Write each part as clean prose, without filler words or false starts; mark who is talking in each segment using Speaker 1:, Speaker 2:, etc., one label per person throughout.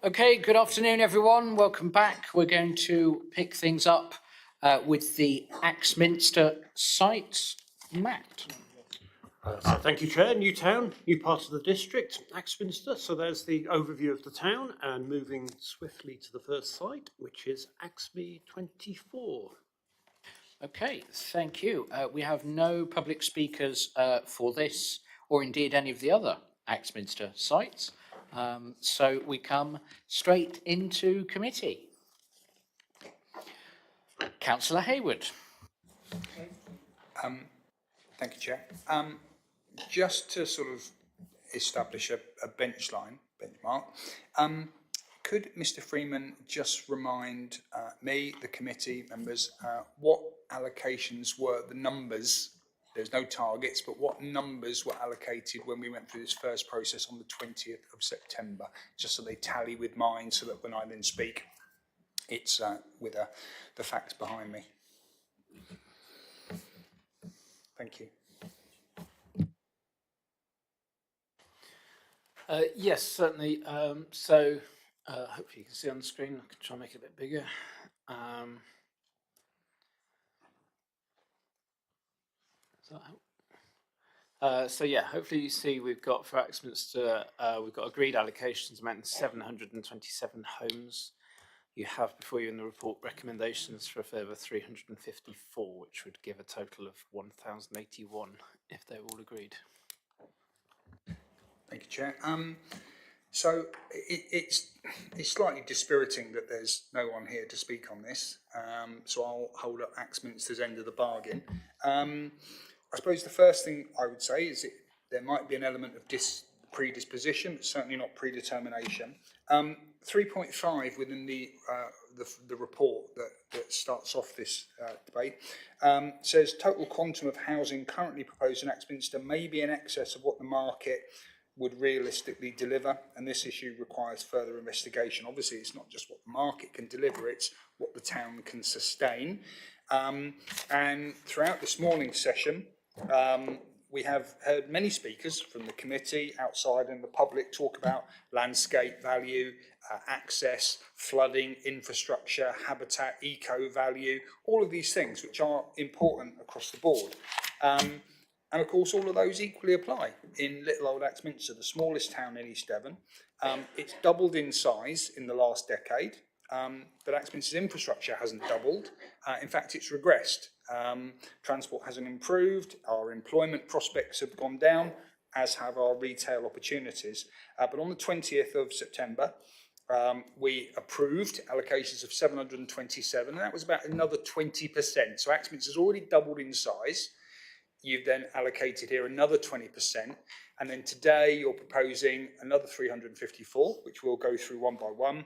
Speaker 1: Okay, good afternoon, everyone. Welcome back. We're going to pick things up with the Axminster site. Matt.
Speaker 2: So thank you, Chair. New town, new part of the district, Axminster. So there's the overview of the town, and moving swiftly to the first site, which is Axme 24.
Speaker 1: Okay, thank you. We have no public speakers for this, or indeed any of the other Axminster sites. So we come straight into committee. Councillor Hayward.
Speaker 3: Thank you, Chair. Just to sort of establish a benchmark, could Mr. Freeman just remind me, the committee members, what allocations were the numbers? There's no targets, but what numbers were allocated when we went through this first process on the 20th of September, just so they tally with mine, so that when I then speak, it's with the facts behind me. Thank you.
Speaker 4: Yes, certainly. Hopefully you can see on the screen. I can try and make it a bit bigger. Hopefully you see we've got for Axminster, we've got agreed allocations amounting to 727 homes. You have before you in the report recommendations for a further 354, which would give a total of 1,081 if they're all agreed.
Speaker 3: Thank you, Chair. So it's slightly dispiriting that there's no one here to speak on this. So I'll hold up Axminster's end of the bargain. I suppose the first thing I would say is there might be an element of predisposition, certainly not predetermination. 3.5 within the report that starts off this debate says total quantum of housing currently proposed in Axminster may be in excess of what the market would realistically deliver, and this issue requires further investigation. Obviously, it's not just what the market can deliver, it's what the town can sustain. And throughout this morning's session, we have heard many speakers from the committee, outside and the public, talk about landscape value, access, flooding, infrastructure, habitat, eco value, all of these things which are important across the board. And of course, all of those equally apply in little old Axminster, the smallest town in East Devon. It's doubled in size in the last decade, but Axminster's infrastructure hasn't doubled. In fact, it's regressed. Transport hasn't improved, our employment prospects have gone down, as have our retail opportunities. But on the 20th of September, we approved allocations of 727, and that was about another 20%. So Axminster's already doubled in size. You've then allocated here another 20%, and then today you're proposing another 354, which we'll go through one by one,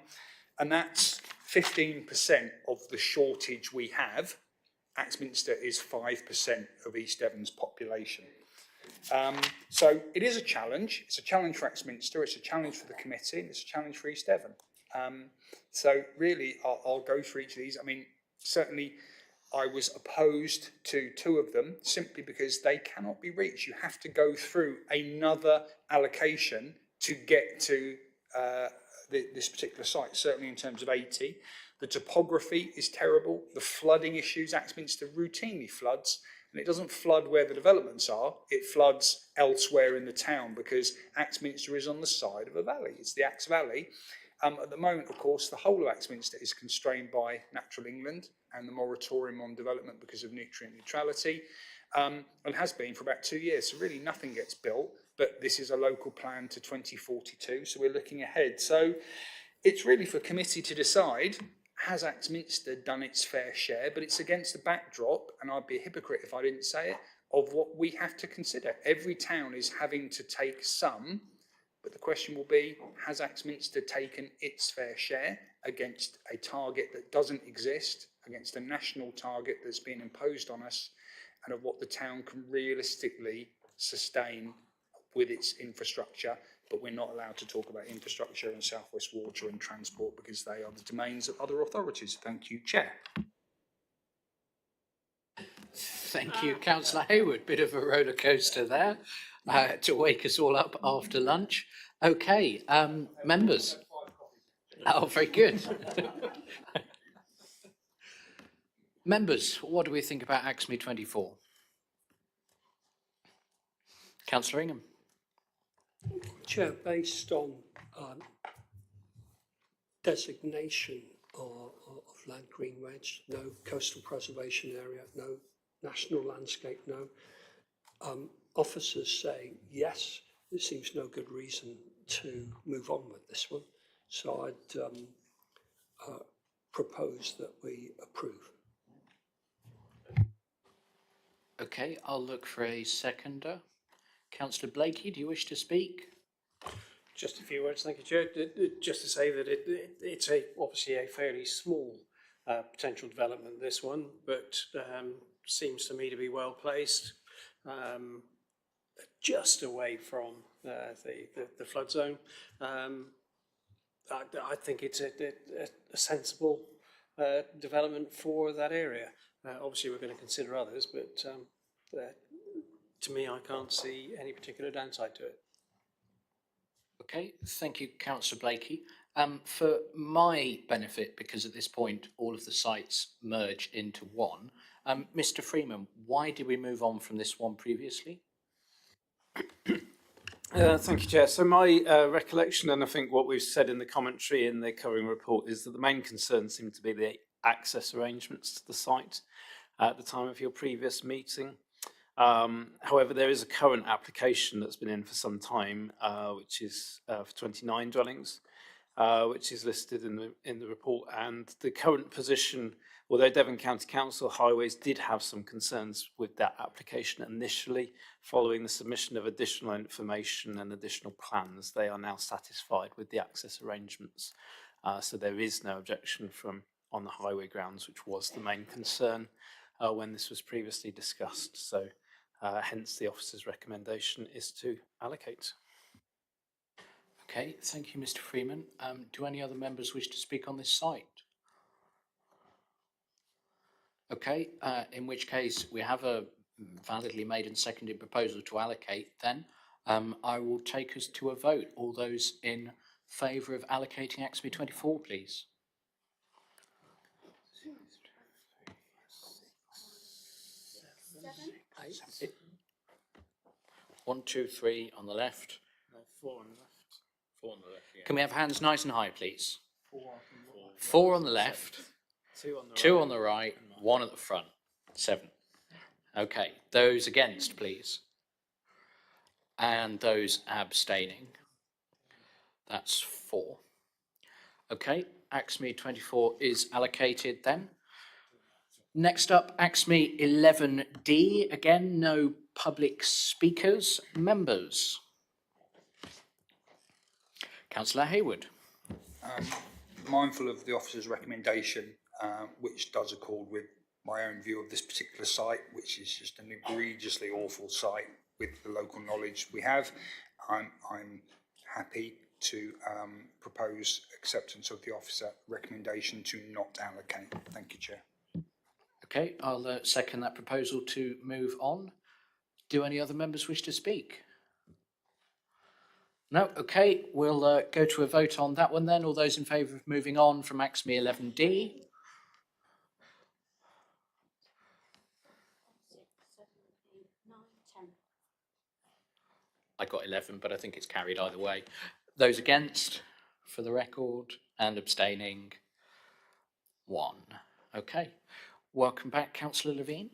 Speaker 3: and that's 15% of the shortage we have. Axminster is 5% of East Devon's population. So it is a challenge. It's a challenge for Axminster, it's a challenge for the committee, and it's a challenge for East Devon. So really, I'll go through each of these. I mean, certainly, I was opposed to two of them simply because they cannot be reached. You have to go through another allocation to get to this particular site, certainly in terms of 80. The topography is terrible. The flooding issues, Axminster routinely floods, and it doesn't flood where the developments are, it floods elsewhere in the town because Axminster is on the side of a valley. It's the Axe Valley. At the moment, of course, the whole of Axminster is constrained by Natural England and the moratorium on development because of nutrient neutrality, and has been for about 2 years. So really nothing gets built, but this is a local plan to 2042, so we're looking ahead. So it's really for committee to decide, has Axminster done its fair share? But it's against the backdrop, and I'd be a hypocrite if I didn't say it, of what we have to consider. Every town is having to take some, but the question will be, has Axminster taken its fair share against a target that doesn't exist, against a national target that's been imposed on us, and of what the town can realistically sustain with its infrastructure? But we're not allowed to talk about infrastructure and South West Water and transport because they are the domains of other authorities. Thank you, Chair.
Speaker 1: Thank you, Councillor Hayward. Bit of a roller coaster there to wake us all up after lunch. Okay, members. Oh, very good. Members, what do we think about AXME 24? Councillor Ingham.
Speaker 5: Chair, based on designation of land green wedge, no coastal preservation area, no national landscape, no. Officers say yes, there seems no good reason to move on with this one. So I'd propose that we approve.
Speaker 1: Okay, I'll look for a seconder. Councillor Blakey, do you wish to speak?
Speaker 6: Just a few words, thank you, Chair. Just to say that it's obviously a fairly small potential development, this one, but seems to me to be well placed, just away from the flood zone. I think it's a sensible development for that area. Obviously, we're going to consider others, but to me, I can't see any particular downside to it.
Speaker 1: Okay, thank you, Councillor Blakey. For my benefit, because at this point all of the sites merge into one, Mr. Freeman, why did we move on from this one previously?
Speaker 4: Thank you, Chair. So my recollection, and I think what we've said in the commentary in the covering report, is that the main concern seemed to be the access arrangements to the site at the time of your previous meeting. However, there is a current application that's been in for some time, which is for 29 dwellings, which is listed in the report. And the current position, although Devon County Council Highways did have some concerns with that application initially, following the submission of additional information and additional plans, they are now satisfied with the access arrangements. So there is no objection from on the highway grounds, which was the main concern when this was previously discussed. So hence the officer's recommendation is to allocate.
Speaker 1: Okay, thank you, Mr. Freeman. Do any other members wish to speak on this site? Okay, in which case we have a validly made and seconded proposal to allocate then. I will take us to a vote. All those in favour of allocating AXME 24, please.
Speaker 5: Eight.
Speaker 1: 1, 2, 3 on the left.
Speaker 4: No, 4 on the left.
Speaker 6: 4 on the left, yeah.
Speaker 1: Can we have hands nice and high, please? 4 on the left,
Speaker 4: 2 on the
Speaker 1: 2
Speaker 4: right.
Speaker 1: on the right, 1 at the front. 7. Okay, those against, please. And those abstaining. That's 4. Okay, AXME 24 is allocated then. Next up, AXME 11D. Again, no public speakers. Members. Councillor Hayward.
Speaker 3: Mindful of the officer's recommendation, which does accord with my own view of this particular site, which is just an egregiously awful site with the local knowledge we have, I'm happy to propose acceptance of the officer recommendation to not allocate. Thank you, Chair.
Speaker 1: Okay, I'll second that proposal to move on. Do any other members wish to speak? No, okay, we'll go to a vote on that one then. All those in favour of moving on from AXME 11D?
Speaker 7: 6, 7, 8, 9, 10.
Speaker 1: I got 11, but I think it's carried either way. Those against, for the record, and abstaining, 1. Okay, welcome back, Councillor Levine.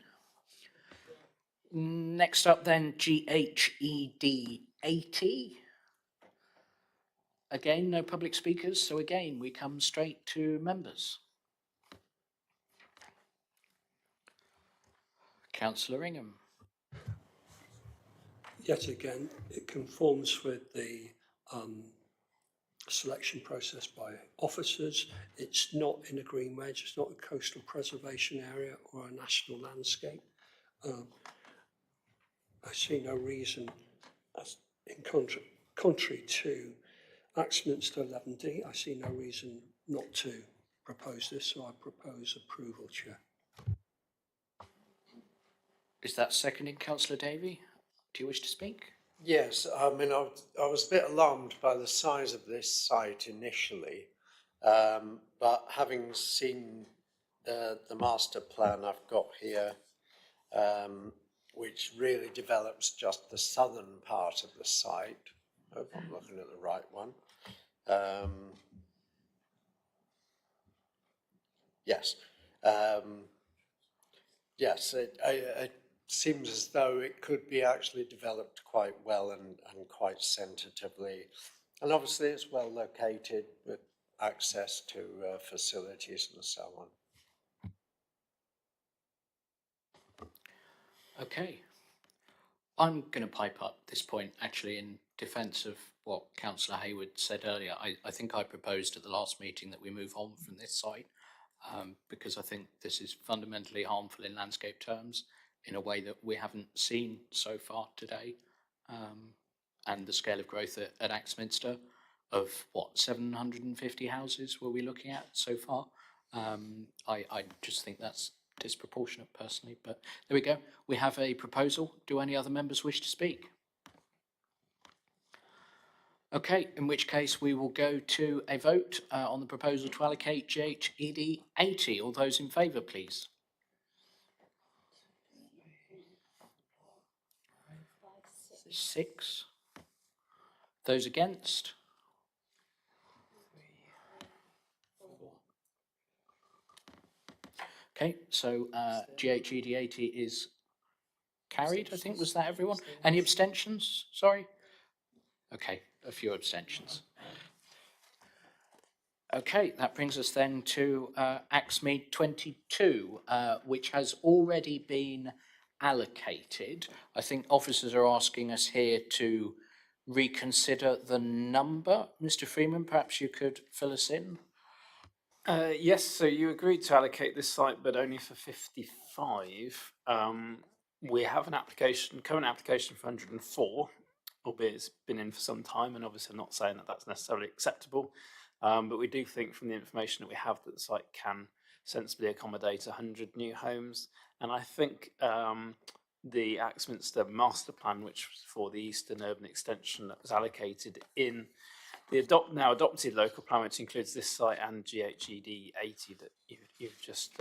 Speaker 1: Next up then, GHED 80. Again, no public speakers, so again, we come straight to members. Councillor Ingham.
Speaker 5: Yet again, it conforms with the selection process by officers. It's not in a green wedge, it's not a coastal preservation area or a national landscape. I see no reason, as in contrary to Axminster 11D, I see no reason not to propose this, so I propose approval, Chair.
Speaker 1: Is that seconded, Councillor Davey? Do you wish to speak?
Speaker 8: Yes, I mean, I was a bit alarmed by the size of this site initially, But having seen the master plan I've got here, which really develops just the southern part of the site, I hope I'm looking at the right one. Yes. Yes, it seems as though it could be actually developed quite well and quite sensitively. And obviously it's well located with access to facilities and so on.
Speaker 1: Okay. I'm going to pipe up this point actually in defence of what Councillor Hayward said earlier. I think I proposed at the last meeting that we move on from this site because I think this is fundamentally harmful in landscape terms in a way that we haven't seen so far today. And the scale of growth at Axminster of what, 750 houses were we looking at so far? I just think that's disproportionate personally, but there we go. We have a proposal. Do any other members wish to speak? Okay, in which case we will go to a vote on the proposal to allocate GHED 80. All those in favour, please. Six. Those against? Okay, so GHED 80 is carried, I think. Was that everyone? Any abstentions? Sorry? Okay, a few abstentions. Okay, that brings us then to AXME 22, which has already been allocated. I think officers are asking us here to reconsider the number. Mr. Freeman, perhaps you could fill us in?
Speaker 4: Yes, so you agreed to allocate this site, but only for 55. We have an application, current application for 104, albeit it's been in for some time, and obviously I'm not saying that that's necessarily acceptable, but we do think from the information that we have that the site can sensibly accommodate 100 new homes, and I think the Axminster master plan, which was for the Eastern Urban Extension, that was allocated in the now adopted local plan, which includes this site and GHED 80 that you've just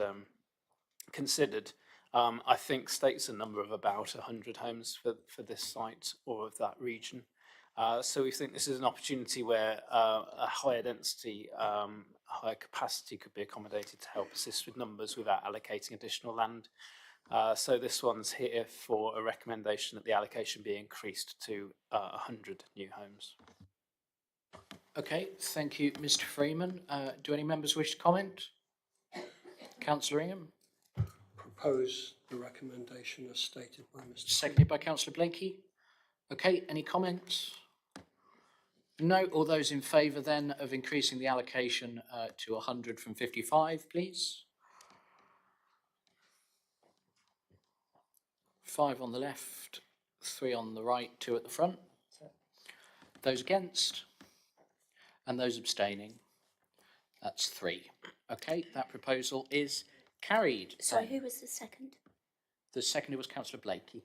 Speaker 4: considered, I think states a number of about 100 homes for this site or of that region. So we think this is an opportunity where a higher density, higher capacity could be accommodated to help assist with numbers without allocating additional land. So this one's here for a recommendation that the allocation be increased to 100 new homes.
Speaker 1: Okay, thank you, Mr. Freeman. Do any members wish to comment? Councillor Ingham?
Speaker 5: Propose the recommendation as stated by Mr.
Speaker 1: Seconded by Councillor Blinky. Okay, any comments? No. All those in favour then of increasing the allocation to 100 from 55, please. 5 on the left, 3 on the right, 2 at the front. Those against? And those abstaining? That's 3. Okay, that proposal is carried.
Speaker 7: Sorry, who was the second?
Speaker 1: The second was Councillor Blakey.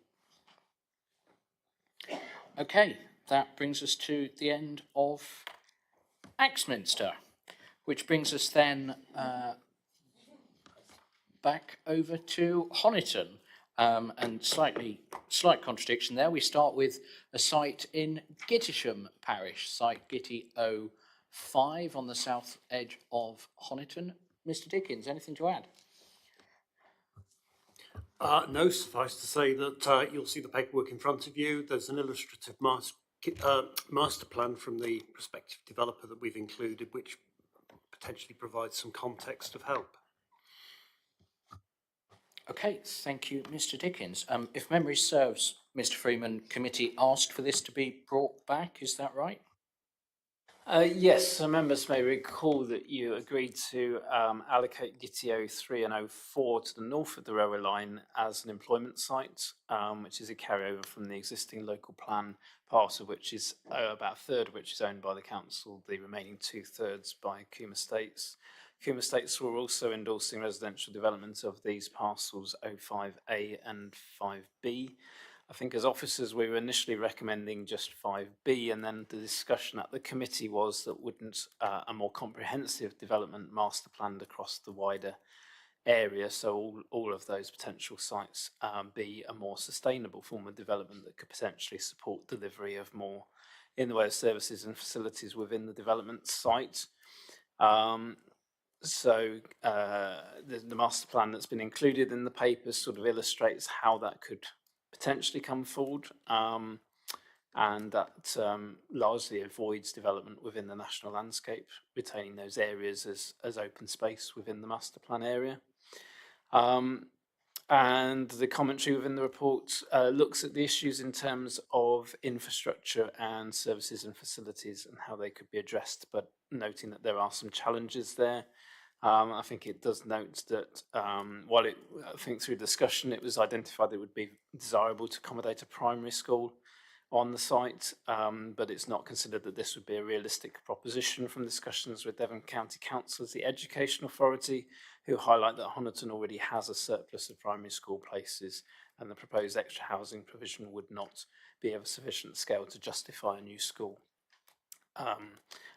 Speaker 1: Okay, that brings us to the end of Axminster, which brings us then back over to Honiton. And slight contradiction there. We start with a site in Gittisham Parish, site Gitty 05 on the south edge of Honiton. Mr. Dickens, anything to add?
Speaker 2: No, suffice to say that you'll see the paperwork in front of you. There's an illustrative master plan from the prospective developer that we've included, which potentially provides some context of help.
Speaker 1: Okay, thank you, Mr. Dickens. If memory serves, Mr. Freeman, committee asked for this to be brought back, is that right?
Speaker 4: Yes, so members may recall that you agreed to allocate Gitty 03 and 04 to the north of the railway line as an employment site, which is a carryover from the existing local plan, part of which is about a third of which is owned by the council, the remaining 2/3 by Coombe Estates. Coombe Estates were also endorsing residential development of these parcels 05A and 5B. I think as officers, we were initially recommending just 5B, and then the discussion at the committee was that wouldn't a more comprehensive development master planned across the wider area, so all of those potential sites be a more sustainable form of development that could potentially support delivery of more in the way of services and facilities within the development site. The master plan that's been included in the papers sort of illustrates how that could potentially come forward, and that largely avoids development within the national landscape, retaining those areas as open space within the master plan area. And the commentary within the report looks at the issues in terms of infrastructure and services and facilities and how they could be addressed, but noting that there are some challenges there. I think it does note that while I think through discussion it was identified that it would be desirable to accommodate a primary school on the site, but it's not considered that this would be a realistic proposition from discussions with Devon County Council as the Education Authority, who highlight that Honiton already has a surplus of primary school places and the proposed extra housing provision would not be of a sufficient scale to justify a new school.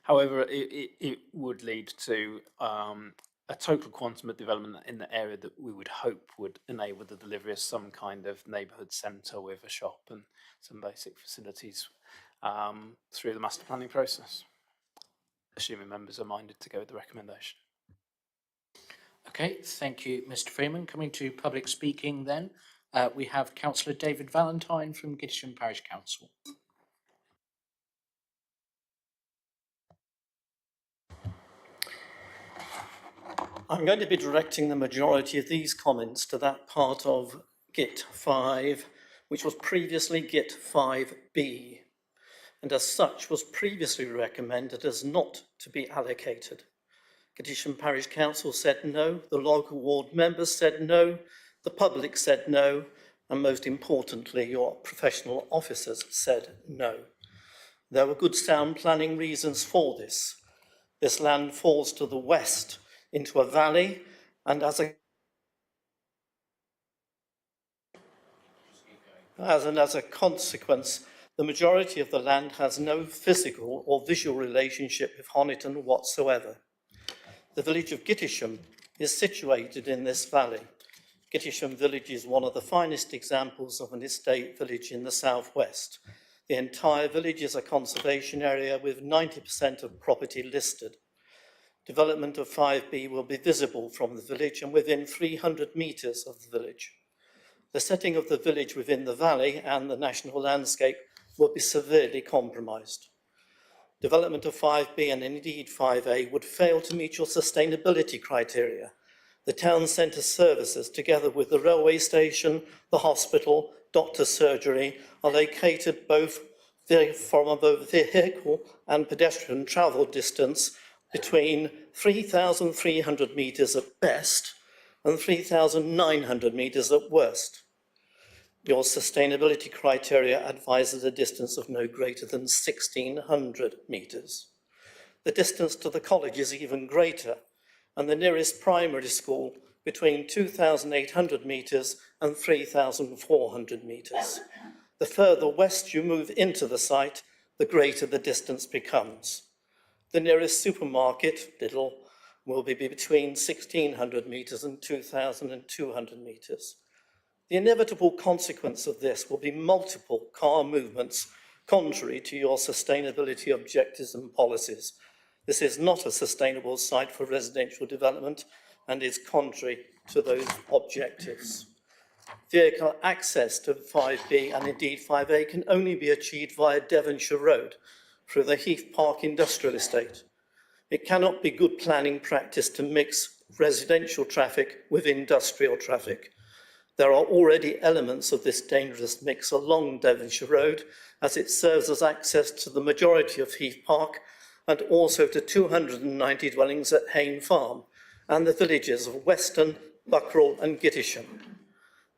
Speaker 4: However, it would lead to a total quantum of development in the area that we would hope would enable the delivery of some kind of neighbourhood centre with a shop and some basic facilities through the master planning process, assuming members are minded to go with the recommendation.
Speaker 1: Okay, thank you, Mr. Freeman. Coming to public speaking then, we have Councillor David Valentine from Gittisham Parish Council.
Speaker 9: I'm going to be directing the majority of these comments to that part of GIT 5, which was previously GIT 5B, and as such was previously recommended as not to be allocated. Gittisham Parish Council said no, the local ward members said no, the public said no, and most importantly, your professional officers said no. There were good sound planning reasons for this. This land falls to the west into a valley, and as a consequence, the majority of the land has no physical or visual relationship with Honiton whatsoever. The village of Gittisham is situated in this valley. Gittisham village is one of the finest examples of an estate village in the southwest. The entire village is a conservation area with 90% of property listed. Development of 5B will be visible from the village and within 300 metres of the village. The setting of the village within the valley and the national landscape will be severely compromised. Development of 5B and indeed 5A would fail to meet your sustainability criteria. The town centre services, together with the railway station, the hospital, doctor's surgery, are located both from a vehicle and pedestrian travel distance between 3,300 metres at best and 3,900 metres at worst. Your sustainability criteria advises a distance of no greater than 1,600 metres. The distance to the college is even greater, and the nearest primary school between 2,800 metres and 3,400 metres. The further west you move into the site, the greater the distance becomes. The nearest supermarket, Lidl, will be between 1,600 metres and 2,200 metres. The inevitable consequence of this will be multiple car movements contrary to your sustainability objectives and policies. This is not a sustainable site for residential development and is contrary to those objectives. Vehicle access to 5B and indeed 5A can only be achieved via Devonshire Road through the Heath Park Industrial Estate. It cannot be good planning practice to mix residential traffic with industrial traffic. There are already elements of this dangerous mix along Devonshire Road, as it serves as access to the majority of Heath Park and also to 290 dwellings at Hayne Farm and the villages of Weston, Buckroll and Gittisham.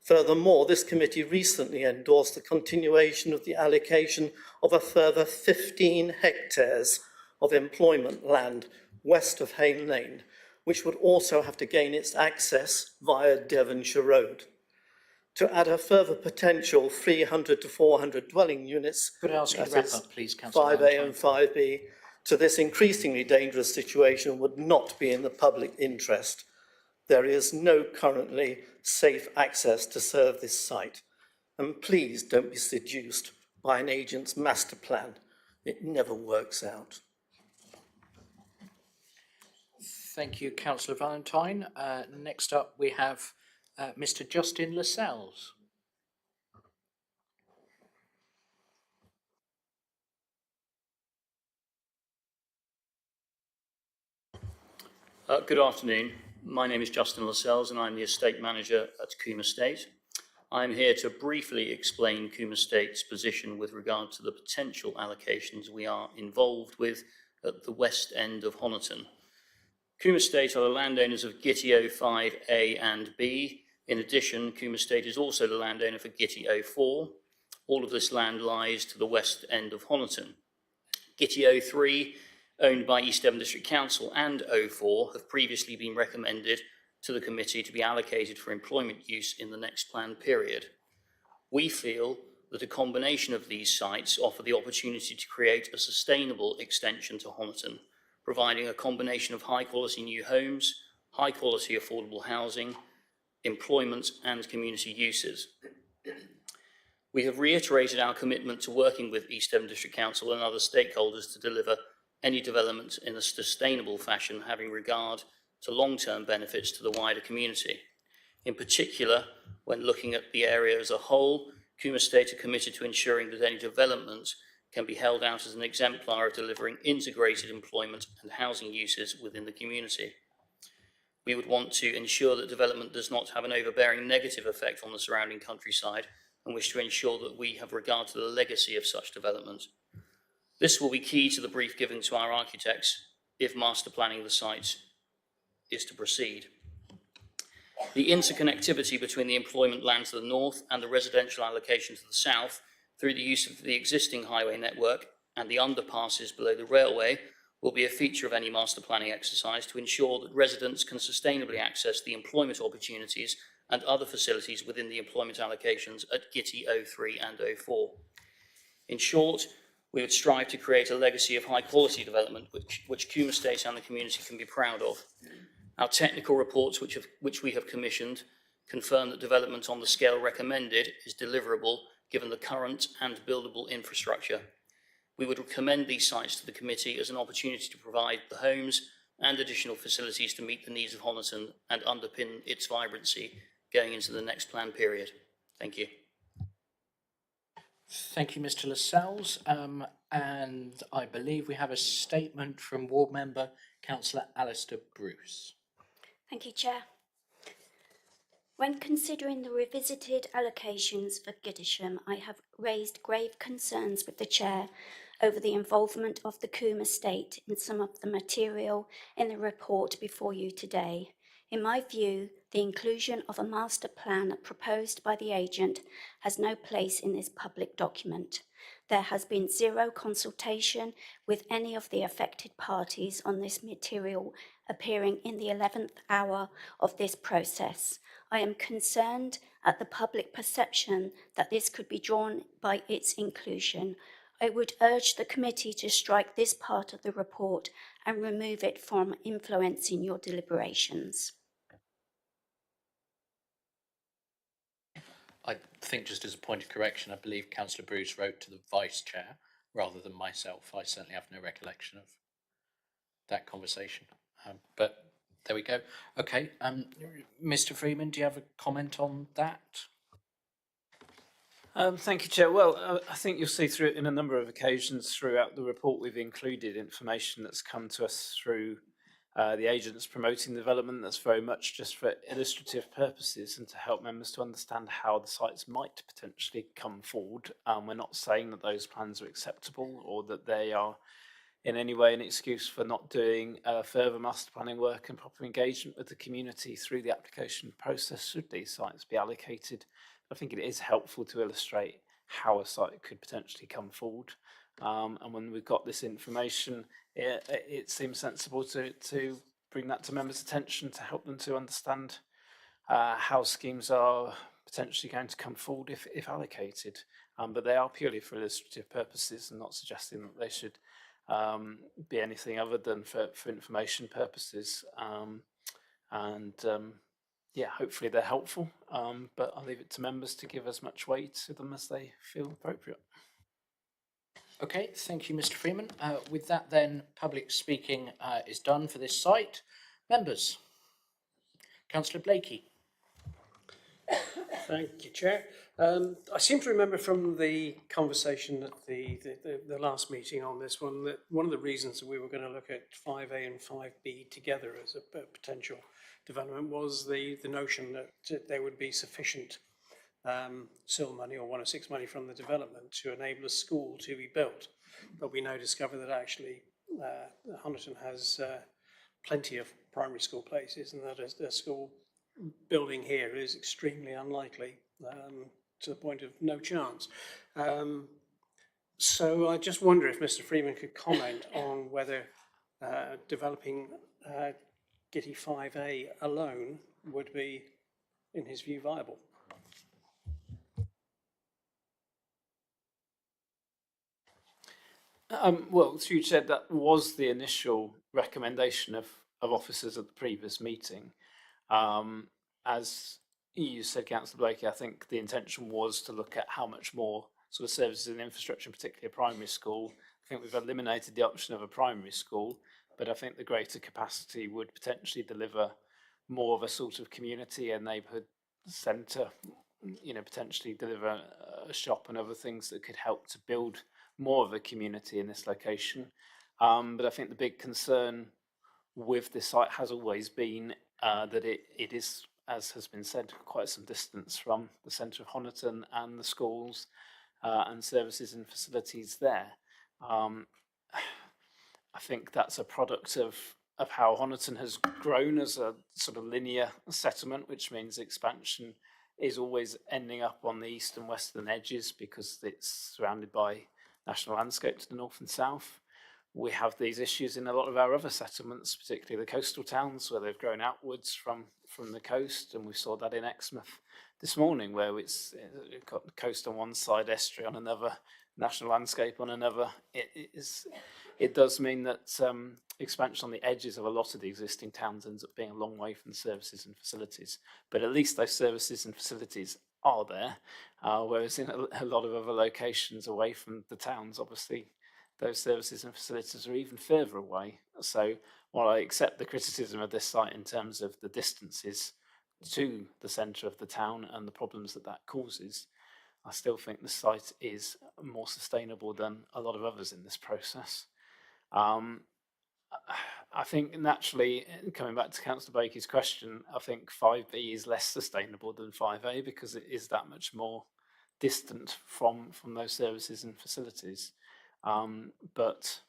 Speaker 9: Furthermore, this committee recently endorsed the continuation of the allocation of a further 15 hectares of employment land west of Hayne Lane, which would also have to gain its access via Devonshire Road. to add a further potential 300 to 400 dwelling units,
Speaker 1: Could I ask you to
Speaker 9: that
Speaker 1: wrap
Speaker 9: is
Speaker 1: up, please, Councillor
Speaker 9: 5A
Speaker 1: Valentine?
Speaker 9: and 5B, to this increasingly dangerous situation would not be in the public interest. There is no currently safe access to serve this site. And please don't be seduced by an agent's master plan. It never works out.
Speaker 1: Thank you, Councillor Valentine. Next up, we have Mr. Justin Lascelles.
Speaker 10: Good afternoon. My name is Justin Lascelles and I'm the estate manager at Coombe Estate. I'm here to briefly explain Coombe Estate's position with regard to the potential allocations we are involved with at the west end of Honiton. Coombe Estate are the landowners of Gitty 05A and B. In addition, Coombe Estate is also the landowner for Gitty 04. All of this land lies to the west end of Honiton. Gitty 03, owned by East Devon District Council, and 04 have previously been recommended to the committee to be allocated for employment use in the next planned period. We feel that a combination of these sites offer the opportunity to create a sustainable extension to Honiton, providing a combination of high-quality new homes, high-quality affordable housing, employment and community uses. We have reiterated our commitment to working with East Devon District Council and other stakeholders to deliver any development in a sustainable fashion, having regard to long-term benefits to the wider community. In particular, when looking at the area as a whole, Coombe Estate are committed to ensuring that any development can be held out as an exemplar of delivering integrated employment and housing uses within the community. We would want to ensure that development does not have an overbearing negative effect on the surrounding countryside and wish to ensure that we have regard to the legacy of such development. This will be key to the brief given to our architects if master planning the site is to proceed. The interconnectivity between the employment land to the north and the residential allocation to the south through the use of the existing highway network and the underpasses below the railway will be a feature of any master planning exercise to ensure that residents can sustainably access the employment opportunities and other facilities within the employment allocations at Gitty 03 and 04. In short, we would strive to create a legacy of high quality development which Coombe Estate and the community can be proud of. Our technical reports which we have commissioned confirm that development on the scale recommended is deliverable given the current and buildable infrastructure. We would recommend these sites to the committee as an opportunity to provide the homes and additional facilities to meet the needs of Honiton and underpin its vibrancy going into the next plan period. Thank you.
Speaker 1: Thank you, Mr. Lascelles. And I believe we have a statement from Ward Member Councillor Alistair Bruce.
Speaker 7: Thank you, Chair. When considering the revisited allocations for Gittisham, I have raised grave concerns with the Chair over the involvement of the Coombe Estate in some of the material in the report before you today. In my view, the inclusion of a master plan proposed by the agent has no place in this public document. There has been zero consultation with any of the affected parties on this material appearing in the 11th hour of this process. I am concerned at the public perception that this could be drawn by its inclusion. I would urge the committee to strike this part of the report and remove it from influencing your deliberations.
Speaker 1: I think just as a point of correction, I believe Councillor Bruce wrote to the Vice Chair rather than myself. I certainly have no recollection of that conversation. But there we go. Okay, Mr. Freeman, do you have a comment on that?
Speaker 4: Thank you, Chair. Well, I think you'll see through in a number of occasions throughout the report we've included information that's come to us through the agents promoting the development that's very much just for illustrative purposes and to help members to understand how the sites might potentially come forward. We're not saying that those plans are acceptable or that they are in any way an excuse for not doing further master planning work and proper engagement with the community through the application process should these sites be allocated. I think it is helpful to illustrate how a site could potentially come forward. And when we've got this information, it seems sensible to bring that to members' attention to help them to understand how schemes are potentially going to come forward if allocated. But they are purely for illustrative purposes and not suggesting that they should be anything other than for information purposes. Yeah, hopefully they're helpful, but I'll leave it to members to give as much weight to them as they feel appropriate.
Speaker 1: Okay, thank you, Mr. Freeman. With that then, public speaking is done for this site. Members, Councillor Blakey.
Speaker 6: Thank you, Chair. I seem to remember from the conversation at the last meeting on this one that one of the reasons that we were going to look at 5A and 5B together as a potential development was the notion that there would be sufficient SIL money or 106 money from the development to enable a school to be built. But we now discover that actually Honiton has plenty of primary school places, and that a school building here is extremely unlikely, to the point of no chance. So I just wonder if Mr. Freeman could comment on whether developing Gitty 5A alone would be, in his view, viable.
Speaker 4: Well, as you said, that was the initial recommendation of officers at the previous meeting. As you said, Councillor Blakey, I think the intention was to look at how much more sort of services and infrastructure, particularly a primary school. I think we've eliminated the option of a primary school, but I think the greater capacity would potentially deliver more of a sort of community and neighbourhood centre, you know, potentially deliver a shop and other things that could help to build more of a community in this location. But I think the big concern with this site has always been that it is, as has been said, quite some distance from the centre of Honiton and the schools and services and facilities there. I think that's a product of how Honiton has grown as a sort of linear settlement, which means expansion is always ending up on the east and western edges because it's surrounded by national landscape to the north and south. We have these issues in a lot of our other settlements, particularly the coastal towns, where they've grown outwards from the coast, and we saw that in Exmouth this morning, where it's got the coast on one side, estuary on another, national landscape on another. It does mean that expansion on the edges of a lot of the existing towns ends up being a long way from the services and facilities. But at least those services and facilities are there, whereas in a lot of other locations away from the towns, obviously, those services and facilities are even further away. So while I accept the criticism of this site in terms of the distances to the centre of the town and the problems that that causes, I still think the site is more sustainable than a lot of others in this process. I think naturally, coming back to Councillor Bakey's question, I think 5B is less sustainable than 5A because it is that much more distant from those services and facilities. But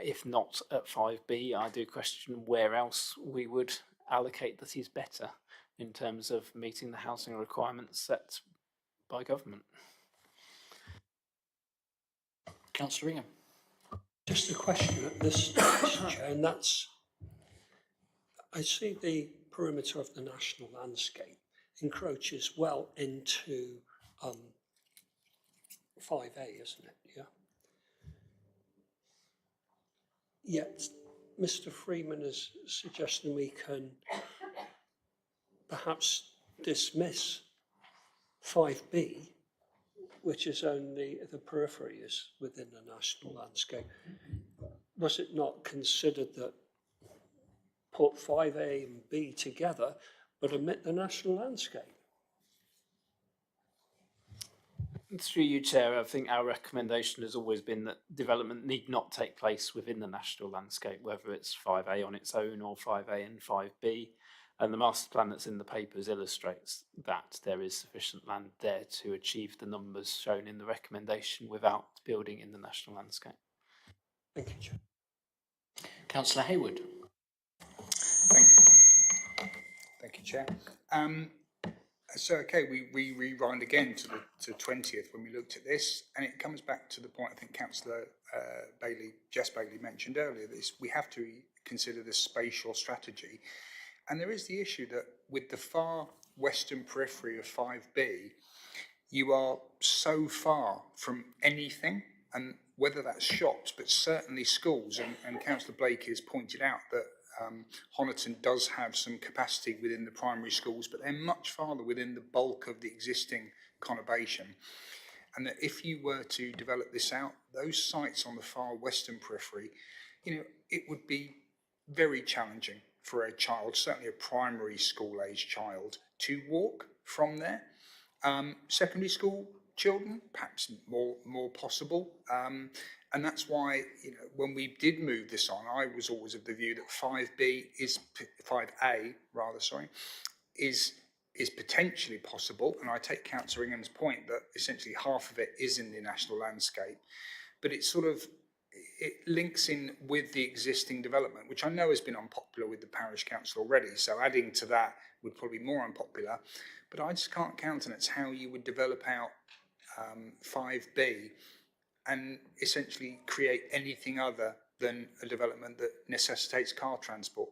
Speaker 4: if not at 5B, I do question where else we would allocate that is better in terms of meeting the housing requirements set by government.
Speaker 1: Councillor Ingham.
Speaker 5: Just a question at this stage, Chair, and that's, I see the perimeter of the national landscape encroaches well into 5A, isn't it? Yeah. Yet, Mr. Freeman is suggesting we can perhaps dismiss 5B, which is only the periphery is within the national landscape. Was it not considered that put 5A and B together, but omit the national landscape?
Speaker 4: Through you, Chair, I think our recommendation has always been that development need not take place within the national landscape, whether it's 5A on its own or 5A and 5B. And the master plan that's in the papers illustrates that there is sufficient land there to achieve the numbers shown in the recommendation without building in the national landscape.
Speaker 5: Thank you, Chair.
Speaker 1: Councillor Hayward.
Speaker 3: Thank you, Chair. So, okay, we rewind again to 20th when we looked at this, and it comes back to the point I think Councillor Jess Bailey mentioned earlier, this we have to consider the spatial strategy. And there is the issue that with the far western periphery of 5B, you are so far from anything, and whether that's shops, but certainly schools, and Councillor Blake has pointed out that Honiton does have some capacity within the primary schools, but they're much farther within the bulk of the existing conurbation. And that if you were to develop this out, those sites on the far western periphery, it would be very challenging for a child, certainly a primary school age child, to walk from there. Secondary school children, perhaps more possible. And that's why, when we did move this on, I was always of the view that 5A is potentially possible. And I take Councillor Ingham's point that essentially half of it is in the national landscape, but it links in with the existing development, which I know has been unpopular with the parish council already. So adding to that would probably be more unpopular, but I just can't countenance how you would develop out 5B and essentially create anything other than a development that necessitates car transport.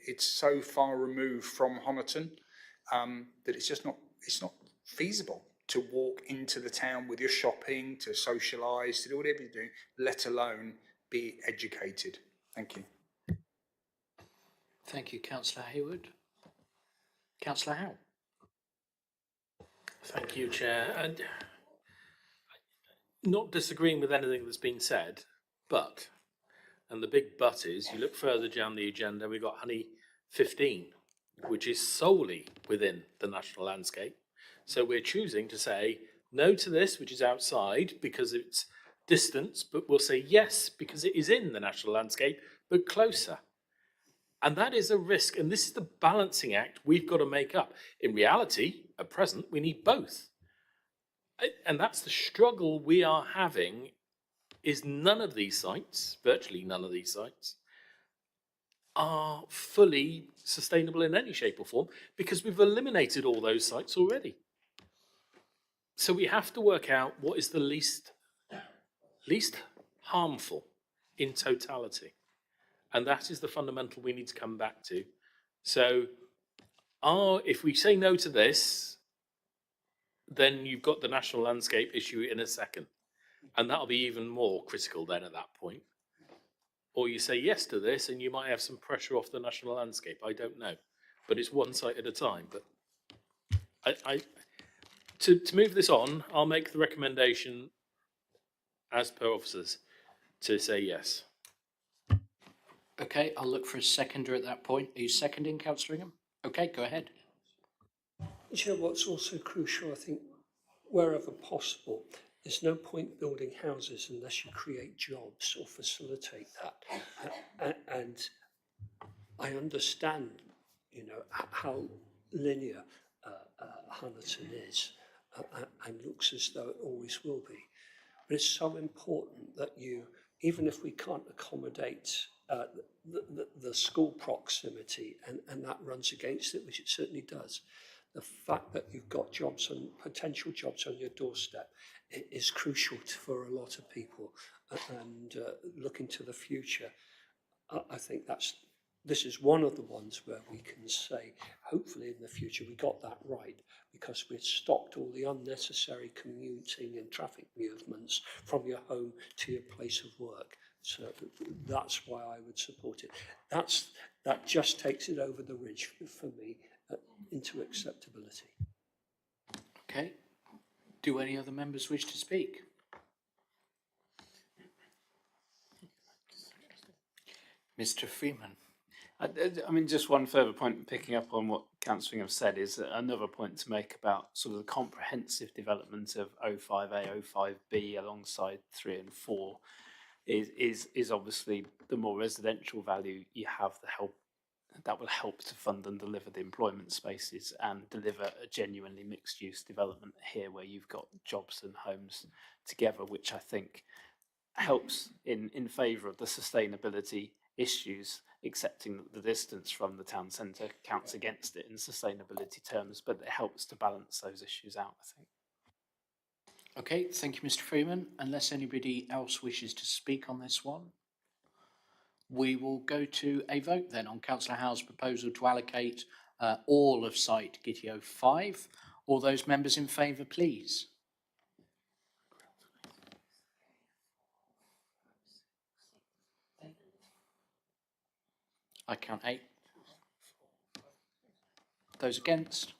Speaker 3: It's so far removed from Honiton that it's not feasible to walk into the town with your shopping, to socialise, to do whatever you do, let alone be educated. Thank you.
Speaker 1: Thank you, Councillor Hayward. Councillor Howe.
Speaker 11: Thank you, Chair. And not disagreeing with anything that's been said, but, and the big but is, you look further down the agenda, we've got Honey 15, which is solely within the national landscape. So we're choosing to say no to this, which is outside because it's distance, but we'll say yes because it is in the national landscape, but closer. And that is a risk. And this is the balancing act we've got to make up. In reality, at present, we need both. And that's the struggle we are having, is none of these sites, virtually none of these sites, are fully sustainable in any shape or form because we've eliminated all those sites already. So we have to work out what is the least harmful in totality. And that is the fundamental we need to come back to. So if we say no to this, then you've got the national landscape issue in a second. And that'll be even more critical then at that point. Or you say yes to this and you might have some pressure off the national landscape. I don't know. But it's one site at a time. But to move this on, I'll make the recommendation as per officers to say yes.
Speaker 1: Okay, I'll look for a seconder at that point. Are you seconding, Councillor Ingham? Okay, go ahead.
Speaker 5: You know what's also crucial, I think, wherever possible, there's no point building houses unless you create jobs or facilitate that. And I understand, how linear Honiton is and looks as though it always will be. But it's so important that you, even if we can't accommodate the school proximity, and that runs against it, which it certainly does, the fact that you've got potential jobs on your doorstep is crucial for a lot of people. And looking to the future, I think this is one of the ones where we can say, hopefully in the future we got that right, because we've stopped all the unnecessary commuting and traffic movements from your home to your place of work. So that's why I would support it. That just takes it over the ridge for me into acceptability.
Speaker 1: Okay. Do any other members wish to speak? Mr. Freeman.
Speaker 4: I mean, just one further point, picking up on what Councillor Ingham said, is another point to make about sort of the comprehensive development of 05A, 05B alongside 3 and 4 is obviously the more residential value you have, that will help to fund and deliver the employment spaces and deliver a genuinely mixed use development here where you've got jobs and homes together, which I think helps in favour of the sustainability issues, accepting that the distance from the town centre counts against it in sustainability terms, but it helps to balance those issues out, I think.
Speaker 1: Okay, thank you, Mr. Freeman. Unless anybody else wishes to speak on this one, we will go to a vote then on Councillor Howe's proposal to allocate all of site Gittio 5. All those members in favour, please. I count 8. Those against?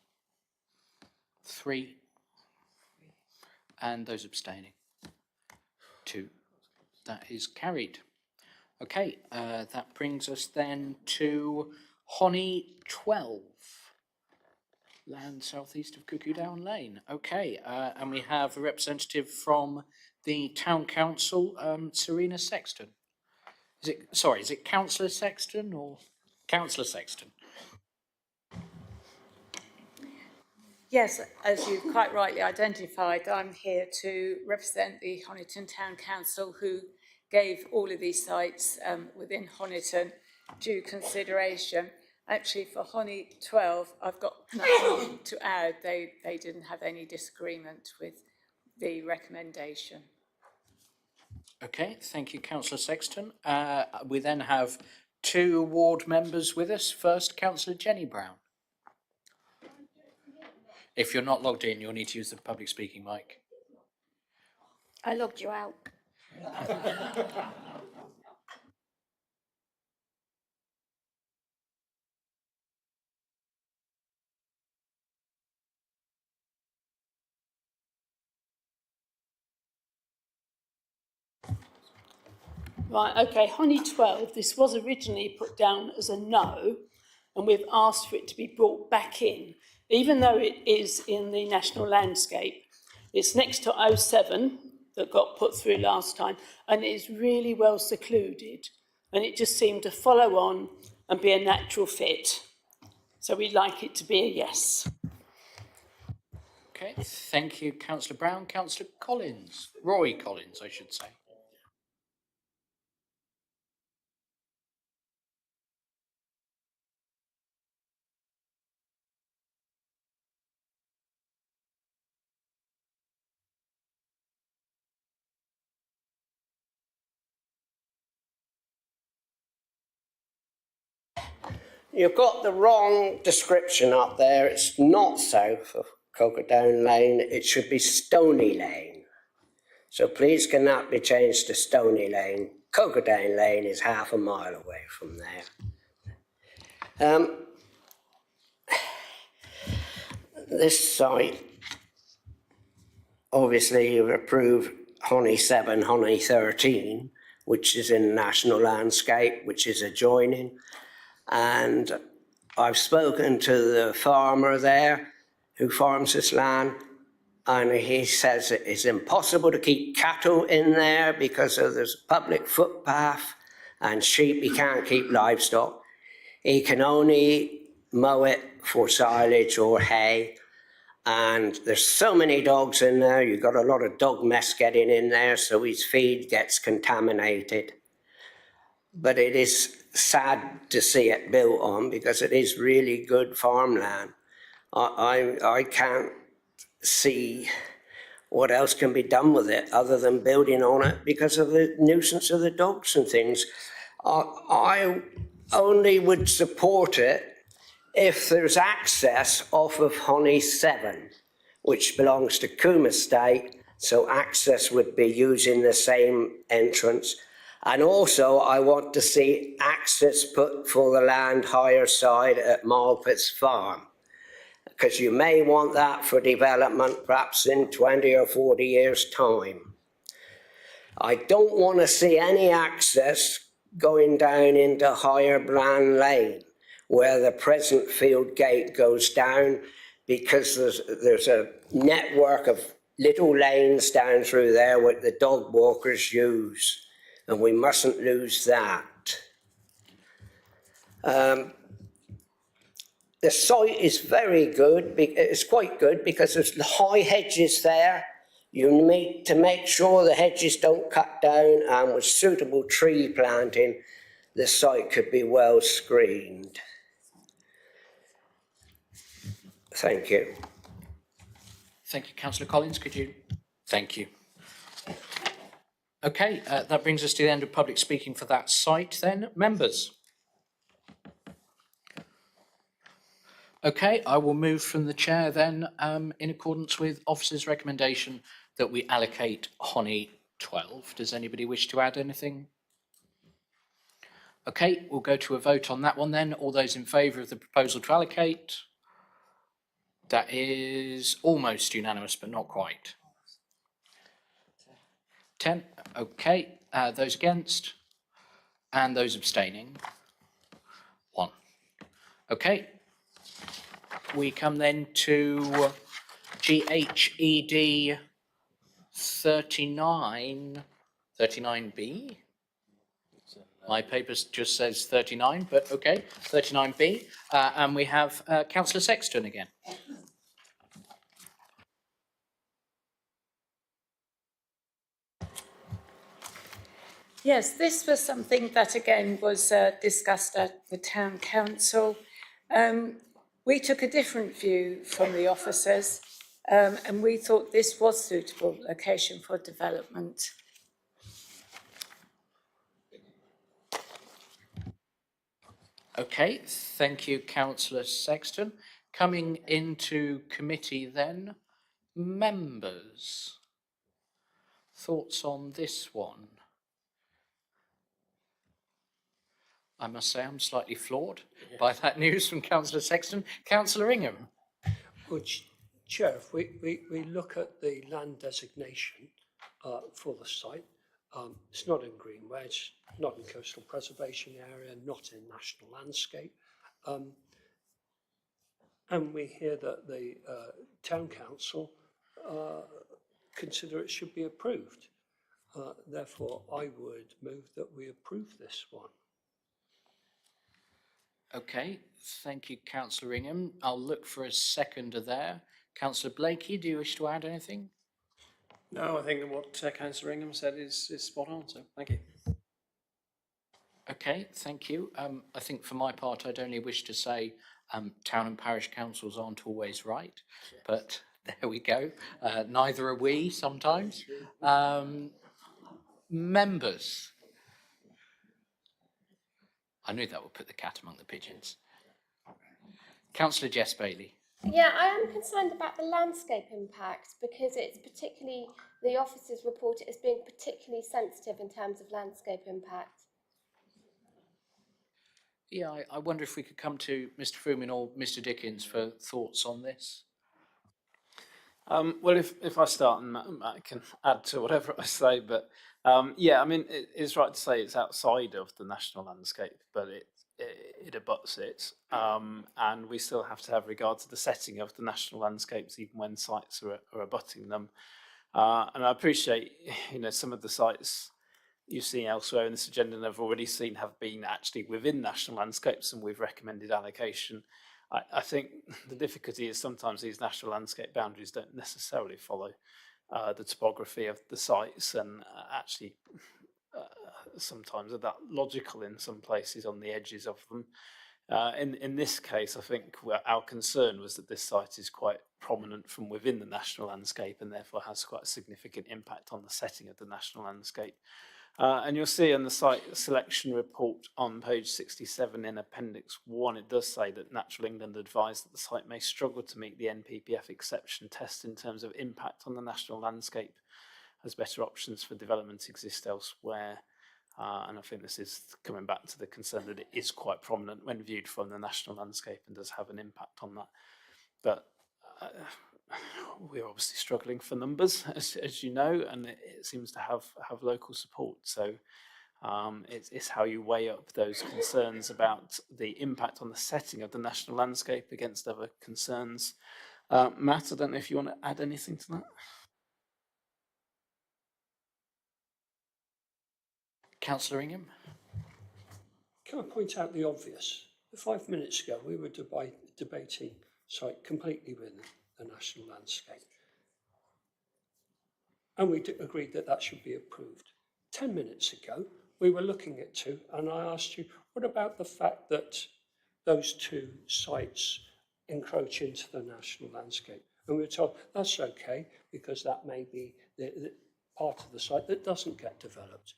Speaker 1: 3. And those abstaining? 2. That is carried. Okay, that brings us then to Honey 12. Land southeast of Cuckoo Down Lane. Okay, and we have a representative from the Town Council, Serena Sexton. Is it Councillor Sexton or Councillor Sexton?
Speaker 12: Yes, as you've quite rightly identified, I'm here to represent the Honiton Town Council, who gave all of these sites within Honiton due consideration. Actually, for Honey 12, I've got nothing to add. They didn't have any disagreement with the recommendation.
Speaker 1: Okay, thank you, Councillor Sexton. We then have 2 ward members with us. First, Councillor Jenny Brown. If you're not logged in, you'll need to use the public speaking mic.
Speaker 7: I logged you out.
Speaker 13: Right, okay, Honey 12, this was originally put down as a no, and we've asked for it to be brought back in. Even though it is in the national landscape, it's next to 07 that got put through last time, and it is really well secluded, and it just seemed to follow on and be a natural fit. So we'd like it to be a yes.
Speaker 1: Okay, thank you, Councillor Brown. Councillor Collins, Roy Collins, I should say.
Speaker 8: You've got the wrong description up there. It's not south of Cocodown Lane. It should be Stony Lane. So please can that be changed to Stony Lane? Cocodown Lane is half a mile away from there. This site, obviously you've approved Honey 7, Honey 13, which is in the national landscape, which is adjoining. And I've spoken to the farmer there who farms this land, and he says it is impossible to keep cattle in there because there's a public footpath and sheep. He can't keep livestock. He can only mow it for silage or hay. And there's so many dogs in there. You've got a lot of dog mess getting in there, so his feed gets contaminated. But it is sad to see it built on because it is really good farmland. I can't see what else can be done with it other than building on it because of the nuisance of the dogs and things. I only would support it if there's access off of Honey 7, which belongs to Coombe Estate, so access would be using the same entrance. And also, I want to see access put for the land higher side at Malpits Farm, because you may want that for development perhaps in 20 or 40 years' time. I don't want to see any access going down into Higher Bland Lane, where the present field gate goes down, because there's a network of little lanes down through there what the dog walkers use. And we mustn't lose that. The site is very good. It's quite good because there's high hedges there. You need to make sure the hedges don't cut down, and with suitable tree planting, the site could be well screened. Thank you.
Speaker 1: Thank you, Councillor Collins. Could you? Thank you. Okay, that brings us to the end of public speaking for that site then. Members? Okay, I will move from the chair then, in accordance with officer's recommendation that we allocate Honey 12. Does anybody wish to add anything? Okay, we'll go to a vote on that one then. All those in favour of the proposal to allocate? That is almost unanimous, but not quite. 10, okay. Those against? And those abstaining? 1. Okay. We come then to GHED 39B. My paper just says 39, but okay, 39B. And we have Councillor Sexton again.
Speaker 12: Yes, this was something that again was discussed at the town council. We took a different view from the officers, and we thought this was suitable location for development.
Speaker 1: Okay, thank you, Councillor Sexton. Coming into committee then, members. Thoughts on this one? I must say I'm slightly floored by that news from Councillor Sexton. Councillor Ingham.
Speaker 5: Well, Chair, if we look at the land designation for the site, it's not in Greenway, it's not in coastal preservation area, not in national landscape. And we hear that the town council consider it should be approved. Therefore, I would move that we approve this one.
Speaker 1: Okay, thank you, Councillor Ingham. I'll look for a seconder there. Councillor Blakey, do you wish to add anything?
Speaker 6: No, I think that what Councillor Ingham said is spot on, so thank you.
Speaker 1: Okay, thank you. I think for my part, I'd only wish to say town and parish councils aren't always right, but there we go. Neither are we sometimes. Members. I knew that would put the cat among the pigeons. Councillor Jess Bailey.
Speaker 14: Yeah, I am concerned about the landscape impact because it's particularly, the officers report it as being particularly sensitive in terms of landscape impact.
Speaker 1: Yeah, I wonder if we could come to Mr. Frumin or Mr. Dickens for thoughts on this.
Speaker 4: Well, if I start and Matt can add to whatever I say, but yeah, I mean, it's right to say it's outside of the national landscape, but it abuts it, and we still have to have regard to the setting of the national landscapes, even when sites are abutting them. And I appreciate, some of the sites you've seen elsewhere in this agenda and I've already seen have been actually within national landscapes, and we've recommended allocation. I think the difficulty is sometimes these national landscape boundaries don't necessarily follow the topography of the sites, and actually sometimes are that logical in some places on the edges of them. In this case, I think our concern was that this site is quite prominent from within the national landscape and therefore has quite a significant impact on the setting of the national landscape. And you'll see in the site selection report on page 67 in Appendix 1, it does say that Natural England advised that the site may struggle to meet the NPPF exception test in terms of impact on the national landscape, as better options for development exist elsewhere. And I think this is coming back to the concern that it is quite prominent when viewed from the national landscape and does have an impact on that. But we're obviously struggling for numbers, as you know, and it seems to have local support. So it's how you weigh up those concerns about the impact on the setting of the national landscape against other concerns. Matt, I don't know if you want to add anything to that.
Speaker 1: Councillor Ingham.
Speaker 5: Can I point out the obvious? 5 minutes ago, we were debating site completely within the national landscape. And we agreed that that should be approved. 10 minutes ago, we were looking at two, and I asked you, what about the fact that those two sites encroach into the national landscape? And we were told, that's okay, because that may be the part of the site that doesn't get developed.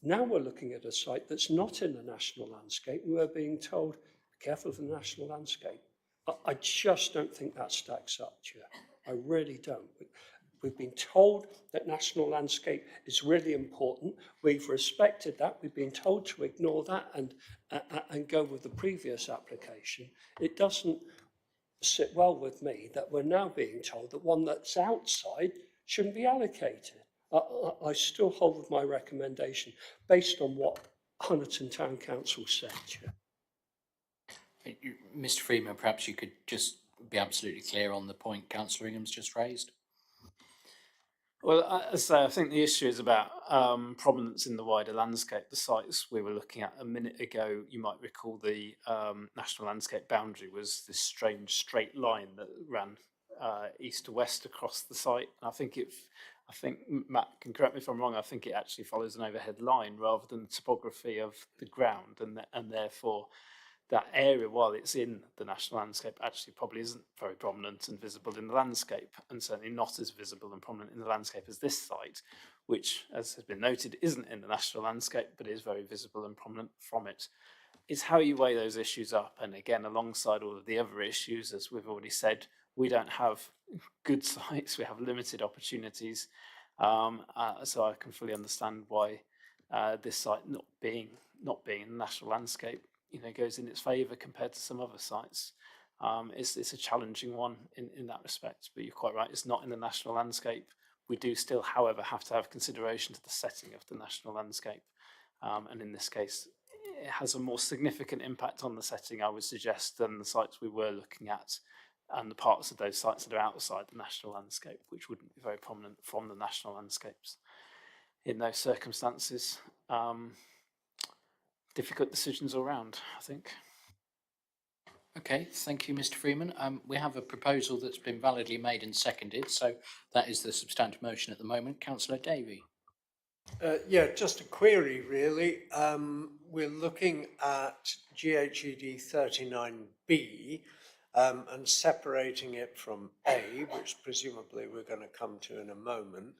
Speaker 5: Now we're looking at a site that's not in the national landscape, and we're being told, be careful of the national landscape. I just don't think that stacks up, Chair. I really don't. We've been told that national landscape is really important. We've respected that. We've been told to ignore that and go with the previous application. It doesn't sit well with me that we're now being told that one that's outside shouldn't be allocated. I still hold with my recommendation based on what Honiton Town Council said, Chair.
Speaker 1: Mr. Freeman, perhaps you could just be absolutely clear on the point Councillor Ingham's just raised.
Speaker 4: Well, as I say, I think the issue is about prominence in the wider landscape. The sites we were looking at a minute ago, you might recall the national landscape boundary was this strange straight line that ran east to west across the site. And I think Matt can correct me if I'm wrong. I think it actually follows an overhead line rather than the topography of the ground, and therefore that area, while it's in the national landscape, actually probably isn't very prominent and visible in the landscape, and certainly not as visible and prominent in the landscape as this site, which, as has been noted, isn't in the national landscape, but is very visible and prominent from it. It's how you weigh those issues up, and again, alongside all of the other issues, as we've already said, we don't have good sites, we have limited opportunities, so I can fully understand why this site not being in the national landscape goes in its favour compared to some other sites. It's a challenging one in that respect, but you're quite right, it's not in the national landscape. We do still, however, have to have consideration to the setting of the national landscape. And in this case, it has a more significant impact on the setting, I would suggest, than the sites we were looking at and the parts of those sites that are outside the national landscape, which wouldn't be very prominent from the national landscapes. In those circumstances, difficult decisions all round, I think.
Speaker 1: Okay, thank you, Mr. Freeman. We have a proposal that's been validly made and seconded, so that is the substantive motion at the moment. Councillor Davey.
Speaker 8: Yeah, just a query really. We're looking at GHED 39B and separating it from A, which presumably we're going to come to in a moment.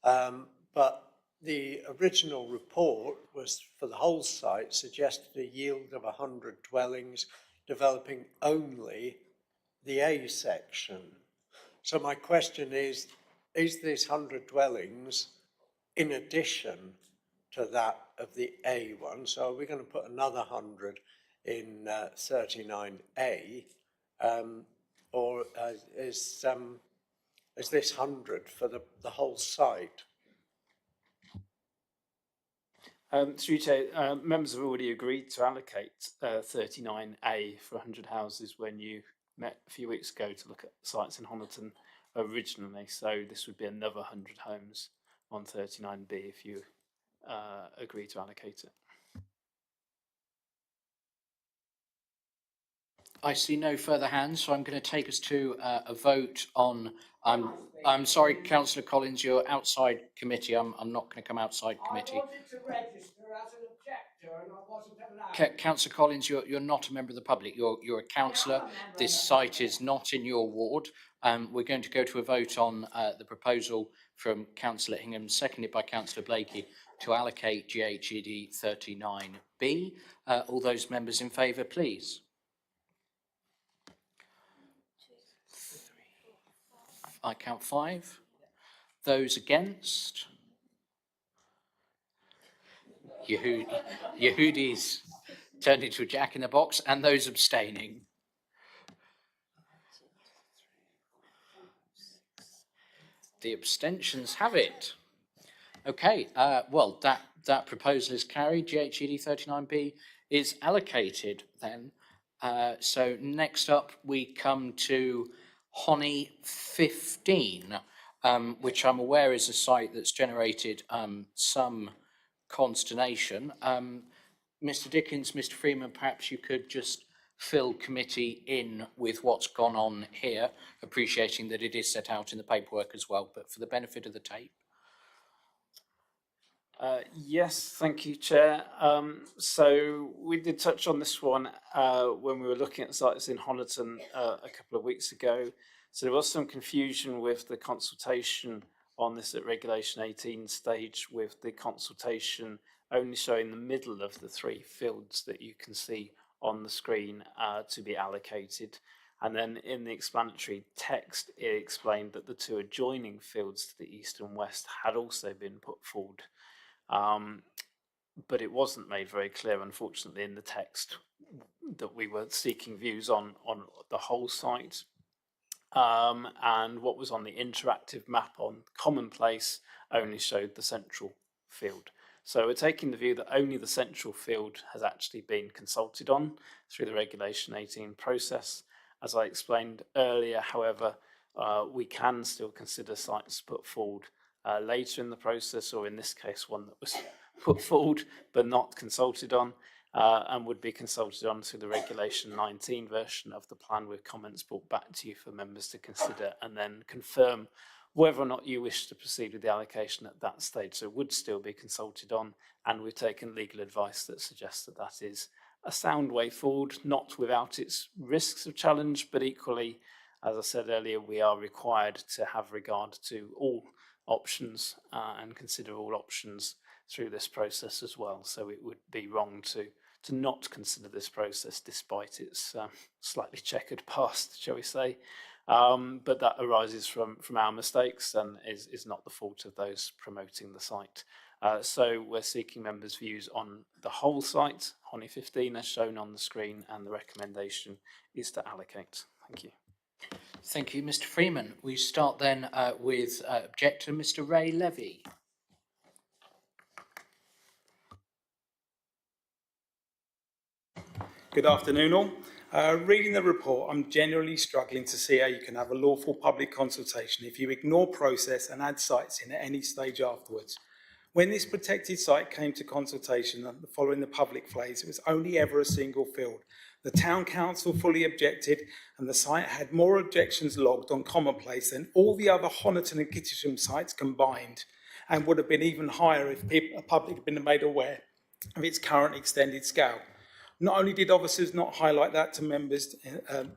Speaker 8: But the original report was for the whole site, suggested a yield of 100 dwellings, developing only the A section. So my question is this 100 dwellings in addition to that of the A one? So are we going to put another 100 in 39A, or is this 100 for the whole site?
Speaker 4: Through Chair, members have already agreed to allocate 39A for 100 houses when you met a few weeks ago to look at sites in Honiton originally. So this would be another 100 homes on 39B if you agree to allocate it.
Speaker 1: I see no further hands, so I'm going to take us to a vote on. I'm sorry, Councillor Collins, you're outside committee. I'm not going to come outside committee.
Speaker 15: I wanted to register as an objector and I wasn't allowed.
Speaker 1: Councillor Collins, you're not a member of the public. You're a councillor. This site is not in your ward. We're going to go to a vote on the proposal from Councillor Hingham, seconded by Councillor Blakey, to allocate GHED 39B. All those members in favour, please. I count 5. Those against? Yehudi's turned into a jack in the box, and those abstaining. The abstentions have it. Okay, well, that proposal is carried. GHED 39B is allocated then. So next up we come to Honey 15, which I'm aware is a site that's generated some consternation. Mr. Dickens, Mr. Freeman, perhaps you could just fill committee in with what's gone on here, appreciating that it is set out in the paperwork as well, but for the benefit of the tape.
Speaker 4: Yes, thank you, Chair. So we did touch on this one when we were looking at sites in Honiton a couple of weeks ago. So there was some confusion with the consultation on this at Regulation 18 stage, with the consultation only showing the middle of the 3 fields that you can see on the screen to be allocated. And then in the explanatory text, it explained that the two adjoining fields to the east and west had also been put forward. But it wasn't made very clear, unfortunately, in the text that we were seeking views on the whole site. And what was on the interactive map on Commonplace only showed the central field. So we're taking the view that only the central field has actually been consulted on through the Regulation 18 process. As I explained earlier, however, we can still consider sites put forward later in the process, or in this case, one that was put forward but not consulted on, and would be consulted on through the Regulation 19 version of the plan with comments brought back to you for members to consider and then confirm whether or not you wish to proceed with the allocation at that stage. So it would still be consulted on, and we've taken legal advice that suggests that that is a sound way forward, not without its risks of challenge, but equally, as I said earlier, we are required to have regard to all options and consider all options through this process as well. So it would be wrong to not consider this process despite its slightly checkered past, shall we say. But that arises from our mistakes and is not the fault of those promoting the site. So we're seeking members' views on the whole site, Honey 15, as shown on the screen, and the recommendation is to allocate. Thank you.
Speaker 1: Thank you, Mr. Freeman. We start then with objector, Mr. Ray Levy.
Speaker 16: Good afternoon all. Reading the report, I'm generally struggling to see how you can have a lawful public consultation if you ignore process and add sites in at any stage afterwards. When this protected site came to consultation following the public phase, it was only ever a single field. The town council fully objected, and the site had more objections logged on Commonplace than all the other Honiton and Gittisham sites combined, and would have been even higher if the public had been made aware of its current extended scale. Not only did officers not highlight that to members,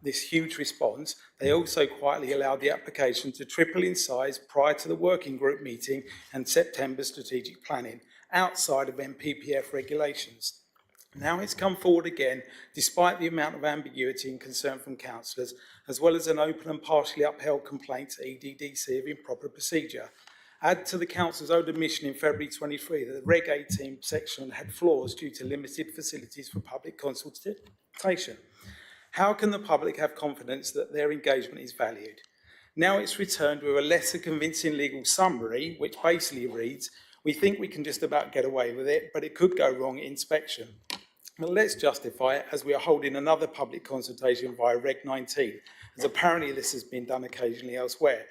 Speaker 16: this huge response, they also quietly allowed the application to triple in size prior to the working group meeting and September strategic planning, outside of NPPF regulations. Now it's come forward again, despite the amount of ambiguity and concern from councillors, as well as an open and partially upheld complaint to EDDC of improper procedure. Add to the council's own admission in February 23 that the Reg 18 section had flaws due to limited facilities for public consultation. How can the public have confidence that their engagement is valued? Now it's returned with a lesser convincing legal summary, which basically reads, we think we can just about get away with it, but it could go wrong at inspection. Well, let's justify it, as we are holding another public consultation via Reg 19, as apparently this has been done occasionally elsewhere.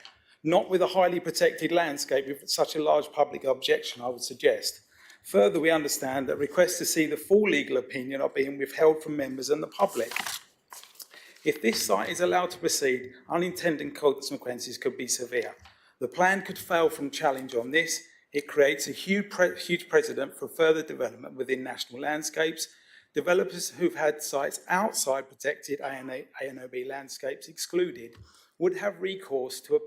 Speaker 16: Not with a highly protected landscape with such a large public objection, I would suggest. Further, we understand that requests to see the full legal opinion are being withheld from members and the public. If this site is allowed to proceed, unintended consequences could be severe. The plan could fail from challenge on this. It creates a huge precedent for further development within national landscapes. Developers who've had sites outside protected ANOB landscapes excluded would have recourse to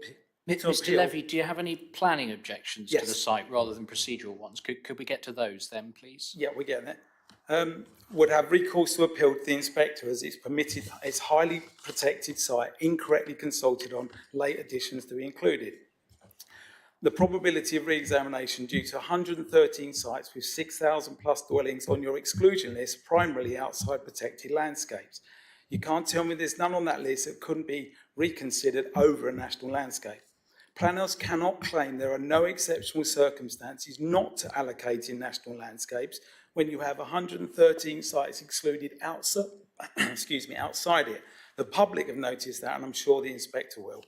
Speaker 1: Mr. Levy, do you have any planning objections
Speaker 16: Yes.
Speaker 1: to the site rather than procedural ones? Could we get to those then, please?
Speaker 16: Yeah, we're getting there. Would have recourse to appeal to the inspector as it's permitted, its highly protected site incorrectly consulted on, late additions to be included. The probability of re-examination due to 113 sites with 6,000 plus dwellings on your exclusion list, primarily outside protected landscapes. You can't tell me there's none on that list that couldn't be reconsidered over a national landscape. Planners cannot claim there are no exceptional circumstances not to allocate in national landscapes when you have 113 sites excluded outside, outside it. The public have noticed that, and I'm sure the inspector will.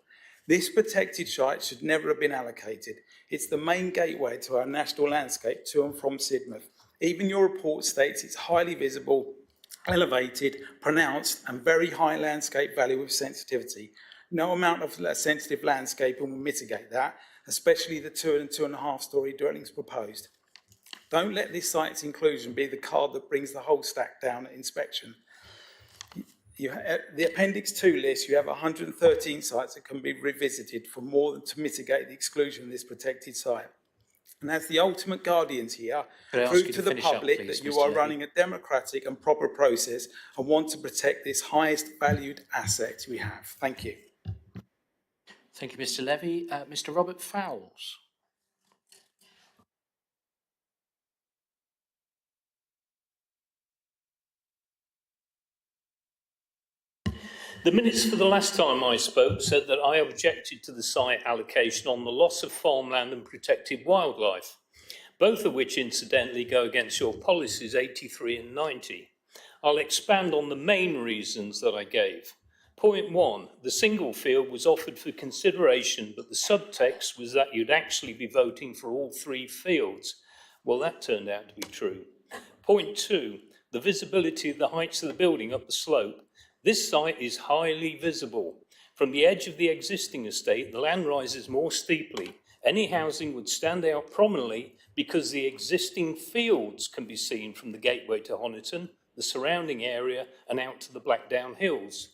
Speaker 16: This protected site should never have been allocated. It's the main gateway to our national landscape to and from Sidmouth. Even your report states it's highly visible, elevated, pronounced, and very high landscape value with sensitivity. No amount of sensitive landscaping will mitigate that, especially the 2 and 2.5 story dwellings proposed. Don't let this site's inclusion be the card that brings the whole stack down at inspection. The Appendix 2 list, you have 113 sites that can be revisited for more than to mitigate the exclusion of this protected site. And as the ultimate guardians here,
Speaker 1: Could I ask
Speaker 16: prove
Speaker 1: you
Speaker 16: to
Speaker 1: to
Speaker 16: the
Speaker 1: finish up,
Speaker 16: public
Speaker 1: please,
Speaker 16: that you
Speaker 1: Mr.
Speaker 16: are
Speaker 1: Levy?
Speaker 16: running a democratic and proper process and want to protect this highest valued asset we have. Thank you.
Speaker 1: Thank you, Mr. Levy. Mr. Robert Fowles.
Speaker 17: The minutes for the last time I spoke said that I objected to the site allocation on the loss of farmland and protected wildlife, both of which incidentally go against your policies 83 and 90. I'll expand on the main reasons that I gave. Point 1, the single field was offered for consideration, but the subtext was that you'd actually be voting for all 3 fields. Well, that turned out to be true. Point 2, the visibility of the heights of the building up the slope. This site is highly visible. From the edge of the existing estate, the land rises more steeply. Any housing would stand out prominently because the existing fields can be seen from the gateway to Honiton, the surrounding area, and out to the Blackdown Hills.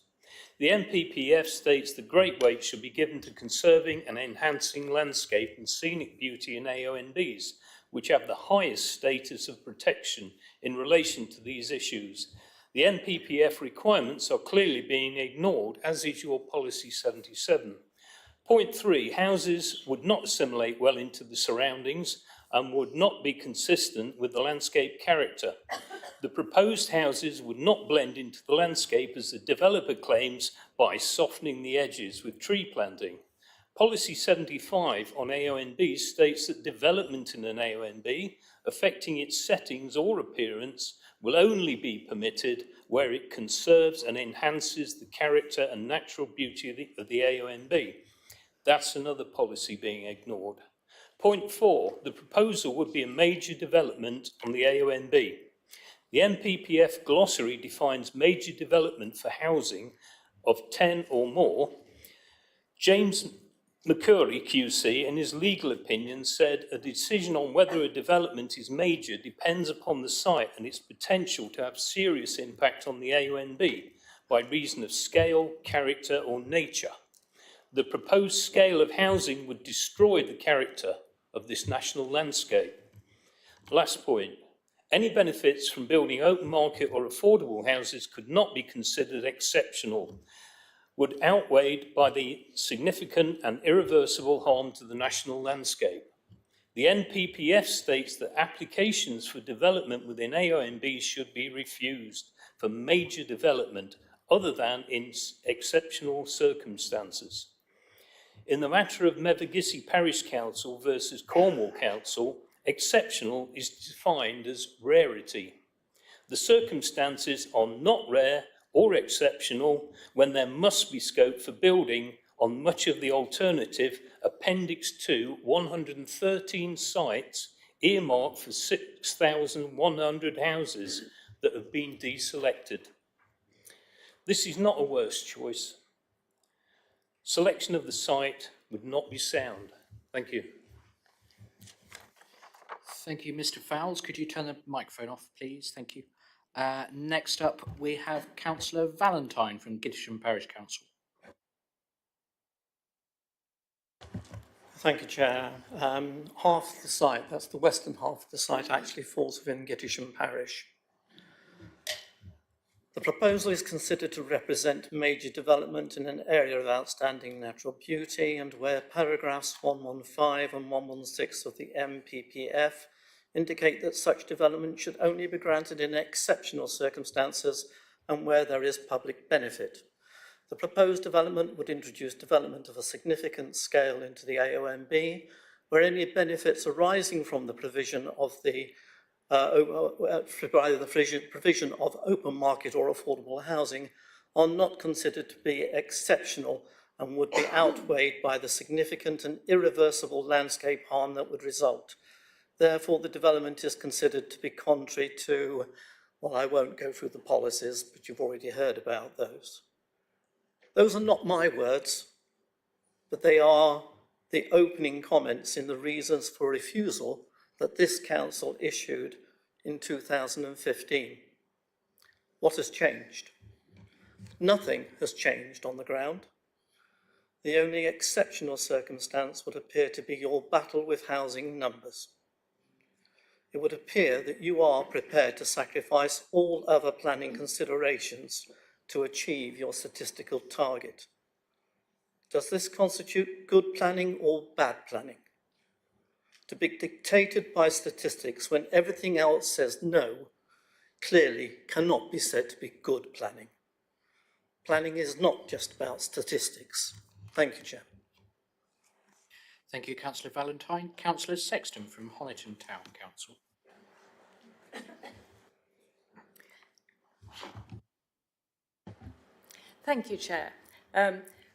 Speaker 17: The NPPF states that great weight should be given to conserving and enhancing landscape and scenic beauty in AONBs, which have the highest status of protection in relation to these issues. The NPPF requirements are clearly being ignored, as is your policy 77. Point 3, houses would not assimilate well into the surroundings and would not be consistent with the landscape character. The proposed houses would not blend into the landscape, as the developer claims, by softening the edges with tree planting. Policy 75 on AONB states that development in an AONB, affecting its settings or appearance, will only be permitted where it conserves and enhances the character and natural beauty of the AONB. That's another policy being ignored. Point 4, the proposal would be a major development on the AONB. The NPPF glossary defines major development for housing of 10 or more. James McCurry QC, in his legal opinion, said a decision on whether a development is major depends upon the site and its potential to have serious impact on the AONB by reason of scale, character, or nature. The proposed scale of housing would destroy the character of this national landscape. Last point, any benefits from building open market or affordable houses could not be considered exceptional, would outweighed by the significant and irreversible harm to the national landscape. The NPPF states that applications for development within AONBs should be refused for major development other than in exceptional circumstances. In the matter of Mevagissey Parish Council versus Cornwall Council, exceptional is defined as rarity. The circumstances are not rare or exceptional when there must be scope for building on much of the alternative Appendix 2, 113 sites earmarked for 6,100 houses that have been deselected. This is not a worse choice. Selection of the site would not be sound. Thank you.
Speaker 1: Thank you, Mr. Fowles. Could you turn the microphone off, please? Thank you. Next up, we have Councillor Valentine from Gittisham Parish Council.
Speaker 9: Thank you, Chair. Half the site, that's the western half of the site, actually falls within Gittisham Parish. The proposal is considered to represent major development in an area of outstanding natural beauty, and where paragraphs 115 and 116 of the NPPF indicate that such development should only be granted in exceptional circumstances and where there is public benefit. The proposed development would introduce development of a significant scale into the AONB, where any benefits arising from the provision of provision of open market or affordable housing are not considered to be exceptional and would be outweighed by the significant and irreversible landscape harm that would result. Therefore, the development is considered to be contrary to, well, I won't go through the policies, but you've already heard about those. Those are not my words, but they are the opening comments in the reasons for refusal that this council issued in 2015. What has changed? Nothing has changed on the ground. The only exceptional circumstance would appear to be your battle with housing numbers. it would appear that you are prepared to sacrifice all other planning considerations to achieve your statistical target. Does this constitute good planning or bad planning? To be dictated by statistics when everything else says no, clearly cannot be said to be good planning. Planning is not just about statistics. Thank you, Chair.
Speaker 1: Thank you, Councillor Valentine. Councillor Sexton from Honiton Town Council.
Speaker 12: Thank you, Chair.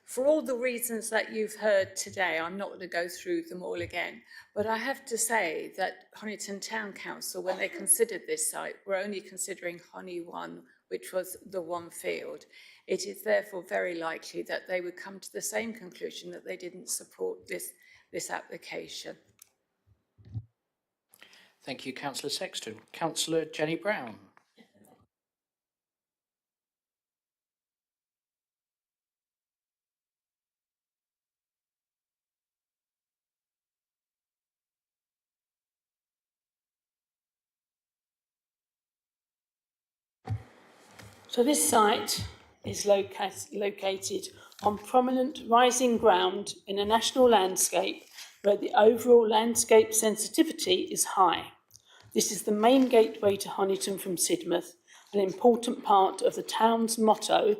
Speaker 12: For all the reasons that you've heard today, I'm not going to go through them all again, but I have to say that Honiton Town Council, when they considered this site, were only considering Honey 1, which was the one field. It is therefore very likely that they would come to the same conclusion that they didn't support this application.
Speaker 1: Thank you, Councillor Sexton. Councillor Jenny Brown.
Speaker 13: So this site is located on prominent rising ground in a national landscape where the overall landscape sensitivity is high. This is the main gateway to Honiton from Sidmouth, an important part of the town's motto,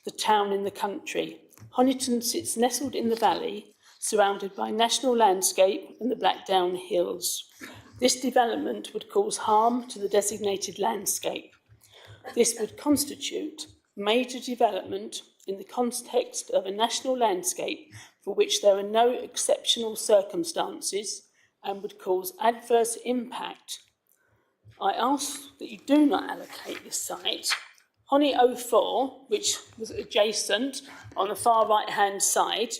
Speaker 13: the town in the country. Honiton sits nestled in the valley, surrounded by national landscape and the Blackdown Hills. This development would cause harm to the designated landscape. This would constitute major development in the context of a national landscape for which there are no exceptional circumstances and would cause adverse impact. I ask that you do not allocate this site. Honey 04, which was adjacent on the far right-hand side,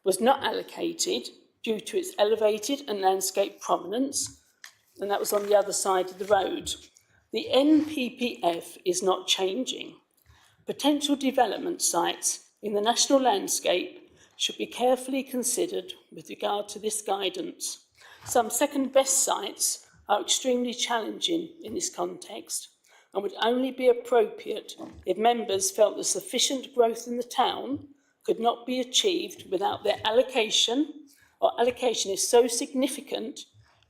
Speaker 13: was not allocated due to its elevated and landscape prominence, and that was on the other side of the road. The NPPF is not changing. Potential development sites in the national landscape should be carefully considered with regard to this guidance. Some second-best sites are extremely challenging in this context and would only be appropriate if members felt that sufficient growth in the town could not be achieved without their allocation, or allocation is so significant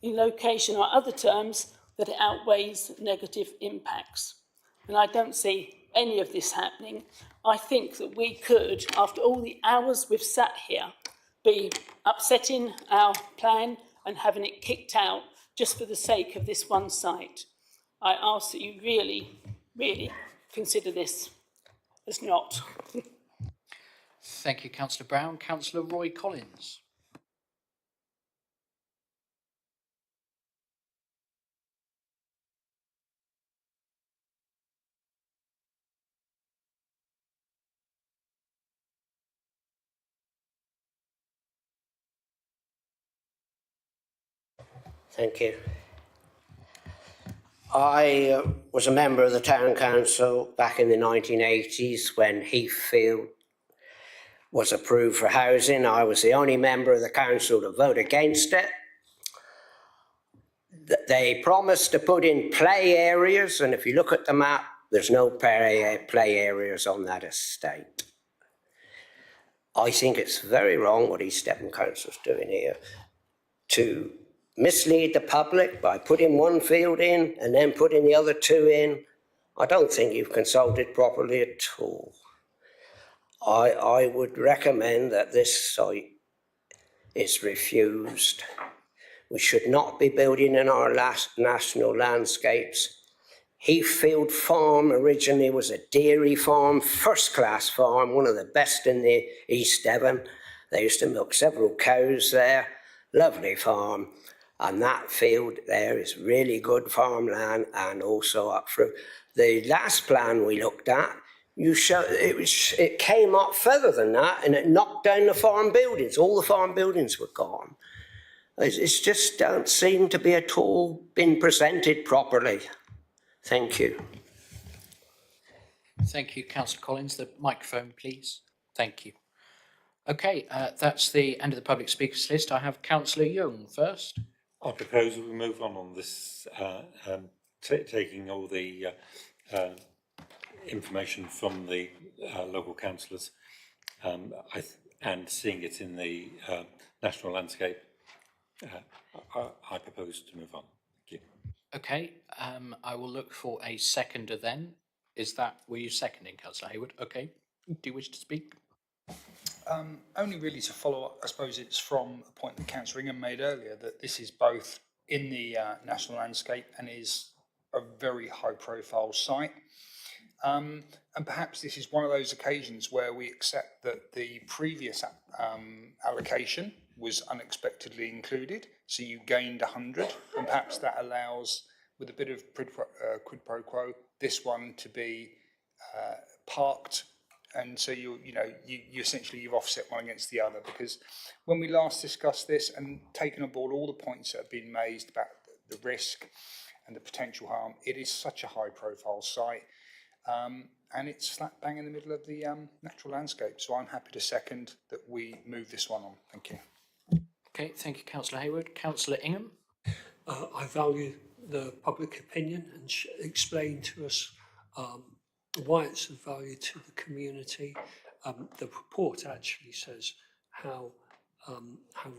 Speaker 13: in location or other terms that it outweighs negative impacts. And I don't see any of this happening. I think that we could, after all the hours we've sat here, be upsetting our plan and having it kicked out just for the sake of this one site. I ask that you really, really consider this as not.
Speaker 1: Thank you, Councillor Brown. Councillor Roy Collins.
Speaker 18: Thank you. I was a member of the Town Council back in the 1980s when Heathfield was approved for housing. I was the only member of the council to vote against it. They promised to put in play areas, and if you look at the map, there's no play areas on that estate. I think it's very wrong what East Devon Council's doing here to mislead the public by putting one field in and then putting the other two in. I don't think you've consulted properly at all. I would recommend that this site is refused. We should not be building in our national landscapes. Heathfield Farm originally was a dairy farm, first-class farm, one of the best in the East Devon. They used to milk several cows there, lovely farm. And that field there is really good farmland and also up through. The last plan we looked at, it came up further than that and it knocked down the farm buildings. All the farm buildings were gone. It just don't seem to be at all been presented properly. Thank you.
Speaker 1: Thank you, Councillor Collins. The microphone, please. Thank you. Okay, that's the end of the public speakers list. I have Councillor Young first.
Speaker 19: I propose we move on this, taking all the information from the local councillors and seeing it in the national landscape. I propose to move on. Thank you.
Speaker 1: Okay, I will look for a seconder then. Were you seconding, Councillor Hayward? Okay. Do you wish to speak?
Speaker 3: Only really to follow up, I suppose it's from a point that Councillor Ingham made earlier, that this is both in the national landscape and is a very high profile site. And perhaps this is one of those occasions where we accept that the previous allocation was unexpectedly included. So you gained 100, and perhaps that allows, with a bit of quid pro quo, this one to be parked. And so you essentially you've offset one against the other, because when we last discussed this and taken on board all the points that have been made about the risk and the potential harm, it is such a high profile site. And it's slap bang in the middle of the natural landscape. So I'm happy to second that we move this one on. Thank you.
Speaker 1: Okay, thank you, Councillor Hayward. Councillor Ingham?
Speaker 5: I value the public opinion and explain to us why it's of value to the community. The report actually says how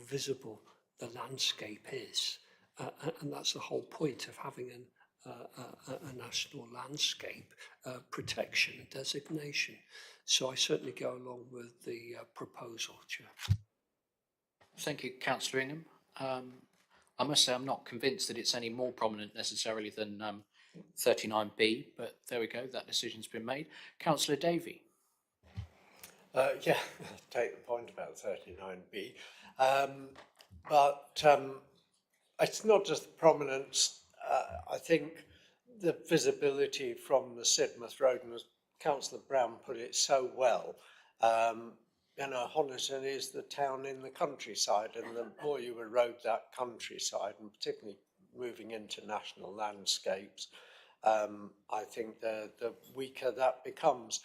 Speaker 5: visible the landscape is, and that's the whole point of having a national landscape protection designation. So I certainly go along with the proposal, Chair.
Speaker 1: Thank you, Councillor Ingham. I must say I'm not convinced that it's any more prominent necessarily than 39B, but there we go, that decision's been made. Councillor Davey.
Speaker 8: Yeah, take the point about 39B. But it's not just the prominence. I think the visibility from the Sidmouth Road, and as Councillor Brown put it so well, Honiton is the town in the countryside, and the more you erode that countryside, and particularly moving into national landscapes, I think the weaker that becomes.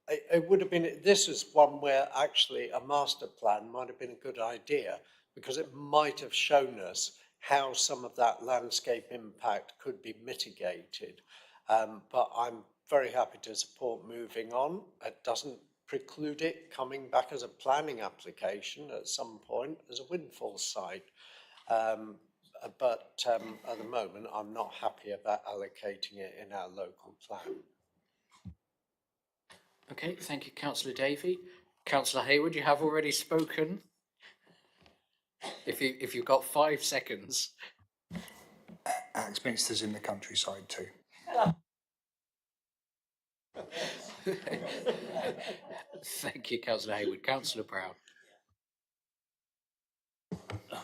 Speaker 8: It would have been, this is one where actually a master plan might have been a good idea, because it might have shown us how some of that landscape impact could be mitigated. But I'm very happy to support moving on. It doesn't preclude it coming back as a planning application at some point as a windfall site. But at the moment, I'm not happy about allocating it in our local plan.
Speaker 1: Okay, thank you, Councillor Davey. Councillor Hayward, you have already spoken. If you've got 5 seconds.
Speaker 3: Axminster's in the countryside too.
Speaker 1: Thank you, Councillor Hayward. Councillor Brown.
Speaker 20: I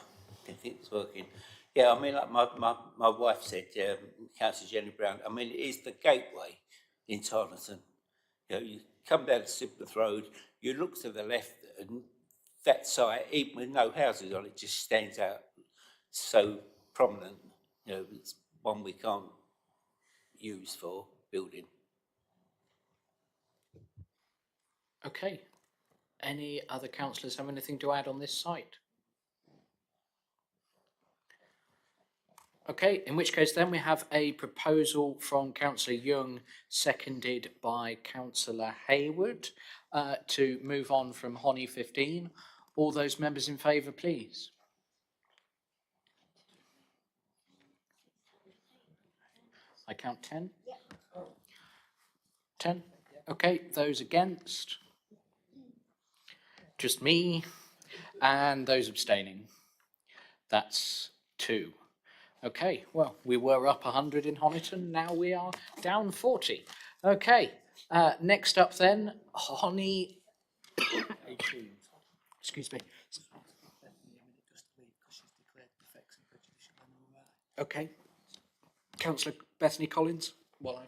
Speaker 20: think it's working. Yeah, I mean, like my wife said, Councillor Jenny Brown, I mean, it is the gateway in Honiton. You know, you come down to Sidmouth Road, you look to the left, and that site, even with no houses on it, just stands out so prominent. You know, it's one we can't use for building.
Speaker 1: Okay. Any other councillors have anything to add on this site? Okay, in which case then we have a proposal from Councillor Young, seconded by Councillor Hayward, to move on from Honey 15. All those members in favour, please. I count 10? Yeah. 10? Okay, those against? Just me. And those abstaining? That's 2. Okay, well, we were up 100 in Honiton, now we are down 40. Okay, next up then, Honey... Excuse me. Okay. Councillor Bethany Collins? Well,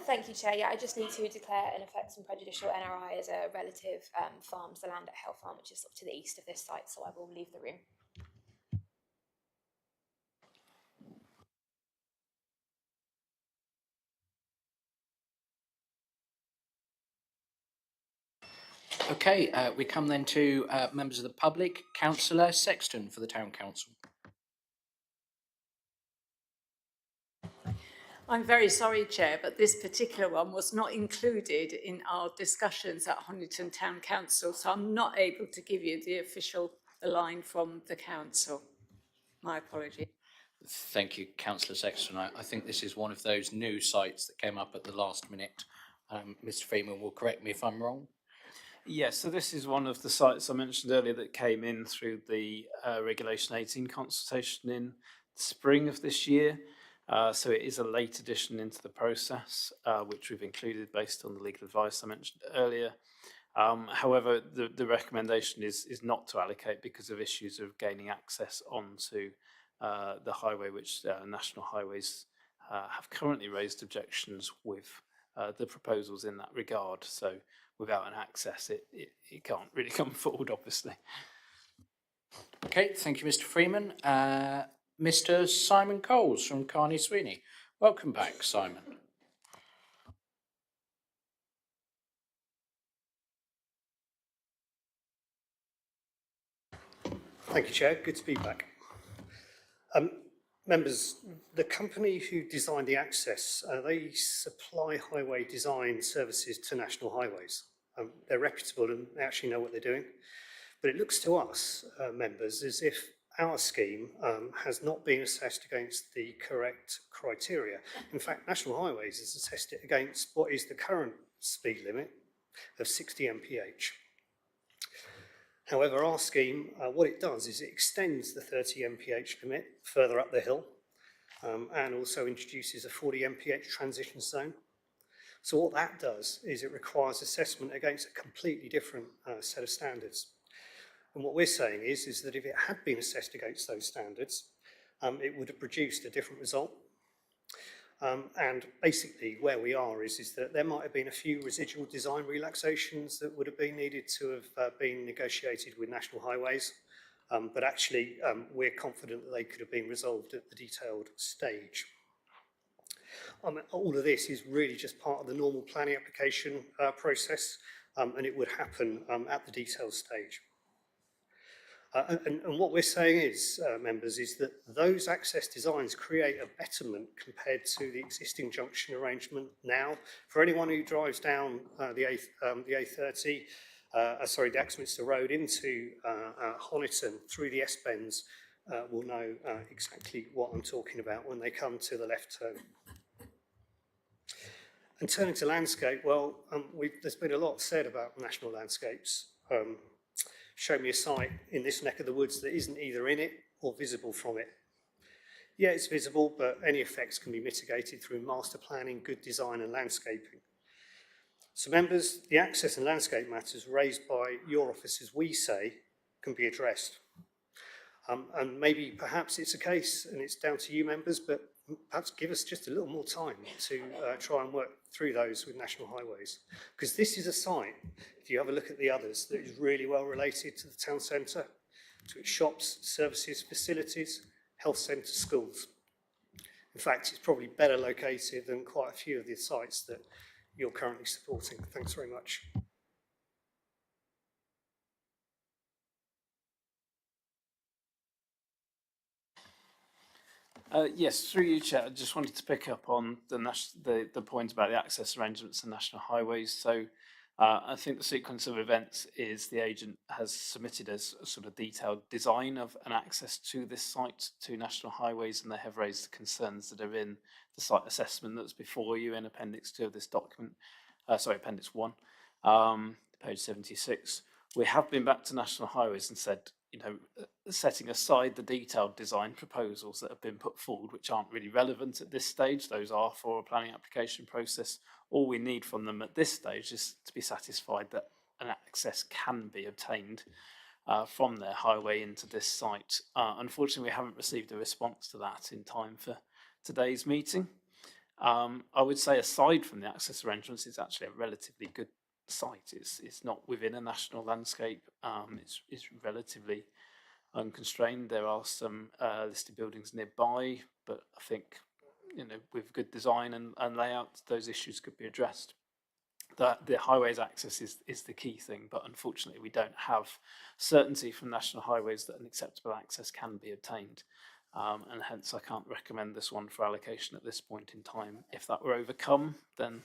Speaker 21: Thank you, Chair. Yeah, I just need to declare an effects and prejudicial NRI as a relative farms, the land at Hell Farm, which is up to the east of this site, so I will leave the room.
Speaker 1: Okay, we come then to members of the public. Councillor Sexton for the Town Council.
Speaker 12: I'm very sorry, Chair, but this particular one was not included in our discussions at Honiton Town Council, so I'm not able to give you the official line from the council. My apologies.
Speaker 1: Thank you, Councillor Sexton. I think this is one of those new sites that came up at the last minute. Mr. Freeman will correct me if I'm wrong.
Speaker 4: Yes, so this is one of the sites I mentioned earlier that came in through the Regulation 18 consultation in the spring of this year. So it is a late addition into the process, which we've included based on the legal advice I mentioned earlier. However, the recommendation is not to allocate because of issues of gaining access onto the highway, which National Highways have currently raised objections with the proposals in that regard. So without an access, it can't really come forward, obviously.
Speaker 1: Okay, thank you, Mr. Freeman. Mr. Simon Coles from Carney Sweeney. Welcome back, Simon.
Speaker 2: Thank you, Chair. Good to be back. Members, the company who designed the access, they supply highway design services to National Highways. They're reputable and they actually know what they're doing. But it looks to us, members, as if our scheme has not been assessed against the correct criteria. In fact, National Highways has assessed it against what is the current speed limit of 60 mph. However, our scheme, what it does is it extends the 30 mph limit further up the hill and also introduces a 40 mph transition zone. So what that does is it requires assessment against a completely different set of standards. And what we're saying is that if it had been assessed against those standards, it would have produced a different result. And basically where we are is that there might have been a few residual design relaxations that would have been needed to have been negotiated with National Highways. But actually we're confident that they could have been resolved at the detailed stage. All of this is really just part of the normal planning application process, and it would happen at the detailed stage. And what we're saying is, members, is that those access designs create a betterment compared to the existing junction arrangement now. For anyone who drives down the A30, the Axminster Road into Honiton through the S-bends will know exactly what I'm talking about when they come to the left turn. And turning to landscape, well, there's been a lot said about national landscapes. Show me a site in this neck of the woods that isn't either in it or visible from it. Yeah, it's visible, but any effects can be mitigated through master planning, good design and landscaping. So members, the access and landscape matters raised by your officers, we say, can be addressed. And maybe perhaps it's a case, and it's down to you members, but perhaps give us just a little more time to try and work through those with National Highways. Because this is a site, if you have a look at the others, that is really well related to the town centre, to its shops, services, facilities, health centre, schools. In fact, it's probably better located than quite a few of the sites that you're currently supporting. Thanks very much.
Speaker 4: Yes, through you, Chair, I just wanted to pick up on the point about the access arrangements and National Highways. So I think the sequence of events is the agent has submitted a sort of detailed design of an access to this site to National Highways, and they have raised the concerns that are in the site assessment that's before you in Appendix 2 of this document, Appendix 1, page 76. We have been back to National Highways and said, you know, setting aside the detailed design proposals that have been put forward, which aren't really relevant at this stage, those are for a planning application process. All we need from them at this stage is to be satisfied that an access can be obtained from their highway into this site. Unfortunately, we haven't received a response to that in time for today's meeting. I would say aside from the access arrangements, it's actually a relatively good site. It's not within a national landscape. It's relatively unconstrained. There are some listed buildings nearby, but I think, you know, with good design and layout, those issues could be addressed. The highways access is the key thing, but unfortunately we don't have certainty from National Highways that an acceptable access can be obtained. and hence I can't recommend this one for allocation at this point in time. If that were overcome, then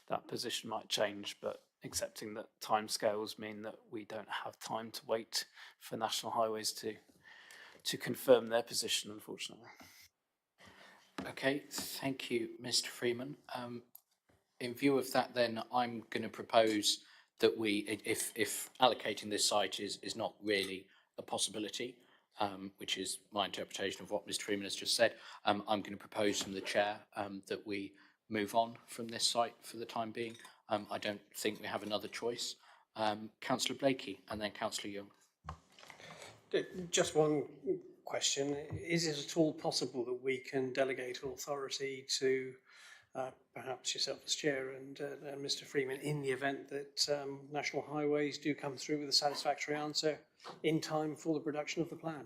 Speaker 4: that position might change, but accepting that timescales mean that we don't have time to wait for National Highways to confirm their position, unfortunately.
Speaker 1: Okay, thank you, Mr. Freeman. In view of that, then I'm going to propose that we, if allocating this site is not really a possibility, which is my interpretation of what Mr. Freeman has just said, I'm going to propose from the chair that we move on from this site for the time being. I don't think we have another choice. Councillor Blakey and then Councillor Young.
Speaker 6: Just one question. Is it at all possible that we can delegate authority to perhaps yourself as chair and Mr. Freeman in the event that National Highways do come through with a satisfactory answer in time for the production of the plan?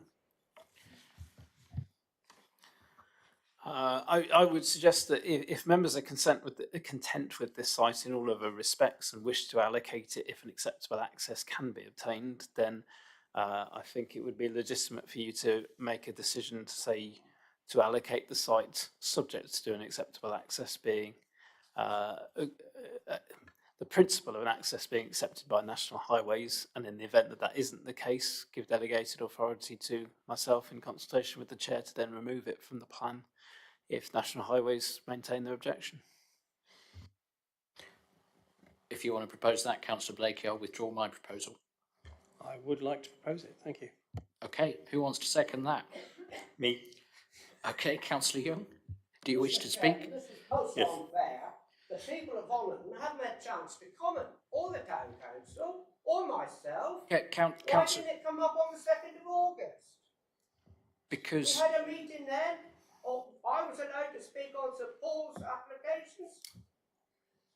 Speaker 4: I would suggest that if members are content with this site in all other respects and wish to allocate it if an acceptable access can be obtained, then I think it would be legitimate for you to make a decision to say to allocate the site subject to an acceptable access being the principle of an access being accepted by National Highways, and in the event that that isn't the case, give delegated authority to myself in consultation with the chair to then remove it from the plan if National Highways maintain their objection.
Speaker 1: If you want to propose that, Councillor Blakey, I'll withdraw my proposal.
Speaker 6: I would like to propose it. Thank you.
Speaker 1: Okay, who wants to second that?
Speaker 19: Me.
Speaker 1: Okay, Councillor Young, do you wish to speak?
Speaker 15: This is most unfair. The people of Honiton haven't had a chance to comment, or the town council, or myself.
Speaker 1: Yeah,
Speaker 15: Why
Speaker 1: Councillor,
Speaker 15: didn't it come up on the 2nd of August?
Speaker 1: because
Speaker 15: We had a meeting then, or I was allowed to speak on St Paul's applications.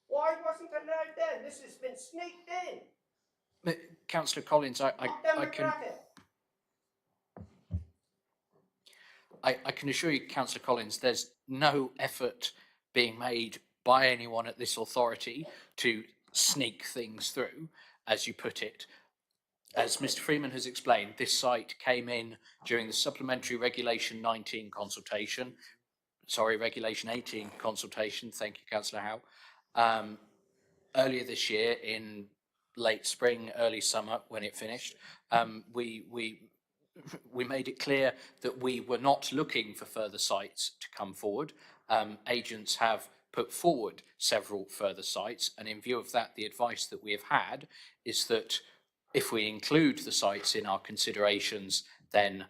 Speaker 15: Why wasn't allowed then? This has been sneaked in.
Speaker 1: Councillor Collins, I can assure you, Councillor Collins, there's no effort being made by anyone at this authority to sneak things through, as you put it. As Mr. Freeman has explained, this site came in during the supplementary Regulation 19 consultation, Regulation 18 consultation, thank you, Councillor Howe, earlier this year in late spring, early summer, when it finished. We made it clear that we were not looking for further sites to come forward. Agents have put forward several further sites, and in view of that, the advice that we have had is that if we include the sites in our considerations, then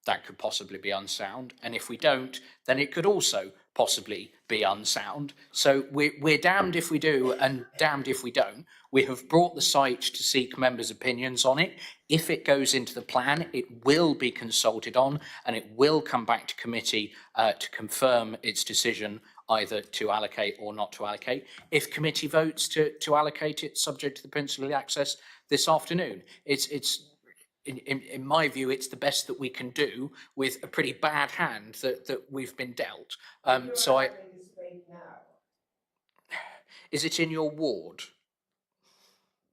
Speaker 1: that could possibly be unsound, and if we don't, then it could also possibly be unsound. So we're damned if we do and damned if we don't. We have brought the site to seek members' opinions on it. If it goes into the plan, it will be consulted on, and it will come back to committee to confirm its decision either to allocate or not to allocate. If committee votes to allocate it subject to the principle of access this afternoon, in my view, it's the best that we can do with a pretty bad hand that we've been dealt. Is it in your ward?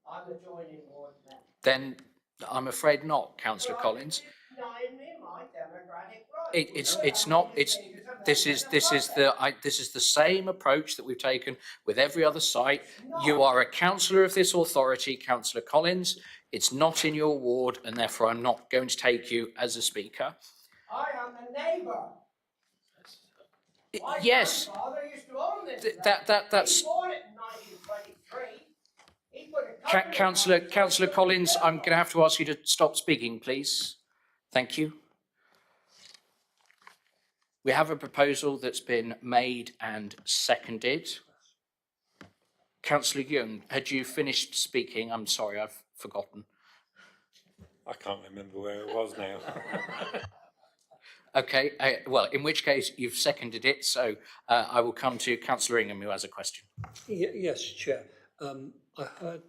Speaker 15: I'm adjoining ward now.
Speaker 1: Then I'm afraid not, Councillor Collins.
Speaker 15: Denying me my democratic right.
Speaker 1: It's not. This is the same approach that we've taken with every other site. You are a councillor of this authority, Councillor Collins. It's not in your ward, and therefore I'm not going to take you as a speaker.
Speaker 15: I am a neighbour. My
Speaker 1: Yes.
Speaker 15: grandfather used to own this
Speaker 1: That's.
Speaker 15: He bought it in 1923. He put a couple of
Speaker 1: Councillor Collins, I'm going to have to ask you to stop speaking, please. Thank you. We have a proposal that's been made and seconded. Councillor Young, had you finished speaking? I'm sorry, I've forgotten.
Speaker 19: I can't remember where it was now.
Speaker 1: Okay, well, in which case you've seconded it, so I will come to Councillor Ingham, who has a question.
Speaker 5: Yes, Chair. I heard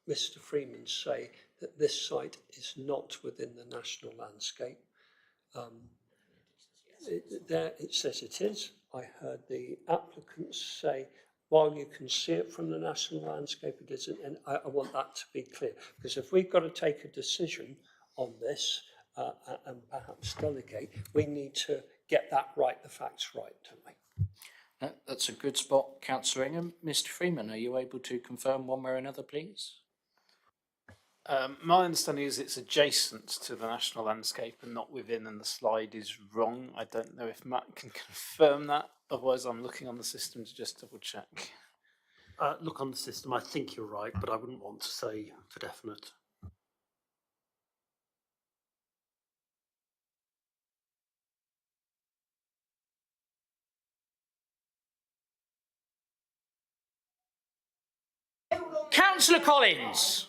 Speaker 5: Mr. Freeman say that this site is not within the national landscape. It says it is. I heard the applicants say, while you can see it from the national landscape, it isn't. And I want that to be clear, because if we've got to take a decision on this, and perhaps delegate. We need to get that right, the facts right, don't we?
Speaker 1: That's a good spot, Councillor Ingham. Mr. Freeman, are you able to confirm one way or another, please?
Speaker 4: My understanding is it's adjacent to the national landscape and not within, and the slide is wrong. I don't know if Matt can confirm that. Otherwise, I'm looking on the system to just double check.
Speaker 10: Look on the system, I think you're right, but I wouldn't want to say for definite.
Speaker 1: Councillor Collins!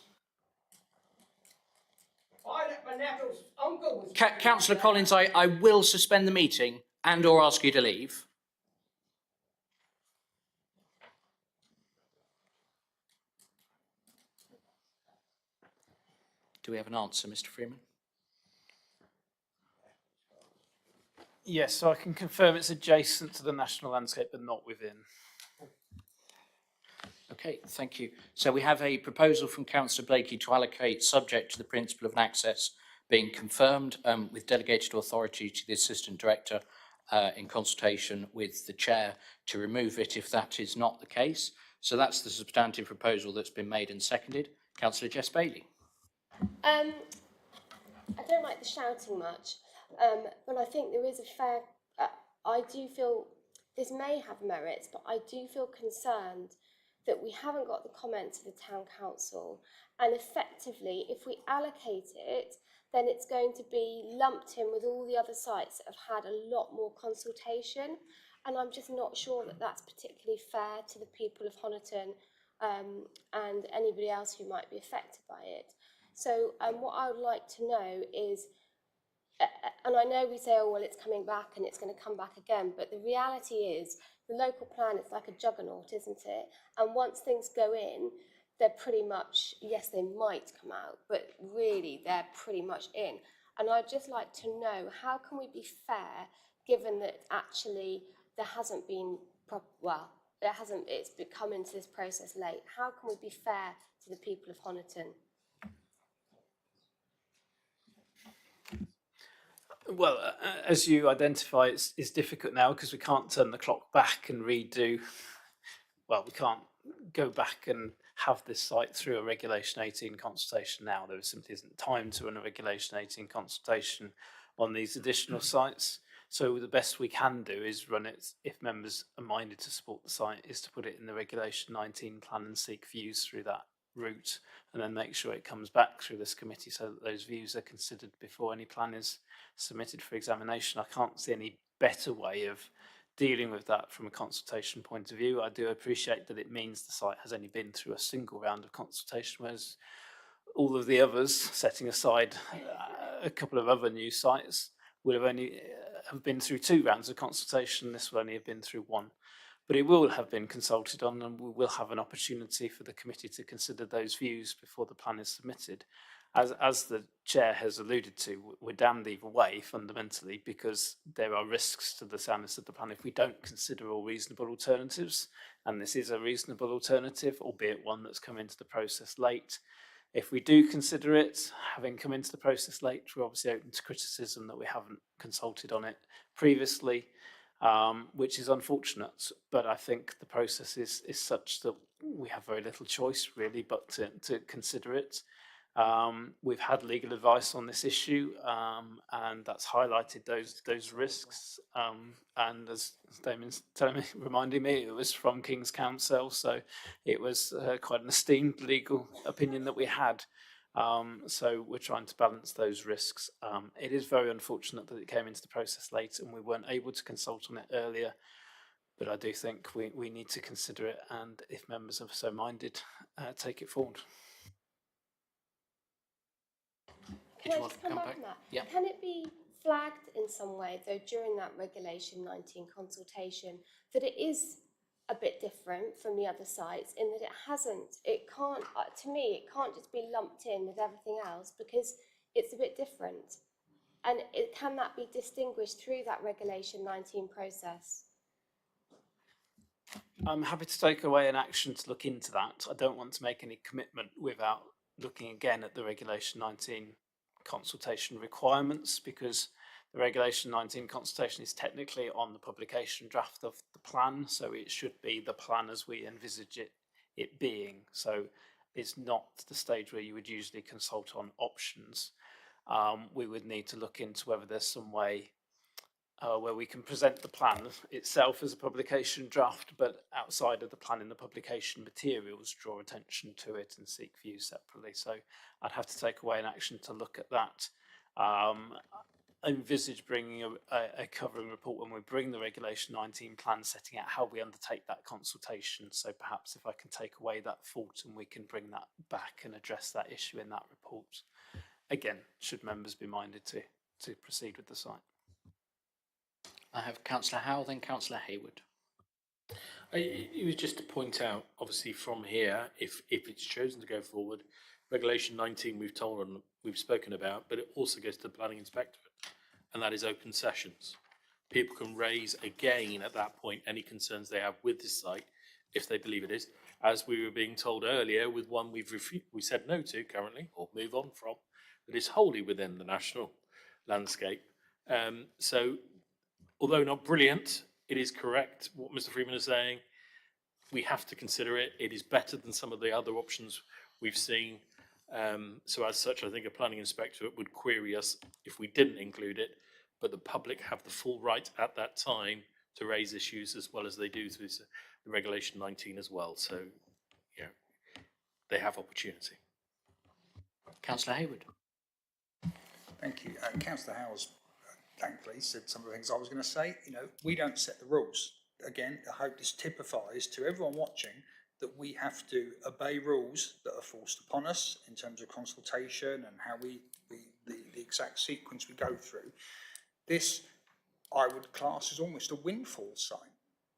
Speaker 1: Councillor Collins, I will suspend the meeting and or ask you to leave. Do we have an answer, Mr. Freeman?
Speaker 4: Yes, so I can confirm it's adjacent to the national landscape but not within.
Speaker 1: Okay, thank you. So we have a proposal from Councillor Blakey to allocate, subject to the principle of access being confirmed, with delegated authority to the Assistant Director in consultation with the Chair to remove it if that is not the case. So that's the substantive proposal that's been made and seconded. Councillor Jess Bailey.
Speaker 14: I don't like the shouting much, but I think there is a fair, I do feel this may have merits, but I do feel concerned that we haven't got the comments of the Town Council, and effectively, if we allocate it, then it's going to be lumped in with all the other sites that have had a lot more consultation, and I'm just not sure that that's particularly fair to the people of Honiton and anybody else who might be affected by it. So what I would like to know is, and I know we say, oh, well, it's coming back and it's going to come back again, but the reality is the local plan is like a juggernaut, isn't it? And once things go in, they're pretty much, yes, they might come out, but really they're pretty much in. And I'd just like to know, how can we be fair, given that actually there hasn't been, it's come into this process late. How can we be fair to the people of Honiton?
Speaker 4: Well, as you identify, it's difficult now because we can't turn the clock back and redo. Well, we can't go back and have this site through a Regulation 18 consultation now. There simply isn't time to run a Regulation 18 consultation on these additional sites. So the best we can do is run it, if members are minded to support the site, is to put it in the Regulation 19 plan and seek views through that route, and then make sure it comes back through this committee so that those views are considered before any plan is submitted for examination. I can't see any better way of dealing with that from a consultation point of view. I do appreciate that it means the site has only been through a single round of consultation, whereas all of the others, setting aside a couple of other new sites, would have only have been through 2 rounds of consultation. This will only have been through 1. But it will have been consulted on, and we will have an opportunity for the committee to consider those views before the plan is submitted. As the chair has alluded to, we're damned either way fundamentally, because there are risks to the soundness of the plan if we don't consider all reasonable alternatives, and this is a reasonable alternative, albeit one that's come into the process late. If we do consider it, having come into the process late, we're obviously open to criticism that we haven't consulted on it previously, which is unfortunate, but I think the process is such that we have very little choice really but to consider it. We've had legal advice on this issue, and that's highlighted those risks. And as Damien's reminding me, it was from King's Counsel, so it was quite an esteemed legal opinion that we had. So we're trying to balance those risks. It is very unfortunate that it came into the process late and we weren't able to consult on it earlier. But I do think we need to consider it, and if members are so minded, take it forward.
Speaker 14: Can I just come back on that?
Speaker 1: Yeah.
Speaker 14: Can it be flagged in some way, though, during that Regulation 19 consultation, that it is a bit different from the other sites in that it can't, to me, it can't just be lumped in with everything else because it's a bit different. And can that be distinguished through that Regulation 19 process?
Speaker 4: I'm happy to take away an action to look into that. I don't want to make any commitment without looking again at the Regulation 19 consultation requirements, because the Regulation 19 consultation is technically on the publication draft of the plan, so it should be the plan as we envisage it being. So it's not the stage where you would usually consult on options. We would need to look into whether there's some way where we can present the plan itself as a publication draft, but outside of the plan in the publication materials, draw attention to it and seek views separately. So I'd have to take away an action to look at that. Envisage bringing a covering report when we bring the Regulation 19 plan, setting out how we undertake that consultation. So perhaps if I can take away that fault and we can bring that back and address that issue in that report. Again, should members be minded to proceed with the site.
Speaker 1: I have Councillor Howell, then Councillor Hayward.
Speaker 10: It was just to point out, obviously from here, if it's chosen to go forward, Regulation 19 we've spoken about, but it also goes to the planning inspectorate, and that is open sessions. People can raise again at that point any concerns they have with this site, if they believe it is, as we were being told earlier, with one we said no to currently, or move on from, that is wholly within the national landscape. So, although not brilliant, it is correct what Mr. Freeman is saying. We have to consider it. It is better than some of the other options we've seen. So as such, I think a planning inspector would query us if we didn't include it, but the public have the full right at that time to raise issues as well as they do through the Regulation 19 as well. So, yeah, they have opportunity.
Speaker 1: Councillor Hayward.
Speaker 3: Thank you. Councillor Howells, thankfully, said some of the things I was going to say. You know, we don't set the rules. Again, I hope this typifies to everyone watching that we have to obey rules that are forced upon us in terms of consultation and how the exact sequence we go through. This, I would class as almost a windfall sign.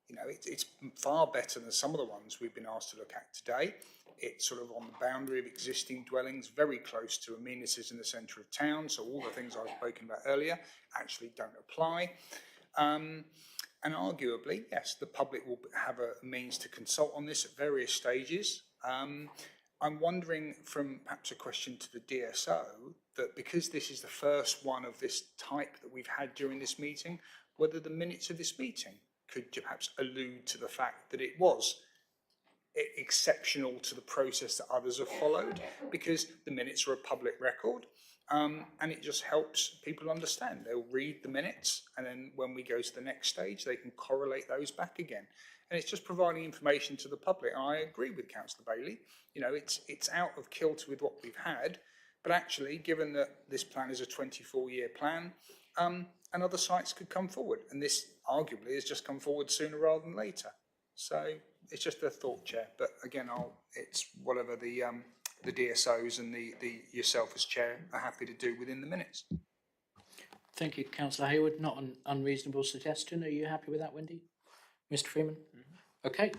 Speaker 3: You know, it's far better than some of the ones we've been asked to look at today. It's sort of on the boundary of existing dwellings, very close to amenities in the centre of town. So all the things I've spoken about earlier actually don't apply. And arguably, yes, the public will have a means to consult on this at various stages. I'm wondering, from perhaps a question to the DSO, that because this is the first one of this type that we've had during this meeting, whether the minutes of this meeting could perhaps allude to the fact that it was exceptional to the process that others have followed, because the minutes are a public record, and it just helps people understand. They'll read the minutes, and then when we go to the next stage, they can correlate those back again. And it's just providing information to the public. And I agree with Councillor Bailey. You know, it's out of kilter with what we've had, but actually, given that this plan is a 24-year plan, and other sites could come forward, and this arguably has just come forward sooner rather than later. So it's just a thought, Chair. But again, it's whatever the DSOs and the yourself as Chair are happy to do within the minutes.
Speaker 1: Thank you, Councillor Hayward. Not an unreasonable suggestion. Are you happy with that, Wendy? Mr. Freeman? Mm-hmm. Okay.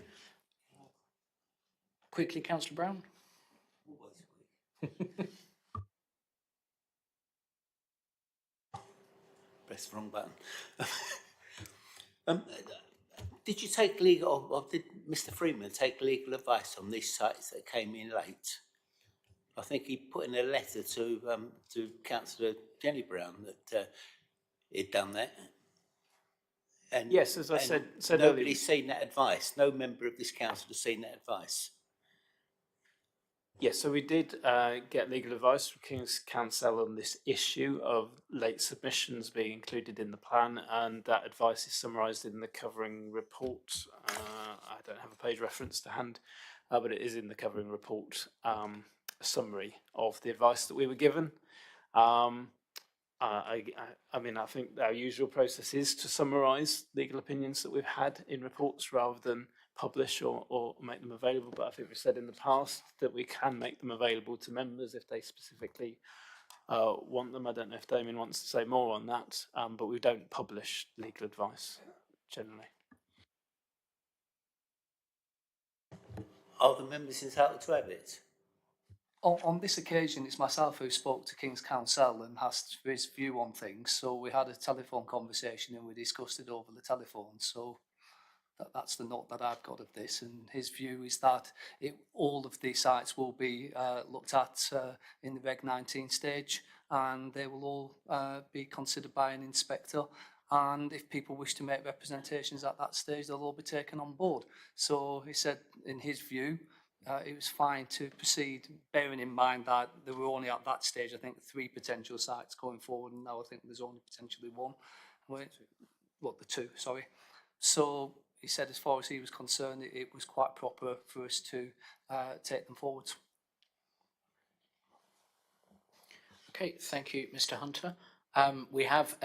Speaker 1: Quickly, Councillor Brown.
Speaker 20: Press the wrong button. Did you take legal, or did Mr. Freeman take legal advice on these sites that came in late? I think he put in a letter to Councillor Jenny Brown that he'd done that. And,
Speaker 4: yes, as I said
Speaker 20: nobody's seen that advice. No member of this council has seen that advice.
Speaker 4: Yes, so we did get legal advice from King's Counsel on this issue of late submissions being included in the plan, and that advice is summarised in the covering report. I don't have a page reference to hand, but it is in the covering report, a summary of the advice that we were given. I mean, I think our usual process is to summarise legal opinions that we've had in reports rather than publish or make them available, but I think we've said in the past that we can make them available to members if they specifically want them. I don't know if Damien wants to say more on that, but we don't publish legal advice generally.
Speaker 20: Are the members entitled to have it?
Speaker 11: On this occasion, it's myself who spoke to King's Counsel and asked for his view on things. So we had a telephone conversation and we discussed it over the telephone. So That's the note that I've got of this, and his view is that all of these sites will be looked at in the Reg 19 stage, and they will all be considered by an inspector. And if people wish to make representations at that stage, they'll all be taken on board. So he said, in his view, it was fine to proceed, bearing in mind that there were only at that stage, I think, 3 potential sites going forward, and now I think there's only potentially 1. The 2, sorry. So he said, as far as he was concerned, it was quite proper for us to take them forward.
Speaker 1: Okay, thank you, Mr. Hunter. We have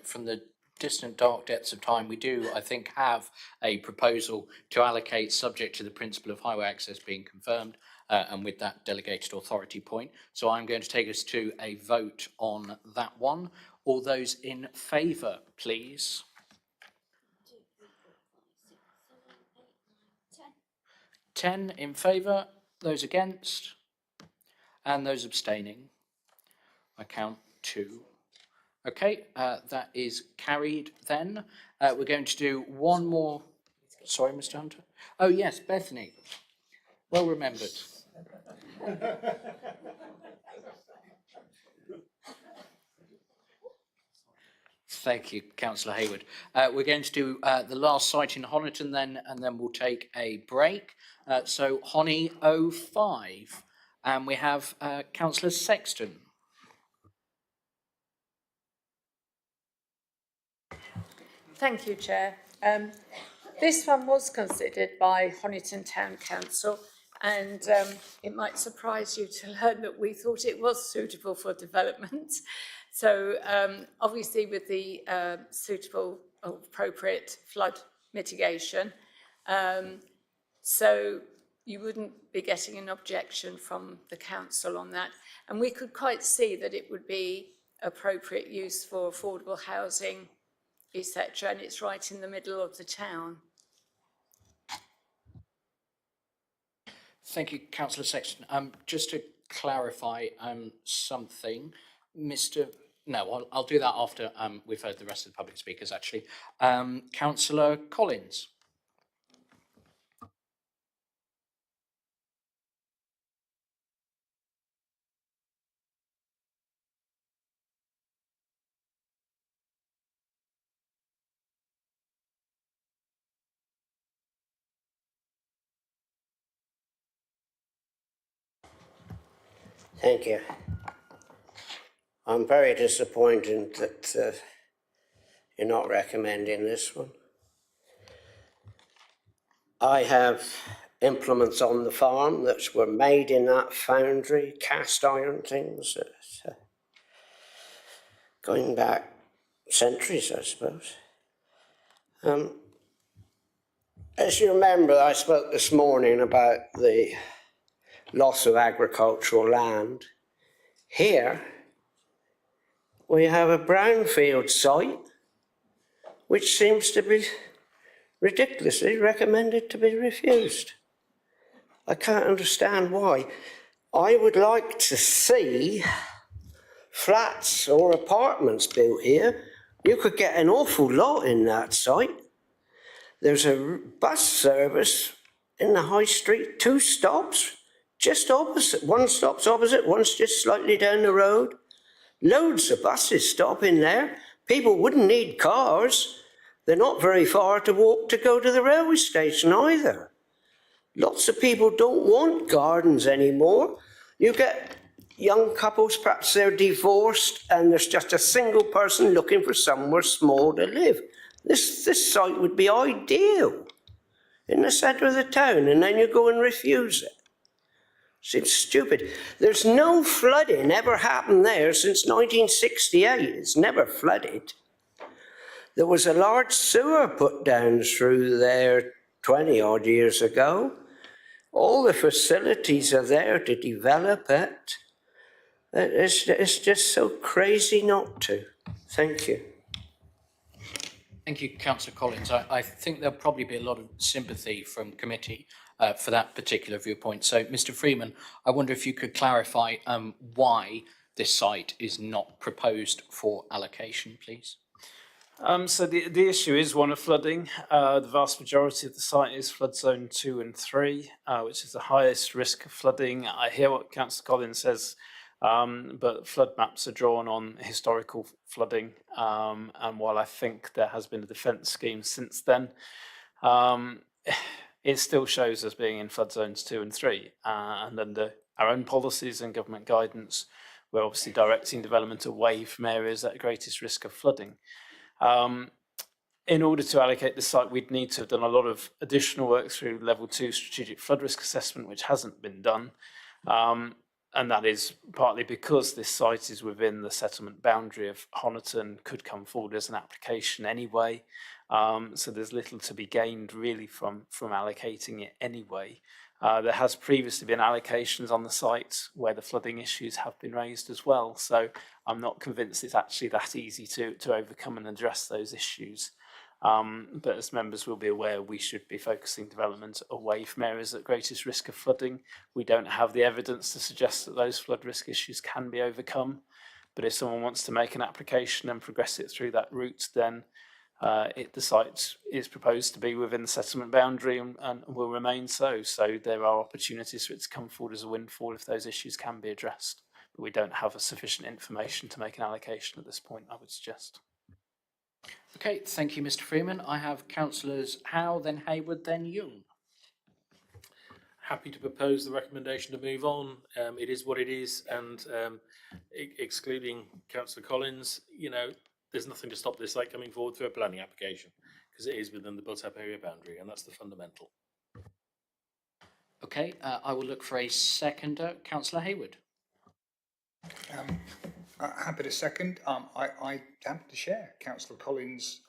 Speaker 1: from the distant dark depths of time, we do, I think, have a proposal to allocate subject to the principle of highway access being confirmed, and with that delegated authority point. So I'm going to take us to a vote on that one. All those in favour, please. 10 in favour, those against, and those abstaining. I count 2. Okay, that is carried then. We're going to do one more. Sorry, Mr. Hunter. Oh, yes, Bethany. Well remembered. Thank you, Councillor Hayward. We're going to do the last site in Honiton then, and then we'll take a break. So Honey 05, and we have Councillor Sexton.
Speaker 12: Thank you, Chair. This one was considered by Honiton Town Council, and it might surprise you to learn that we thought it was suitable for development. So obviously with the suitable or appropriate flood mitigation, so you wouldn't be getting an objection from the council on that. And we could quite see that it would be appropriate use for affordable housing, etc. And it's right in the middle of the town.
Speaker 1: Thank you, Councillor Sexton. Just to clarify something, I'll do that after we've heard the rest of the public speakers, actually. Councillor Collins.
Speaker 18: Thank you. I'm very disappointed that you're not recommending this one. I have implements on the farm that were made in that foundry, cast iron things, going back centuries, I suppose. As you remember, I spoke this morning about the loss of agricultural land. Here, we have a brownfield site which seems to be ridiculously recommended to be refused. I can't understand why. I would like to see flats or apartments built here. You could get an awful lot in that site. There's a bus service in the high street, 2 stops, just opposite. One stop's opposite, one's just slightly down the road. Loads of buses stop in there. People wouldn't need cars. They're not very far to walk to go to the railway station either. Lots of people don't want gardens anymore. You get young couples, perhaps they're divorced and there's just a single person looking for somewhere small to live. This site would be ideal in the centre of the town, and then you go and refuse it. Seems stupid. There's no flooding ever happened there since 1968. It's never flooded. There was a large sewer put down through there 20 odd years ago. All the facilities are there to develop it. It's just so crazy not to. Thank you.
Speaker 1: Thank you, Councillor Collins. I think there'll probably be a lot of sympathy from committee for that particular viewpoint. So, Mr. Freeman, I wonder if you could clarify why this site is not proposed for allocation, please.
Speaker 4: So the issue is one of flooding. The vast majority of the site is flood zone 2 and 3, which is the highest risk of flooding. I hear what Councillor Collins says, but flood maps are drawn on historical flooding. And while I think there has been a defence scheme since then, it still shows us being in flood zones 2 and 3. And under our own policies and government guidance, we're obviously directing development away from areas at greatest risk of flooding. In order to allocate the site, we'd need to have done a lot of additional work through level 2 strategic flood risk assessment, which hasn't been done. And that is partly because this site is within the settlement boundary of Honiton, could come forward as an application anyway. So there's little to be gained really from allocating it anyway. There has previously been allocations on the site where the flooding issues have been raised as well. So I'm not convinced it's actually that easy to overcome and address those issues. But as members will be aware, we should be focusing development away from areas at greatest risk of flooding. We don't have the evidence to suggest that those flood risk issues can be overcome. But if someone wants to make an application and progress it through that route, then the site is proposed to be within the settlement boundary and will remain so. So there are opportunities for it to come forward as a windfall if those issues can be addressed. But we don't have sufficient information to make an allocation at this point, I would suggest.
Speaker 1: Okay, thank you, Mr. Freeman. I have councillors Howe, then Hayward, then Young.
Speaker 10: Happy to propose the recommendation to move on. It is what it is, and excluding Councillor Collins, there's nothing to stop this site coming forward through a planning application because it is within the built-up area boundary, and that's the fundamental.
Speaker 1: Okay, I will look for a seconder. Councillor Hayward.
Speaker 3: Happy to second. I happy to share Councillor Collins'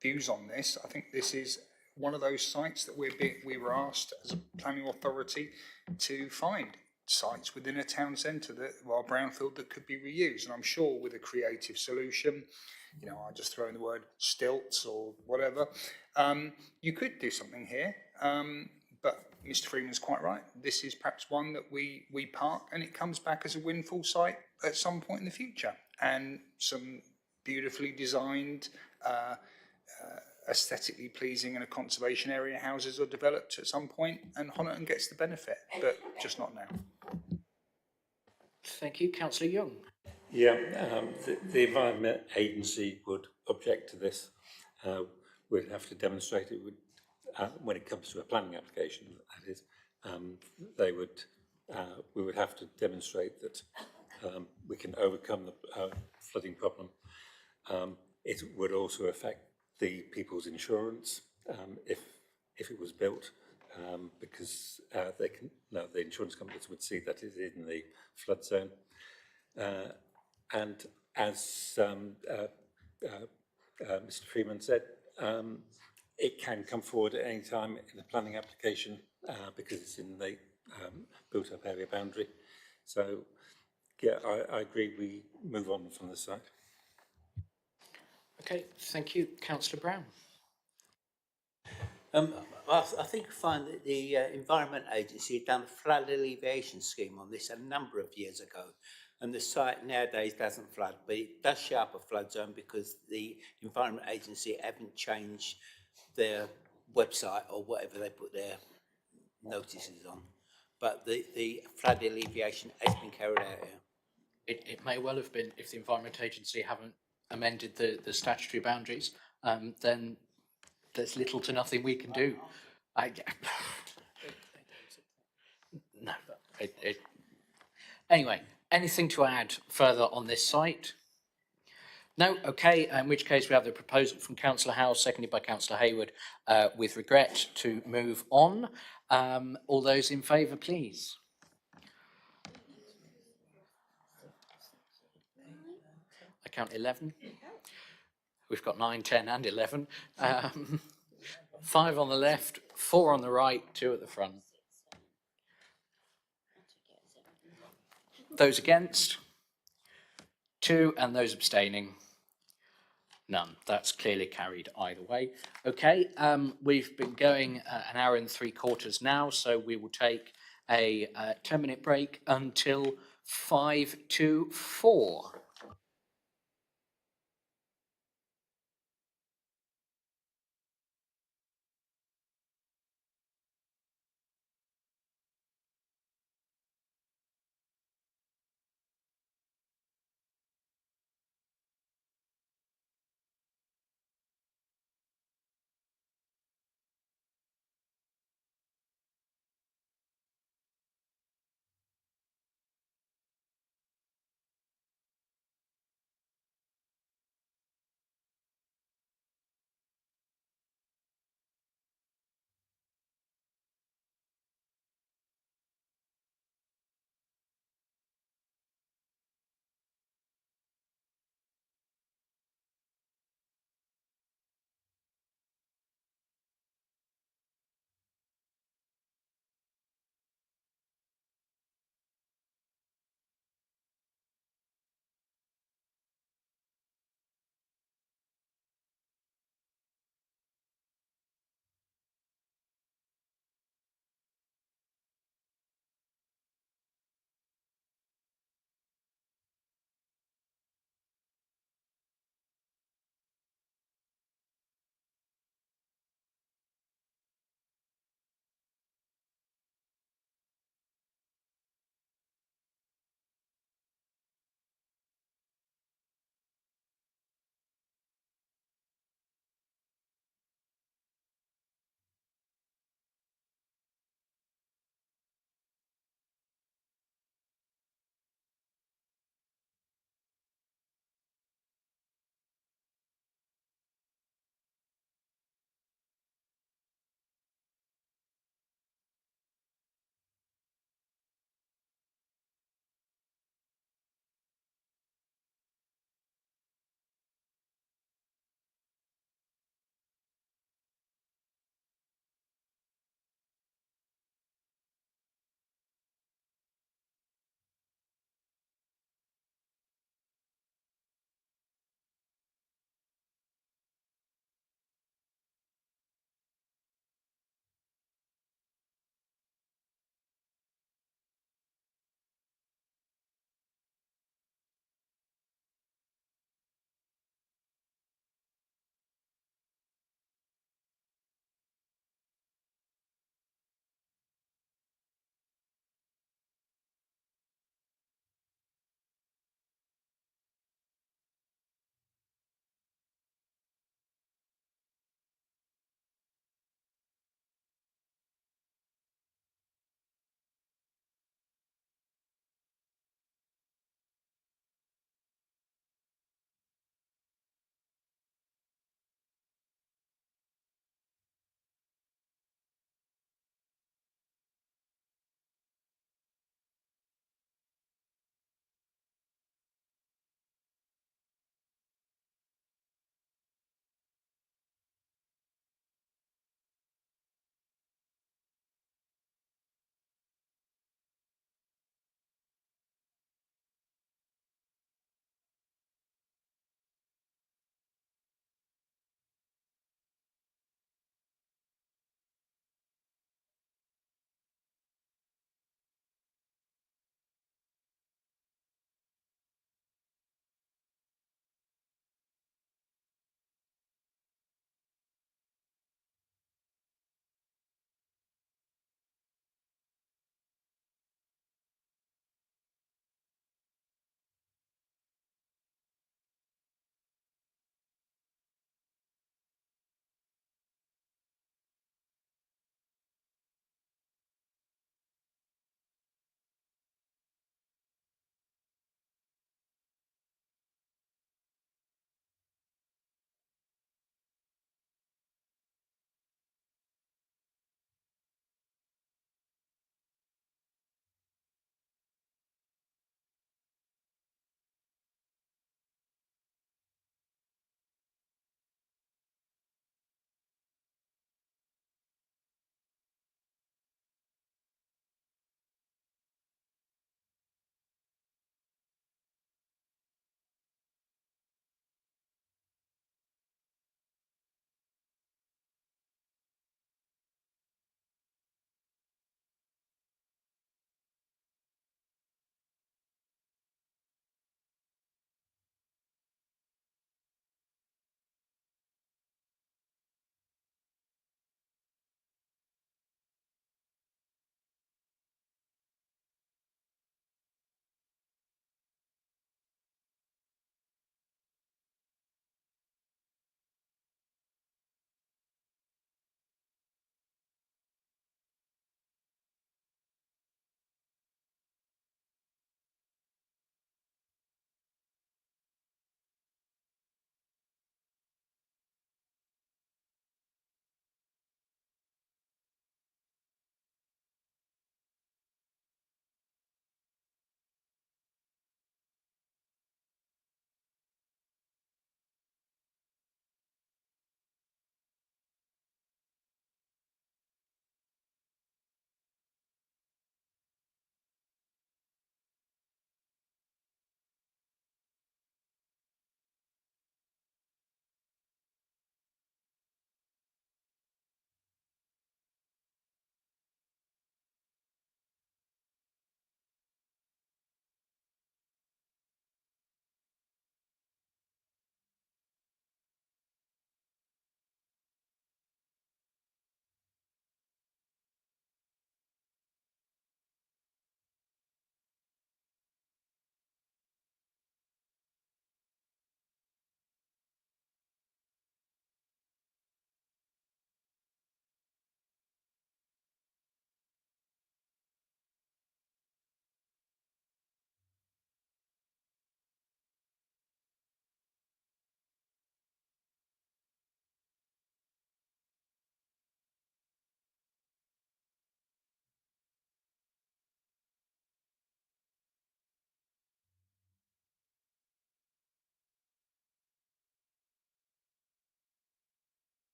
Speaker 3: views on this. I think this is one of those sites that we were asked as a planning authority to find sites within a town centre that are brownfield that could be reused. And I'm sure with a creative solution, I just throw in the word stilts or whatever, you could do something here. But Mr. Freeman's quite right. This is perhaps one that we park and it comes back as a windfall site at some point in the future. And some beautifully designed, aesthetically pleasing and a conservation area houses are developed at some point and Honiton gets the benefit, but just not now.
Speaker 1: Thank you. Councillor Young.
Speaker 19: Yeah, the Environment Agency would object to this. We'd have to demonstrate it would, when it comes to a planning application, that is, we would have to demonstrate that we can overcome the flooding problem. It would also affect the people's insurance if it was built, because the insurance companies would see that it is in the flood zone. And as Mr. Freeman said, it can come forward at any time in the planning application because it's in the built-up area boundary. So, yeah, I agree we move on from the site.
Speaker 1: Okay, thank you. Councillor Brown.
Speaker 20: I think you find that the Environment Agency had done a flood alleviation scheme on this a number of years ago, and the site nowadays doesn't flood, but it does show up a flood zone because the Environment Agency haven't changed their website or whatever they put their notices on. But the flood alleviation has been carried out here.
Speaker 1: It may well have been if the Environment Agency haven't amended the statutory boundaries, then there's little to nothing we can do. No. Anyway, anything to add further on this site? No? Okay, in which case we have the proposal from Councillor Howe, seconded by Councillor Hayward, with regret to move on. All those in favour, please. I count 11. We've got 9, 10 and 11. 5 on the left, 4 on the right, 2 at the front. Those against? 2, and those abstaining? None. That's clearly carried either way. Okay, we've been going an hour and 3/4 now, so we will take a 10-minute break until 5 to 4.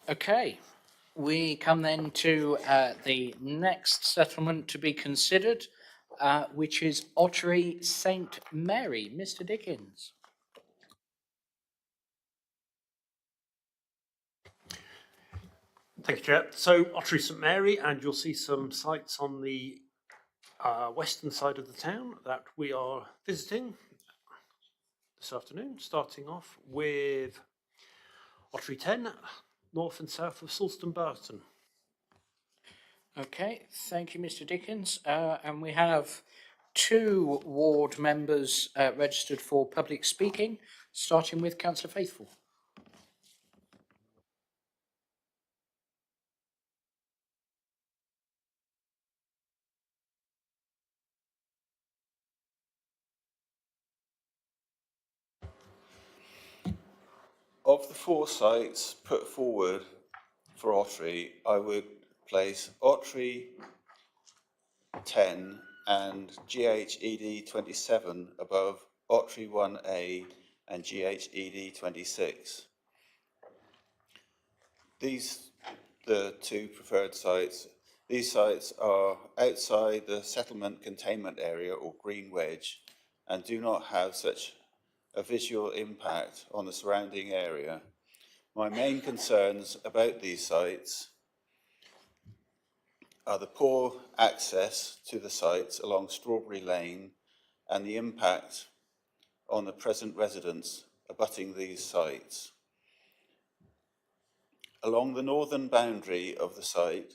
Speaker 1: Okay, we come then to the next settlement to be considered, which is Ottery St Mary. Mr Dickens.
Speaker 7: Thank you, Chair. So, Ottery St Mary, and you'll see some sites on the western side of the town that we are visiting this afternoon, starting off with Ottery 10, north and south of Salston Burton.
Speaker 1: Okay, thank you, Mr Dickens. And we have 2 ward members registered for public speaking, starting with Councillor Faithfull.
Speaker 22: Of the 4 sites put forward for Ottery, I would place Ottery 10 and GHED 27 above Ottery 1A and GHED 26. These, the 2 preferred sites, these sites are outside the settlement containment area or green wedge and do not have such a visual impact on the surrounding area. My main concerns about these sites are the poor access to the sites along Strawberry Lane and the impact on the present residents abutting these sites. Along the northern boundary of the site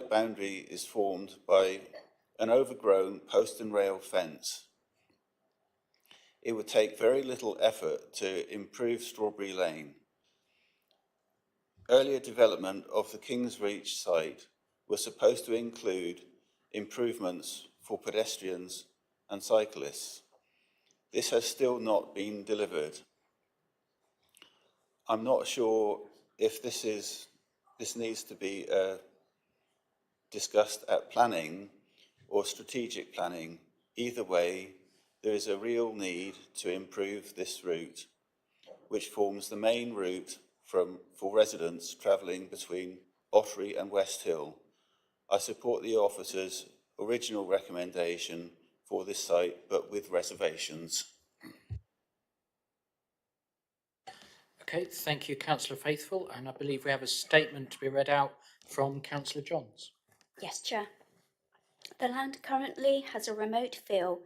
Speaker 22: boundary is formed by an overgrown post and rail fence. It would take very little effort to improve Strawberry Lane. Earlier development of the King's Reach site was supposed to include improvements for pedestrians and cyclists. This has still not been delivered. I'm not sure if this needs to be discussed at planning or strategic planning. Either way, there is a real need to improve this route, which forms the main route for residents travelling between Ottery and West Hill. I support the officer's original recommendation for this site, but with reservations.
Speaker 1: Okay, thank you, Councillor Faithfull, and I believe we have a statement to be read out from Councillor Johns.
Speaker 23: Yes, Chair. The land currently has a remote feel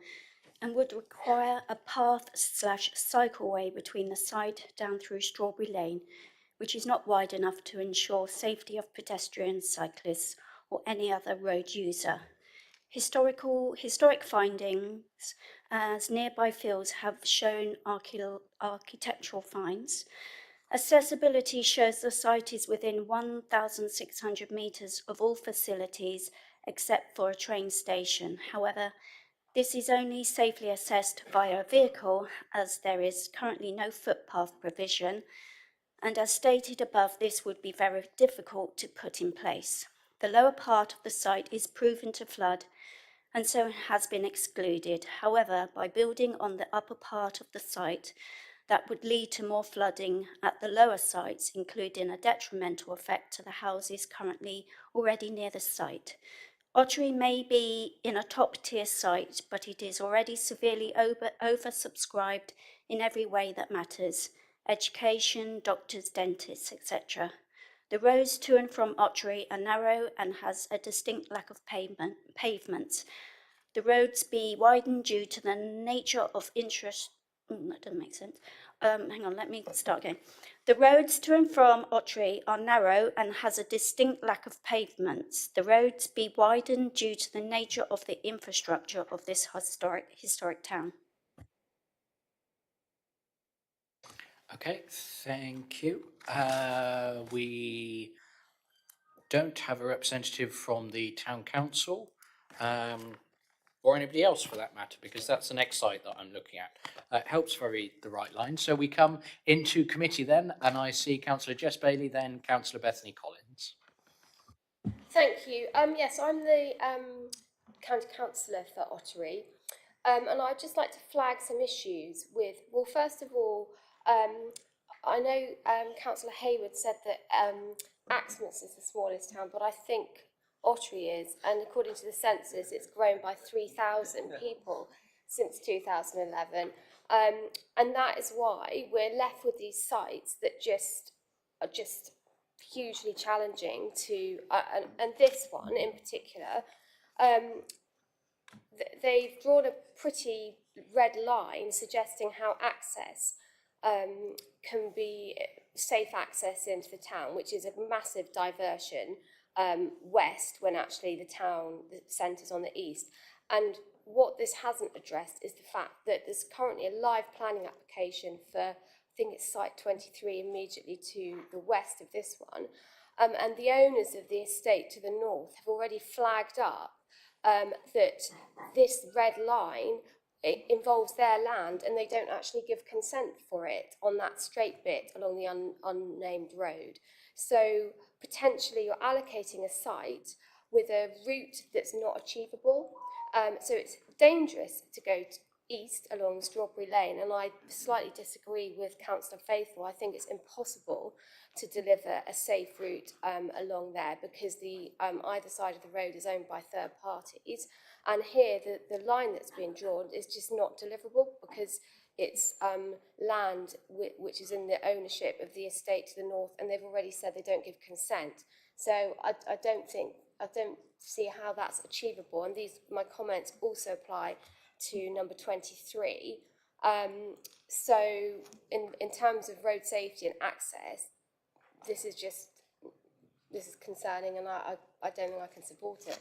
Speaker 23: and would require a path/cycleway between the site down through Strawberry Lane, which is not wide enough to ensure safety of pedestrians, cyclists, or any other road user. Historic findings as nearby fields have shown architectural finds. Accessibility shows the site is within 1,600 metres of all facilities except for a train station. However, this is only safely assessed via a vehicle as there is currently no footpath provision, and as stated above, this would be very difficult to put in place. The lower part of the site is proven to flood and so has been excluded. However, by building on the upper part of the site, that would lead to more flooding at the lower sites, including a detrimental effect to the houses currently already near the site. Ottery may be in a top-tier site, but it is already severely oversubscribed in every way that matters: education, doctors, dentists, etc. The roads to and from Ottery are narrow and has a distinct lack of pavements. The roads be widened due to the nature of interest. That doesn't make sense. Hang on, let me start again. The roads to and from Ottery are narrow and has a distinct lack of pavements. The roads be widened due to the nature of the infrastructure of this historic town.
Speaker 1: Okay, thank you. We don't have a representative from the town council, or anybody else for that matter, because that's the next site that I'm looking at. It helps if I read the right line. So we come into committee then, and I see Councillor Jess Bailey, then Councillor Bethany Collins.
Speaker 14: Thank you. Yes, I'm the county councillor for Ottery, and I'd just like to flag some issues with, well, first of all, I know Councillor Hayward said that Axminster is the smallest town, but I think Ottery is, and according to the census, it's grown by 3,000 people since 2011. And that is why we're left with these sites that are just hugely challenging to, and this one in particular, they've drawn a pretty red line suggesting how access can be safe access into the town, which is a massive diversion west when actually the centre's on the east. And what this hasn't addressed is the fact that there's currently a live planning application for, I think it's site 23 immediately to the west of this one. And the owners of the estate to the north have already flagged up that this red line, it involves their land and they don't actually give consent for it on that straight bit along the unnamed road. So potentially you're allocating a site with a route that's not achievable. So it's dangerous to go east along Strawberry Lane, and I slightly disagree with Councillor Faithful. I think it's impossible to deliver a safe route along there because the either side of the road is owned by third parties. And here, the line that's being drawn is just not deliverable because it's land which is in the ownership of the estate to the north, and they've already said they don't give consent. So I don't see how that's achievable. And my comments also apply to number 23. So in terms of road safety and access, this is concerning, and I don't think I can support it.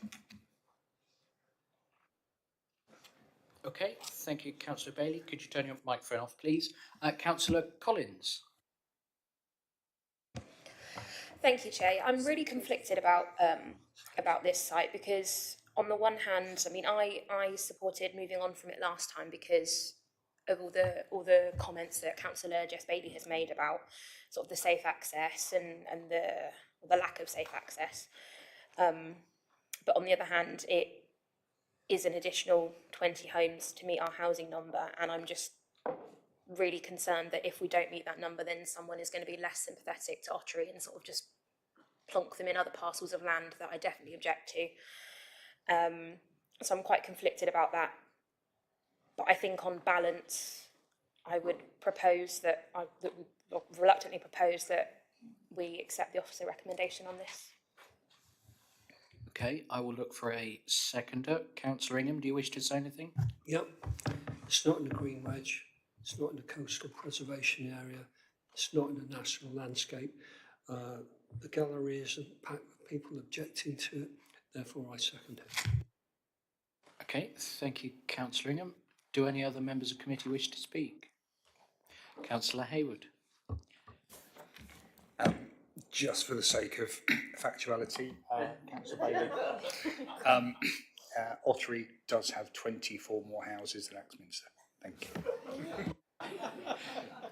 Speaker 1: Okay, thank you, Councillor Bailey. Could you turn your microphone off, please? Councillor Collins.
Speaker 21: Thank you, Chair. I'm really conflicted about this site because, on the one hand, I mean, I supported moving on from it last time because of all the comments that Councillor Jess Bailey has made about sort of the safe access and the lack of safe access. But on the other hand, it is an additional 20 homes to meet our housing number, and I'm just really concerned that if we don't meet that number, then someone is going to be less sympathetic to Ottery and sort of just plonk them in other parcels of land that I definitely object to. So I'm quite conflicted about that. But I think on balance, I would propose that reluctantly propose that we accept the officer recommendation on this.
Speaker 1: Okay, I will look for a seconder. Councillor Ingham, do you wish to say anything?
Speaker 5: Yep. It's not in the Green Wedge. It's not in the coastal preservation area. It's not in the national landscape. The gallery isn't packed with people objecting to it. Therefore, I second it.
Speaker 1: Okay, thank you, Councillor Ingham. Do any other members of committee wish to speak? Councillor Hayward.
Speaker 3: Just for the sake of factuality, Councillor Bailey, Ottery does have 24 more houses than Axminster. Thank you.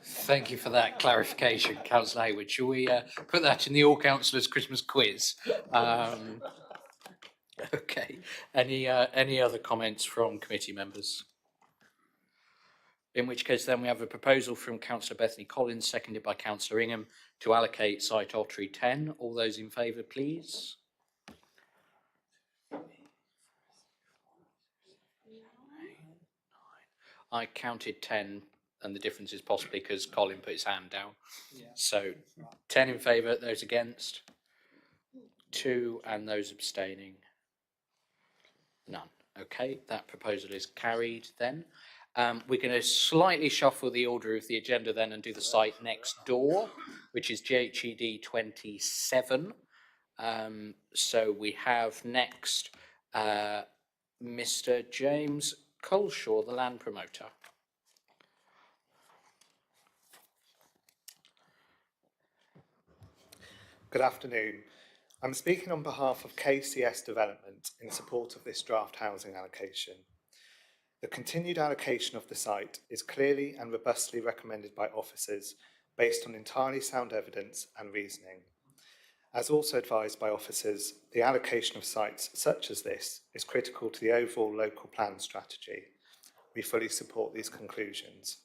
Speaker 1: Thank you for that clarification, Councillor Hayward. Shall we put that in the All Councillors Christmas quiz? Okay. Any other comments from committee members? In which case then we have a proposal from Councillor Bethany Collins, seconded by Councillor Ingham, to allocate site Ottery 10. All those in favour, please. I counted 10, and the difference is possibly because Colin put his hand down. Yeah. So 10 in favour, those against, 2, and those abstaining, none. Okay, that proposal is carried then. We're going to slightly shuffle the order of the agenda then and do the site next door, which is GHED 27. So we have next Mr. James Coleshaw, the land promoter.
Speaker 9: Good afternoon. I'm speaking on behalf of KCS Development in support of this draft housing allocation. The continued allocation of the site is clearly and robustly recommended by officers based on entirely sound evidence and reasoning. As also advised by officers, the allocation of sites such as this is critical to the overall local plan strategy. We fully support these conclusions.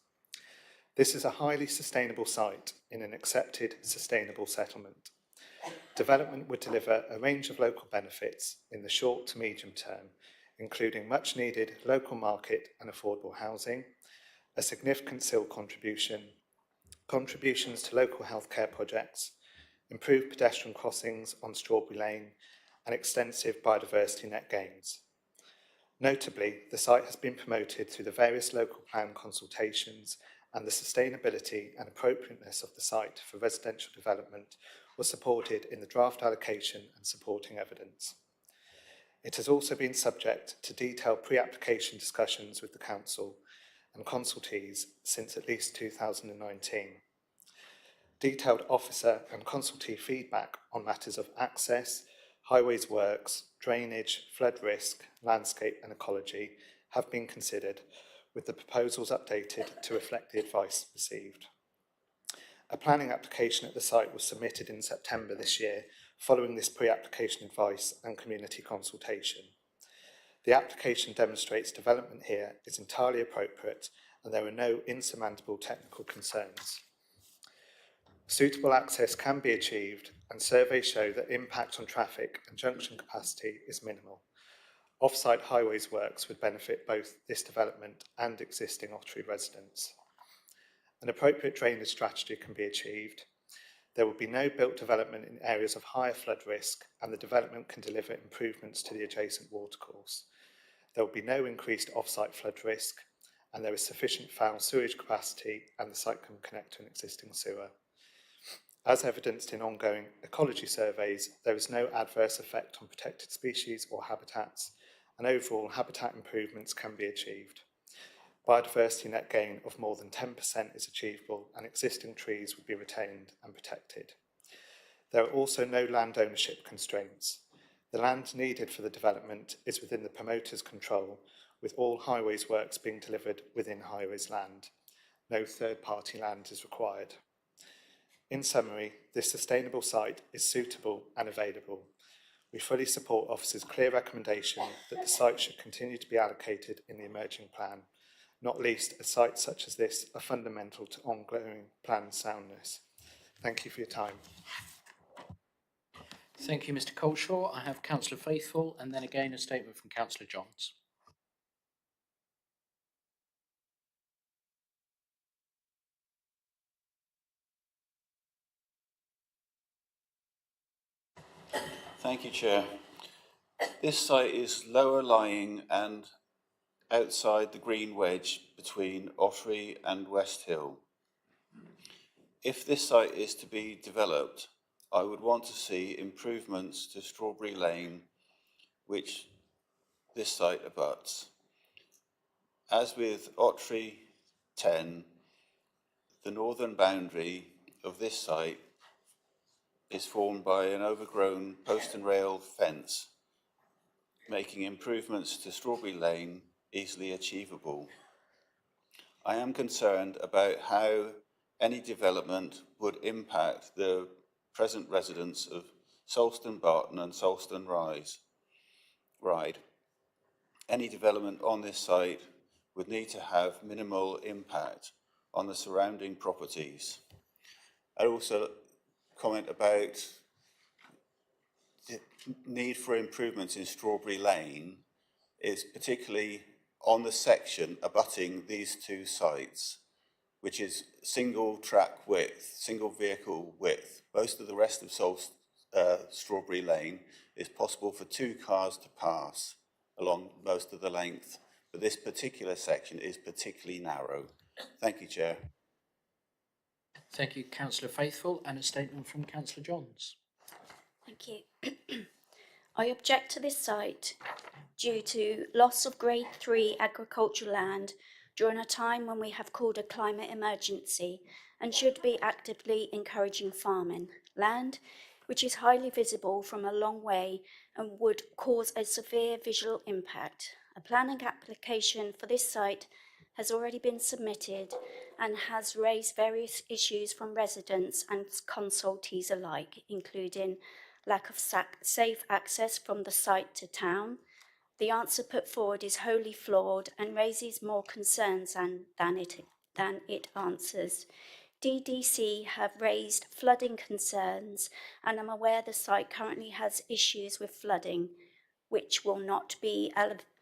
Speaker 9: This is a highly sustainable site in an accepted sustainable settlement. Development would deliver a range of local benefits in the short to medium term, including much needed local market and affordable housing, a significant SIL contribution, contributions to local healthcare projects, improved pedestrian crossings on Strawberry Lane, and extensive biodiversity net gains. Notably, the site has been promoted through the various local plan consultations, and the sustainability and appropriateness of the site for residential development was supported in the draft allocation and supporting evidence. It has also been subject to detailed pre-application discussions with the Council and consultees since at least 2019. Detailed officer and consultee feedback on matters of access, highways works, drainage, flood risk, landscape and ecology have been considered, with the proposals updated to reflect the advice received. A planning application at the site was submitted in September this year, following this pre-application advice and community consultation. The application demonstrates development here is entirely appropriate and there are no insurmountable technical concerns. Suitable access can be achieved, and surveys show that impact on traffic and junction capacity is minimal. Off-site highways works would benefit both this development and existing Ottery residents. An appropriate drainage strategy can be achieved. There will be no built development in areas of higher flood risk, and the development can deliver improvements to the adjacent watercourse. There will be no increased off-site flood risk, and there is sufficient foul sewage capacity, and the site can connect to an existing sewer. As evidenced in ongoing ecology surveys, there is no adverse effect on protected species or habitats, and overall habitat improvements can be achieved. Biodiversity net gain of more than 10% is achievable, and existing trees would be retained and protected. There are also no land ownership constraints. The land needed for the development is within the promoter's control, with all highways works being delivered within highways land. No third-party land is required. In summary, this sustainable site is suitable and available. We fully support Office's clear recommendation that the site should continue to be allocated in the emerging plan, not least as sites such as this are fundamental to ongoing plan soundness. Thank you for your time.
Speaker 1: Thank you, Mr. Colshaw. I have Councillor Faithful and then again a statement from Councillor Johns.
Speaker 22: Thank you, Chair. This site is lower lying and outside the green wedge between Ottery and West Hill. If this site is to be developed, I would want to see improvements to Strawberry Lane, which this site abuts. As with Ottery 10, the northern boundary of this site is formed by an overgrown post and rail fence, making improvements to Strawberry Lane easily achievable. I am concerned about how any development would impact the present residents of Salston Barton and Salston Ride. Any development on this site would need to have minimal impact on the surrounding properties. I also comment about the need for improvements in Strawberry Lane is particularly on the section abutting these two sites, which is single track width, single vehicle width. Most of the rest of Strawberry Lane is possible for two cars to pass along most of the length, but this particular section is particularly narrow. Thank you, Chair.
Speaker 1: Thank you, Councillor Faithful, and a statement from Councillor Johns.
Speaker 23: Thank you. I object to this site due to loss of Grade 3 agricultural land during a time when we have called a climate emergency and should be actively encouraging farming. Land which is highly visible from a long way and would cause a severe visual impact. A planning application for this site has already been submitted and has raised various issues from residents and consultees alike, including lack of safe access from the site to town. The answer put forward is wholly flawed and raises more concerns than it than it answers. DDC have raised flooding concerns, and I'm aware the site currently has issues with flooding, which will not be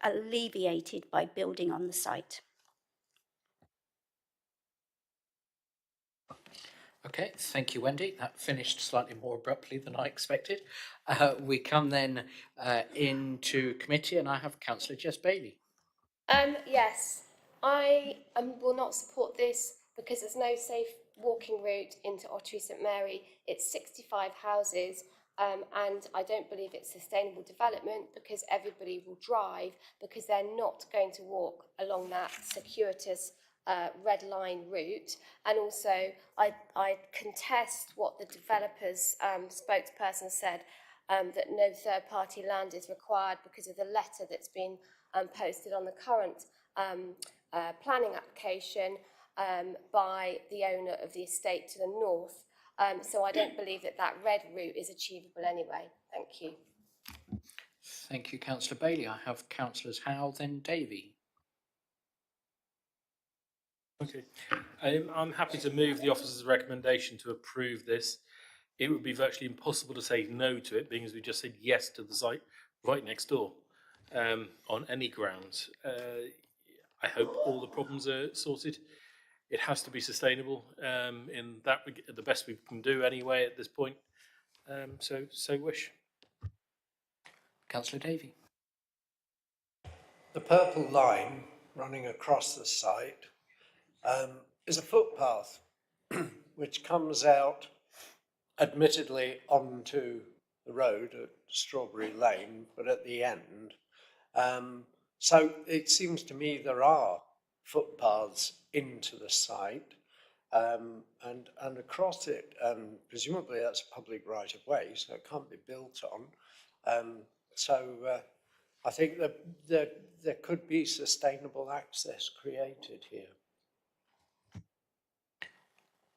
Speaker 23: alleviated by building on the site.
Speaker 1: Okay, thank you, Wendy. That finished slightly more abruptly than I expected. We come then into committee, and I have Councillor Jess Bailey.
Speaker 14: Yes, I will not support this because there's no safe walking route into Ottery St Mary. It's 65 houses, and I don't believe it's sustainable development because everybody will drive because they're not going to walk along that circuitous red line route. And also, I contest what the developer's spokesperson said, that no third-party land is required because of the letter that's been posted on the current planning application by the owner of the estate to the north. So I don't believe that that red route is achievable anyway. Thank you.
Speaker 1: Thank you, Councillor Bailey. I have Councillors Howe, then Davey.
Speaker 10: Okay, I'm happy to move the officer's recommendation to approve this. It would be virtually impossible to say no to it, being as we just said yes to the site right next door, on any grounds. I hope all the problems are sorted. It has to be sustainable, in that the best we can do anyway at this point. So wish.
Speaker 1: Councillor Davey.
Speaker 8: The purple line running across the site is a footpath which comes out admittedly onto the road at Strawberry Lane, but at the end. So it seems to me there are footpaths into the site and across it, and presumably that's a public right of way, so it can't be built on. I think that there could be sustainable access created here.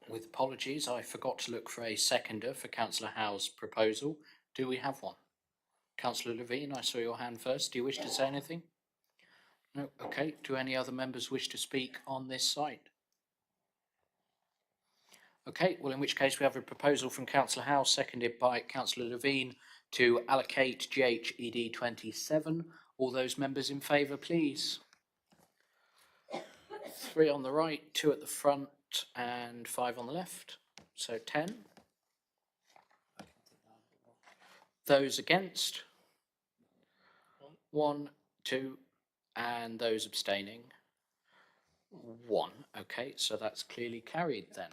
Speaker 1: With apologies, I forgot to look for a seconder for Councillor Howe's proposal. Do we have one? Councillor Levine, I saw your hand first. Do you wish to say anything? No? Okay. Do any other members wish to speak on this site? Okay, well, in which case we have a proposal from Councillor Howe, seconded by Councillor Levine, to allocate GHED 27. All those members in favour, please. 3 on the right, 2 at the front, and 5 on the left, so 10. Those against? 1, 2, and those abstaining? 1. Okay, so that's clearly carried then.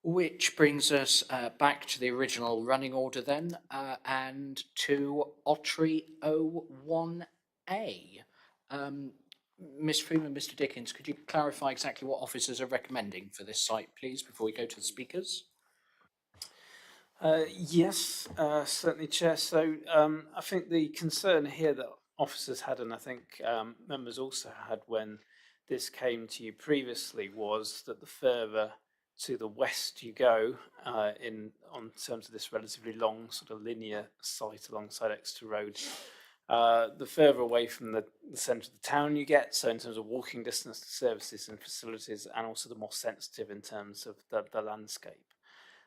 Speaker 1: Which brings us back to the original running order then, and to Ottery 01A. Ms Freeman, Mr Dickens, could you clarify exactly what officers are recommending for this site, please, before we go to the speakers?
Speaker 4: Yes, certainly, Chair. So I think the concern here that officers had, and I think members also had when this came to you previously, was that the further to the west you go on terms of this relatively long sort of linear site alongside Exeter Road, the further away from the centre of the town you get, so in terms of walking distance to services and facilities, and also the more sensitive in terms of the landscape.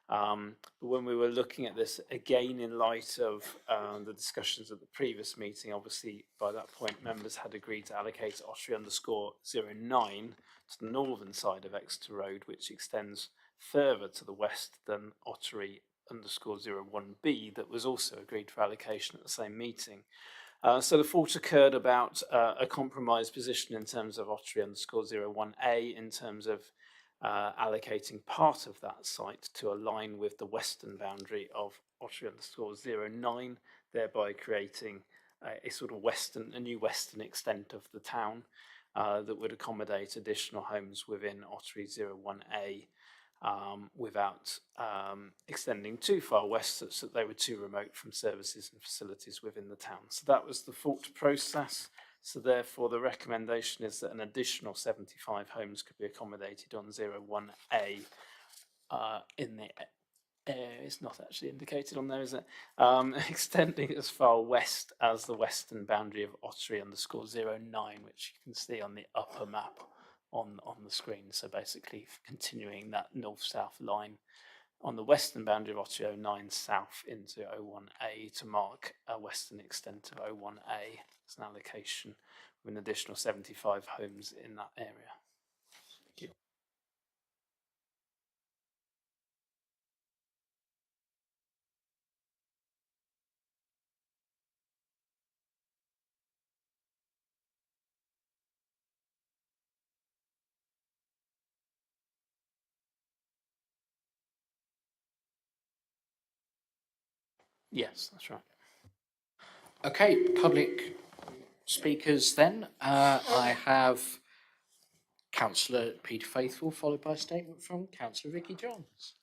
Speaker 4: But when we were looking at this again in light of the discussions at the previous meeting, obviously by that point members had agreed to allocate Ottery_09 to the northern side of Exeter Road, which extends further to the west than Ottery_01B that was also agreed for allocation at the same meeting. So the thought occurred about a compromise position in terms of Ottery_01A in terms of allocating part of that site to align with the western boundary of Ottery_09, thereby creating a sort of a new western extent of the town that would accommodate additional homes within Ottery_01A without extending too far west such that they were too remote from services and facilities within the town. So that was the thought process. So therefore the recommendation is that an additional 75 homes could be accommodated on 01A in the it's not actually indicated on there, is it? Extending as far west as the western boundary of Ottery_09, which you can see on the upper map on the screen. So basically continuing that north-south line on the western boundary of Ottery 09 south into 01A to mark a western extent of 01A as an allocation with an additional 75 homes in that area. Thank you. Yes, that's right.
Speaker 1: Okay, public speakers then. I have Councillor Peter Faithful, followed by a statement from Councillor Vicky Johns.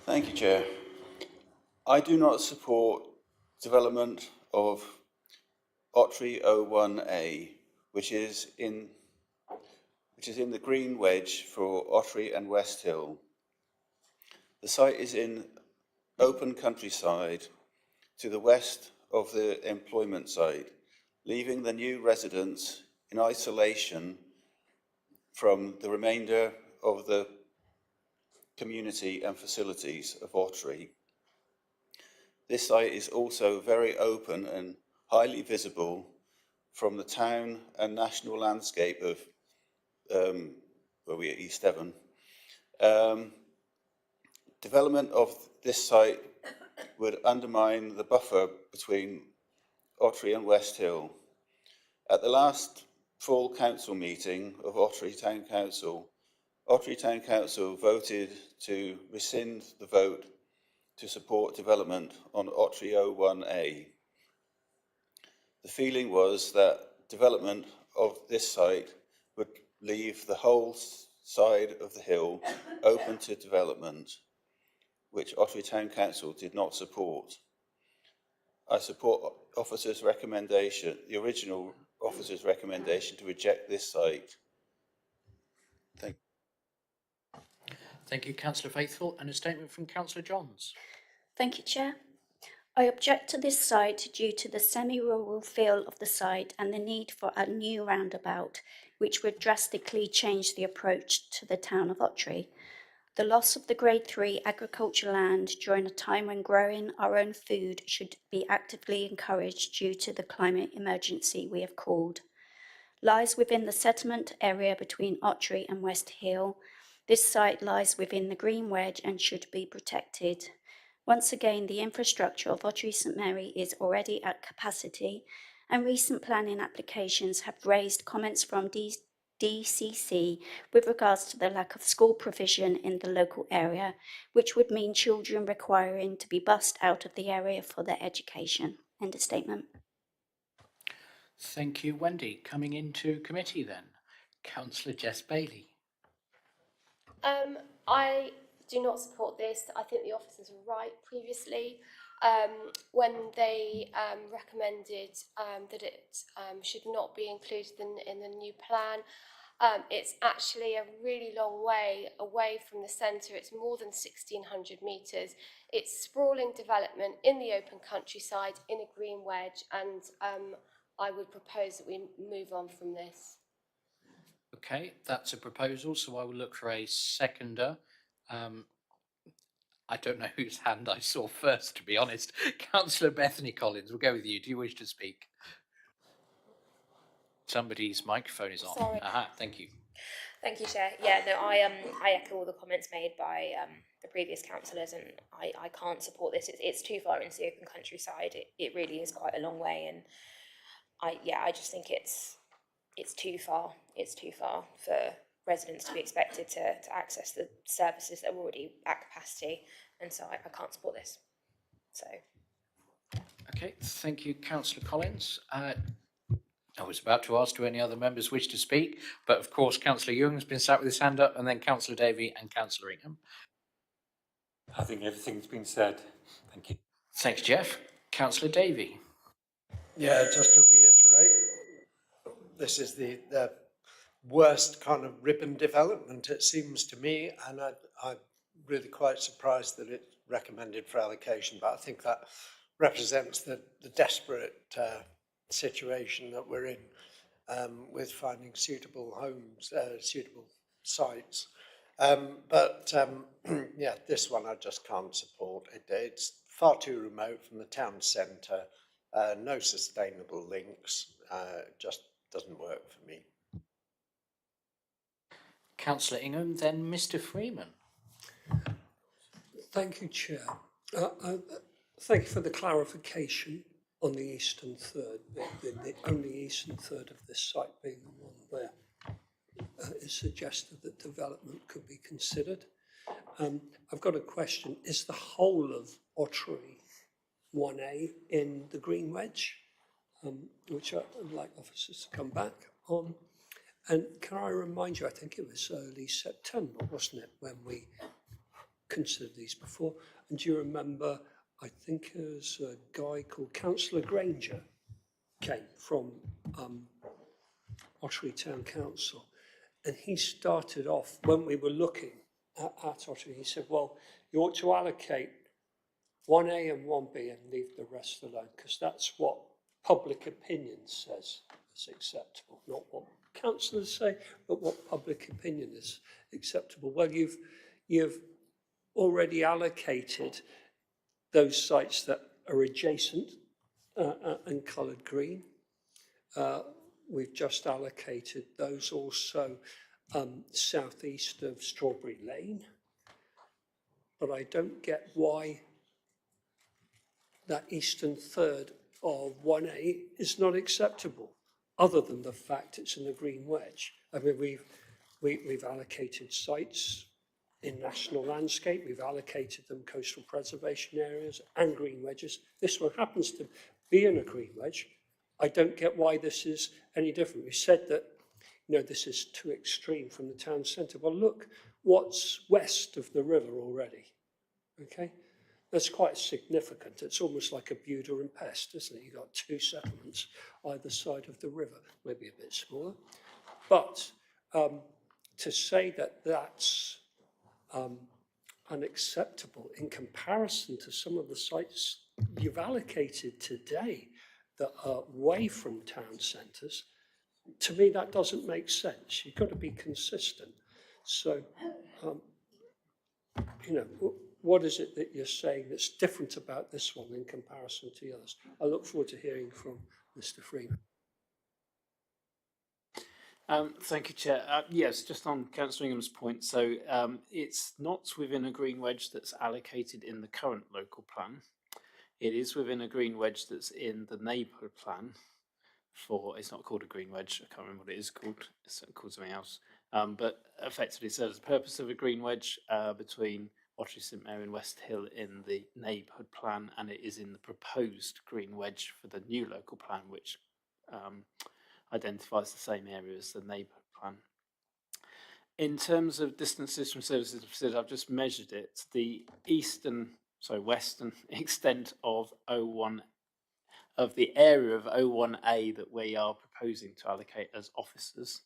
Speaker 22: Thank you, Chair. I do not support development of Ottery 01A, which is in the green wedge for Ottery and West Hill. The site is in open countryside to the west of the employment site, leaving the new residents in isolation from the remainder of the community and facilities of Ottery. This site is also very open and highly visible from the town and national landscape of where we are, East Devon. Development of this site would undermine the buffer between Ottery and West Hill. At the last full council meeting of Ottery Town Council voted to rescind the vote to support development on Ottery 01A. The feeling was that development of this site would leave the whole side of the hill open to development, which Ottery Town Council did not support. I support officer's recommendation, the original officer's recommendation to reject this site. Thank you.
Speaker 1: Thank you, Councillor Faithful. And a statement from Councillor Johns.
Speaker 23: Thank you, Chair. I object to this site due to the semi-rural feel of the site and the need for a new roundabout, which would drastically change the approach to the town of Ottery. The loss of the Grade 3 agricultural land during a time when growing our own food should be actively encouraged due to the climate emergency we have called. Lies within the settlement area between Ottery and West Hill. This site lies within the Green Wedge and should be protected. Once again, the infrastructure of Ottery St Mary is already at capacity, and recent planning applications have raised comments from DCC with regards to the lack of school provision in the local area, which would mean children requiring to be bussed out of the area for their education. End of statement.
Speaker 1: Thank you, Wendy. Coming into committee then, Councillor Jess Bailey.
Speaker 14: I do not support this. I think the officers were right previously when they recommended that it should not be included in the new plan. It's actually a really long way away from the centre. It's more than 1,600 metres. It's sprawling development in the open countryside in a green wedge, and I would propose that we move on from this.
Speaker 1: Okay, that's a proposal, so I will look for a seconder. I don't know whose hand I saw first, to be honest. Councillor Bethany Collins, we'll go with you. Do you wish to speak? Somebody's microphone is on.
Speaker 21: Sorry.
Speaker 1: Aha, thank you.
Speaker 21: Thank you, Chair. Yeah, no, I echo all the comments made by the previous councillors, and I can't support this. It's too far into the open countryside. It really is quite a long way, and I just think it's too far. It's too far for residents to be expected to access the services that are already at capacity, and so I can't support this. So.
Speaker 1: Okay, thank you, Councillor Collins. I was about to ask, do any other members wish to speak? But of course, Councillor Young has been sat with his hand up, and then Councillor Davey and Councillor Ingham.
Speaker 19: I think everything's been said. Thank you.
Speaker 1: Thanks, Jeff. Councillor Davey.
Speaker 8: Yeah, just to reiterate, this is the worst kind of ribbon development, it seems to me, and I'm really quite surprised that it's recommended for allocation, but I think that represents the desperate situation that we're in with finding suitable homes, suitable sites. Yeah, this one I just can't support. It's far too remote from the town centre, no sustainable links, just doesn't work for me.
Speaker 1: Councillor Ingham, then Mr. Freeman.
Speaker 5: Thank you, Chair. Thank you for the clarification on the eastern third, the only eastern third of this site being the one where it suggested that development could be considered. I've got a question. Is the whole of Ottery 1A in the Green Wedge, which I'd like officers to come back on? And can I remind you, I think it was early September, wasn't it, when we considered these before? And do you remember, I think it was a guy called Councillor Granger came from Ottery Town Council, and he started off, when we were looking at Ottery, he said, well, you ought to allocate 1A and 1B and leave the rest alone, because that's what public opinion says is acceptable, not what councillors say, but what public opinion is acceptable. Well, you've already allocated those sites that are adjacent and coloured green. We've just allocated those also southeast of Strawberry Lane. But I don't get why that eastern third of 1A is not acceptable, other than the fact it's in the Green Wedge. I mean, we've allocated sites in national landscape, we've allocated them coastal preservation areas and green wedges. This one happens to be in a green wedge. I don't get why this is any different. We said that, you know, this is too extreme from the town centre. Well, look what's west of the river already, okay? That's quite significant. It's almost like a Buda and Pest, isn't it? You've got two settlements either side of the river, maybe a bit smaller. But to say that that's unacceptable in comparison to some of the sites you've allocated today that are away from town centres, to me that doesn't make sense. You've got to be consistent. So, you know, what is it that you're saying that's different about this one in comparison to the others? I look forward to hearing from Mr. Freeman.
Speaker 4: Thank you, Chair. Yes, just on Councillor Ingham's point, so it's not within a green wedge that's allocated in the current local plan. It is within a green wedge that's in the neighbourhood plan for, it's not called a green wedge, I can't remember what it is called, it's called something else, but effectively serves the purpose of a green wedge between Ottery St Mary and West Hill in the neighbourhood plan, and it is in the proposed green wedge for the new local plan, which identifies the same area as the neighbourhood plan. In terms of distances from services considered, I've just measured it. The western extent of O1, of the area of O1A that we are proposing to allocate as officers,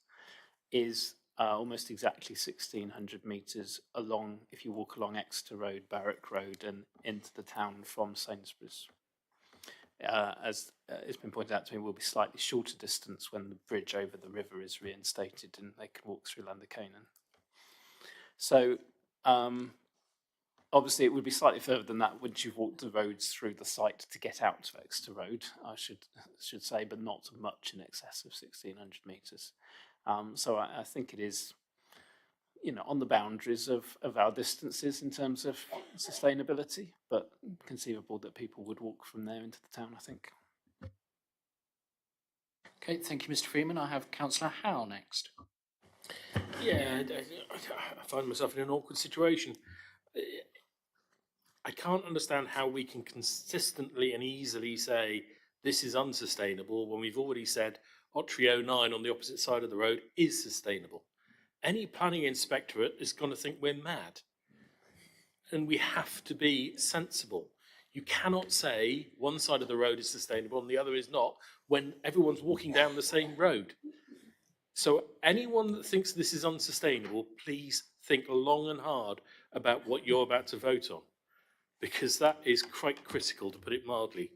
Speaker 4: is almost exactly 1,600 metres along, if you walk along Exeter Road, Barrack Road, and into the town from Sainsbury's. As it's been pointed out to me, will be slightly shorter distance when the bridge over the river is reinstated and they can walk through Landercanan. So obviously it would be slightly further than that once you've walked the roads through the site to get out to Exeter Road, I should say, but not much in excess of 1,600 metres. So I think it is, you know, on the boundaries of our distances in terms of sustainability, but conceivable that people would walk from there into the town, I think.
Speaker 1: Okay, thank you, Mr. Freeman. I have Councillor Howe next.
Speaker 10: Yeah, I find myself in an awkward situation. I can't understand how we can consistently and easily say this is unsustainable when we've already said Ottery 09 on the opposite side of the road is sustainable. Any planning inspectorate is going to think we're mad. And we have to be sensible. You cannot say one side of the road is sustainable and the other is not when everyone's walking down the same road. So anyone that thinks this is unsustainable, please think long and hard about what you're about to vote on, because that is quite critical, to put it mildly.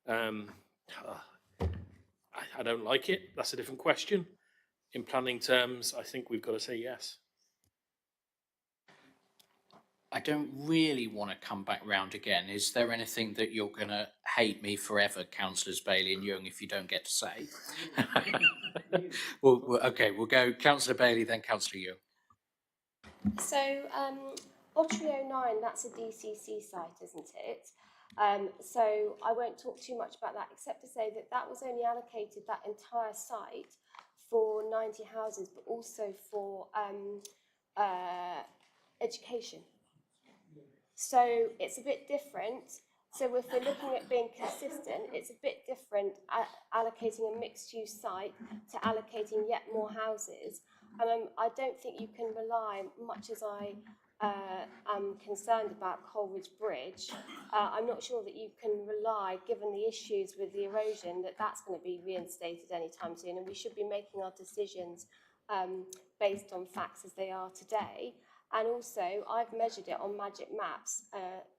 Speaker 10: I don't like it. That's a different question. In planning terms, I think we've got to say yes.
Speaker 1: I don't really want to come back round again. Is there anything that you're going to hate me forever, Councillors Bailey and Young, if you don't get to say? Okay, we'll go Councillor Bailey, then Councillor Young.
Speaker 14: So, Ottery 09, that's a DCC site, isn't it? So I won't talk too much about that, except to say that that was only allocated, that entire site, for 90 houses, but also for education. So it's a bit different. So if we're looking at being consistent, it's a bit different allocating a mixed-use site to allocating yet more houses. And I don't think you can rely, much as I am concerned about Coleridge Bridge, I'm not sure that you can rely, given the issues with the erosion, that that's going to be reinstated anytime soon. And we should be making our decisions based on facts as they are today. And also, I've measured it on Magic Maps,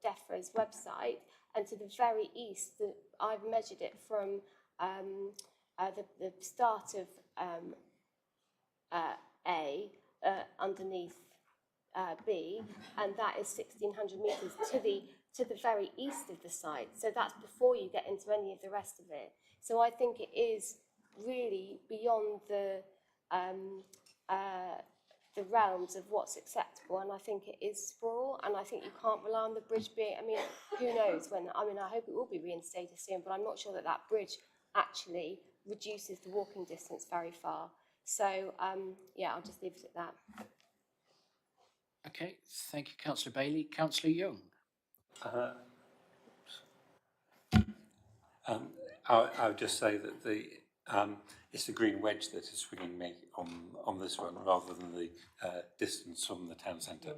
Speaker 14: DEFRA's website, and to the very east, I've measured it from the start of A underneath B, and that is 1,600 metres to the very east of the site. So that's before you get into any of the rest of it. So I think it is really beyond the realms of what's acceptable, and I think it is sprawl, and I think you can't rely on the bridge being, I mean, who knows when, I mean, I hope it will be reinstated soon, but I'm not sure that that bridge actually reduces the walking distance very far. So, yeah, I'll just leave it at that.
Speaker 1: Okay, thank you, Councillor Bailey. Councillor Young.
Speaker 19: I would just say that it's the green wedge that is swinging me on this one, rather than the distance from the town centre.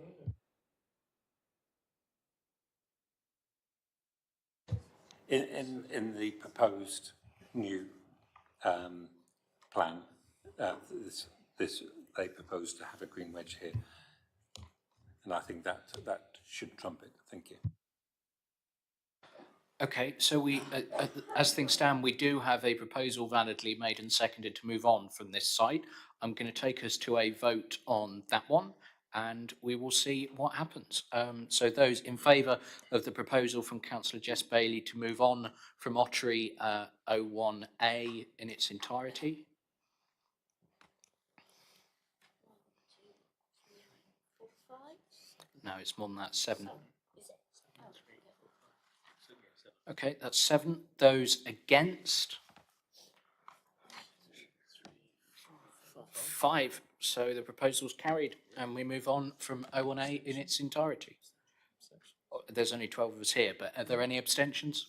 Speaker 19: In the proposed new plan, they propose to have a green wedge here, and I think that should trump it. Thank you.
Speaker 1: Okay, so we, as things stand, we do have a proposal validly made and seconded to move on from this site. I'm going to take us to a vote on that one, and we will see what happens. So those in favour of the proposal from Councillor Jess Bailey to move on from Ottery 01A in its entirety. No, it's more than that, 7. Okay, that's 7. Those against? 5. So the proposal's carried, and we move on from 01A in its entirety. There's only 12 of us here, but are there any abstentions?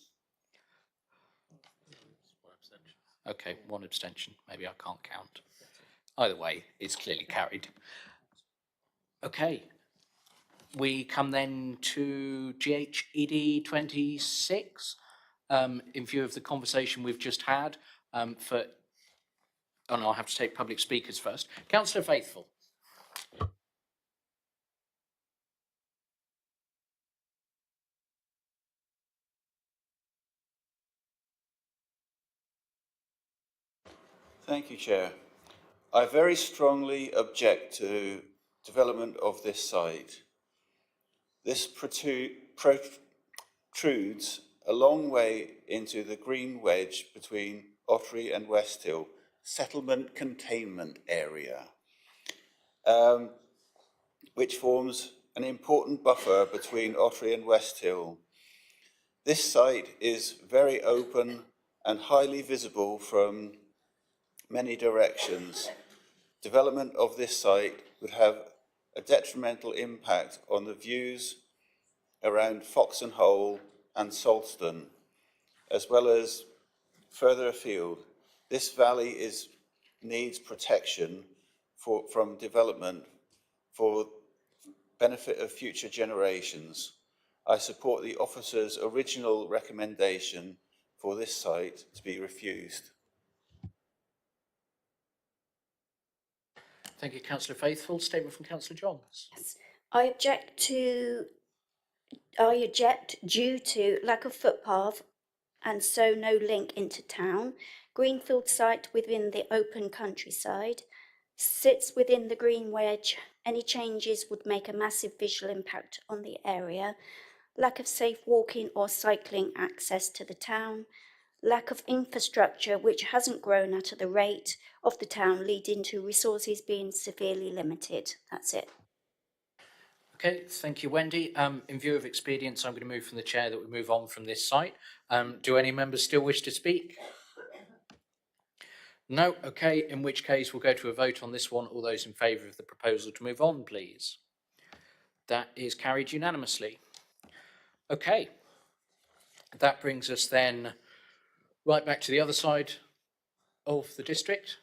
Speaker 1: Okay, 1 abstention. Maybe I can't count. Either way, it's clearly carried. Okay. We come then to GHED 26, in view of the conversation we've just had, no, I'll have to take public speakers first. Councillor Faithful.
Speaker 22: Thank you, Chair. I very strongly object to development of this site. This protrudes a long way into the green wedge between Ottery and Westhill settlement containment area, which forms an important buffer between Ottery and Westhill. This site is very open and highly visible from many directions. Development of this site would have a detrimental impact on the views around Foxen Hole and Salston, as well as further afield. This valley needs protection from development for benefit of future generations. I support the officer's original recommendation for this site to be refused.
Speaker 1: Thank you, Councillor Faithfull. Statement from Councillor Johns.
Speaker 23: I object due to lack of footpath and so no link into town. Greenfield site within the open countryside sits within the green wedge. Any changes would make a massive visual impact on the area. Lack of safe walking or cycling access to the town. Lack of infrastructure, which hasn't grown at the rate of the town, leading to resources being severely limited. That's it.
Speaker 1: Okay, thank you, Wendy. In view of expedience, I'm going to move from the chair that we move on from this site. Do any members still wish to speak? No? Okay, in which case we'll go to a vote on this one. All those in favour of the proposal to move on, please. That is carried unanimously. Okay, that brings us then right back to the other side of the district,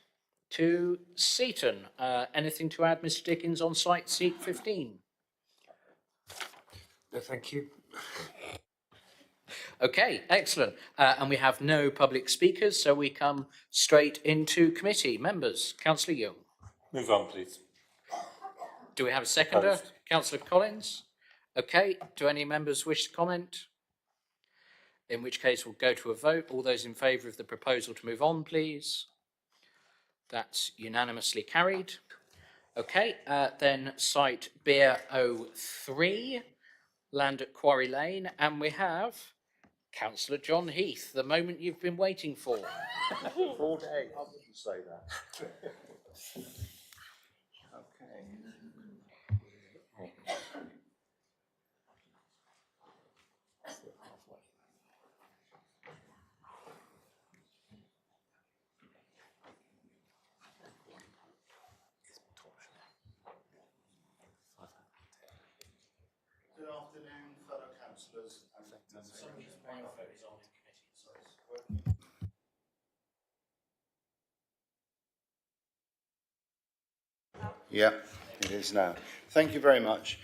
Speaker 1: to Seaton. Anything to add, Mr Dickens, on site seat 15?
Speaker 7: No, thank you.
Speaker 1: Okay, excellent. And we have no public speakers, so we come straight into committee. Members, Councillor Young.
Speaker 19: Move on, please.
Speaker 1: Do we have a seconder?
Speaker 19: Opposed.
Speaker 1: Councillor Collins. Okay, do any members wish to comment? In which case we'll go to a vote. All those in favour of the proposal to move on, please. That's unanimously carried. Okay, then site Beer 03, land at Quarry Lane, and we have Councillor John Heath, the moment you've been waiting for.
Speaker 13: All day. I wouldn't say that.
Speaker 16: Good afternoon, fellow councillors and Yeah, it is now. Thank you very much.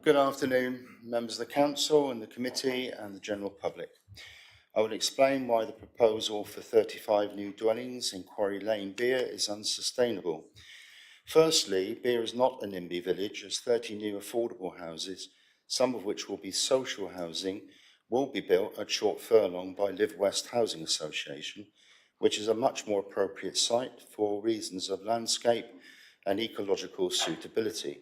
Speaker 16: Good afternoon, members of the council and the committee and the general public. I will explain why the proposal for 35 new dwellings in Quarry Lane, Beer is unsustainable. Firstly, Beer is not a NIMBY village, as 30 new affordable houses, some of which will be social housing, will be built at Short Furlong by Live West Housing Association, which is a much more appropriate site for reasons of landscape and ecological suitability,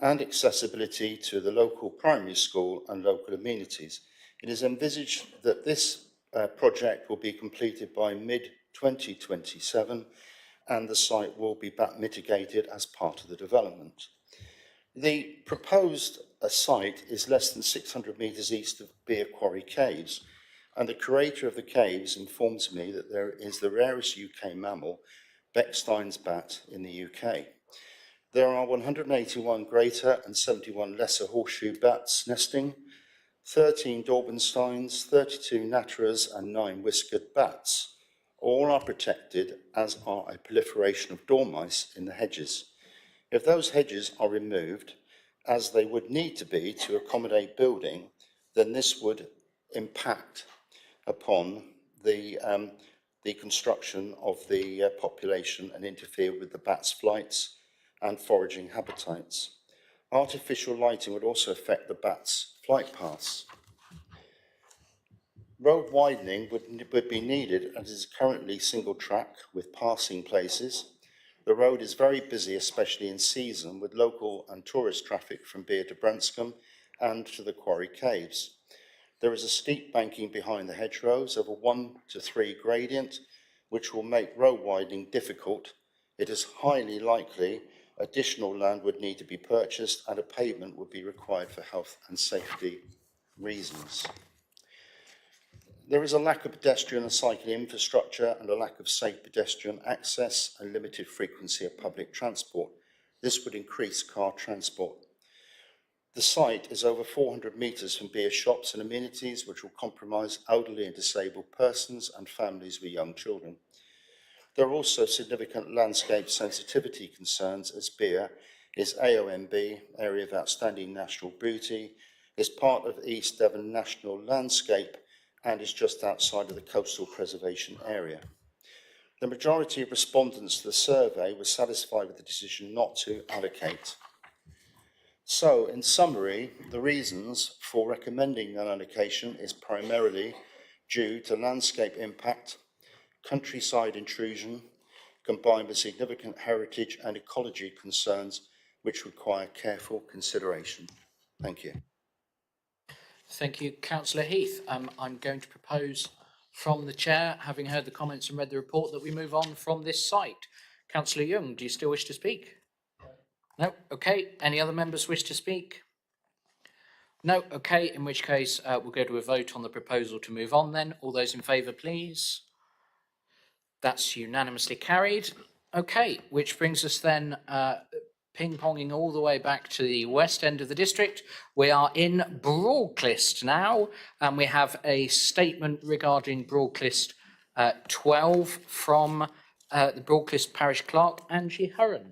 Speaker 16: and accessibility to the local primary school and local amenities. It is envisaged that this project will be completed by mid-2027, and the site will be back mitigated as part of the development. The proposed site is less than 600 metres east of Beer Quarry Caves, and the curator of the caves informs me that there is the rarest UK mammal, Beckstein's bat, in the UK. There are 181 greater and 71 lesser horseshoe bats nesting, 13 Dorbensteins, 32 natteras and 9 whiskered bats. All are protected, as are a proliferation of dormice in the hedges. If those hedges are removed, as they would need to be to accommodate building, then this would impact upon the construction of the population and interfere with the bats' flights and foraging habitats. Artificial lighting would also affect the bats' flight paths. Road widening would be needed, as it is currently single track with passing places. The road is very busy, especially in season, with local and tourist traffic from Beer to Branscombe and to the Quarry Caves. There is a steep banking behind the hedgerows of a 1 to 3 gradient, which will make road widening difficult. It is highly likely additional land would need to be purchased and a pavement would be required for health and safety reasons. There is a lack of pedestrian and cycling infrastructure and a lack of safe pedestrian access and limited frequency of public transport. This would increase car transport. The site is over 400 metres from beer shops and amenities which will compromise elderly and disabled persons and families with young children. There are also significant landscape sensitivity concerns as beer is AONB, Area of Outstanding Natural Beauty, is part of East Devon National Landscape and is just outside of the coastal preservation area. The majority of respondents to the survey were satisfied with the decision not to allocate. So, in summary, the reasons for recommending an allocation is primarily due to landscape impact, countryside intrusion, combined with significant heritage and ecology concerns which require careful consideration. Thank you.
Speaker 1: Thank you, Councillor Heath. I'm going to propose from the chair, having heard the comments and read the report, that we move on from this site. Councillor Young, do you still wish to speak? No? Okay. Any other members wish to speak? No? Okay. In which case, we'll go to a vote on the proposal to move on then. All those in favour, please. That's unanimously carried. Okay, which brings us then ping-ponging all the way back to the west end of the district. We are in Broadclyst now, and we have a statement regarding Broadclyst 12 from the Broadclyst Parish Clerk, Angie Hurren.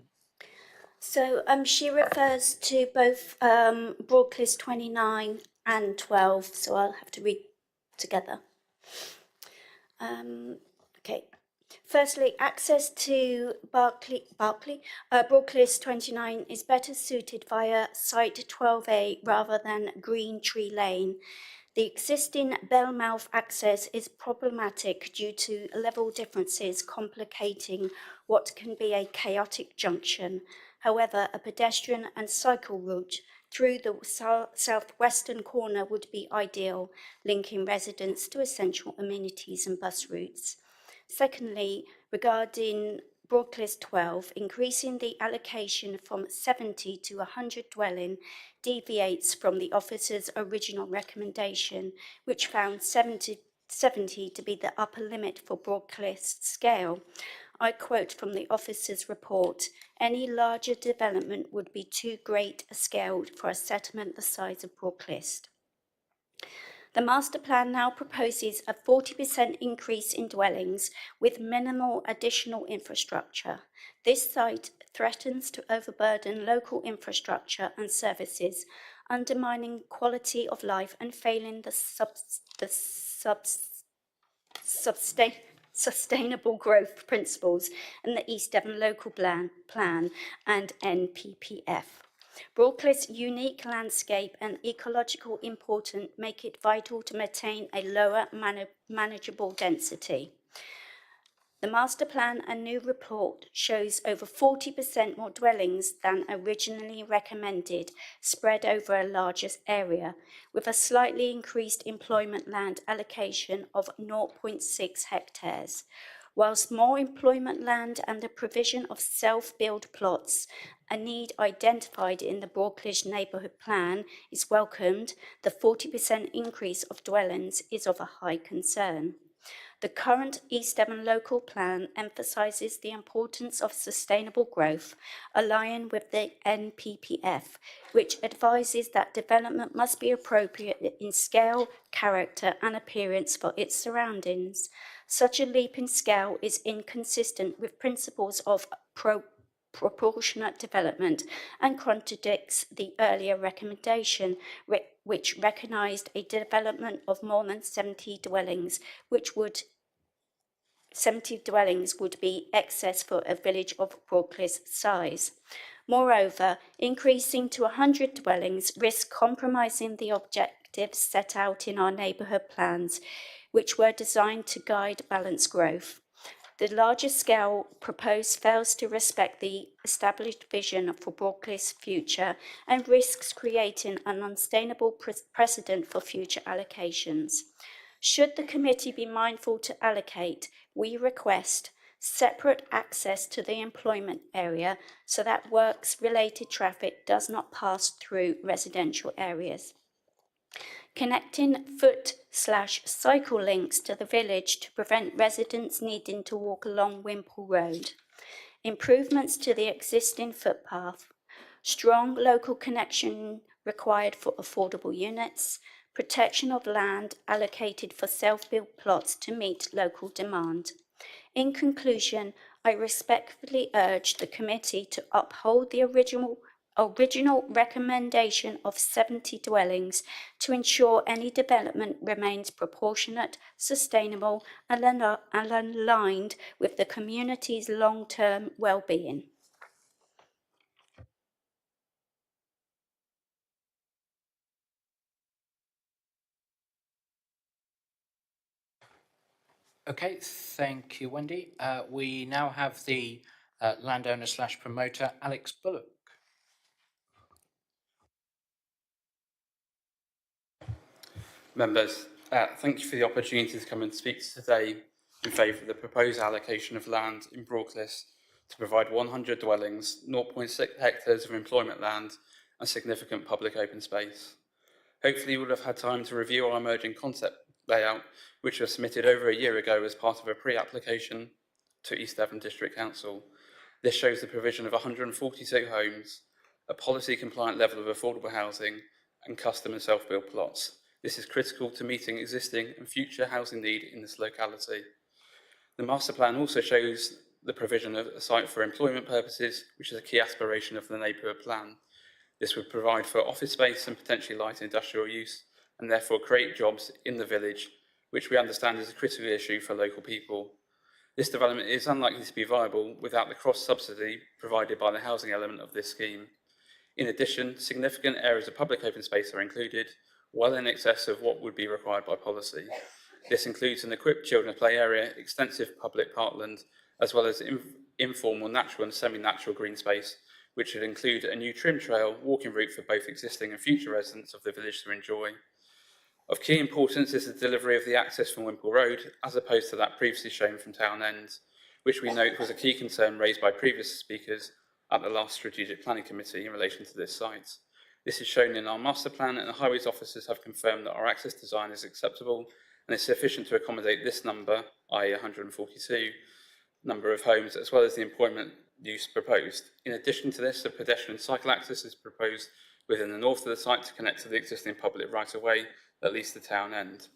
Speaker 23: So she refers to both Broadclyst 29 and 12, so I'll have to read together. Okay. Firstly, access to Broadclyst 29 is better suited via Site 12A rather than Green Tree Lane. The existing Bellmouth access is problematic due to level differences complicating what can be a chaotic junction. However, a pedestrian and cycle route through the southwestern corner would be ideal, linking residents to essential amenities and bus routes. Secondly, regarding Broadclyst 12, increasing the allocation from 70 to 100 dwelling deviates from the officer's original recommendation, which found 70 to be the upper limit for Broadclyst scale. I quote from the officer's report, "Any larger development would be too great a scale for a settlement the size of Broadclyst." The master plan now proposes a 40% increase in dwellings with minimal additional infrastructure. This site threatens to overburden local infrastructure and services, undermining quality of life and failing the sustainable growth principles in the East Devon Local Plan and NPPF. Broadclyst's unique landscape and ecological importance make it vital to maintain a lower manageable density. The master plan and new report shows over 40% more dwellings than originally recommended, spread over a larger area, with a slightly increased employment land allocation of 0.6 hectares. Whilst more employment land and the provision of self-build plots, a need identified in the Broadclyst Neighbourhood Plan, is welcomed, the 40% increase of dwellings is of a high concern. The current East Devon Local Plan emphasises the importance of sustainable growth, aligning with the NPPF, which advises that development must be appropriate in scale, character and appearance for its surroundings. Such a leap in scale is inconsistent with principles of proportionate development and contradicts the earlier recommendation, which recognised a development of more than 70 dwellings, would be excess for a village of Broadclyst size. Moreover, increasing to 100 dwellings risks compromising the objectives set out in our neighbourhood plans, which were designed to guide balanced growth. The larger scale proposed fails to respect the established vision for Broadclyst's future and risks creating an unsustainable precedent for future allocations. Should the committee be mindful to allocate, we request separate access to the employment area so that works-related traffic does not pass through residential areas. Connecting foot/cycle links to the village to prevent residents needing to walk along Wimpole Road. Improvements to the existing footpath. Strong local connection required for affordable units, protection of land allocated for self-built plots to meet local demand. In conclusion, I respectfully urge the committee to uphold the original recommendation of 70 dwellings to ensure any development remains proportionate, sustainable, and aligned with the community's long-term well-being.
Speaker 1: Okay, thank you, Wendy. We now have the landowner slash promoter, Alex Bullock.
Speaker 2: Members, thank you for the opportunity to come and speak today in favour of the proposed allocation of land in Broadcliffe to provide 100 dwellings, 0.6 hectares of employment land and significant public open space. Hopefully you will have had time to review our emerging concept layout, which was submitted over a year ago as part of a pre-application to East Devon District Council. This shows the provision of 142 homes, a policy-compliant level of affordable housing and custom and self-built plots. This is critical to meeting existing and future housing need in this locality. The master plan also shows the provision of a site for employment purposes, which is a key aspiration of the neighbourhood plan. This would provide for office space and potentially light industrial use, and therefore create jobs in the village, which we understand is a critical issue for local people. This development is unlikely to be viable without the cross-subsidy provided by the housing element of this scheme. In addition, significant areas of public open space are included, well in excess of what would be required by policy. This includes an equipped children's play area, extensive public parkland, as well as informal natural and semi-natural green space, which would include a new trim trail, walking route for both existing and future residents of the village to enjoy. Of key importance is the delivery of the access from Wimple Road, as opposed to that previously shown from Town End, which we note was a key concern raised by previous speakers at the last Strategic Planning Committee in relation to this site. This is shown in our master plan, and the highways officers have confirmed that our access design is acceptable and is sufficient to accommodate this number, i.e. 142, number of homes, as well as the employment use proposed. In addition to this, a pedestrian cycle access is proposed within the north of the site to connect to the existing public right-of-way, at least the Town End.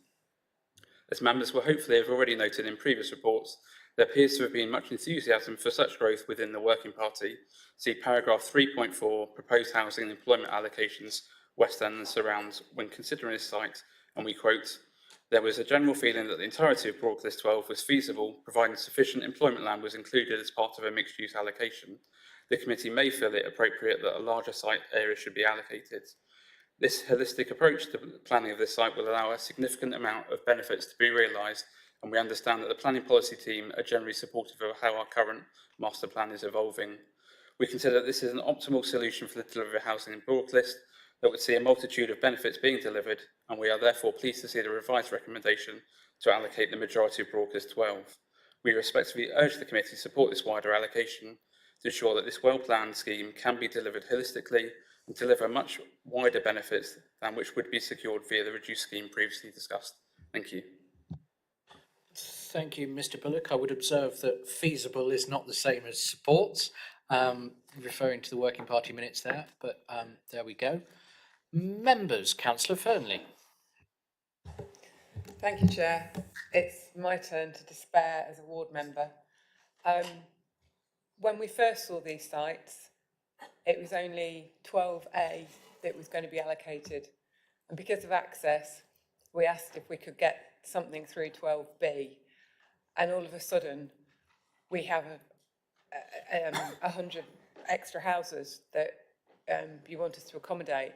Speaker 2: As members will hopefully have already noted in previous reports, there appears to have been much enthusiasm for such growth within the Working Party. See paragraph 3.4, proposed housing and employment allocations, West End and surrounds, when considering this site, and we quote, "There was a general feeling that the entirety of Broadcliffe 12 was feasible, providing sufficient employment land was included as part of a mixed-use allocation. The committee may feel it appropriate that a larger site area should be allocated. This holistic approach to the planning of this site will allow a significant amount of benefits to be realised, and we understand that the planning policy team are generally supportive of how our current master plan is evolving. We consider that this is an optimal solution for the delivery of housing in Broadcliffe that would see a multitude of benefits being delivered, and we are therefore pleased to see the revised recommendation to allocate the majority of Broadcliffe 12. We respectfully urge the committee to support this wider allocation to ensure that this well-planned scheme can be delivered holistically and deliver much wider benefits than which would be secured via the reduced scheme previously discussed. Thank you."
Speaker 1: Thank you, Mr. Bullock. I would observe that feasible is not the same as supports, referring to the Working Party minutes there, but there we go. Members, Councillor Fernley.
Speaker 6: Thank you, Chair. It's my turn to despair as a ward member. When we first saw these sites, it was only 12A that was going to be allocated. And because of access, we asked if we could get something through 12B. And all of a sudden, we have 100 extra houses that you want us to accommodate.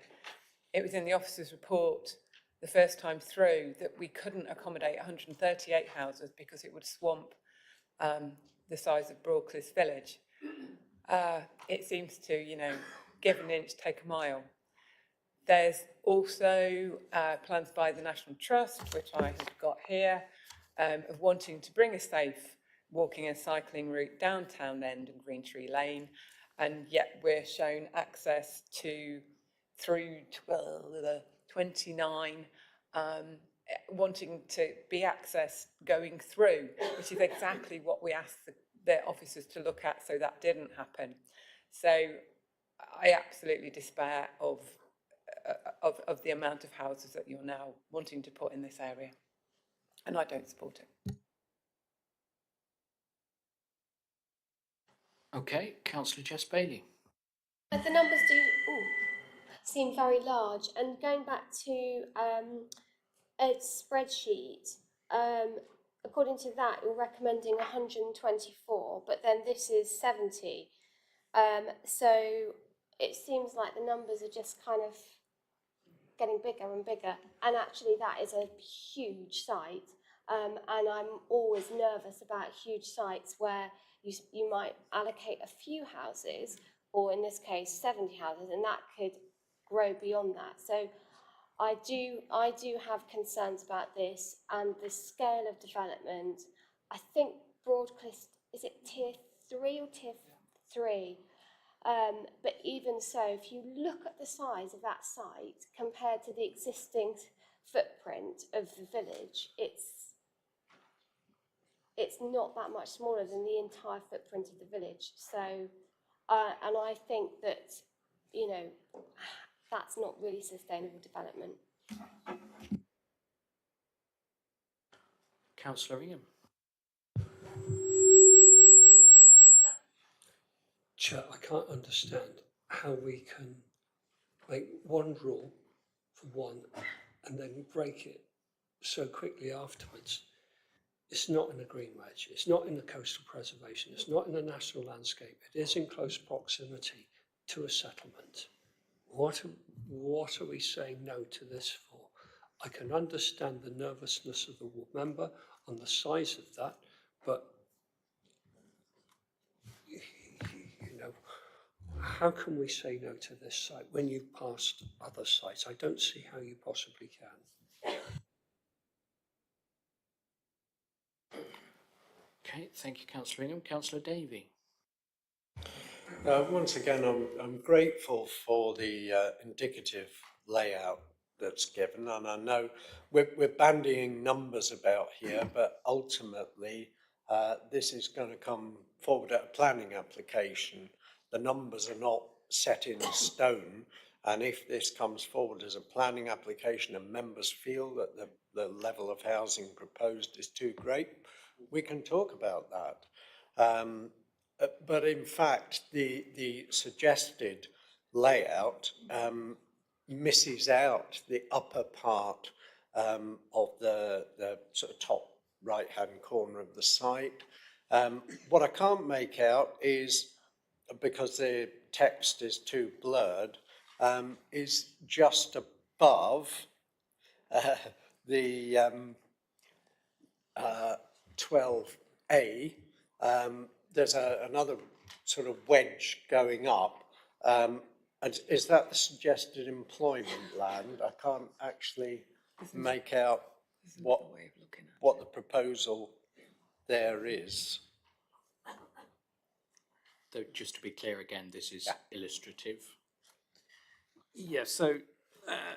Speaker 6: It was in the officer's report the first time through that we couldn't accommodate 138 houses because it would swamp the size of Broadcliffe Village. It seems to, give an inch, take a mile. There's also plans by the National Trust, which I have got here, of wanting to bring a safe walking and cycling route down Town End and Green Tree Lane, and yet we're shown access to through 29, wanting to be accessed going through, which is exactly what we asked the officers to look at, so that didn't happen. So I absolutely despair of of the amount of houses that you're now wanting to put in this area. And I don't support it.
Speaker 1: Okay, Councillor Jess Bailey.
Speaker 14: The numbers do seem very large, and going back to a spreadsheet, according to that, you're recommending 124, but then this is 70. So it seems like the numbers are just kind of getting bigger and bigger, and actually that is a huge site, and I'm always nervous about huge sites where you might allocate a few houses, or in this case 70 houses, and that could grow beyond that. So I do have concerns about this and the scale of development. I think Broadcliffe, is it tier 3 or tier 3? But even so, if you look at the size of that site compared to the existing footprint of the village, it's not that much smaller than the entire footprint of the village. So, and I think that, you know, that's not really sustainable development.
Speaker 1: Councillor Ingham.
Speaker 5: Chair, I can't understand how we can make one rule for one and then break it so quickly afterwards. It's not in the Green Reg, it's not in the coastal preservation, it's not in the national landscape, it is in close proximity to a settlement. What are we saying no to this for? I can understand the nervousness of the ward member on the size of that, but you know, how can we say no to this site when you've passed other sites? I don't see how you possibly can.
Speaker 1: Okay, thank you, Councillor Ingham. Councillor Davey.
Speaker 8: Once again, I'm grateful for the indicative layout that's given, and I know we're bandying numbers about here, but ultimately this is going to come forward at a planning application. The numbers are not set in stone, and if this comes forward as a planning application and members feel that the level of housing proposed is too great, we can talk about that. But in fact, the suggested layout misses out the upper part of the sort of top right-hand corner of the site. What I can't make out is, because the text is too blurred, is just above the 12A, there's another sort of wedge going up. And is that the suggested employment land? I can't actually make out what the proposal there is.
Speaker 1: Though, just to be clear again, this is illustrative.
Speaker 4: Yeah, so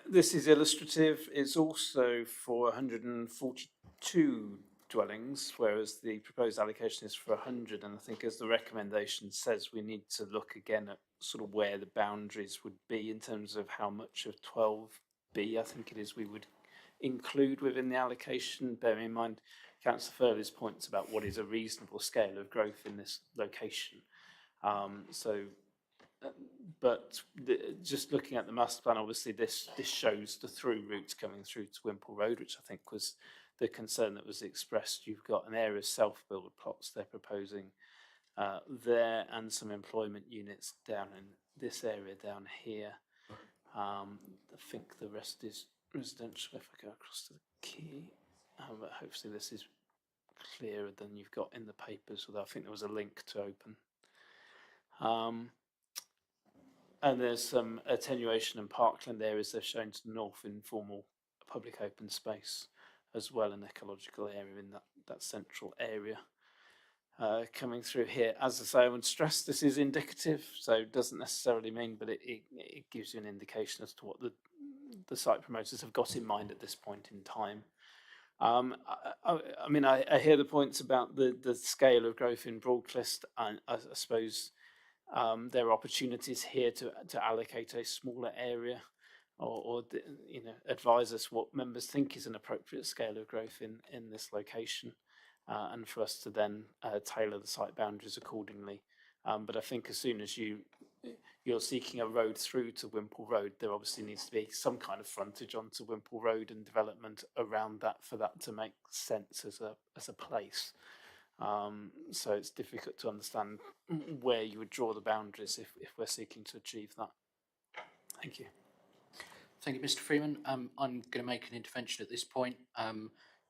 Speaker 4: this is illustrative. It's also for 142 dwellings, whereas the proposed allocation is for 100. And I think, as the recommendation says, we need to look again at sort of where the boundaries would be in terms of how much of 12B, I think it is, we would include within the allocation, bearing in mind Councillor Furley's points about what is a reasonable scale of growth in this location. But just looking at the master plan, obviously this shows the through routes coming through to Wimpole Road, which I think was the concern that was expressed. You've got an area of self-build plots they're proposing there, and some employment units down in this area down here. I think the rest is residential if I go across to the quay, but hopefully this is clearer than you've got in the papers, although I think there was a link to open. And there's some attenuation and parkland areas they've shown to the north, informal public open space, as well, an ecological area in that central area coming through here. As I say, I would stress this is indicative, so it doesn't necessarily mean, but it gives you an indication as to what the site promoters have got in mind at this point in time. I mean, I hear the points about the scale of growth in Broadcliffe, and I suppose there are opportunities here to allocate a smaller area you know, advise us what members think is an appropriate scale of growth in this location, and for us to then tailor the site boundaries accordingly. But I think as soon as you're seeking a road through to Wimpole Road, there obviously needs to be some kind of frontage onto Wimpole Road and development around that for that to make sense as a place. So it's difficult to understand where you would draw the boundaries if we're seeking to achieve that. Thank you.
Speaker 1: Thank you, Mr. Freeman. I'm going to make an intervention at this point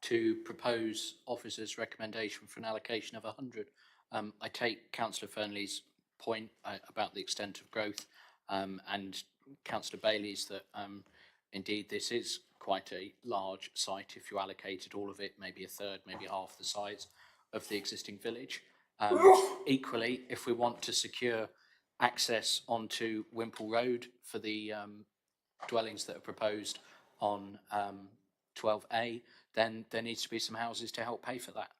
Speaker 1: to propose officer's recommendation for an allocation of 100. I take Councillor Fernley's point about the extent of growth and Councillor Bailey's that indeed this is quite a large site. If you allocated all of it, maybe a third, maybe half the size of the existing village. Equally, if we want to secure access onto Wimpole Road for the dwellings that are proposed on 12A, then there needs to be some houses to help pay for that.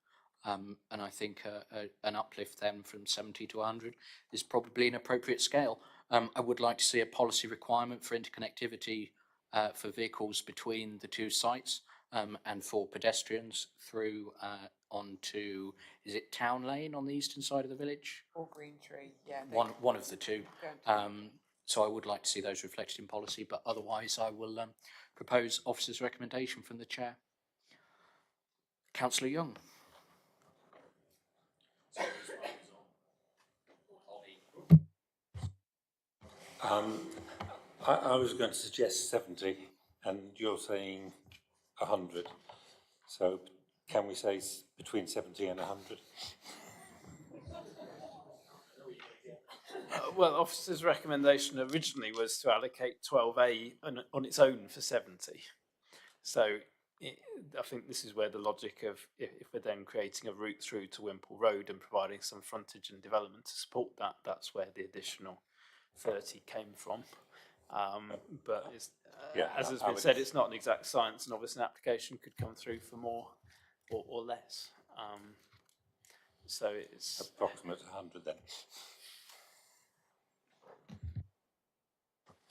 Speaker 1: And I think an uplift then from 70 to 100 is probably an appropriate scale. I would like to see a policy requirement for interconnectivity for vehicles between the two sites and for pedestrians through onto, is it Town Lane on the eastern side of the village?
Speaker 6: Or Green Tree, yeah.
Speaker 1: One of the two. So I would like to see those reflected in policy, but otherwise I will propose officer's recommendation from the chair. Councillor Young.
Speaker 19: I was going to suggest 70 and you're saying 100. So can we say between 70 and 100?
Speaker 4: Well, officer's recommendation originally was to allocate 12A on its own for 70. So I think this is where the logic of, if we're then creating a route through to Wimpole Road and providing some frontage and development to support that, that's where the additional 30 came from. But it's, as has been said, it's not an exact science, and obviously an application could come through for more or less. So it's
Speaker 19: approximate 100 then.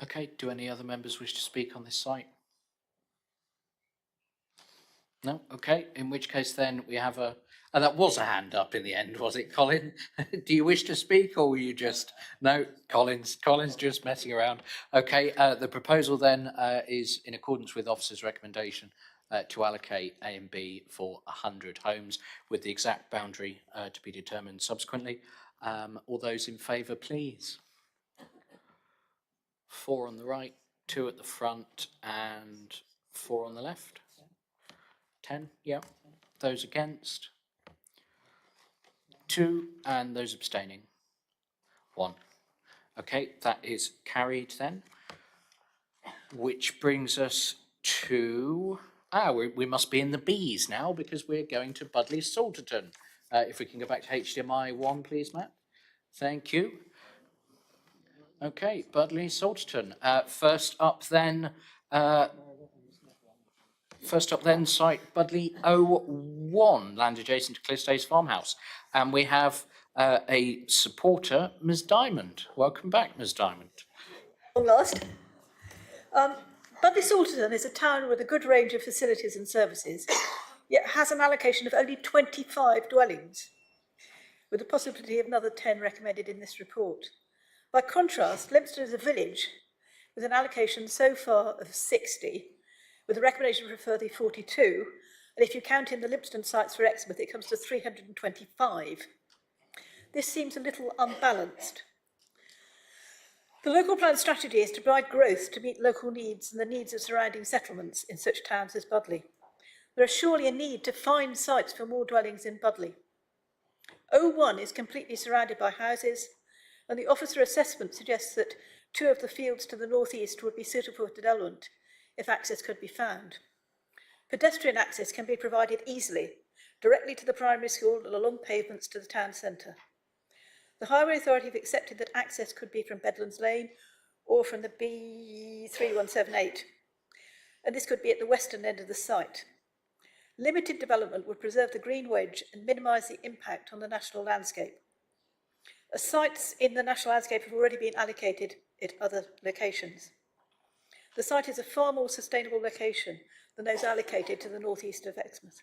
Speaker 1: Okay, do any other members wish to speak on this site? No? Okay, in which case then we have that was a hand up in the end, was it, Colin? Do you wish to speak or were you just, no, Colin's just messing around. Okay, the proposal then is in accordance with officer's recommendation to allocate A and B for 100 homes with the exact boundary to be determined subsequently. All those in favour, please. 4 on the right, 2 at the front and 4 on the left. 10, yeah. Those against? 2, and those abstaining? 1. Okay, that is carried then. Which brings us to, we must be in the Bs now because we're going to Budleigh Salterton. If we can go back to HDMI 1, please, Matt. Thank you. Okay, Budleigh Salterton. First up then, site Budleigh 01, land adjacent to Cliffstays Farmhouse. And we have a supporter, Ms. Diamond. Welcome back, Ms. Diamond.
Speaker 11: Long last. Budleigh Salterton is a town with a good range of facilities and services, yet has an allocation of only 25 dwellings, with the possibility of another 10 recommended in this report. By contrast, Limpston is a village with an allocation so far of 60, with a recommendation for a further 42, and if you count in the Limpston sites for Exmouth, it comes to 325. This seems a little unbalanced. The local plan strategy is to provide growth to meet local needs and the needs of surrounding settlements in such towns as Budleigh. There is surely a need to find sites for more dwellings in Budleigh. 01 is completely surrounded by houses, and the officer assessment suggests that 2 of the fields to the northeast would be suitable for development if access could be found. Pedestrian access can be provided easily, directly to the primary school and along pavements to the town centre. The Highway Authority have accepted that access could be from Bedlands Lane or from the B3178, and this could be at the western end of the site. Limited development would preserve the green wedge and minimise the impact on the national landscape. Sites in the national landscape have already been allocated at other locations. The site is a far more sustainable location than those allocated to the northeast of Exmouth.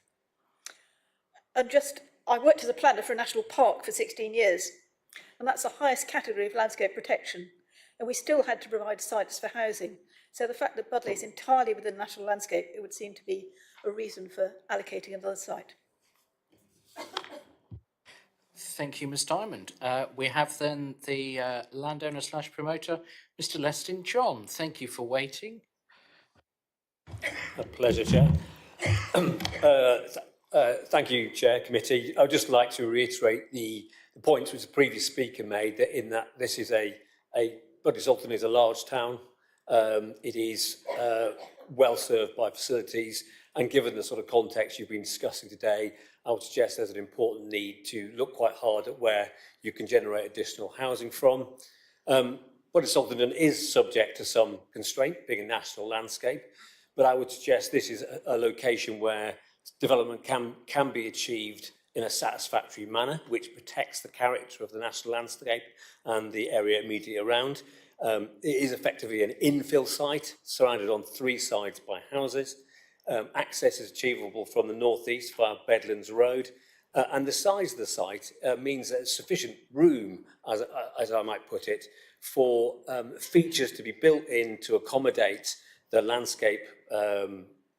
Speaker 11: I worked as a planner for a national park for 16 years, and that's the highest category of landscape protection, and we still had to provide sites for housing. So the fact that Budleigh is entirely within the national landscape, it would seem to be a reason for allocating another site.
Speaker 1: Thank you, Ms Diamond. We have then the landowner / promoter, Mr Lestin John. Thank you for waiting.
Speaker 12: A pleasure, Chair. Thank you, Chair, Committee. I would just like to reiterate the points which the previous speaker made, that in that this is Budleigh Salterton is a large town. It is well served by facilities, and given the sort of context you've been discussing today, I would suggest there's an important need to look quite hard at where you can generate additional housing from. Budleigh Salterton is subject to some constraint, being a national landscape, but I would suggest this is a location where development can be achieved in a satisfactory manner, which protects the character of the national landscape and the area immediately around. It is effectively an infill site, surrounded on 3 sides by houses. Access is achievable from the northeast via Bedlands Road, and the size of the site means that there's sufficient room, as I might put it, for features to be built in to accommodate the landscape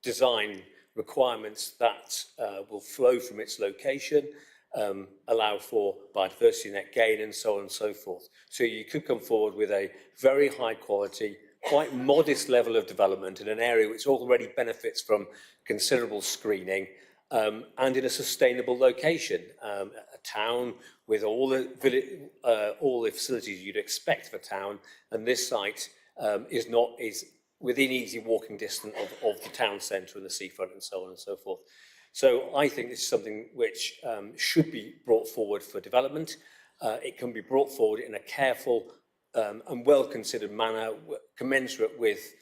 Speaker 12: design requirements that will flow from its location, allow for biodiversity net gain, and so on and so forth. So you could come forward with a very high quality, quite modest level of development in an area which already benefits from considerable screening, and in a sustainable location, a town with all the facilities you'd expect of a town, and this site is within easy walking distance of the town centre and the seafront, and so on and so forth. So I think this is something which should be brought forward for development. It can be brought forward in a careful and well-considered manner, commensurate with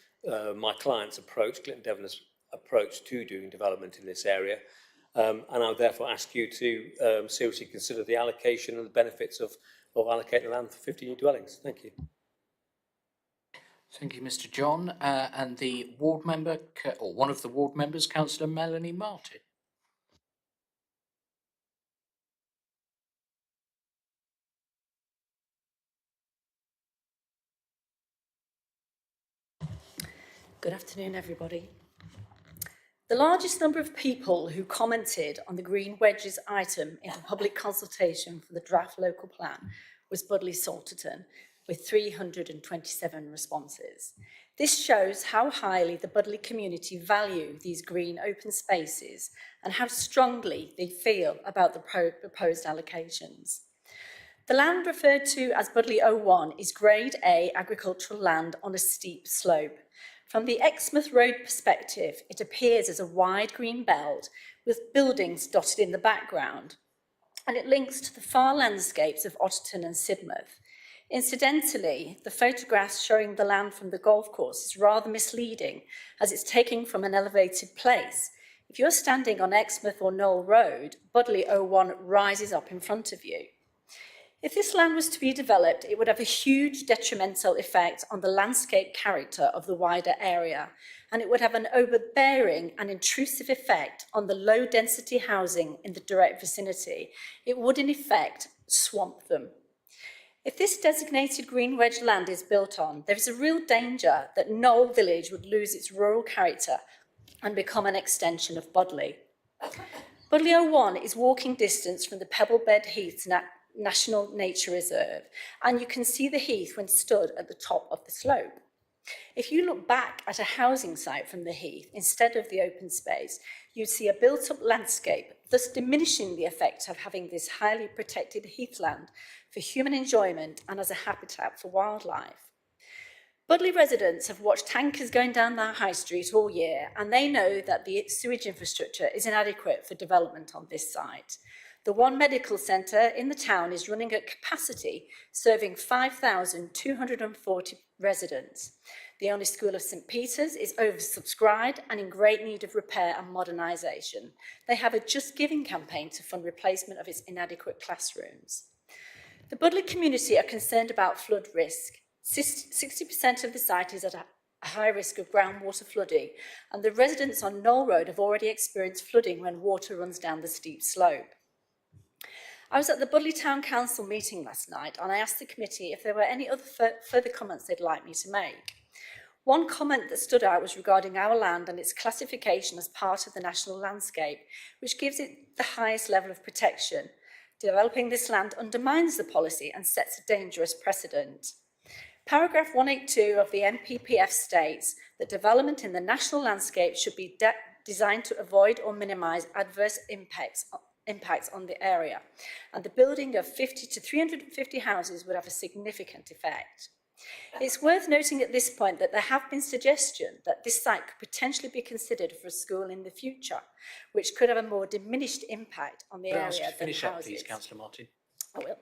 Speaker 12: my client's approach, Clinton Devon's approach to doing development in this area. And I would therefore ask you to seriously consider the allocation and the benefits of allocating land for 50 new dwellings. Thank you.
Speaker 1: Thank you, Mr John. And the ward member, or one of the ward members, Councillor Melanie Martin.
Speaker 15: Good afternoon, everybody. The largest number of people who commented on the Green Wedges item in the public consultation for the draft local plan was Budleigh Salterton, with 327 responses. This shows how highly the Budleigh community value these green open spaces and how strongly they feel about the proposed allocations. The land referred to as Budleigh 01 is Grade A agricultural land on a steep slope. From the Exmouth Road perspective, it appears as a wide green belt with buildings dotted in the background, and it links to the far landscapes of Otterton and Sidmouth. Incidentally, the photographs showing the land from the golf course is rather misleading, as it's taken from an elevated place. If you're standing on Exmouth or Knoll Road, Budleigh 01 rises up in front of you. If this land was to be developed, it would have a huge detrimental effect on the landscape character of the wider area, and it would have an overbearing and intrusive effect on the low-density housing in the direct vicinity. It would, in effect, swamp them. If this designated green wedge land is built on, there is a real danger that Knoll Village would lose its rural character and become an extension of Budleigh. Budleigh 01 is walking distance from the Pebblebed Heath National Nature Reserve, and you can see the heath when stood at the top of the slope. If you look back at a housing site from the heath instead of the open space, you'd see a built-up landscape, thus diminishing the effect of having this highly protected heathland for human enjoyment and as a habitat for wildlife. Budleigh residents have watched tankers going down their high street all year, and they know that the sewage infrastructure is inadequate for development on this site. The one medical centre in the town is running at capacity, serving 5,240 residents. The only school of St Peter's is oversubscribed and in great need of repair and modernisation. They have a Just Giving campaign to fund replacement of its inadequate classrooms. The Budleigh community are concerned about flood risk. 60% of the site is at a high risk of groundwater flooding, and the residents on Knoll Road have already experienced flooding when water runs down the steep slope. I was at the Budleigh Town Council meeting last night, and I asked the committee if there were any other further comments they'd like me to make. One comment that stood out was regarding our land and its classification as part of the national landscape, which gives it the highest level of protection. Developing this land undermines the policy and sets a dangerous precedent. Paragraph 182 of the NPPF states that development in the national landscape should be designed to avoid or minimise adverse impacts on the area, and the building of 50 to 350 houses would have a significant effect. It's worth noting at this point that there have been suggestions that this site could potentially be considered for a school in the future, which could have a more diminished impact on the
Speaker 1: Could I ask you
Speaker 15: area
Speaker 1: to
Speaker 15: than
Speaker 1: finish up,
Speaker 15: houses.
Speaker 1: please, Councillor Martin?
Speaker 15: I will.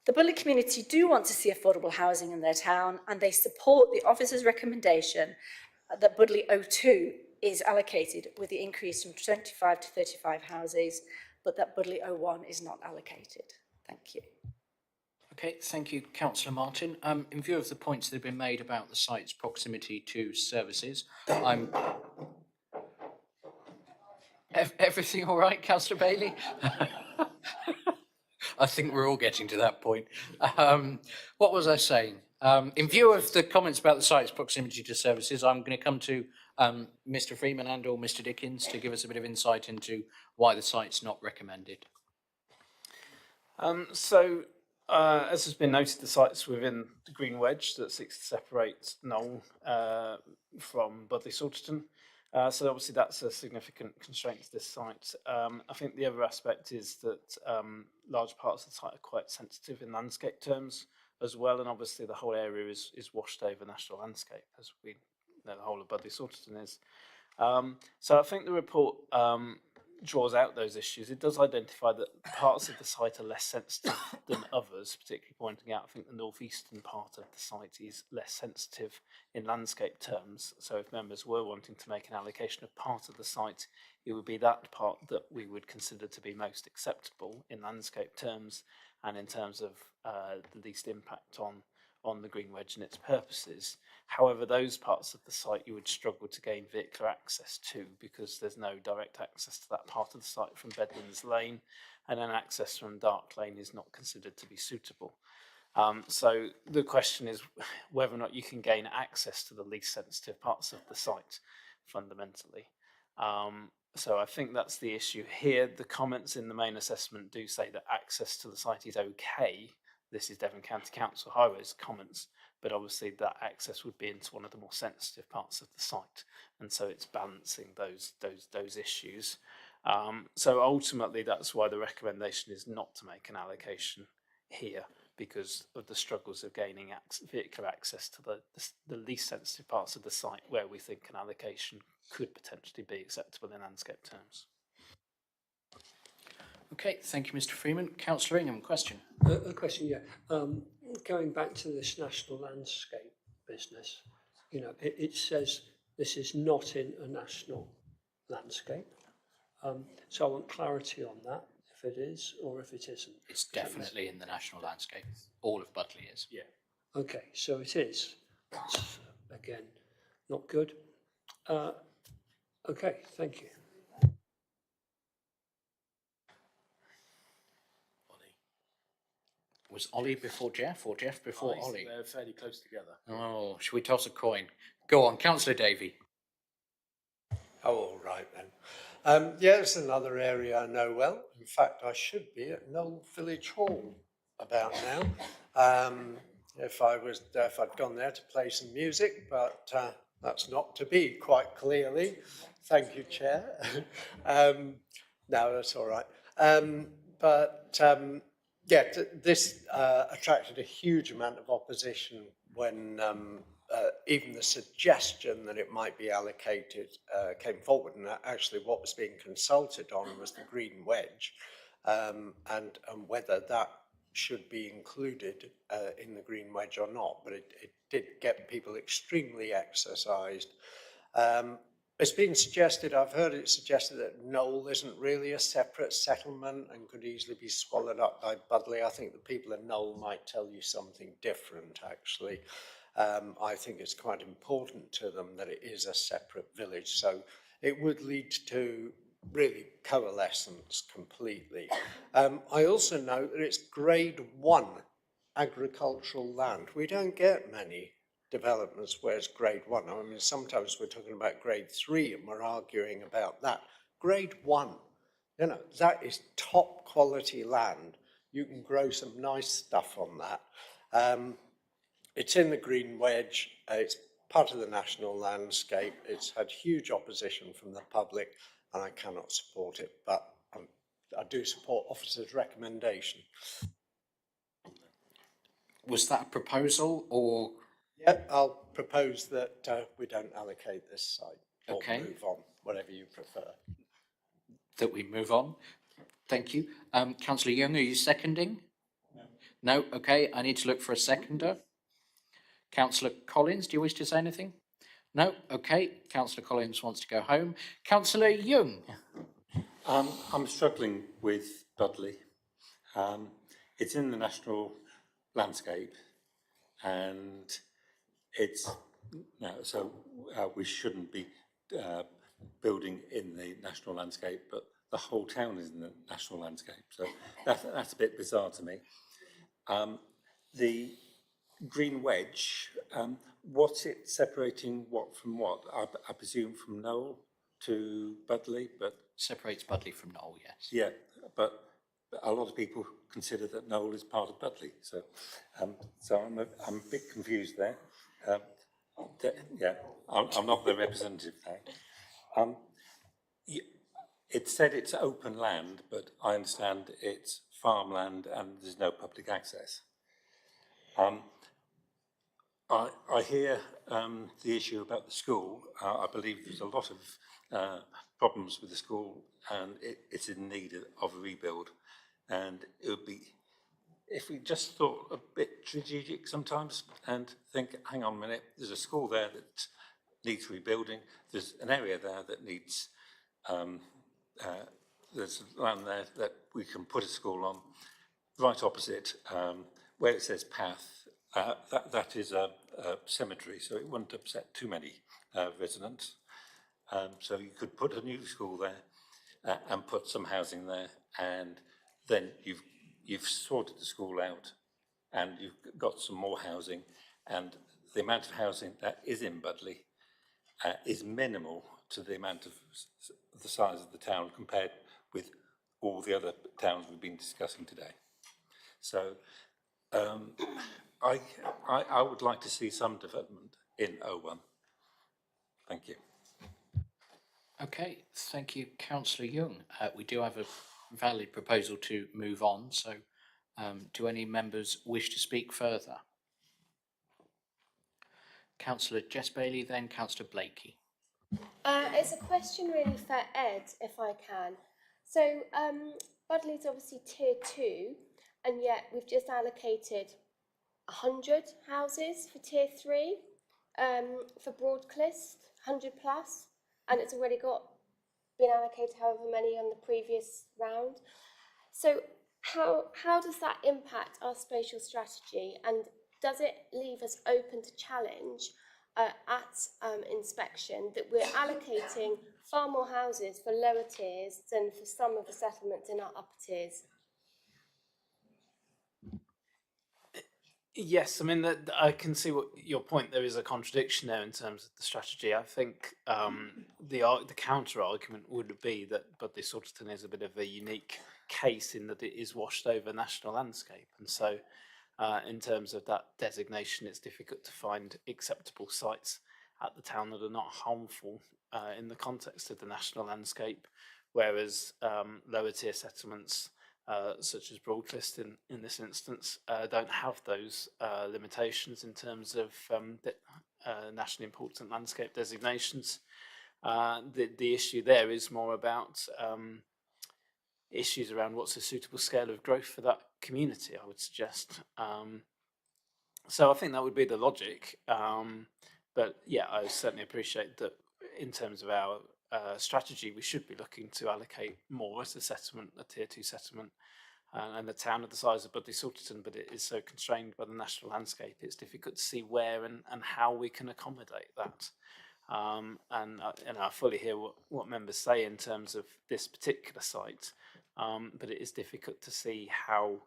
Speaker 15: The Budleigh community do want to see affordable housing in their town, and they support the officer's recommendation that Budleigh O2 is allocated with the increase from 25 to 35 houses, but that Budleigh O1 is not allocated. Thank you.
Speaker 1: Okay, thank you, Councillor Martin. In view of the points that have been made about the site's proximity to services, everything all right, Councillor Bailey? I think we're all getting to that point. What was I saying? In view of the comments about the site's proximity to services, I'm going to come to Mr. Freeman and or Mr. Dickens to give us a bit of insight into why the site's not recommended.
Speaker 4: As has been noted, the site's within the Green Wedge that seeks to separate Knoll from Budleigh Salterton. So obviously that's a significant constraint to this site. I think the other aspect is that large parts of the site are quite sensitive in landscape terms as well, and obviously the whole area is washed over national landscape, as we know the whole of Budleigh Salterton is. So I think the report draws out those issues. It does identify that parts of the site are less sensitive than others, particularly pointing out, I think, the northeastern part of the site is less sensitive in landscape terms. So if members were wanting to make an allocation of part of the site, it would be that part that we would consider to be most acceptable in landscape terms and in terms of the least impact on the Green Wedge and its purposes. However, those parts of the site you would struggle to gain vehicular access to because there's no direct access to that part of the site from Bedlands Lane, and then access from Dark Lane is not considered to be suitable. So the question is whether or not you can gain access to the least sensitive parts of the site, fundamentally. So I think that's the issue here. The comments in the main assessment do say that access to the site is okay. This is Devon County Council Highways comments, but obviously that access would be into one of the more sensitive parts of the site, and so it's balancing those issues. So ultimately, that's why the recommendation is not to make an allocation here, because of the struggles of gaining vehicular access to the least sensitive parts of the site, where we think an allocation could potentially be acceptable in landscape terms.
Speaker 1: Okay, thank you, Mr. Freeman. Councillor Ingham, question.
Speaker 5: A question, yeah. Going back to this national landscape business, you know, it says this is not in a national landscape. So I want clarity on that, if it is or if it isn't.
Speaker 1: It's definitely in the national landscape. All of Budleigh is.
Speaker 10: Yeah.
Speaker 5: Okay, so it is. That's, again, not good. Okay, thank you.
Speaker 1: Was Ollie before Jeff or Jeff before Ollie?
Speaker 10: They're fairly close together.
Speaker 1: Oh, should we toss a coin? Go on, Councillor Davey.
Speaker 8: Oh, all right then. Yeah, it's another area I know well. In fact, I should be at Knoll Village Hall about now. If I'd gone there to play some music, but that's not to be, quite clearly. Thank you, Chair. No, that's all right. Yeah, this attracted a huge amount of opposition when even the suggestion that it might be allocated came forward, and actually what was being consulted on was the Green Wedge, and whether that should be included in the Green Wedge or not, but it did get people extremely exercised. It's been suggested, I've heard it suggested that Knoll isn't really a separate settlement and could easily be swallowed up by Budleigh. I think the people of Knoll might tell you something different, actually. I think it's quite important to them that it is a separate village. So it would lead to really coalescence completely. I also know that it's grade 1 agricultural land. We don't get many developments where it's grade 1. I mean, sometimes we're talking about grade 3 and we're arguing about that. Grade 1, you know, that is top quality land. You can grow some nice stuff on that. It's in the Green Wedge. It's part of the national landscape. It's had huge opposition from the public, and I cannot support it, but I do support officer's recommendation.
Speaker 1: Was that a proposal or?
Speaker 8: Yep, I'll propose that we don't allocate this site or
Speaker 1: Okay.
Speaker 8: move on, whatever you prefer.
Speaker 1: That we move on? Thank you. Councillor Young, are you seconding? No. No? Okay, I need to look for a seconder. Councillor Collins, do you wish to say anything? No? Okay, Councillor Collins wants to go home. Councillor Young?
Speaker 19: I'm struggling with Budley. It's in the national landscape, and it's so we shouldn't be building in the national landscape, but the whole town is in the national landscape. So that's a bit bizarre to me. The Green Wedge, what's it separating what from what? I presume from Knowle to Budley, but
Speaker 1: separates Budley from Knowle, yes.
Speaker 19: Yeah, but a lot of people consider that Knowle is part of Budley, so I'm a bit confused there. Yeah, I'm not the representative there. It said it's open land, but I understand it's farmland and there's no public access. I hear the issue about the school. I believe there's a lot of problems with the school, and it's in need of a rebuild. And it would be, if we just thought a bit strategic sometimes and think, hang on a minute, there's a school there that needs rebuilding. There's an area there that needs, there's land there that we can put a school on. Right opposite, where it says path, that is a cemetery, so it wouldn't upset too many residents. So you could put a new school there and put some housing there, and then you've sorted the school out, and you've got some more housing, and the amount of housing that is in Budley is minimal to the amount of the size of the town compared with all the other towns we've been discussing today. So I would like to see some development in O1. Thank you.
Speaker 1: Okay, thank you, Councillor Young. We do have a valid proposal to move on, so do any members wish to speak further? Councillor Jess Bailey, then Councillor Blakey.
Speaker 14: It's a question really for Ed, if I can. So Budley's obviously tier 2, and yet we've just allocated 100 houses for tier 3 for Broadclist, 100 plus, and it's already been allocated however many on the previous round. So how does that impact our spatial strategy, and does it leave us open to challenge at inspection that we're allocating far more houses for lower tiers than for some of the settlements in our upper tiers?
Speaker 4: Yes, I mean, I can see what your point. There is a contradiction there in terms of the strategy. I think the counter argument would be that Budley Salterton is a bit of a unique case in that it is washed over national landscape, and so in terms of that designation, it's difficult to find acceptable sites at the town that are not harmful in the context of the national landscape, whereas lower tier settlements such as Broadclist in this instance don't have those limitations in terms of nationally important landscape designations. The issue there is more about issues around what's a suitable scale of growth for that community, I would suggest. So I think that would be the logic. But yeah, I certainly appreciate that in terms of our strategy, we should be looking to allocate more as a settlement, a tier 2 settlement, and a town of the size of Budleigh Salterton, but it is so constrained by the national landscape, it's difficult to see where and how we can accommodate that. And I fully hear what members say in terms of this particular site, but it is difficult to see how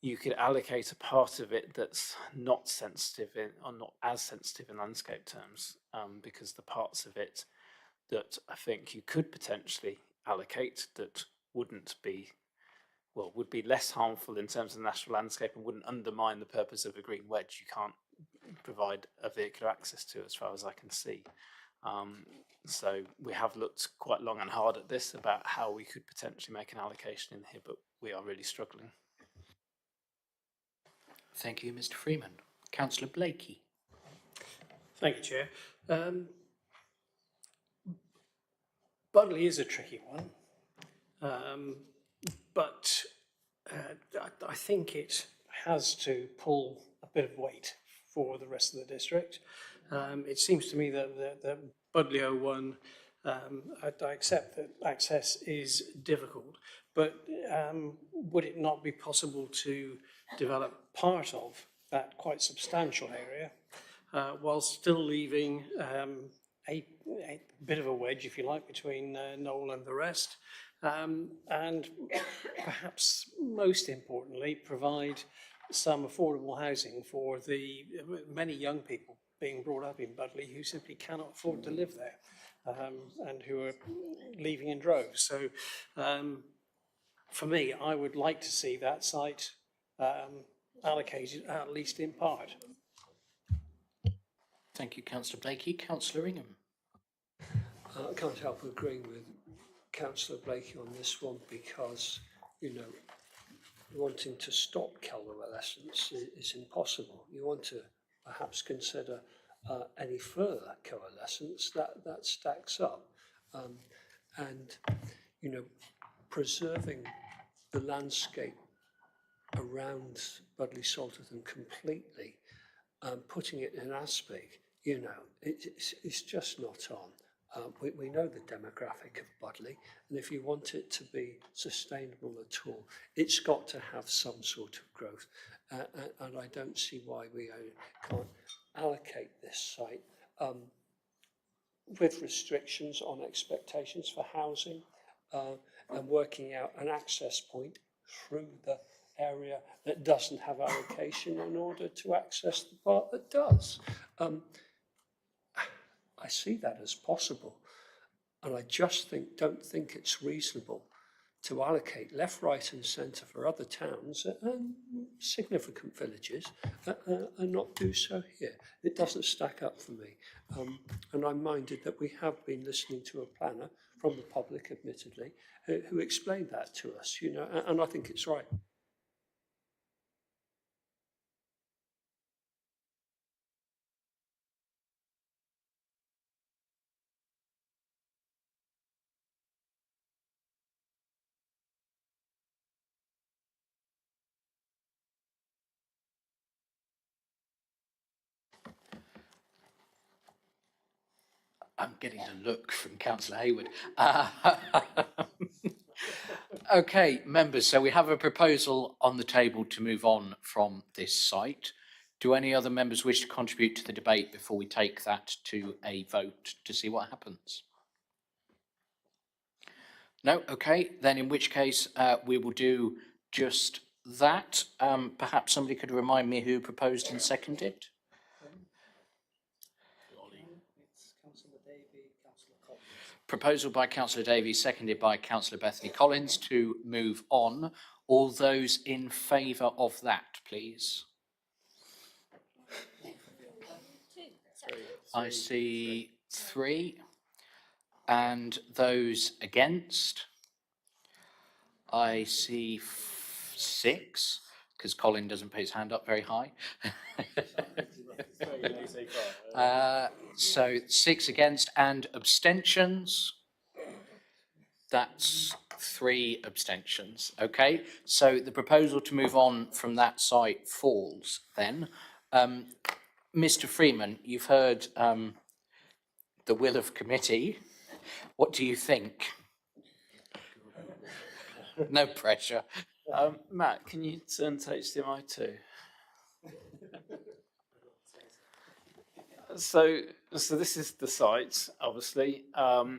Speaker 4: you could allocate a part of it that's not sensitive or not as sensitive in landscape terms, because the parts of it that I think you could potentially allocate that wouldn't be, well, would be less harmful in terms of the national landscape and wouldn't undermine the purpose of a green wedge, you can't provide a vehicular access to, as far as I can see. So we have looked quite long and hard at this about how we could potentially make an allocation in here, but we are really struggling.
Speaker 1: Thank you, Mr. Freeman. Councillor Blakey.
Speaker 5: Thank you, Chair. Budleigh is a tricky one, but I think it has to pull a bit of weight for the rest of the district. It seems to me that Budleigh 01, I accept that access is difficult, but would it not be possible to develop part of that quite substantial area while still leaving a bit of a wedge, if you like, between Knowle and the rest, and perhaps most importantly, provide some affordable housing for the many young people being brought up in Budleigh who simply cannot afford to live there, and who are leaving in droves. So for me, I would like to see that site allocated, at least in part.
Speaker 1: Thank you, Councillor Blakey. Councillor Ingham.
Speaker 5: I can't help agreeing with Councillor Blakey on this one, because, you know, wanting to stop coalescence is impossible. You want to perhaps consider any further coalescence that stacks up, and, you know, preserving the landscape around Budleigh Salterton completely, putting it in Aspic, you know, it's just not on. We know the demographic of Budleigh, and if you want it to be sustainable at all, it's got to have some sort of growth, and I don't see why we can't allocate this site with restrictions on expectations for housing, and working out an access point through the area that doesn't have allocation in order to access the part that does. I see that as possible, and I just don't think it's reasonable to allocate left, right and centre for other towns and significant villages and not do so here. It doesn't stack up for me, and I'm minded that we have been listening to a planner from the public, admittedly, who explained that to us, you know, and I think it's right.
Speaker 1: I'm getting a look from Councillor Hayward. Okay, members, so we have a proposal on the table to move on from this site. Do any other members wish to contribute to the debate before we take that to a vote to see what happens? No? Okay, then in which case we will do just that. Perhaps somebody could remind me who proposed and seconded? Proposal by Councillor Davies, seconded by Councillor Bethany Collins to move on. All those in favour of that, please? I see 3. And those against? I see 6, because Colin doesn't put his hand up very high. So 6 against, and abstentions? That's 3 abstentions. Okay, so the proposal to move on from that site falls then. Mr. Freeman, you've heard the will of committee. What do you think? No pressure.
Speaker 4: Matt, can you turn to HDMI 2? So this is the site, obviously.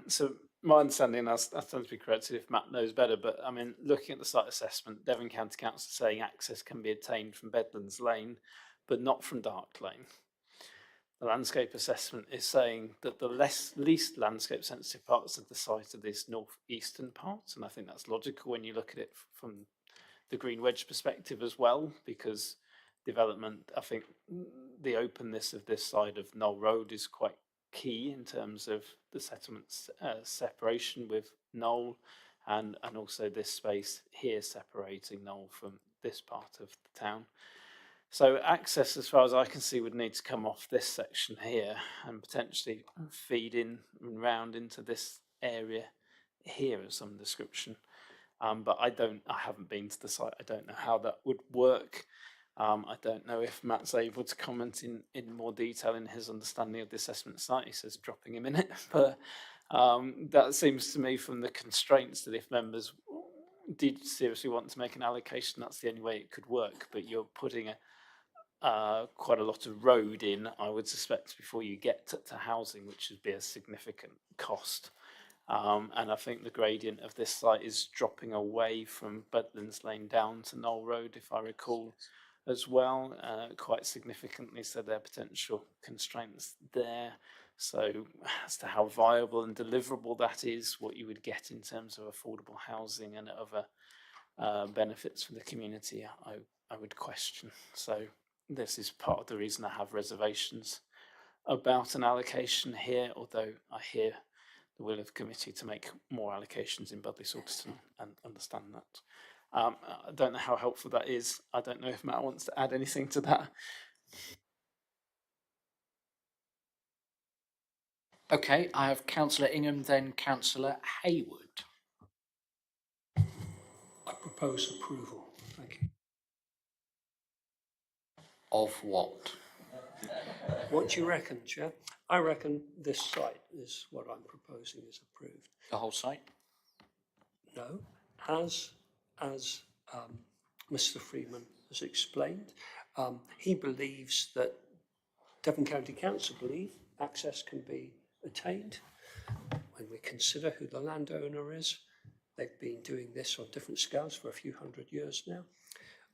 Speaker 4: So my understanding, I stand to be corrected if Matt knows better, but I mean, looking at the site assessment, Devon County Council saying access can be attained from Bedlands Lane, but not from Dark Lane. The landscape assessment is saying that the least landscape sensitive parts of the site are this northeastern part, and I think that's logical when you look at it from the Green Wedge perspective as well, because development, I think the openness of this side of Knoll Road is quite key in terms of the settlements separation with Knoll, and also this space here separating Knoll from this part of the town. So access, as far as I can see, would need to come off this section here and potentially feed in and round into this area here of some description. But I haven't been to the site. I don't know how that would work. I don't know if Matt's able to comment in more detail in his understanding of the assessment site. He says dropping him in it, but that seems to me from the constraints that if members did seriously want to make an allocation, that's the only way it could work. But you're putting quite a lot of road in, I would suspect, before you get to housing, which would be a significant cost. And I think the gradient of this site is dropping away from Bedlands Lane down to Knoll Road, if I recall, as well, quite significantly. So there are potential constraints there. So as to how viable and deliverable that is, what you would get in terms of affordable housing and other benefits for the community, I would question. So this is part of the reason I have reservations about an allocation here, although I hear the will of the committee to make more allocations in Budleigh Salterton and understand that. I don't know how helpful that is. I don't know if Matt wants to add anything to that.
Speaker 1: Okay, I have Councillor Ingham, then Councillor Hayward.
Speaker 5: I propose approval. Thank you.
Speaker 1: Of what?
Speaker 5: What do you reckon, Chair? I reckon this site is what I'm proposing is approved.
Speaker 1: The whole site?
Speaker 5: No, as Mr. Freeman has explained, he believes that Devon County Council believe access can be attained. When we consider who the landowner is, they've been doing this on different scales for a few hundred years now.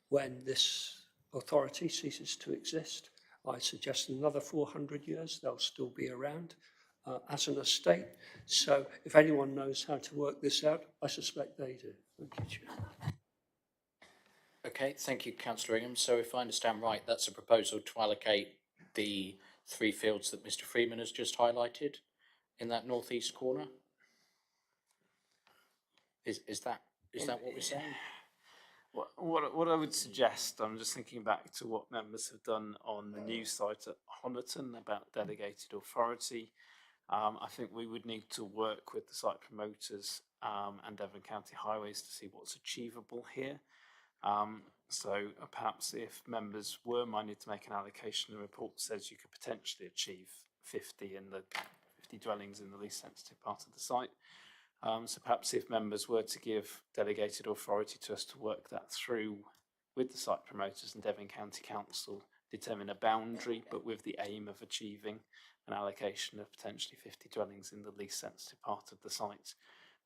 Speaker 5: When this authority ceases to exist, I suggest in another 400 years they'll still be around as an estate. So if anyone knows how to work this out, I suspect they do. Thank you, Chair.
Speaker 1: Okay, thank you, Councillor Ingham. So if I understand right, that's a proposal to allocate the 3 fields that Mr. Freeman has just highlighted in that northeast corner? Is that what we're saying?
Speaker 4: What I would suggest, I'm just thinking back to what members have done on the new site at Honiton about delegated authority. I think we would need to work with the site promoters and Devon County Highways to see what's achievable here. So perhaps if members were minded to make an allocation, the report says you could potentially achieve 50 dwellings in the least sensitive part of the site. So perhaps if members were to give delegated authority to us to work that through with the site promoters and Devon County Council, determine a boundary, but with the aim of achieving an allocation of potentially 50 dwellings in the least sensitive part of the site.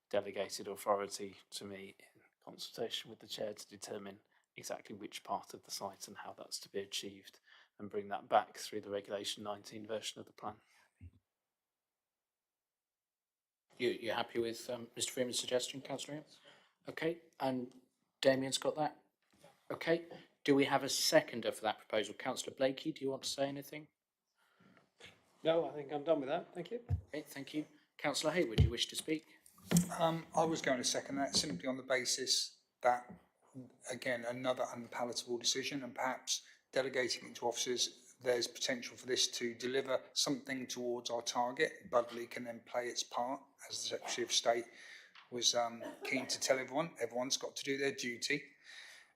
Speaker 4: Delegated authority to me in consultation with the chair to determine exactly which part of the site and how that's to be achieved, and bring that back through the Regulation 19 version of the plan.
Speaker 1: You're happy with Mr. Freeman's suggestion, Councillor Ingham? Okay, and Damien's got that? Okay, do we have a seconder for that proposal? Councillor Blakey, do you want to say anything?
Speaker 5: No, I think I'm done with that. Thank you.
Speaker 1: Okay, thank you. Councillor Hayward, do you wish to speak?
Speaker 3: I was going to second that simply on the basis that, again, another unpalatable decision, and perhaps delegating it to officers, there's potential for this to deliver something towards our target. Budleigh can then play its part, as the Secretary of State was keen to tell everyone. Everyone's got to do their duty.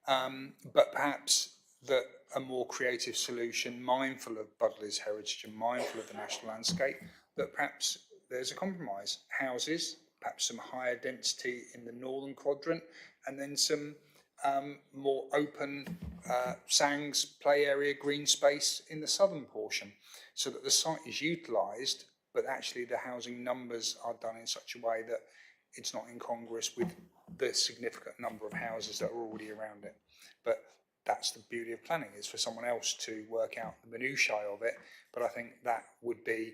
Speaker 3: But perhaps that a more creative solution, mindful of Budleigh's heritage and mindful of the national landscape, that perhaps there's a compromise. Houses, perhaps some higher density in the northern quadrant, and then some more open sands, play area, green space in the southern portion, so that the site is utilised, but actually the housing numbers are done in such a way that it's not incongruous with the significant number of houses that are already around it. But that's the beauty of planning, is for someone else to work out the minutiae of it. But I think that would be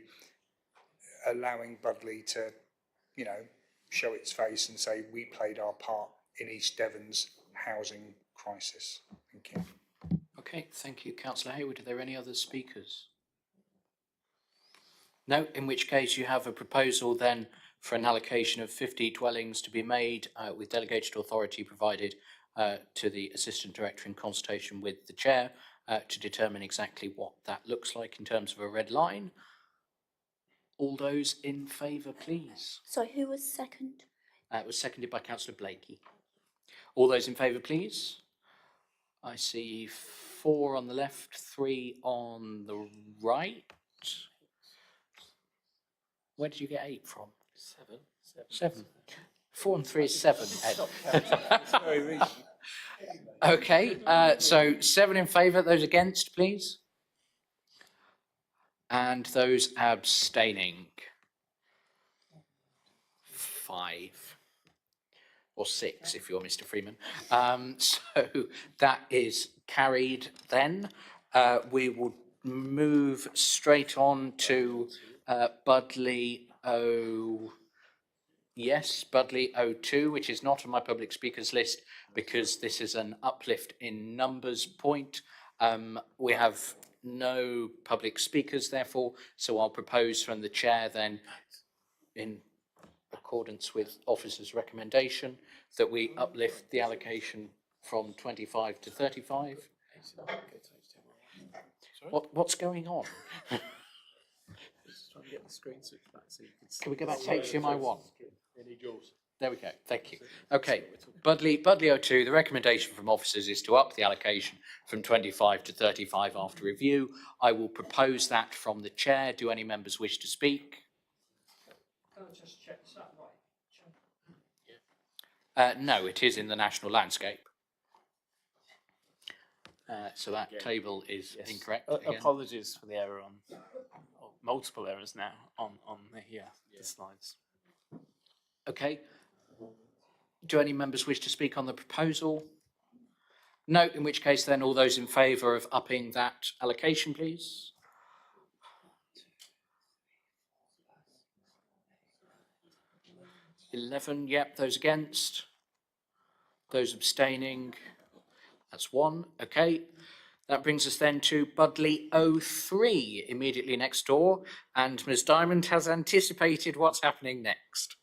Speaker 3: allowing Budleigh to, you know, show its face and say we played our part in East Devon's housing crisis. Thank you.
Speaker 1: Okay, thank you, Councillor Hayward. Are there any other speakers? No, in which case you have a proposal then for an allocation of 50 dwellings to be made with delegated authority provided to the Assistant Director in consultation with the Chair to determine exactly what that looks like in terms of a red line. All those in favour, please.
Speaker 23: So who was second?
Speaker 1: It was seconded by Councillor Blakey. All those in favour, please. I see 4 on the left, 3 on the right. Where did you get 8 from? 7. 4 and 3 is 7, Ed. Okay, so 7 in favour, those against, please. And those abstaining. 5. Or 6 if you're Mr. Freeman. So that is carried then. We will move straight on to Budleigh Budleigh 02, which is not on my public speakers list because this is an uplift in numbers point. We have no public speakers therefore, so I'll propose from the chair then, in accordance with officer's recommendation, that we uplift the allocation from 25 to 35. What's going on?
Speaker 4: Just trying to get the screen switched back so you can see.
Speaker 1: Can we go back to HDMI 1?
Speaker 10: They need yours.
Speaker 1: There we go, thank you. Okay, Budleigh 02, the recommendation from officers is to up the allocation from 25 to 35 after review. I will propose that from the chair. Do any members wish to speak?
Speaker 5: Can I just check, is that right?
Speaker 1: No, it is in the national landscape. So that table is incorrect. Again.
Speaker 4: Apologies for the error on, or multiple errors now on the slides.
Speaker 1: Okay. Do any members wish to speak on the proposal? No, in which case then all those in favour of upping that allocation, please. $11, yep, those against. Those abstaining, that's 1, okay. That brings us then to Budleigh 03, immediately next door, and Ms Diamond has anticipated what's happening next.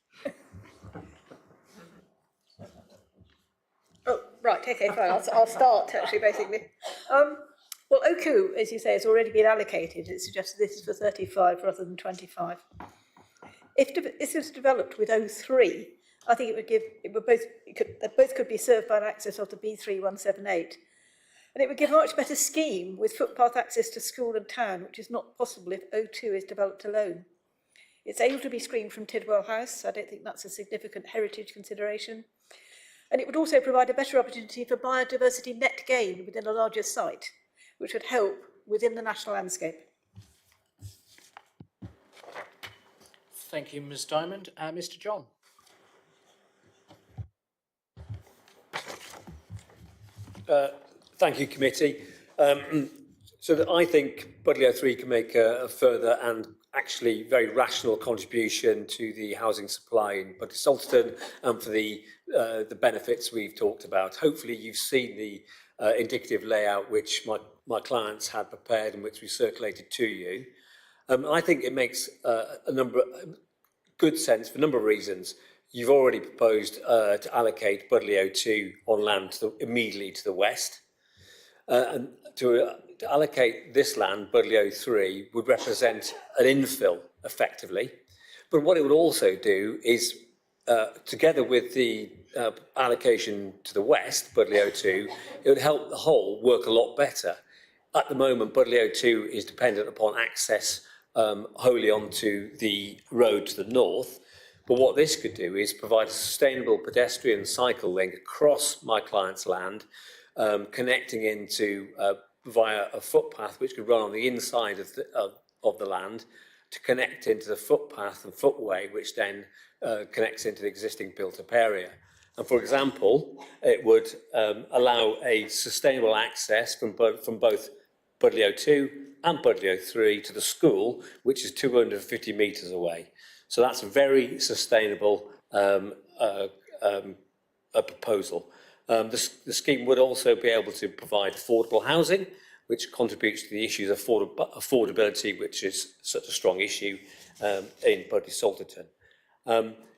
Speaker 11: Oh, right, okay, fine, I'll start actually, basically. Well, Oku, as you say, has already been allocated. It suggests this is for 35 rather than 25. If this was developed with 03, I think they both could be served by an access of the B3178. And it would give a much better scheme with footpath access to school and town, which is not possible if 02 is developed alone. It's able to be screened from Tidwell House. I don't think that's a significant heritage consideration. And it would also provide a better opportunity for biodiversity net gain within a larger site, which would help within the national landscape.
Speaker 1: Thank you, Ms Diamond. Mr John.
Speaker 12: Thank you, committee. So that I think Budleigh 03 can make a further and actually very rational contribution to the housing supply in Budleigh Salterton and for the benefits we've talked about. Hopefully you've seen the indicative layout which my clients had prepared and which we circulated to you. I think it makes good sense for a number of reasons. You've already proposed to allocate Budleigh 02 on land immediately to the west. And to allocate this land, Budleigh 03, would represent an infill, effectively. But what it would also do is, together with the allocation to the west, Budleigh 02, it would help the whole work a lot better. At the moment, Budleigh 02 is dependent upon access wholly onto the road to the north. But what this could do is provide a sustainable pedestrian cycle link across my client's land, connecting into via a footpath which could run on the inside of the land to connect into the footpath and footway, which then connects into the existing built-up area. And for example, it would allow a sustainable access from both Budley 02 and Budley 03 to the school, which is 250 metres away. So that's a very sustainable proposal. The scheme would also be able to provide affordable housing, which contributes to the issues of affordability, which is such a strong issue in Budley Salterton.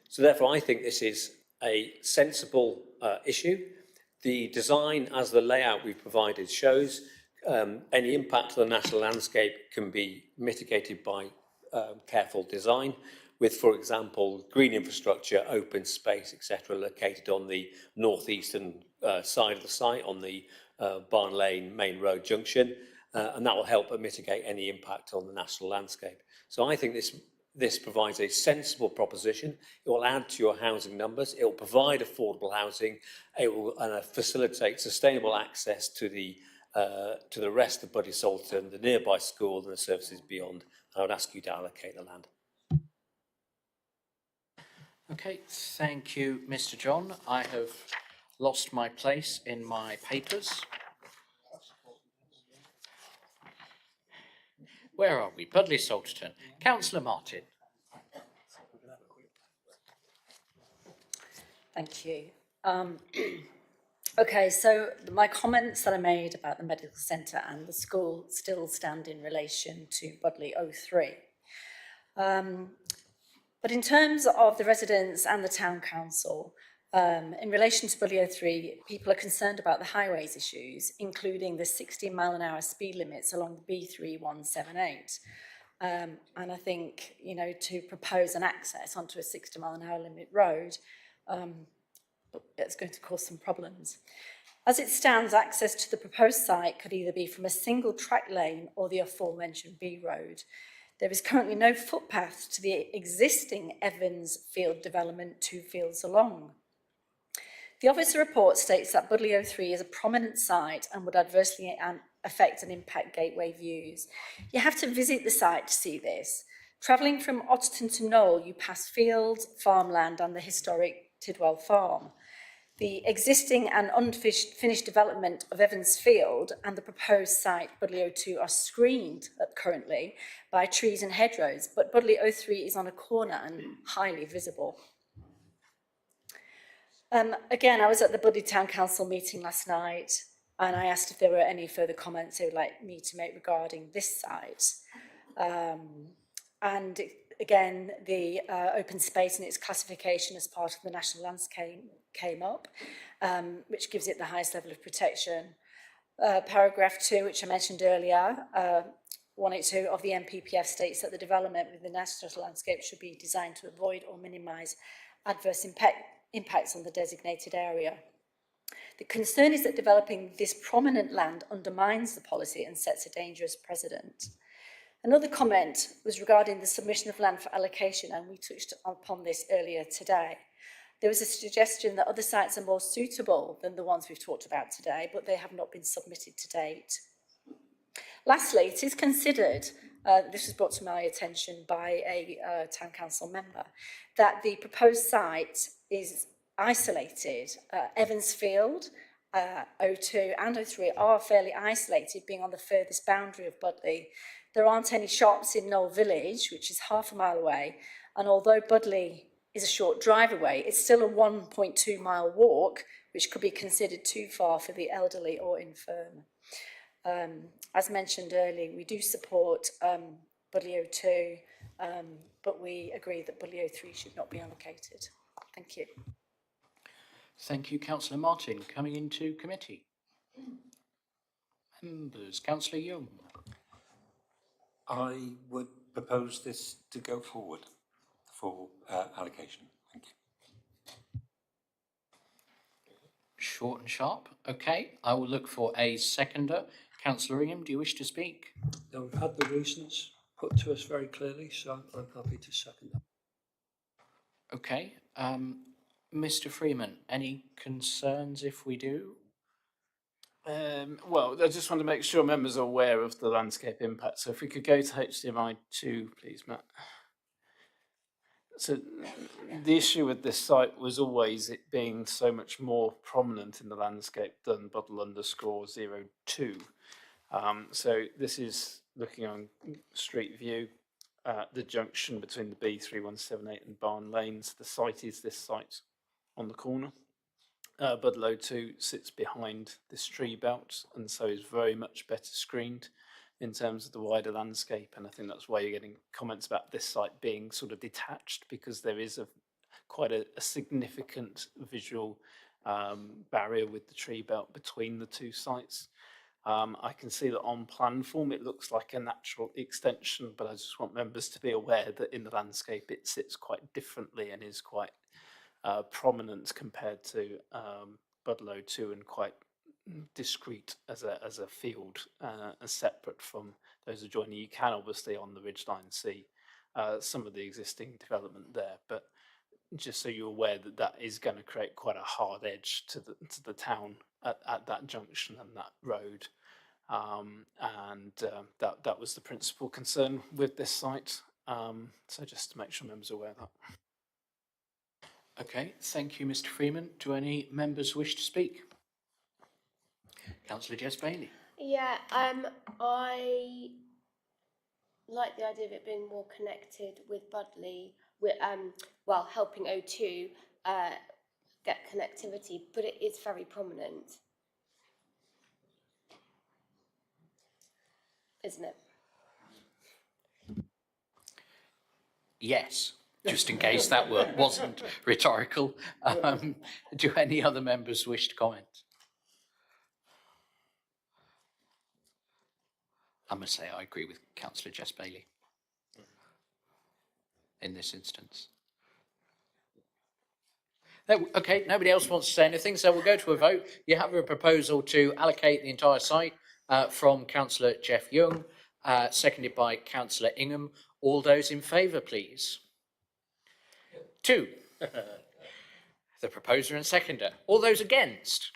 Speaker 12: So therefore, I think this is a sensible issue. The design, as the layout we've provided shows, any impact on the national landscape can be mitigated by careful design, with, for example, green infrastructure, open space, etc., located on the northeastern side of the site, on the Barn Lane Main Road junction, and that will help mitigate any impact on the national landscape. So I think this provides a sensible proposition. It will add to your housing numbers. It will provide affordable housing. It will facilitate sustainable access to the rest of Budley Salterton, the nearby school, and the services beyond. I would ask you to allocate the land.
Speaker 1: Okay, thank you, Mr. John. I have lost my place in my papers. Where are we? Budley Salterton. Councillor Martin.
Speaker 15: Thank you. Okay, so my comments that I made about the medical centre and the school still stand in relation to Budley 03. But in terms of the residents and the town council, in relation to Budley 03, people are concerned about the highways issues, including the 60-mile-an-hour speed limits along the B3178. And I think, you know, to propose an access onto a 60-mile-an-hour limit road, it's going to cause some problems. As it stands, access to the proposed site could either be from a single track lane or the aforementioned B road. There is currently no footpath to the existing Evans Field development 2 fields along. The officer report states that Budley 03 is a prominent site and would adversely affect and impact gateway views. You have to visit the site to see this. Travelling from Otterton to Knoll, you pass fields, farmland and the historic Tidwell Farm. The existing and unfinished development of Evans Field and the proposed site, Budley 02, are screened currently by trees and hedgerows, but Budley 03 is on a corner and highly visible. Again, I was at the Budley Town Council meeting last night and I asked if there were any further comments they would like me to make regarding this site. Again, the open space and its classification as part of the national landscape came up, which gives it the highest level of protection. Paragraph 2, which I mentioned earlier, 182 of the NPPF states that the development within the national landscape should be designed to avoid or minimise adverse impacts on the designated area. The concern is that developing this prominent land undermines the policy and sets a dangerous precedent. Another comment was regarding the submission of land for allocation, and we touched upon this earlier today. There was a suggestion that other sites are more suitable than the ones we've talked about today, but they have not been submitted to date. Lastly, it is considered, this was brought to my attention by a town council member, that the proposed site is isolated. Evans Field, 02 and 03 are fairly isolated, being on the furthest boundary of Budley. There aren't any shops in Knoll Village, which is half a mile away, and although Budley is a short drive away, it's still a 1.2 mile walk, which could be considered too far for the elderly or infirm. As mentioned earlier, we do support Budley 02, but we agree that Budley 03 should not be allocated. Thank you.
Speaker 1: Thank you, Councillor Martin. Coming into committee. Members, Councillor Young.
Speaker 19: I would propose this to go forward for allocation. Thank you.
Speaker 1: Short and sharp. Okay, I will look for a seconder. Councillor Ingham, do you wish to speak?
Speaker 5: Now, we've had the reasons put to us very clearly, so I'm happy to second that.
Speaker 1: Okay, Mr. Freeman, any concerns if we do?
Speaker 4: Well, I just want to make sure members are aware of the landscape impact. So if we could go to HDMI 2, please, Matt. So the issue with this site was always it being so much more prominent in the landscape than Buddle_02. So this is looking on Street View, the junction between the B3178 and Barn Lanes. The site is this site on the corner. Buddle_02 sits behind this tree belt and so is very much better screened in terms of the wider landscape. And I think that's why you're getting comments about this site being sort of detached, because there is quite a significant visual barrier with the tree belt between the two sites. I can see that on plan form it looks like a natural extension, but I just want members to be aware that in the landscape it sits quite differently and is quite prominent compared to Buddle_02 and quite discrete as a field, separate from those adjoining. You can obviously on the ridgeline see some of the existing development there, but just so you're aware that that is going to create quite a hard edge to the town at that junction and that road, that was the principal concern with this site. So just to make sure members are aware of that.
Speaker 1: Okay, thank you, Mr. Freeman. Do any members wish to speak? Councillor Jess Bailey.
Speaker 14: Yeah, I like the idea of it being more connected with Budley, with well, helping O2 get connectivity, but it is very prominent, isn't it?
Speaker 1: Yes, just in case that wasn't rhetorical. Do any other members wish to comment? I must say I agree with Councillor Jess Bailey in this instance. No, okay, nobody else wants to say anything, so we'll go to a vote. You have a proposal to allocate the entire site from Councillor Jeff Young, seconded by Councillor Ingham. All those in favour, please. 2. The proposer and seconder. All those against?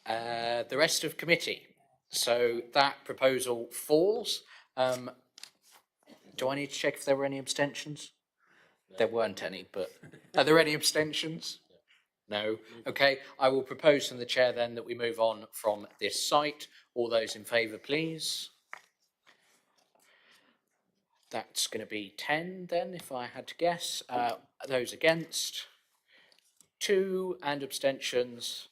Speaker 1: The rest of committee. So that proposal falls. Do I need to check if there were any abstentions? There weren't any, but are there any abstentions? No. Okay, I will propose from the chair then that we move on from this site. All those in favour, please. That's going to be 10 then, if I had to guess. Those against? 2, and abstentions?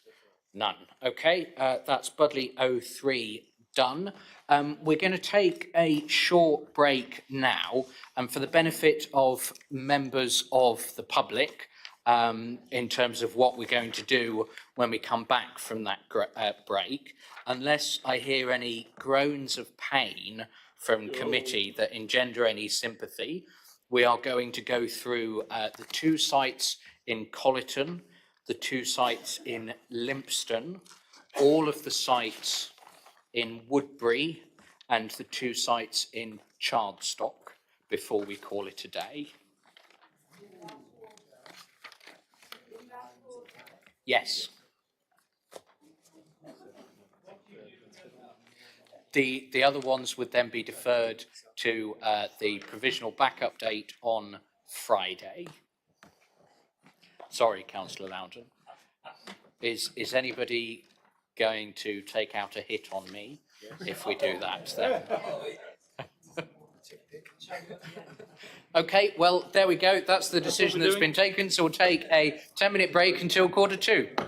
Speaker 1: None. Okay, that's Buddle_03 done. We're going to take a short break now, and for the benefit of members of the public, in terms of what we're going to do when we come back from that break, unless I hear any groans of pain from committee that engender any sympathy, we are going to go through the 2 sites in Colliton, the 2 sites in Limpston, all of the sites in Woodbury, and the 2 sites in Chardstock before we call it a day. Yes. The other ones would then be deferred to the provisional backup date on Friday. Sorry, Councillor Loudon. Is anybody going to take out a hit on me if we do that then? Okay, well, there we go. That's the decision that's been taken. So we'll take a 10-minute break until 1:45.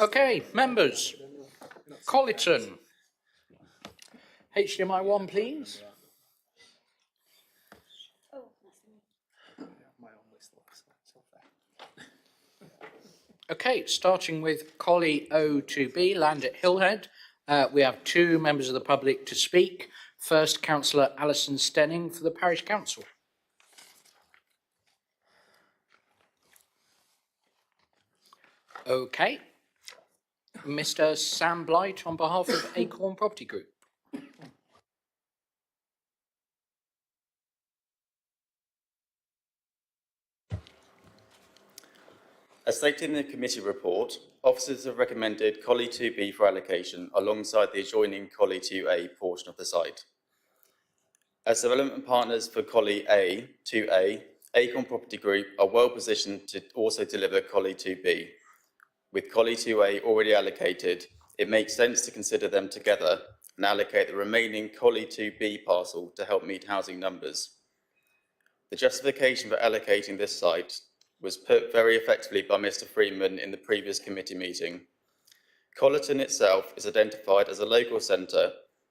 Speaker 1: Okay, members. Colleton. HDMI 1, please. Okay, starting with Collie O2B, Land at Hillhead. We have 2 members of the public to speak. First, Councillor Alison Stenning for the Parish Council. Okay. Mr. Sam Blight on behalf of Acorn Property Group.
Speaker 22: As stated in the committee report, officers have recommended Collie 2B for allocation alongside the adjoining Collie 2A portion of the site. As development partners for Collie A, 2A, Acorn Property Group are well positioned to also deliver Collie 2B. With Collie 2A already allocated, it makes sense to consider them together and allocate the remaining Collie 2B parcel to help meet housing numbers. The justification for allocating this site was put very effectively by Mr. Freeman in the previous committee meeting. Colleton itself is identified as a local centre,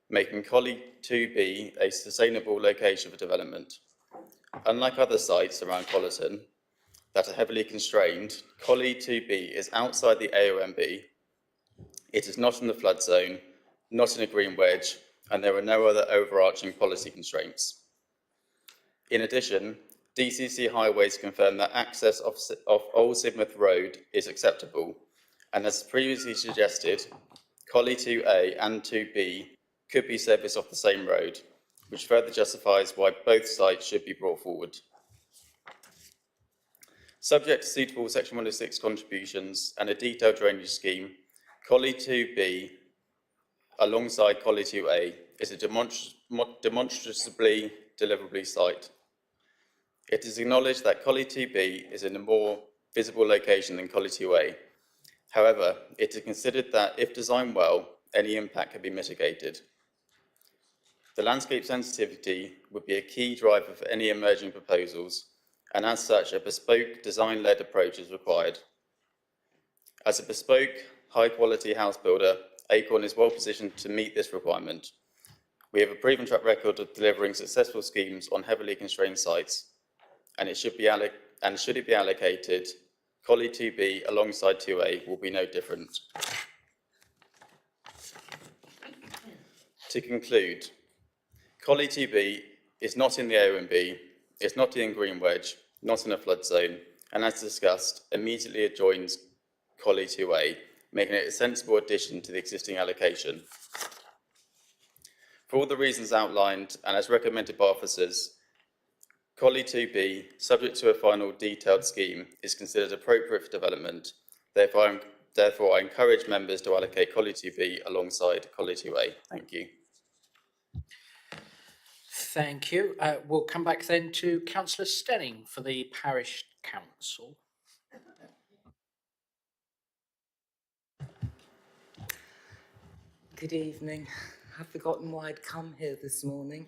Speaker 22: making Collie 2B a sustainable location for development. Unlike other sites around Colleton that are heavily constrained, Collie 2B is outside the AONB. It is not in the flood zone, not in a green wedge, and there are no other overarching policy constraints. In addition, DCC Highways confirmed that access of Old Sidmouth Road is acceptable, and as previously suggested, Collie 2A and 2B could be serviced off the same road, which further justifies why both sites should be brought forward. Subject to suitable Section 106 contributions and a detailed drainage scheme, Collie 2B, alongside Collie 2A, is a demonstrably deliverable site. It is acknowledged that Collie 2B is in a more visible location than Collie 2A. However, it is considered that if designed well, any impact can be mitigated. The landscape sensitivity would be a key driver for any emerging proposals, and as such, a bespoke design-led approach is required. As a bespoke, high-quality house builder, Acorn is well positioned to meet this requirement. We have a proven track record of delivering successful schemes on heavily constrained sites, and should it be allocated, Collie 2B alongside 2A will be no different. To conclude, Collie 2B is not in the AONB, it's not in green wedge, not in a flood zone, and as discussed, immediately adjoins Collie 2A, making it a sensible addition to the existing allocation. For all the reasons outlined, and as recommended by officers, Collie 2B, subject to a final detailed scheme, is considered appropriate for development. Therefore, I encourage members to allocate Collie 2B alongside Collie 2A. Thank you.
Speaker 1: Thank you. We'll come back then to Councillor Stenning for the Parish Council.
Speaker 17: Good evening. I've forgotten why I'd come here this morning.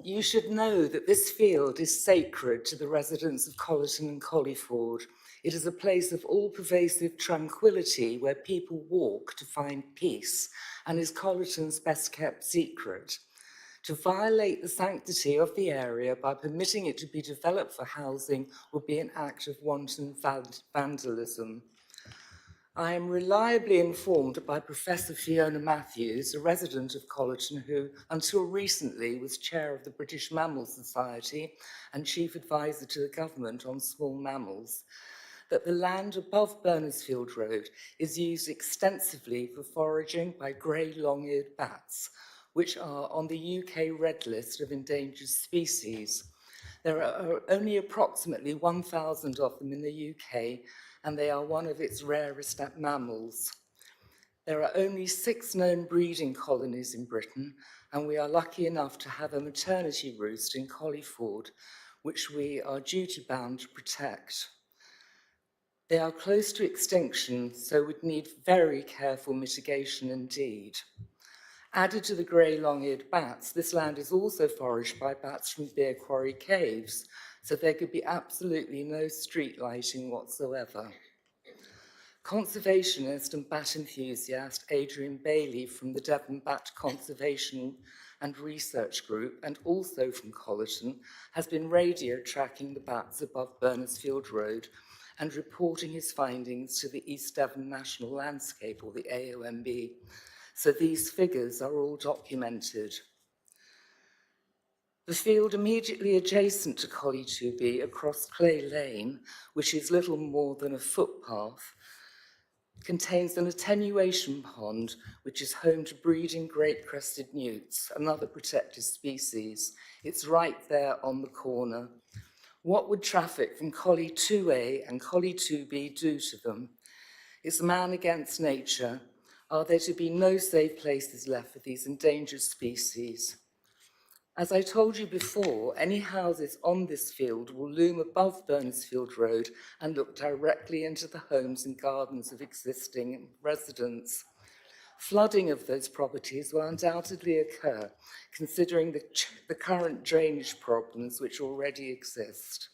Speaker 17: You should know that this field is sacred to the residents of Colleton and Colliford. It is a place of all-pervasive tranquility where people walk to find peace and is Colleton's best-kept secret. To violate the sanctity of the area by permitting it to be developed for housing would be an act of wanton vandalism. I am reliably informed by Professor Fiona Matthews, a resident of Colleton who, until recently, was chair of the British Mammal Society and chief advisor to the government on small mammals, that the land above Berners-Field Road is used extensively for foraging by grey long-eared bats, which are on the UK Red List of endangered species. There are only approximately 1,000 of them in the UK, and they are one of its rarest mammals. There are only 6 known breeding colonies in Britain, and we are lucky enough to have a maternity roost in Colliford, which we are duty-bound to protect. They are close to extinction, so would need very careful mitigation indeed. Added to the grey long-eared bats, this land is also foraged by bats from Beer Quarry Caves, so there could be absolutely no street lighting whatsoever. Conservationist and bat enthusiast Adrian Bailey from the Devon Bat Conservation and Research Group, and also from Collerton, has been radio tracking the bats above Berners-Field Road and reporting his findings to the East Devon National Landscape, or the AONB. So these figures are all documented. The field immediately adjacent to Collie 2B across Clay Lane, which is little more than a footpath, contains an attenuation pond which is home to breeding great-crested newts, another protected species. It's right there on the corner. What would traffic from Collie 2A and Collie 2B do to them? It's man against nature. Are there to be no safe places left for these endangered species? As I told you before, any houses on this field will loom above Berners-Field Road and look directly into the homes and gardens of existing residents. Flooding of those properties will undoubtedly occur, considering the current drainage problems which already exist.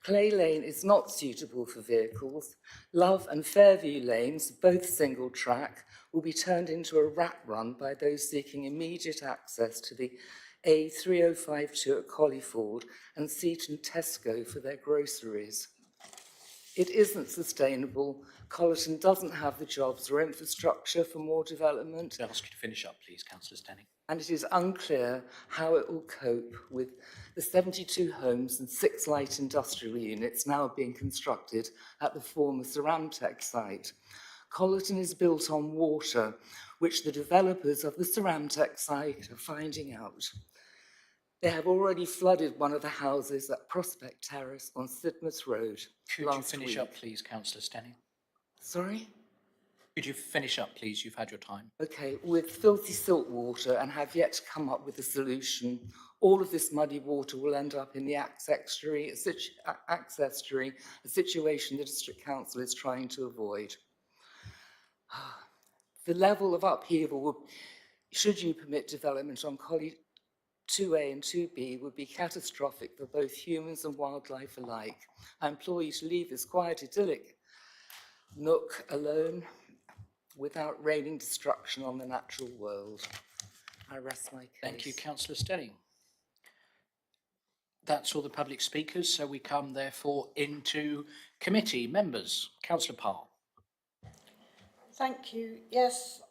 Speaker 17: Clay Lane is not suitable for vehicles. Love and Fairview Lanes, both single track, will be turned into a rat run by those seeking immediate access to the A3052 at Collyford and Seaton Tesco for their groceries. It isn't sustainable. Collerton doesn't have the jobs or infrastructure for more development.
Speaker 1: I'll ask you to finish up, please, Councillor Stenning.
Speaker 17: And it is unclear how it will cope with the 72 homes and 6 light industrial units now being constructed at the former Ceramtech site. Collerton is built on water, which the developers of the Ceramtech site are finding out. They have already flooded one of the houses at Prospect Terrace on Sidmouth Road
Speaker 1: Could you finish
Speaker 17: week.
Speaker 1: up, please, Councillor Stenning?
Speaker 17: Sorry?
Speaker 1: Could you finish up, please? You've had your time.
Speaker 17: Okay, with filthy silt water and have yet to come up with a solution. All of this muddy water will end up in the access estuary, a situation the District Council is trying to avoid. The level of upheaval, should you permit development on Collie 2A and 2B, would be catastrophic for both humans and wildlife alike. I implore you to leave this quiet, idyllic nook alone without raining destruction on the natural world. I rest my case.
Speaker 1: Thank you, Councillor Stenning. That's all the public speakers, so we come therefore into committee members. Councillor Parr.
Speaker 9: Thank you. Yes,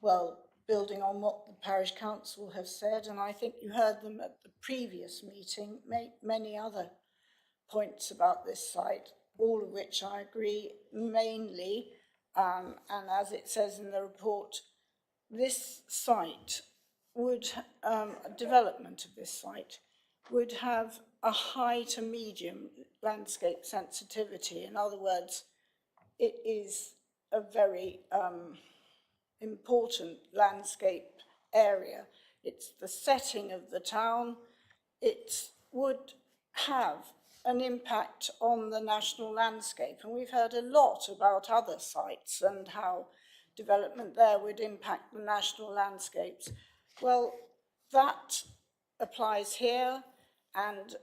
Speaker 9: well, building on what the parish council have said, and I think you heard them at the previous meeting, make many other points about this site, all of which I agree mainly, and as it says in the report, this site would, development of this site would have a high to medium landscape sensitivity. In other words, it is a very important landscape area. It's the setting of the town. It would have an impact on the national landscape. And we've heard a lot about other sites and how development there would impact the national landscapes. Well, that applies here, and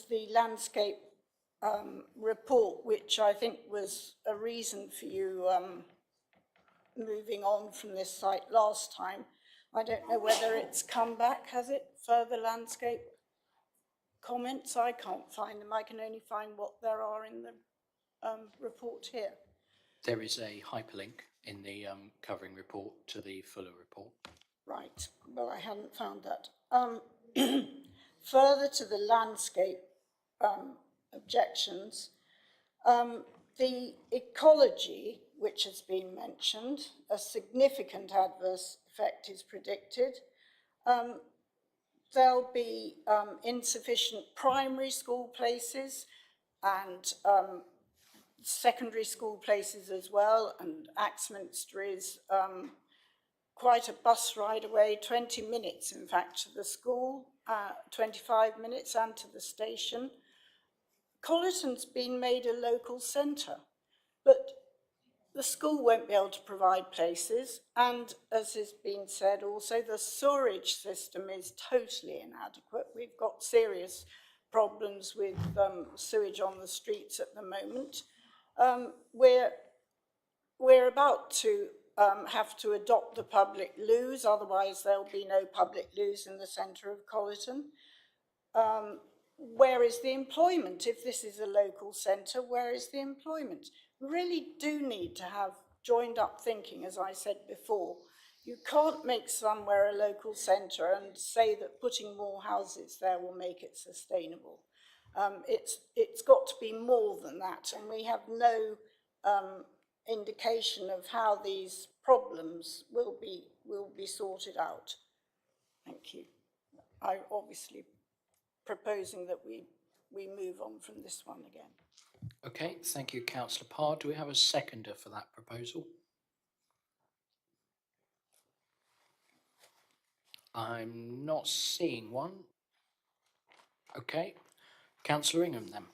Speaker 9: the landscape report, which I think was a reason for you moving on from this site last time. I don't know whether it's come back, has it? Further landscape comments? I can't find them. I can only find what there are in the report here.
Speaker 1: There is a hyperlink in the covering report to the fuller report.
Speaker 9: Right, well, I hadn't found that. Further to the landscape objections, the ecology, which has been mentioned, a significant adverse effect is predicted. There'll be insufficient primary school places and secondary school places as well, and Axminster is quite a bus ride away, 20 minutes in fact to the school, 25 minutes and to the station. Collerton's been made a local centre, but the school won't be able to provide places, and as has been said also, the sewerage system is totally inadequate. We've got serious problems with sewage on the streets at the moment. We're about to have to adopt the public loos, otherwise there'll be no public loos in the centre of Colleton. Where is the employment? If this is a local centre, where is the employment? We really do need to have joined up thinking, as I said before. You can't make somewhere a local centre and say that putting more houses there will make it sustainable. It's got to be more than that, and we have no indication of how these problems will be sorted out. Thank you. I obviously proposing that we move on from this one again.
Speaker 1: Okay, thank you, Councillor Parr. Do we have a seconder for that proposal? I'm not seeing one. Okay, Councillor Ingham then.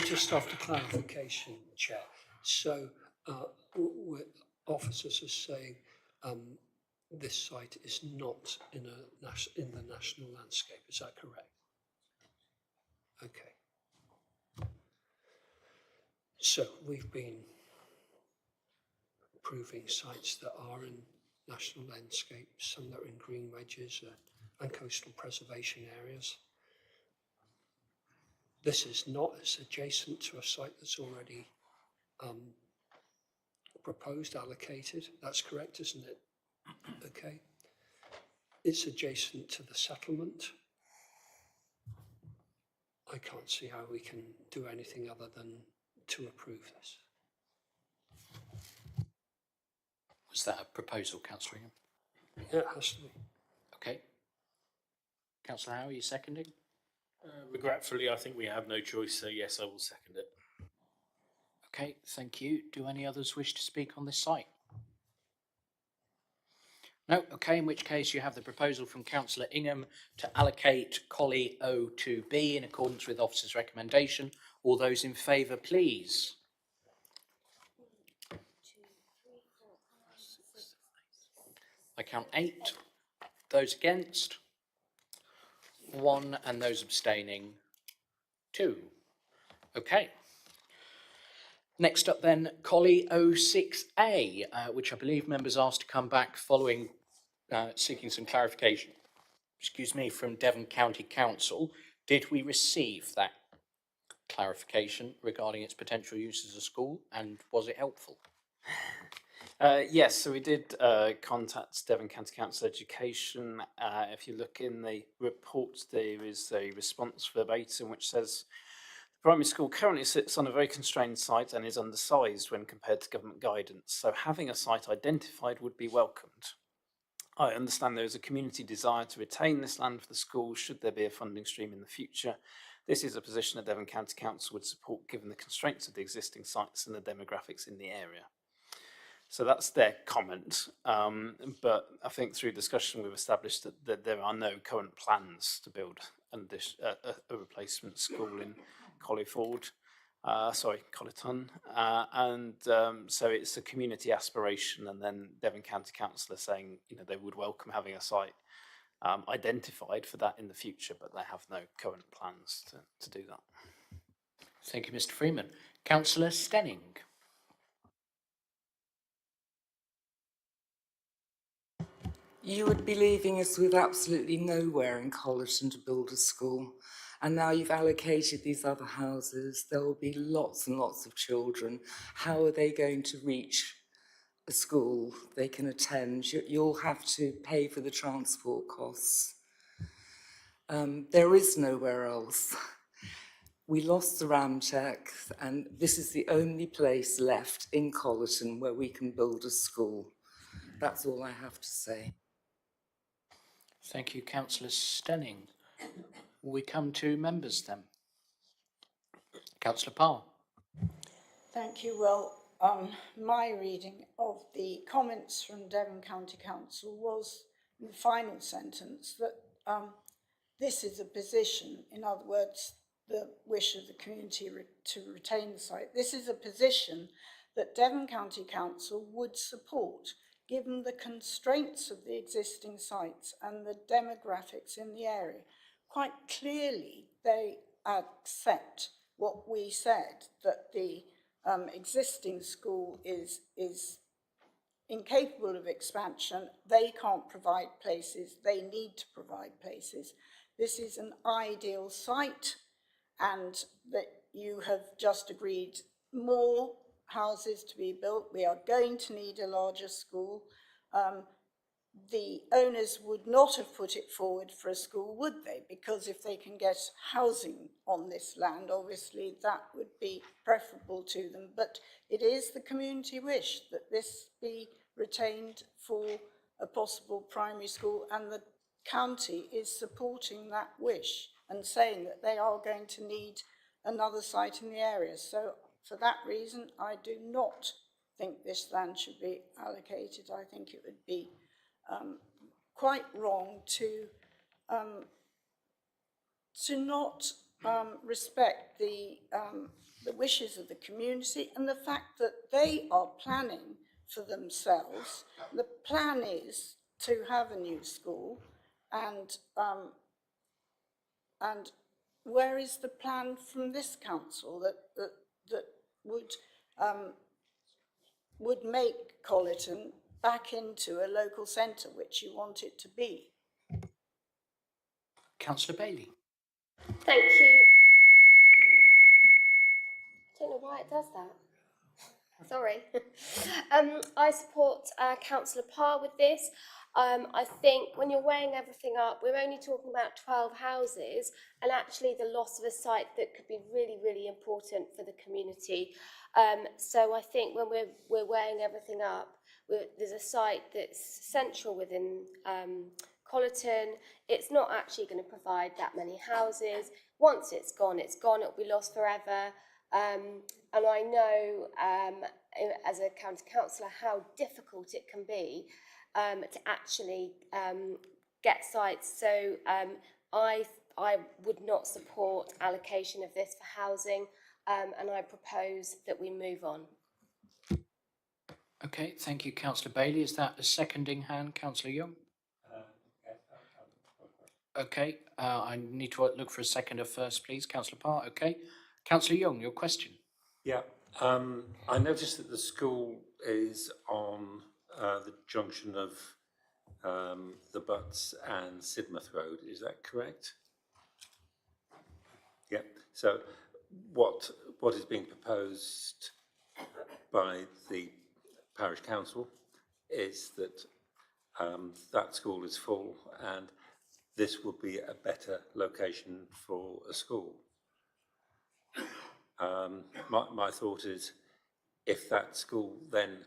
Speaker 5: Just after clarification, Chair. So officers are saying this site is not in the national landscape. Is that correct? Okay. So we've been approving sites that are in national landscape, some that are in green wedges and coastal preservation areas. This is not as adjacent to a site that's already proposed, allocated. That's correct, isn't it? Okay. It's adjacent to the settlement. I can't see how we can do anything other than to approve this.
Speaker 1: Was that a proposal, Councillor Ingham?
Speaker 5: Yeah, it has to be.
Speaker 1: Okay. Councillor Howe, are you seconding?
Speaker 10: Regretfully, I think we have no choice, so yes, I will second it.
Speaker 1: Okay, thank you. Do any others wish to speak on this site? No? Okay, in which case you have the proposal from Councillor Ingham to allocate Collie O to B in accordance with officer's recommendation. All those in favour, please. I count 8. Those against? 1, and those abstaining? 2. Okay. Next up then, Collie 06A, which I believe members asked to come back following seeking some clarification, from Devon County Council. Did we receive that clarification regarding its potential use as a school, and was it helpful?
Speaker 4: Yes, so we did contact Devon County Council Education. If you look in the report, there is a response verbatim which says the primary school currently sits on a very constrained site and is undersized when compared to government guidance, so having a site identified would be welcomed. I understand there is a community desire to retain this land for the school should there be a funding stream in the future. This is a position that Devon County Council would support given the constraints of the existing sites and the demographics in the area. So that's their comment, but I think through discussion we've established that there are no current plans to build a replacement school in Collyton, so it's a community aspiration, and then Devon County Council are saying, they would welcome having a site identified for that in the future, but they have no current plans to do that.
Speaker 1: Thank you, Mr. Freeman. Councillor Stenning.
Speaker 17: You would be leaving us with absolutely nowhere in Colleton to build a school. And now you've allocated these other houses. There will be lots and lots of children. How are they going to reach a school they can attend? You'll have to pay for the transport costs. There is nowhere else. We lost the Ramtech, and this is the only place left in Colleton where we can build a school. That's all I have to say.
Speaker 1: Thank you, Councillor Stenning. We come to members then. Councillor Parr.
Speaker 9: Thank you. Well, my reading of the comments from Devon County Council was in the final sentence that this is a position, in other words, the wish of the community to retain the site. This is a position that Devon County Council would support, given the constraints of the existing sites and the demographics in the area. Quite clearly, they accept what we said, that the existing school is incapable of expansion, they can't provide places, they need to provide places. This is an ideal site, and that you have just agreed more houses to be built. We are going to need a larger school. The owners would not have put it forward for a school, would they? Because if they can get housing on this land, obviously that would be preferable to them. But it is the community wish that this be retained for a possible primary school, and the county is supporting that wish and saying that they are going to need another site in the area. So for that reason, I do not think this land should be allocated. I think it would be quite wrong to not respect the wishes of the community and the fact that they are planning for themselves. The plan is to have a new school, and where is the plan from this council that would make Colleton back into a local centre, which you want it to be?
Speaker 1: Councillor Bailey.
Speaker 14: Thank you. I don't know why it does that. Sorry. I support Councillor Parr with this. I think when you're weighing everything up, we're only talking about 12 houses, and actually the loss of a site that could be really, really important for the community. So I think when we're weighing everything up, there's a site that's central within Colleton. It's not actually going to provide that many houses. Once it's gone, it'll be lost forever. And I know as a county councillor how difficult it can be to actually get sites. So I would not support allocation of this for housing, and I propose that we move on.
Speaker 1: Okay, thank you, Councillor Bailey. Is that a seconding hand, Councillor Young? Okay, I need to look for a seconder first, please. Councillor Parr, okay. Councillor Young, your question.
Speaker 19: Yeah, I noticed that the school is on the junction of the Butts and Sidmouth Road. Is that correct? Yeah. So, what is being proposed by the parish council is that that school is full, and this would be a better location for a school. My thought is, if that school then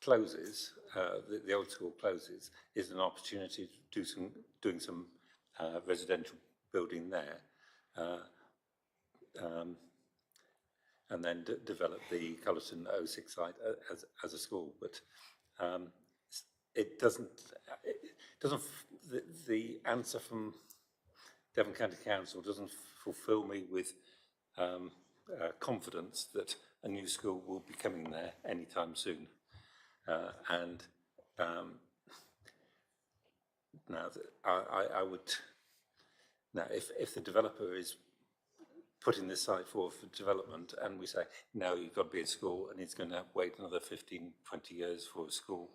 Speaker 19: closes, the old school closes, is an opportunity to doing some residential building there, and then develop the Colleton 06 site as a school. But it doesn't. The answer from Devon County Council doesn't fulfil me with confidence that a new school will be coming there anytime soon. Now, I would, now if the developer is putting this site forward for development, and we say, no, you've got to be at school, and he's going to wait another 15, 20 years for a school,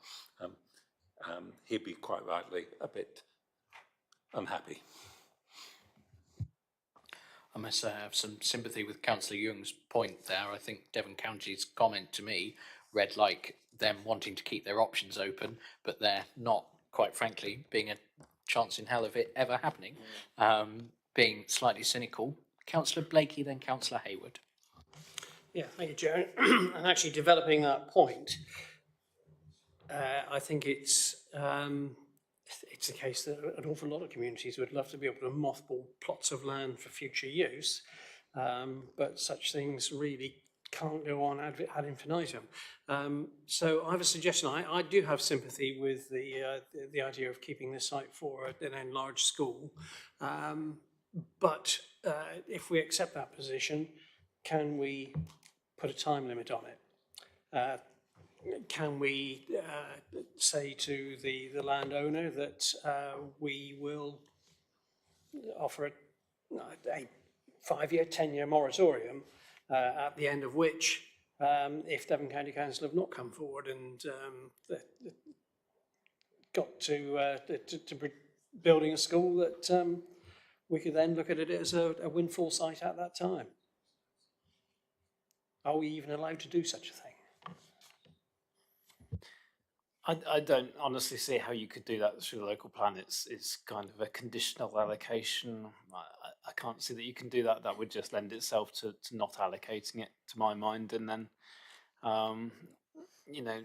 Speaker 19: he'd be quite rightly a bit unhappy.
Speaker 1: I must say I have some sympathy with Councillor Young's point there. I think Devon County's comment to me read like them wanting to keep their options open, but they're not, quite frankly, being a chance in hell of it ever happening, being slightly cynical. Councillor Blakey, then Councillor Hayward.
Speaker 5: Yeah, thank you, Chair. And actually developing that point, I think it's a case that an awful lot of communities would love to be able to mothball plots of land for future use, but such things really can't go on ad infinitum. So I have a suggestion. I do have sympathy with the idea of keeping this site for an enlarged school, but if we accept that position, can we put a time limit on it? Can we say to the landowner that we will offer a a 5-year, 10-year moratorium, at the end of which, if Devon County Council have not come forward and got to building a school, that we could then look at it as a windfall site at that time. Are we even allowed to do such a thing?
Speaker 4: I don't honestly see how you could do that through the local plan. It's kind of a conditional allocation. I can't see that you can do that. That would just lend itself to not allocating it, to my mind, and then, you know,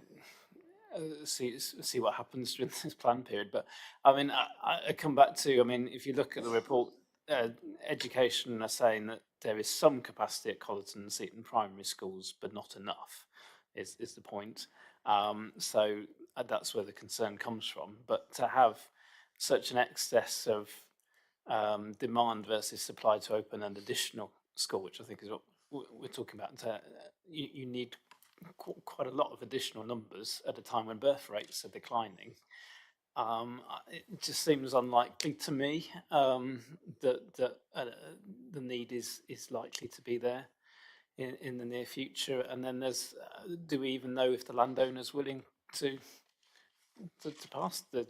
Speaker 4: see what happens during this plan period. But I mean, I come back to, I mean, if you look at the report, education are saying that there is some capacity at Colleton and Seaton primary schools, but not enough, is the point. So that's where the concern comes from. But to have such an excess of demand versus supply to open an additional school, which I think is what we're talking about, you need quite a lot of additional numbers at a time when birth rates are declining. It just seems unlikely to me that the need is likely to be there in the near future. And then there's, do we even know if the landowner's willing to pass the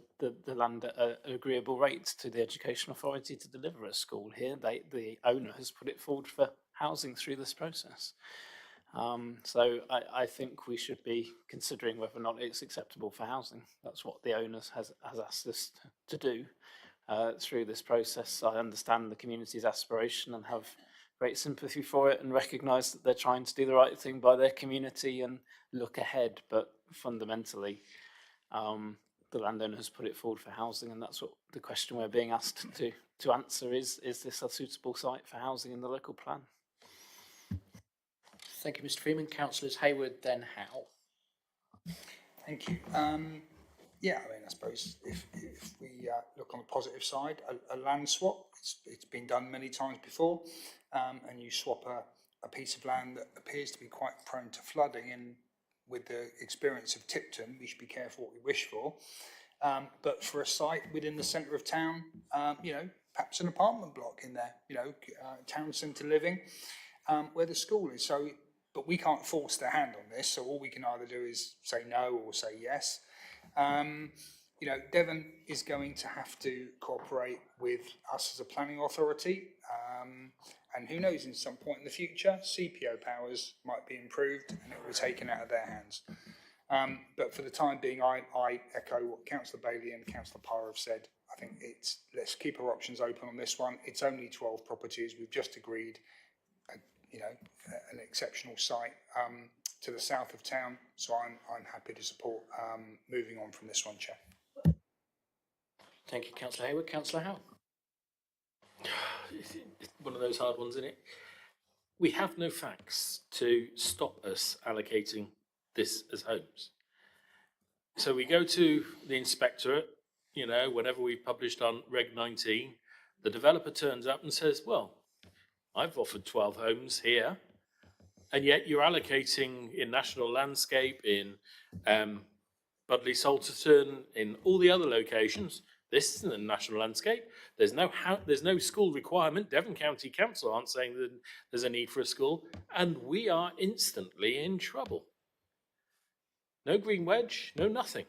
Speaker 4: land at an agreeable rate to the Education Authority to deliver a school here? The owner has put it forward for housing through this process. So I think we should be considering whether or not it's acceptable for housing. That's what the owner has asked us to do through this process. I understand the community's aspiration and have great sympathy for it and recognise that they're trying to do the right thing by their community and look ahead. But fundamentally, the landowner has put it forward for housing, and that's what the question we're being asked to answer is this a suitable site for housing in the local plan?
Speaker 1: Thank you, Mr. Freeman. Councillors Hayward, then Howe.
Speaker 3: Thank you. Yeah, I mean, I suppose if we look on the positive side, a land swap, it's been done many times before, and you swap a piece of land that appears to be quite prone to flooding, and with the experience of Tipton, we should be careful what we wish for. But for a site within the centre of town, you know, perhaps an apartment block in there, you know, town centre living, where the school is. So, but we can't force their hand on this, so all we can either do is say no or say yes. You know, Devon is going to have to cooperate with us as a planning authority, and who knows, in some point in the future, CPO powers might be improved and it will be taken out of their hands. But for the time being, I echo what Councillor Bailey and Councillor Parr have said. I think let's keep our options open on this one. It's only 12 properties. We've just agreed, you know, an exceptional site to the south of town. So I'm happy to support moving on from this one, Chair.
Speaker 1: Thank you, Councillor Hayward. Councillor Howe.
Speaker 10: It's one of those hard ones, isn't it? We have no facts to stop us allocating this as homes. So we go to the inspectorate, you know, whenever we've published on Reg 19, the developer turns up and says, well, I've offered 12 homes here, and yet you're allocating in National Landscape, in Budley Salterton, in all the other locations. This isn't a National Landscape. There's no school requirement. Devon County Council aren't saying that there's a need for a school, and we are instantly in trouble. No green wedge, no nothing.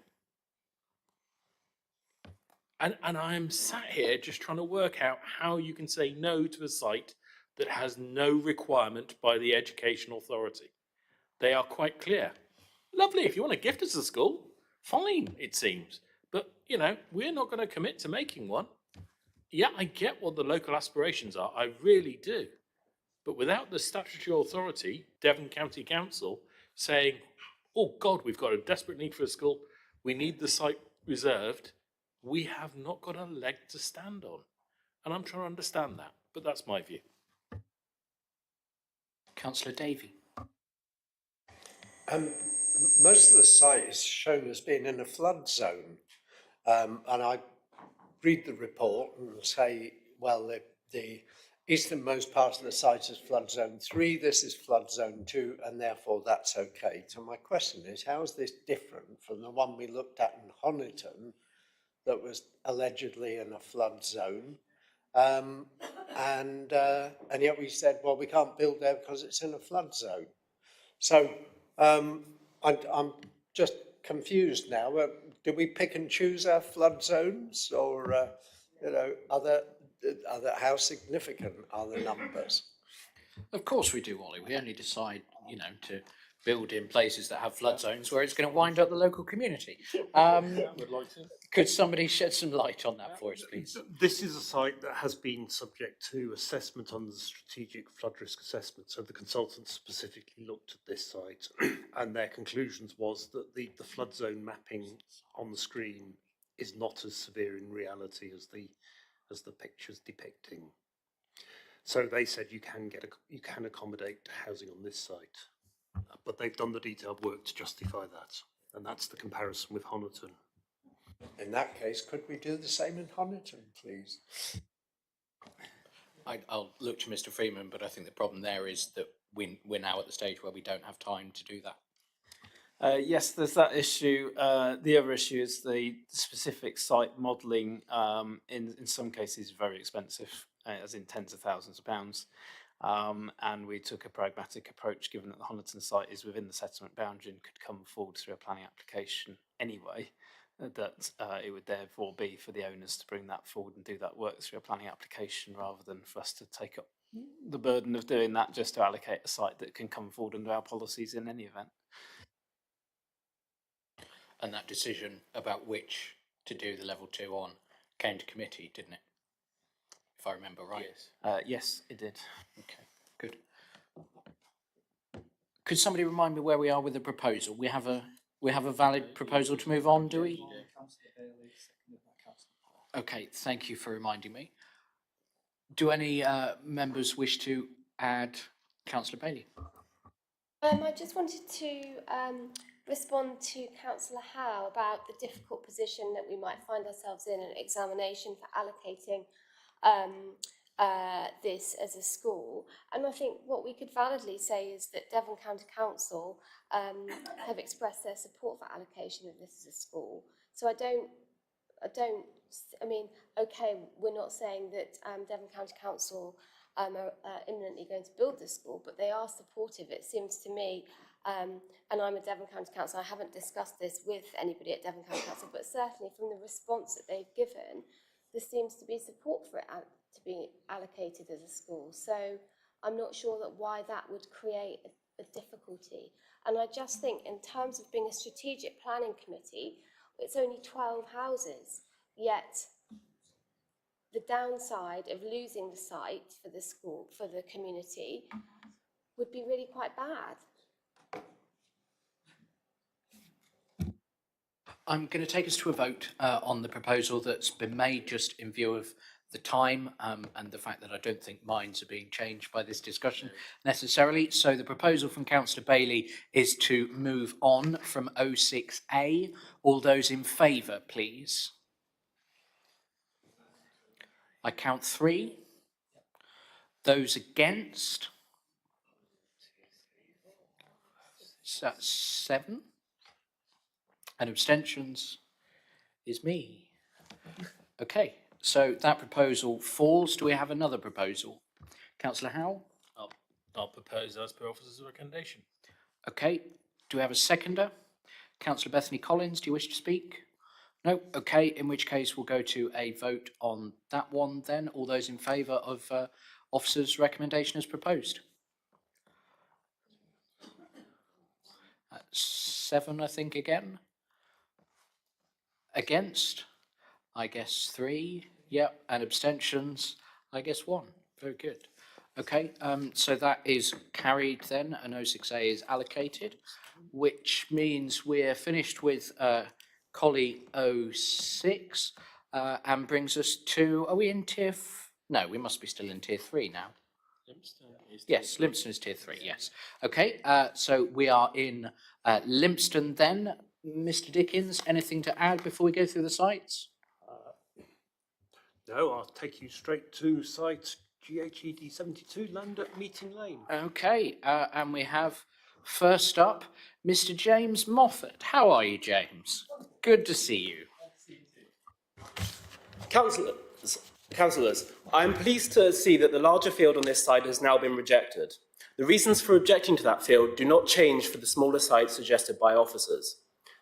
Speaker 10: And I am sat here just trying to work out how you can say no to a site that has no requirement by the Education Authority. They are quite clear. Lovely, if you want to gift us a school, fine, it seems. But, you know, we're not going to commit to making one. Yeah, I get what the local aspirations are, I really do. But without the statutory authority, Devon County Council, saying, oh God, we've got a desperate need for a school, we need the site reserved, we have not got a leg to stand on. And I'm trying to understand that, but that's my view.
Speaker 1: Councillor Davey.
Speaker 8: Most of the site is shown as being in a flood zone. And I read the report and say, well, the easternmost part of the site is flood zone 3, this is flood zone 2, and therefore that's okay. So my question is, how is this different from the one we looked at in Honiton that was allegedly in a flood zone? And yet we said, well, we can't build there because it's in a flood zone. So I'm just confused now. Do we pick and choose our flood zones, or how significant are the numbers?
Speaker 1: Of course we do, Ollie. We only decide, to build in places that have flood zones where it's going to wind up the local community.
Speaker 10: Would like to.
Speaker 1: Could somebody shed some light on that for us, please?
Speaker 7: This is a site that has been subject to assessment under the strategic flood risk assessment. So the consultants specifically looked at this site and their conclusions was that the flood zone mapping on the screen is not as severe in reality as the picture's depicting. So they said you can accommodate housing on this site, but they've done the detailed work to justify that, and that's the comparison with Honiton.
Speaker 8: In that case, could we do the same in Honiton, please?
Speaker 1: I'll look to Mr. Freeman, but I think the problem there is that we're now at the stage where we don't have time to do that.
Speaker 4: Yes, there's that issue. The other issue is the specific site modelling. In some cases, very expensive, as in tens of thousands of pounds. And we took a pragmatic approach, given that the Honiton site is within the settlement boundary and could come forward through a planning application anyway, that it would therefore be for the owners to bring that forward and do that work through a planning application, rather than for us to take up the burden of doing that just to allocate a site that can come forward under our policies in any event.
Speaker 1: And that decision about which to do the level 2 on came to committee, didn't it? If I remember right.
Speaker 4: Yes, it did.
Speaker 1: Okay, good. Could somebody remind me where we are with the proposal? We have a valid proposal to move on, do we? Okay, thank you for reminding me. Do any members wish to add Councillor Bailey?
Speaker 14: I just wanted to respond to Councillor Howe about the difficult position that we might find ourselves in an examination for allocating this as a school. And I think what we could validly say is that Devon County Council have expressed their support for allocation of this as a school. So I mean, okay, we're not saying that Devon County Council are imminently going to build this school, but they are supportive, it seems to me. And I'm a Devon County Council. I haven't discussed this with anybody at Devon County Council, but certainly from the response that they've given, there seems to be support for it to be allocated as a school. So I'm not sure that why that would create a difficulty. And I just think in terms of being a strategic planning committee, it's only 12 houses, yet the downside of losing the site for the school, for the community, would be really quite bad.
Speaker 1: I'm going to take us to a vote on the proposal that's been made, just in view of the time and the fact that I don't think minds are being changed by this discussion necessarily. So the proposal from Councillor Bailey is to move on from 06A. All those in favour, please. I count 3. Those against? So that's 7. And abstentions is me. Okay, so that proposal falls. Do we have another proposal? Councillor Howell?
Speaker 10: I'll propose as per officer's recommendation.
Speaker 1: Okay, do we have a seconder? Councillor Bethany Collins, do you wish to speak? No? Okay, in which case we'll go to a vote on that one then. All those in favour of officer's recommendation as proposed? 7, I think, again. Against? I guess 3. Yep, and abstentions? I guess 1. Very good. Okay, so that is carried then, and 06A is allocated, which means we're finished with Collie 06 and brings us to, are we in tier, no, we must be still in tier 3 now. Yes, Limpston is tier 3, yes. Okay, so we are in Limpston then. Mr. Dickens, anything to add before we go through the sites?
Speaker 7: No, I'll take you straight to site GHED 72, land at Meeting Lane.
Speaker 1: Okay, and we have first up Mr. James Moffat. How are you, James? Good to see you.
Speaker 18: Councillors, Councillors, I am pleased to see that the larger field on this site has now been rejected. The reasons for objecting to that field do not change for the smaller site suggested by officers.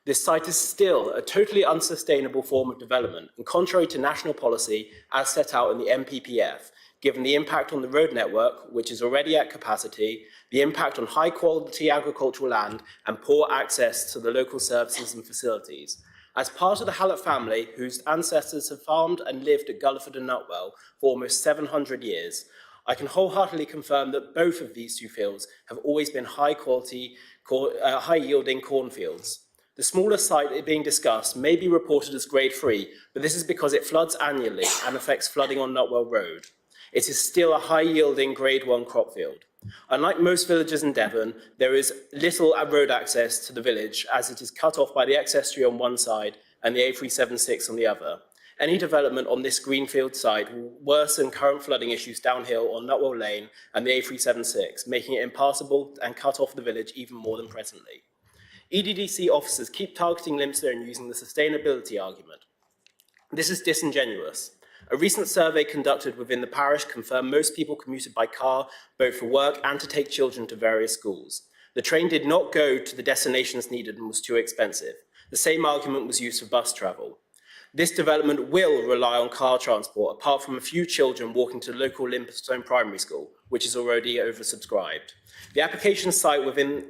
Speaker 18: This site is still a totally unsustainable form of development and contrary to national policy as set out in the MPPF, given the impact on the road network, which is already at capacity, the impact on high quality agricultural land and poor access to the local services and facilities. As part of the Hallett family, whose ancestors have farmed and lived at Gulliford and Nutwell for almost 700 years, I can wholeheartedly confirm that both of these two fields have always been high yielding cornfields. The smaller site being discussed may be reported as grade 3, but this is because it floods annually and affects flooding on Nutwell Road. It is still a high yielding grade 1 crop field. Unlike most villages in Devon, there is little road access to the village as it is cut off by the ex-estuary on one side and the A376 on the other. Any development on this greenfield site will worsen current flooding issues downhill on Nutwell Lane and the A376, making it impassable and cut off the village even more than presently. EDDC officers keep targeting Lympstone using the sustainability argument. This is disingenuous. A recent survey conducted within the parish confirmed most people commuted by car, both for work and to take children to various schools. The train did not go to the destinations needed and was too expensive. The same argument was used for bus travel. This development will rely on car transport, apart from a few children walking to the local Lympstone Primary School, which is already oversubscribed. The application site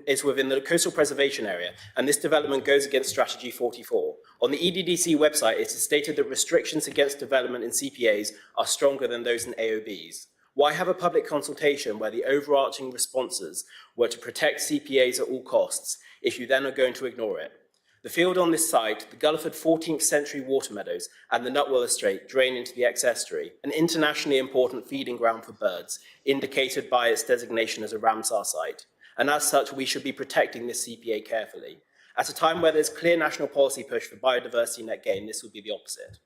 Speaker 18: is within the coastal preservation area, and this development goes against Strategy 44. On the EDDC website, it is stated that restrictions against development in CPAs are stronger than those in AOBs. Why have a public consultation where the overarching responses were to protect CPAs at all costs, if you then are going to ignore it? The field on this site, the Gulliford 14th century water meadows and the Nutwell estate drain into the ex-estuary, an internationally important feeding ground for birds, indicated by its designation as a Ramsar site. And as such, we should be protecting this CPA carefully. At a time where there's clear national policy push for biodiversity net gain, this would be the opposite.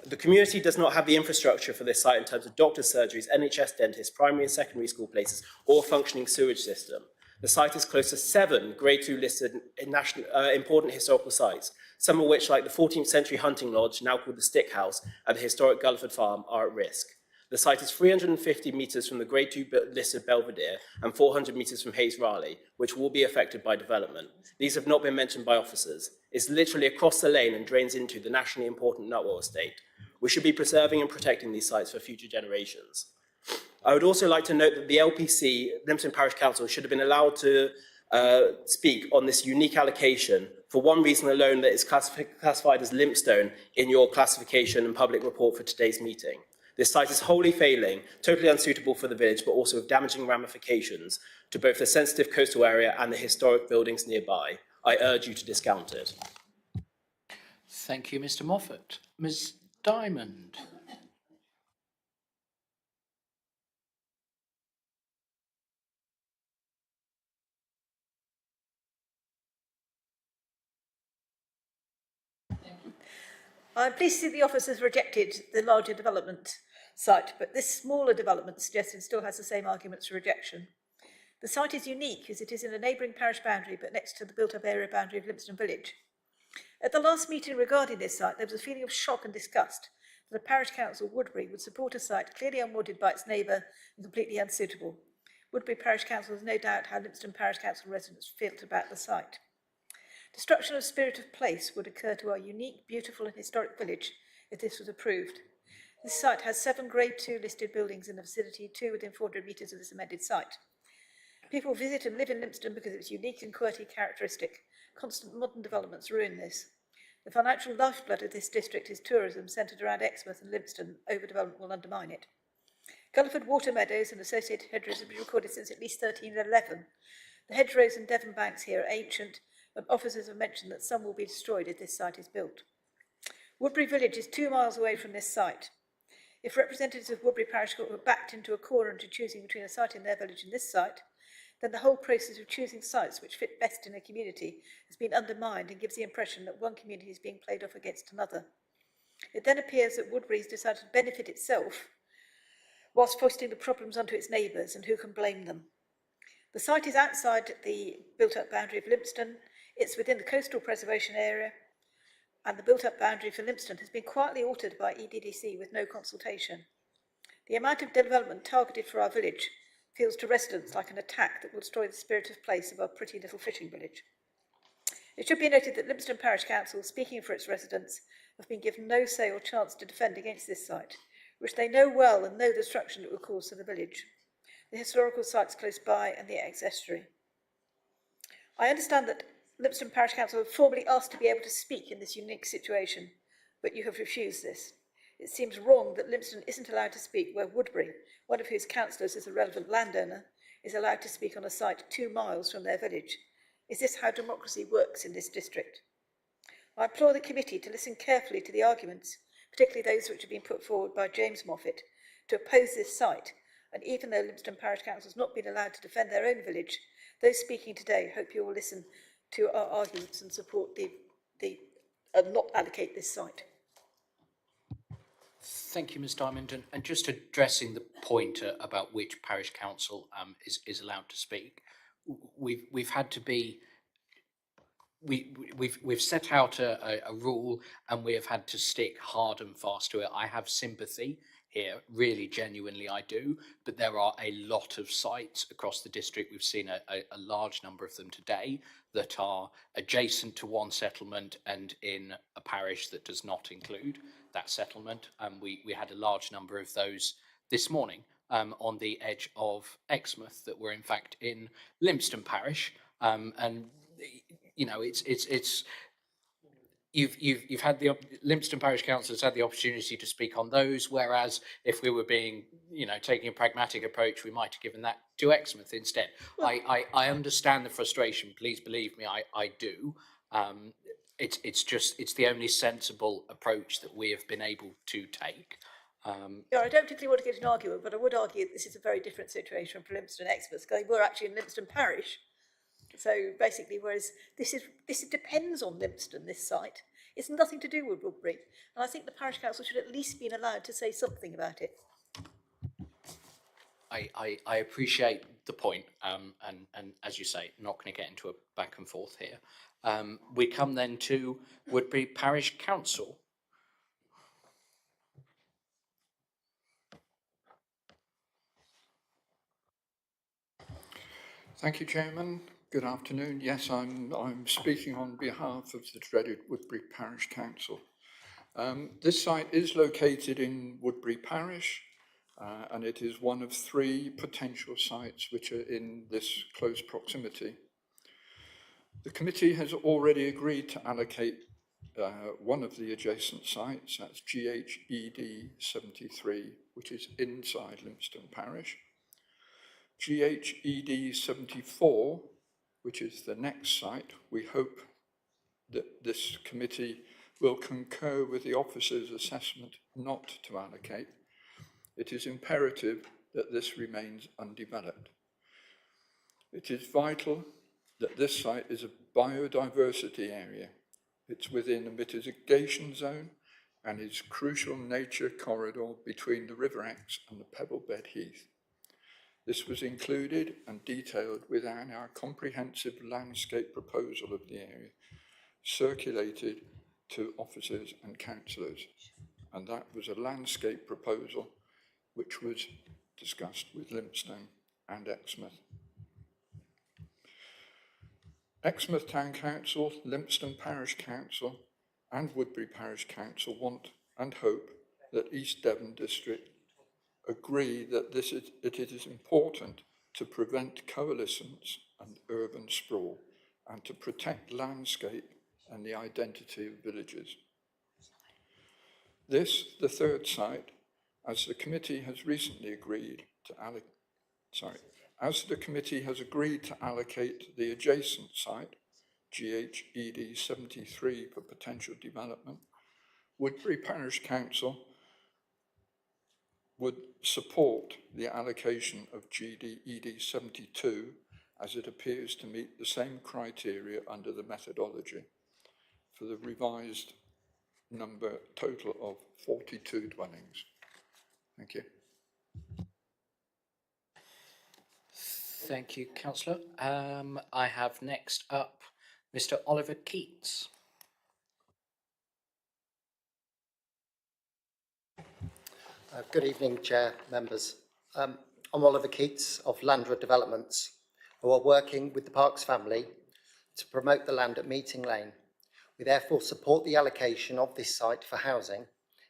Speaker 18: The community does not have the infrastructure for this site in terms of doctors' surgeries, NHS dentists, primary and secondary school places, or a functioning sewage system. The site is close to 7 Grade 2 listed important historical sites, some of which, like the 14th century hunting lodge, now called the Stick House, and the historic Gulliford Farm, are at risk. The site is 350 metres from the Grade 2 listed Belvedere and 400 metres from Hayes Raleigh, which will be affected by development. These have not been mentioned by officers. It's literally across the lane and drains into the nationally important Nutwell estate. We should be preserving and protecting these sites for future generations. I would also like to note that the LPC, Lympstone Parish Council, should have been allowed to speak on this unique allocation for one reason alone, that it's classified as Lympstone in your classification and public report for today's meeting. This site is wholly failing, totally unsuitable for the village, but also with damaging ramifications to both the sensitive coastal area and the historic buildings nearby. I urge you to discount it.
Speaker 1: Thank you, Mr. Moffat. Ms. Diamond.
Speaker 11: I'm pleased to see the officers rejected the larger development site, but this smaller development suggested still has the same arguments for rejection. The site is unique as it is in a neighbouring parish boundary, but next to the built-up area boundary of Lympstone Village. At the last meeting regarding this site, there was a feeling of shock and disgust that the parish council, Woodbury, would support a site clearly unwanted by its neighbour and completely unsuitable. Woodbury Parish Council has no doubt how Lympstone Parish Council residents felt about the site. Destruction of spirit of place would occur to our unique, beautiful and historic village if this was approved. This site has 7 Grade 2 listed buildings in the vicinity, 2 within 400 metres of this amended site. People visit and live in Lympstone because of its unique and quirky characteristic. Constant modern developments ruin this. The financial lifeblood of this district is tourism centred around Exmouth and Lympstone. Overdevelopment will undermine it. Gulliford water meadows and associated hedgerows have been recorded since at least 1311. The hedgerows and Devon banks here are ancient, and officers have mentioned that some will be destroyed if this site is built. Woodbury Village is 2 miles away from this site. If representatives of Woodbury Parish Court were backed into a corner into choosing between a site in their village and this site, then the whole process of choosing sites which fit best in a community has been undermined and gives the impression that one community is being played off against another. It then appears that Woodbury has decided to benefit itself whilst foisting the problems onto its neighbours, and who can blame them? The site is outside the built-up boundary of Lympstone. It's within the coastal preservation area, and the built-up boundary for Lympstone has been quietly altered by EDDC with no consultation. The amount of development targeted for our village feels to residents like an attack that will destroy the spirit of place of our pretty little fishing village. It should be noted that Lympstone Parish Council, speaking for its residents, have been given no say or chance to defend against this site, which they know well and know the destruction it will cause to the village, the historical sites close by and the ex-estuary. I understand that Lympstone Parish Council have formally asked to be able to speak in this unique situation, but you have refused this. It seems wrong that Lympstone isn't allowed to speak where Woodbury, one of whose councillors is a relevant landowner, is allowed to speak on a site 2 miles from their village. Is this how democracy works in this district? I implore the committee to listen carefully to the arguments, particularly those which have been put forward by James Moffat, to oppose this site, and even though Lympstone Parish Council has not been allowed to defend their own village, those speaking today hope you will listen to our arguments and support not allocate this site.
Speaker 1: Thank you, Ms Diamond. And just addressing the point about which parish council is allowed to speak, we've had to be, we've set out a rule and we have had to stick hard and fast to it. I have sympathy here, really genuinely I do, but there are a lot of sites across the district. We've seen a large number of them today that are adjacent to one settlement and in a parish that does not include that settlement. We had a large number of those this morning on the edge of Exmouth that were in fact in Lympstone Parish, and you know it's you've had the Lympstone Parish Council has had the opportunity to speak on those, whereas if we were being, you know, taking a pragmatic approach, we might have given that to Exmouth instead. I understand the frustration. Please believe me, I do. It's the only sensible approach that we have been able to take.
Speaker 11: Yeah, I don't particularly want to get an argument, but I would argue that this is a very different situation for Lympstone and Exmouth, because we're actually in Lympstone Parish. So basically, whereas this depends on Lympstone, this site. It's nothing to do with Woodbury. And I think the Parish Council should at least be allowed to say something about it.
Speaker 1: I appreciate the point, and as you say, not going to get into a back and forth here. We come then to Woodbury Parish Council.
Speaker 13: Thank you, Chairman. Good afternoon. Yes, I'm speaking on behalf of the dreaded Woodbury Parish Council. This site is located in Woodbury Parish, and it is one of 3 potential sites which are in this close proximity. The committee has already agreed to allocate one of the adjacent sites, that's GHED 73, which is inside Lympstone Parish. GHED 74, which is the next site, we hope that this committee will concur with the officer's assessment not to allocate. It is imperative that this remains undeveloped. It is vital that this site is a biodiversity area. It's within a mitigation zone and is a crucial nature corridor between the River Exe and the Pebblebed Heath. This was included and detailed within our comprehensive landscape proposal of the area, circulated to officers and councillors. And that was a landscape proposal which was discussed with Lympstone and Exmouth. Exmouth Town Council, Lympstone Parish Council and Woodbury Parish Council want and hope that East Devon District agree that it is important to prevent coalescence and urban sprawl and to protect landscape and the identity of villages. This, the third site, as the committee has recently agreed to allocate the adjacent site, GHED 73 for potential development, Woodbury Parish Council would support the allocation of GHED 72 as it appears to meet the same criteria under the methodology for the revised number total of 42 dwellings. Thank you.
Speaker 1: Thank you, Councillor. I have next up Mr. Oliver Keats.
Speaker 16: Good evening, Chair, members. I'm Oliver Keats of Landra Developments, who are working with the Parks family to promote the land at Meeting Lane. We therefore support the allocation of this site for housing,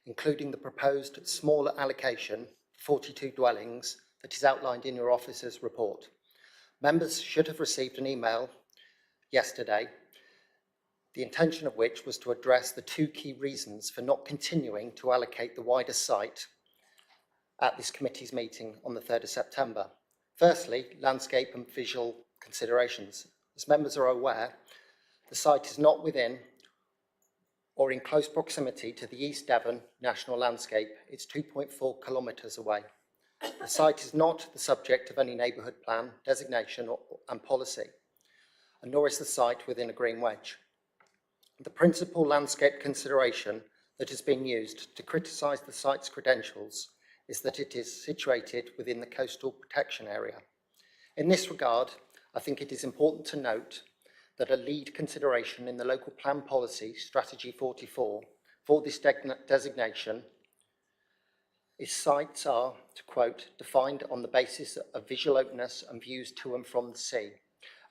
Speaker 16: including the proposed smaller allocation, 42 dwellings, that is outlined in your officer's report. Members should have received an email yesterday, the intention of which was to address the two key reasons for not continuing to allocate the wider site at this committee's meeting on the 3rd of September. Firstly, landscape and visual considerations. As members are aware, the site is not within or in close proximity to the East Devon National Landscape. It's 2.4 kilometres away. The site is not the subject of any neighbourhood plan, designation and policy, and nor is the site within a green wedge. The principal landscape consideration that has been used to criticise the site's credentials is that it is situated within the coastal protection area. In this regard, I think it is important to note that a lead consideration in the local plan policy, Strategy 44, for this designation is sites are, to quote, defined on the basis of visual openness and views to and from the sea.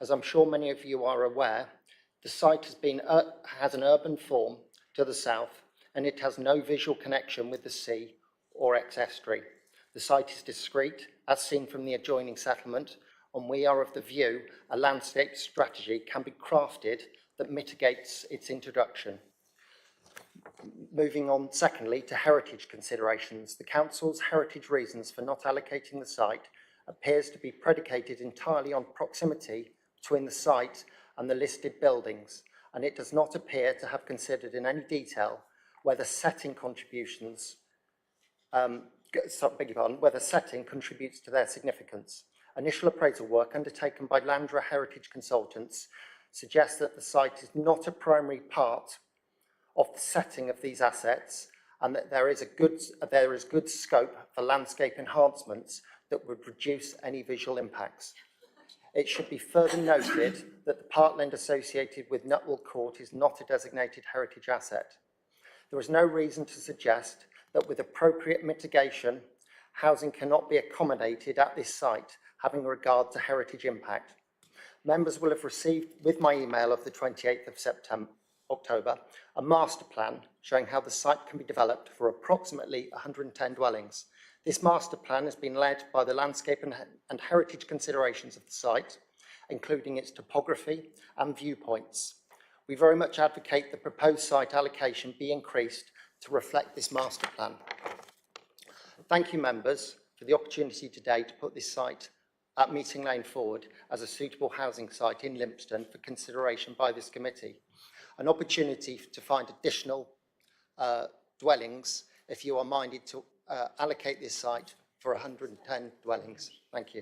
Speaker 16: As I'm sure many of you are aware, the site has an urban form to the south, and it has no visual connection with the sea or ex-estuary. The site is discrete, as seen from the adjoining settlement, and we are of the view a landscape strategy can be crafted that mitigates its introduction. Moving on, secondly, to heritage considerations. The Council's heritage reasons for not allocating the site appears to be predicated entirely on proximity between the site and the listed buildings, and it does not appear to have considered in any detail whether setting contributes to their significance. Initial appraisal work undertaken by Landra Heritage Consultants suggests that the site is not a primary part of the setting of these assets, and that there is good scope for landscape enhancements that would reduce any visual impacts. It should be further noted that the parkland associated with Nutwell Court is not a designated heritage asset. There is no reason to suggest that with appropriate mitigation, housing cannot be accommodated at this site, having regard to heritage impact. Members will have received, with my email of the 28th of October, a master plan showing how the site can be developed for approximately 110 dwellings. This master plan has been led by the landscape and heritage considerations of the site, including its topography and viewpoints. We very much advocate the proposed site allocation be increased to reflect this master plan. Thank you, members, for the opportunity today to put this site at Meeting Lane forward as a suitable housing site in Lympstone for consideration by this committee. An opportunity to find additional dwellings if you are minded to allocate this site for 110 dwellings. Thank you.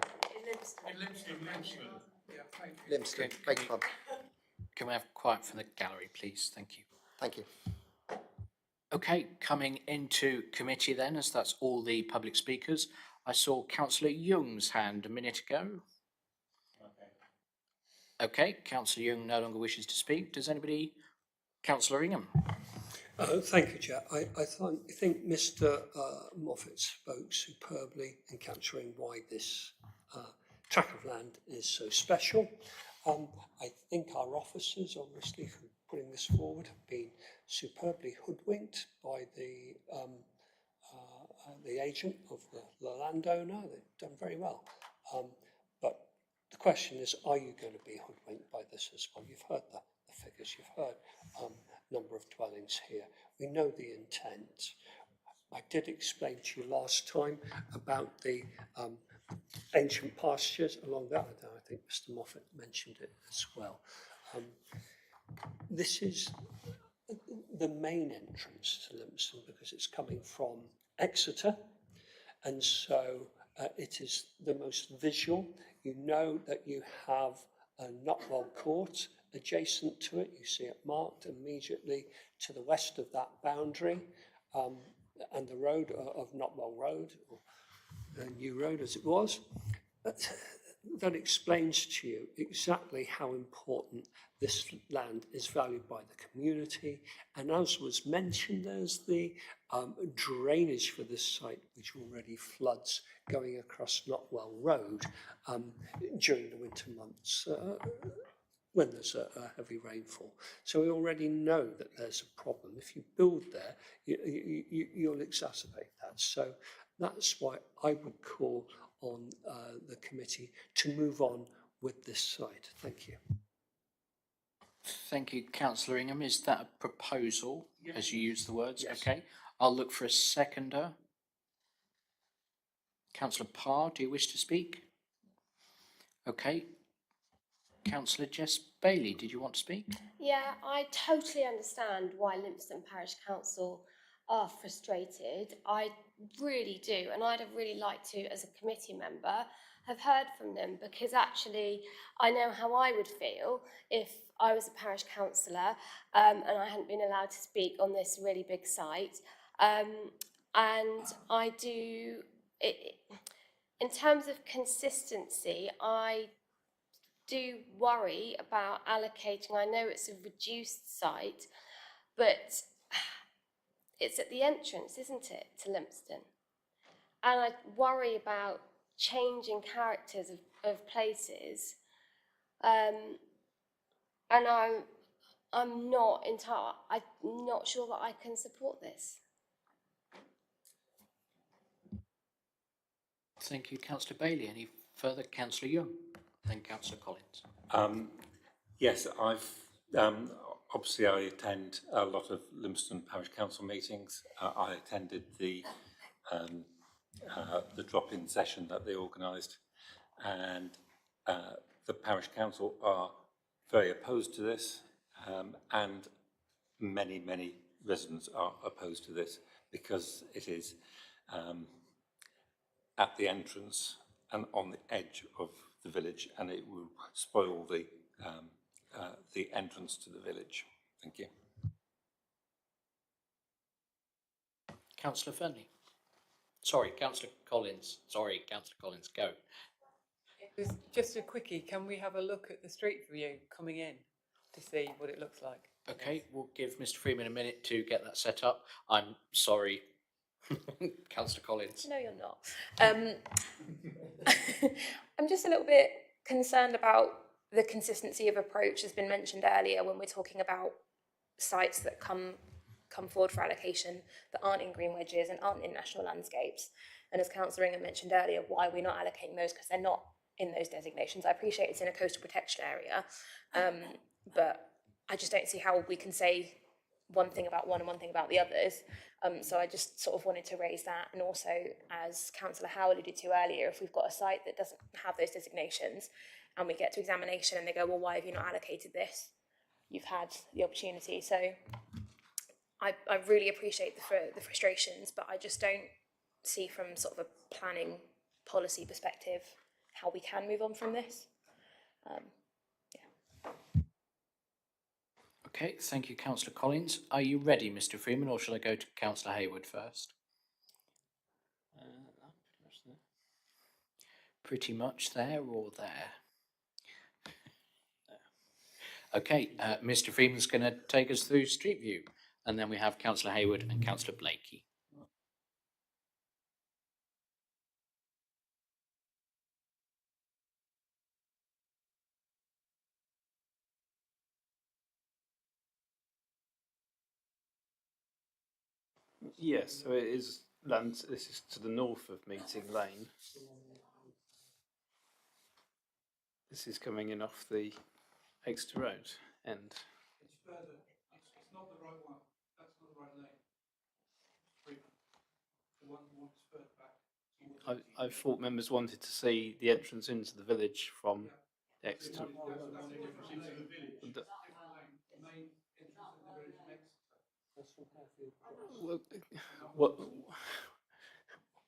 Speaker 16: Lympstone, beg your pardon.
Speaker 1: Can we have quiet from the gallery, please? Thank you.
Speaker 16: Thank you.
Speaker 1: Okay, coming into committee then, as that's all the public speakers. I saw Councillor Young's hand a minute ago. Okay, Councillor Young no longer wishes to speak. Does anybody? Councillor Ingham.
Speaker 5: Thank you, Chair. I think Mr. Moffat spoke superbly in capturing why this tract of land is so special. I think our officers, obviously, who are putting this forward, have been superbly hoodwinked by the agent of the landowner. They've done very well. But the question is, are you going to be hoodwinked by this as well? You've heard the figures, you've heard number of dwellings here. We know the intent. I did explain to you last time about the ancient pastures along that. I think Mr. Moffat mentioned it as well. This is the main entrance to Lympstone because it's coming from Exeter, and so it is the most visual. You know that you have a Nutwell Court adjacent to it. You see it marked immediately to the west of that boundary, and the road of Nutwell Road, or the New Road as it was. But that explains to you exactly how important this land is valued by the community. And as was mentioned, there's the drainage for this site, which already floods going across Notwell Road during the winter months when there's a heavy rainfall. So we already know that there's a problem. If you build there, you'll exacerbate that. So that's why I would call on the committee to move on with this site. Thank you.
Speaker 1: Thank you, Councillor Ingham. Is that a proposal, as you use the words? Yes. Okay. I'll look for a seconder. Councillor Parr, do you wish to speak? Okay. Councillor Jess Bailey, did you want to speak?
Speaker 14: Yeah, I totally understand why Lympstone Parish Council are frustrated. I really do, and I'd have really liked to, as a committee member, have heard from them, because actually I know how I would feel if I was a parish councillor and I hadn't been allowed to speak on this really big site. And I do, in terms of consistency, I do worry about allocating. I know it's a reduced site, but it's at the entrance, isn't it, to Lympstone? And I worry about changing characters of places. And I'm not sure that I can support this.
Speaker 1: Thank you, Councillor Bailey. Any further? Councillor Young, then Councillor Collins.
Speaker 19: Yes, I've obviously I attend a lot of Lympstone Parish Council meetings. I attended the drop-in session that they organised, and the Parish Council are very opposed to this, and many residents are opposed to this because it is at the entrance and on the edge of the village, and it will spoil the entrance to the village. Thank you.
Speaker 1: Councillor Fernley. Sorry, Councillor Collins. Sorry, Councillor Collins, go.
Speaker 6: It was just a quickie. Can we have a look at the street view coming in to see what it looks like?
Speaker 1: Okay, we'll give Mr. Freeman a minute to get that set up. I'm sorry, Councillor Collins.
Speaker 2: No, you're not. I'm just a little bit concerned about the consistency of approach, has been mentioned earlier when we're talking about sites that come forward for allocation that aren't in green wedges and aren't in national landscapes. And as Councillor Ingham mentioned earlier, why we're not allocating those, because they're not in those designations. I appreciate it's in a coastal protection area, but I just don't see how we can say one thing about one and one thing about the others. So I just sort of wanted to raise that. And also, as Councillor Howe alluded to earlier, if we've got a site that doesn't have those designations and we get to examination and they go, well, why have you not allocated this? You've had the opportunity. So I really appreciate the frustrations, but I just don't see from sort of a planning policy perspective how we can move on from this.
Speaker 1: Okay, thank you, Councillor Collins. Are you ready, Mr. Freeman, or shall I go to Councillor Hayward first? Pretty much there or there? Okay, Mr. Freeman's going to take us through Street View, and then we have Councillor Hayward and Councillor Blakey.
Speaker 4: Yes, so it is land, this is to the north of Meeting Lane. This is coming in off the Exeter Road end.
Speaker 20: It's further, it's not the right one, that's not the right lane. The one further back.
Speaker 4: I thought members wanted to see the entrance into the village from Exeter.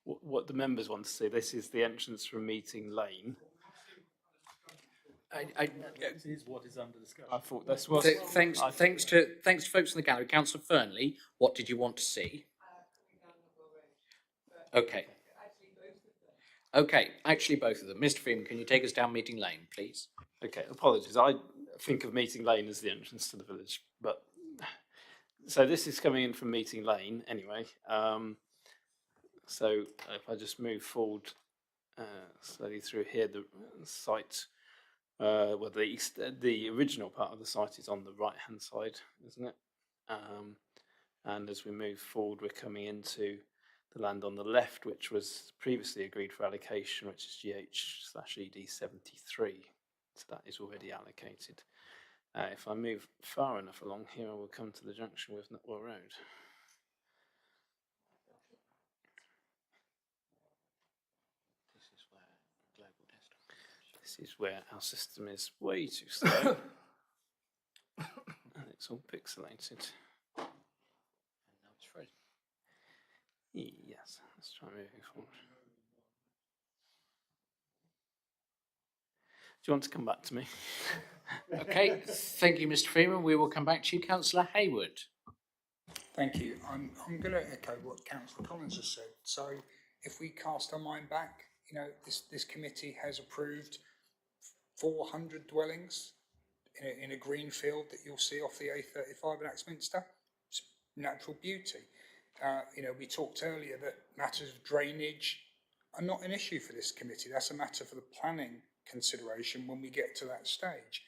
Speaker 4: What the members want to see, this is the entrance from Meeting Lane.
Speaker 10: This is what is under discussion.
Speaker 4: I thought this was.
Speaker 1: Thanks to folks in the gallery. Councillor Fernley, what did you want to see? Okay. Okay, actually both of them. Mr. Freeman, can you take us down Meeting Lane, please?
Speaker 4: Okay, apologies. I think of Meeting Lane as the entrance to the village, but so this is coming in from Meeting Lane anyway. So if I just move forward slowly through here, the site, well, the original part of the site is on the right-hand side, isn't it? And as we move forward, we're coming into the land on the left, which was previously agreed for allocation, which is GH/ED 73. So that is already allocated. If I move far enough along here, I will come to the junction with Nutwell Road. This is where our system is way too slow. And it's all pixelated. And now it's frozen. Yes, let's try moving forward. Do you want to come back to me?
Speaker 1: Okay, thank you, Mr. Freeman. We will come back to you, Councillor Hayward.
Speaker 3: Thank you. I'm going to echo what Councillor Collins has said. So if we cast our mind back, you know, this committee has approved 400 dwellings in a green field that you'll see off the A35 in Axminster. It's natural beauty. You know, we talked earlier that matters of drainage are not an issue for this committee. That's a matter for the planning consideration when we get to that stage.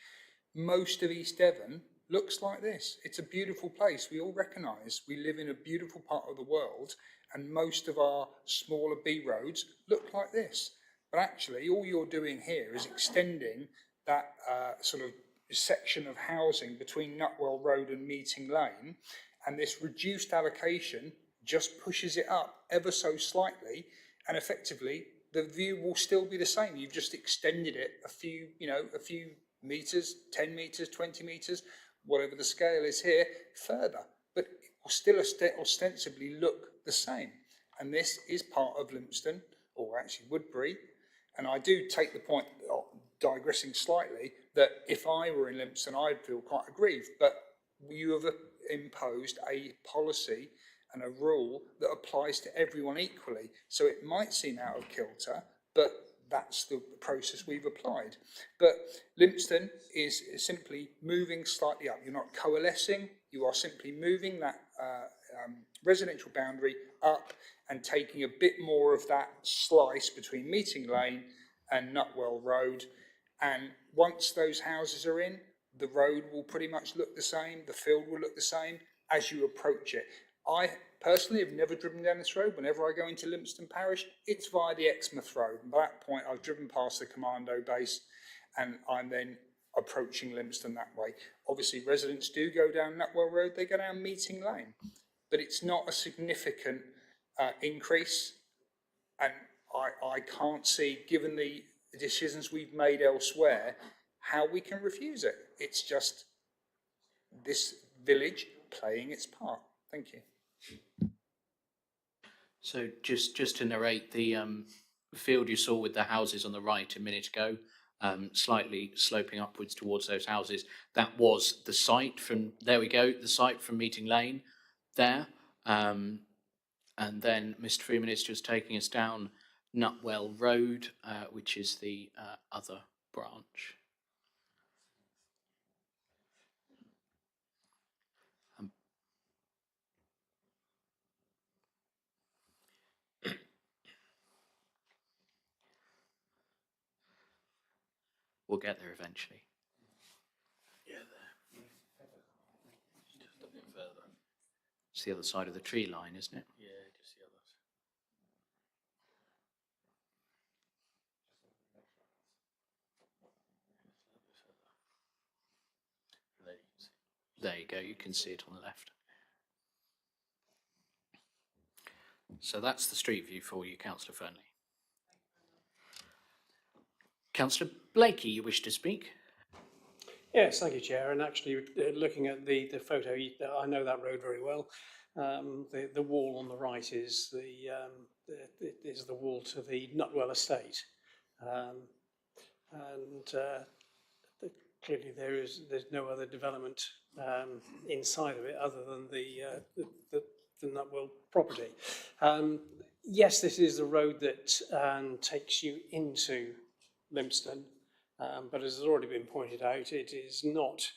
Speaker 3: Most of East Devon looks like this. It's a beautiful place. We all recognise we live in a beautiful part of the world, and most of our smaller B roads look like this. But actually, all you're doing here is extending that sort of section of housing between Nutwell Road and Meeting Lane, and this reduced allocation just pushes it up ever so slightly, and effectively the view will still be the same. You've just extended it a few meters, 10 meters, 20 meters, whatever the scale is here, further, but it will still ostensibly look the same. And this is part of Lympstone, or actually Woodbury. And I do take the point, digressing slightly, that if I were in Lympstone, I'd feel quite aggrieved, but you have imposed a policy and a rule that applies to everyone equally. So it might seem out of kilter, but that's the process we've applied. But Lympstone is simply moving slightly up. You're not coalescing, you are simply moving that residential boundary up and taking a bit more of that slice between Meeting Lane and Nutwell Road. And once those houses are in, the road will pretty much look the same, the field will look the same as you approach it. I personally have never driven down this road. Whenever I go into Lympstone Parish, it's via the Exmouth Road. And by that point, I've driven past the commando base and I'm then approaching Lympstone that way. Obviously, residents do go down Nutwell Road, they go down Meeting Lane. But it's not a significant increase. And I can't see, given the decisions we've made elsewhere, how we can refuse it. It's just this village playing its part. Thank you.
Speaker 1: So just to narrate, the field you saw with the houses on the right a minute ago, slightly sloping upwards towards those houses, that was the site from, there we go, the site from Meeting Lane there. And then Mr. Freeman is just taking us down Nutwell Road, which is the other branch. We'll get there eventually. Yeah, there. Just a bit further. It's the other side of the tree line, isn't it?
Speaker 10: Yeah, just the others.
Speaker 1: There you go, you can see it on the left. So that's the street view for you, Councillor Fernley. Councillor Blakey, you wish to speak?
Speaker 5: Yes, thank you, Chair. And actually, looking at the photo, I know that road very well. The wall on the right is the wall to the Nutwell estate, clearly there's no other development inside of it other than the Nutwell property. yes, this is the road that takes you into Lympstone, but as has already been pointed out, it is not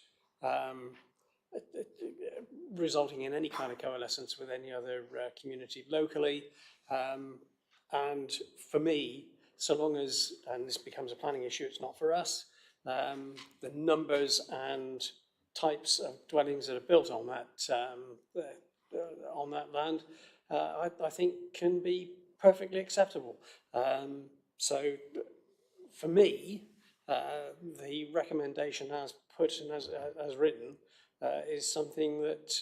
Speaker 5: resulting in any kind of coalescence with any other community locally. And for me, so long as, and this becomes a planning issue, it's not for us, the numbers and types of dwellings that are built on that land, I think can be perfectly acceptable. So for me, the recommendation as put and as written is something that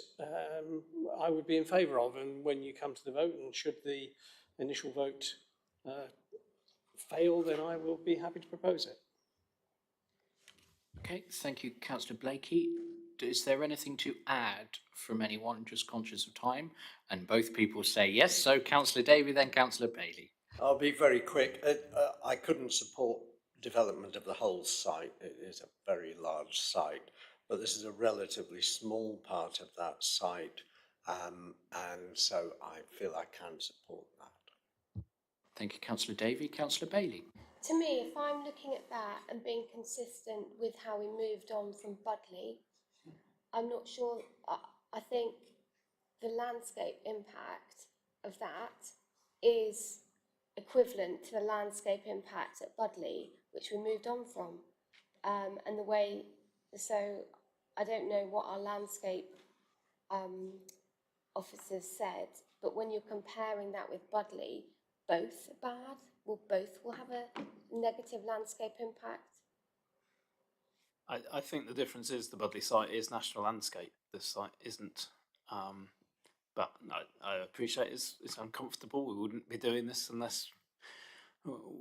Speaker 5: I would be in favour of. And when you come to the vote, and should the initial vote fail, then I will be happy to propose it.
Speaker 1: Okay, thank you, Councillor Blakey. Is there anything to add from anyone, just conscious of time? And both people say yes, so Councillor Davey, then Councillor Bailey.
Speaker 8: I'll be very quick. I couldn't support development of the whole site. It is a very large site, but this is a relatively small part of that site, and so I feel I can support that.
Speaker 1: Thank you, Councillor Davey. Councillor Bailey.
Speaker 14: To me, if I'm looking at that and being consistent with how we moved on from Budley, I'm not sure, I think the landscape impact of that is equivalent to the landscape impact at Budley, which we moved on from. And the way, so I don't know what our landscape officers said, but when you're comparing that with Budley, both are bad? Both will have a negative landscape impact?
Speaker 4: I think the difference is the Budley site is national landscape. This site isn't. But I appreciate it's uncomfortable. We wouldn't be doing this unless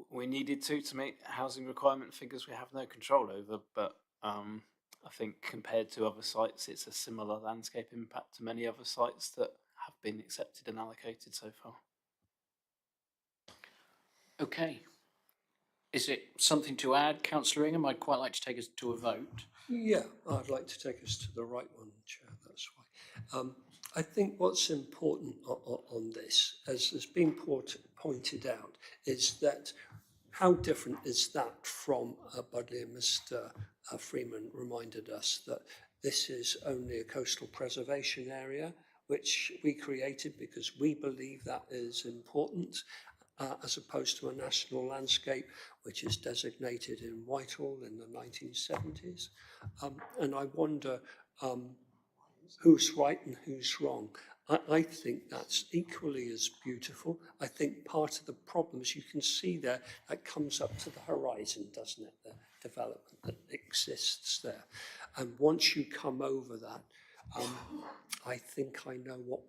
Speaker 4: we needed to meet housing requirement figures we have no control over. But I think compared to other sites, it's a similar landscape impact to many other sites that have been accepted and allocated so far.
Speaker 1: Okay. Is it something to add, Councillor Ingham? I'd quite like to take us to a vote.
Speaker 5: Yeah, I'd like to take us to the right one, Chair, that's why. I think what's important on this, as has been pointed out, is that how different is that from Budley? And Mr. Freeman reminded us that this is only a coastal preservation area, which we created because we believe that is important, as opposed to a national landscape, which is designated in Whitehall in the 1970s. And I wonder who's right and who's wrong. I think that's equally as beautiful. I think part of the problems you can see there, that comes up to the horizon, doesn't it? The development that exists there. And once you come over that, I think I know what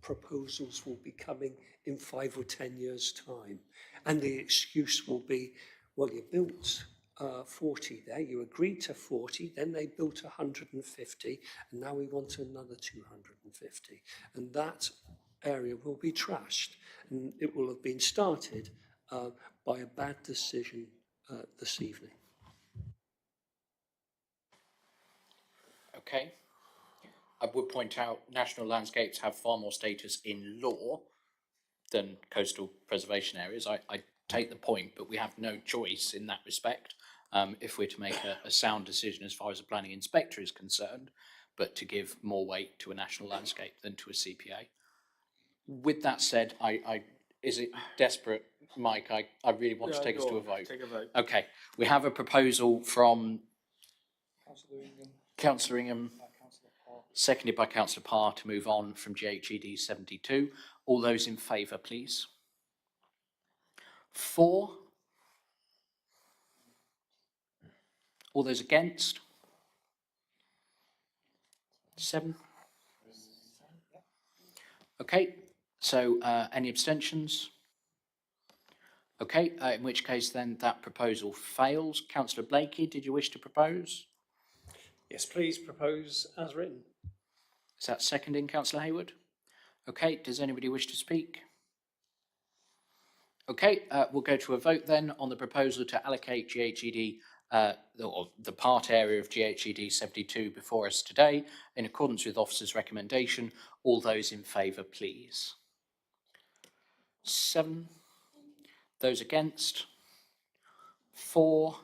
Speaker 5: proposals will be coming in 5 or 10 years' time. And the excuse will be, well, you built 40 there, you agreed to 40, then they built 150, and now we want another 250. And that area will be trashed, and it will have been started by a bad decision this evening.
Speaker 1: Okay. I would point out national landscapes have far more status in law than coastal preservation areas. I take the point, but we have no choice in that respect if we're to make a sound decision as far as the planning inspector is concerned, but to give more weight to a national landscape than to a CPA. With that said, is it desperate, Mike? I really want to take us to a vote.
Speaker 10: Take a vote.
Speaker 1: Okay, we have a proposal from Councillor Ingham, seconded by Councillor Parr, to move on from GHED 72. All those in favour, please. 4. All those against? 7. Okay, so any abstentions? Okay, in which case then that proposal fails. Councillor Blakey, did you wish to propose?
Speaker 5: Yes, please propose as written.
Speaker 1: Is that seconding, Councillor Hayward? Okay, does anybody wish to speak? Okay, we'll go to a vote then on the proposal to allocate GHED, or the part area of GHED 72 before us today, in accordance with officer's recommendation. All those in favour, please. 7. Those against? 4.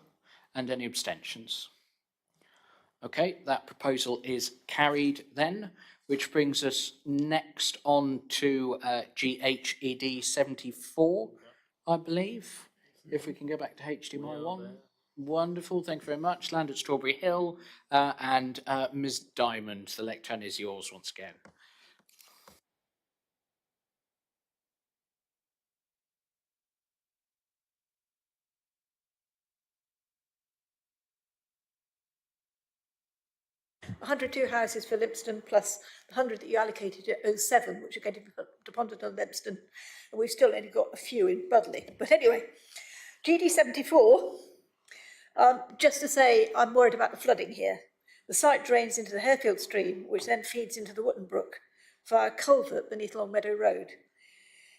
Speaker 1: And any abstentions? Okay, that proposal is carried then, which brings us next on to GHED 74, I believe. If we can go back to HDMI 1. Wonderful, thank you very much. Land at Strawberry Hill, and Ms. Diamond, the lectern is yours once again.
Speaker 11: The 102 houses for Limpston plus the 100 that you allocated at 07, which are going to be dependent on Limpston, and we've still only got a few in Budley. But anyway, GD 74, just to say, I'm worried about the flooding here. The site drains into the Harefield stream, which then feeds into the Wootton Brook via a culvert beneath Longmeadow Road.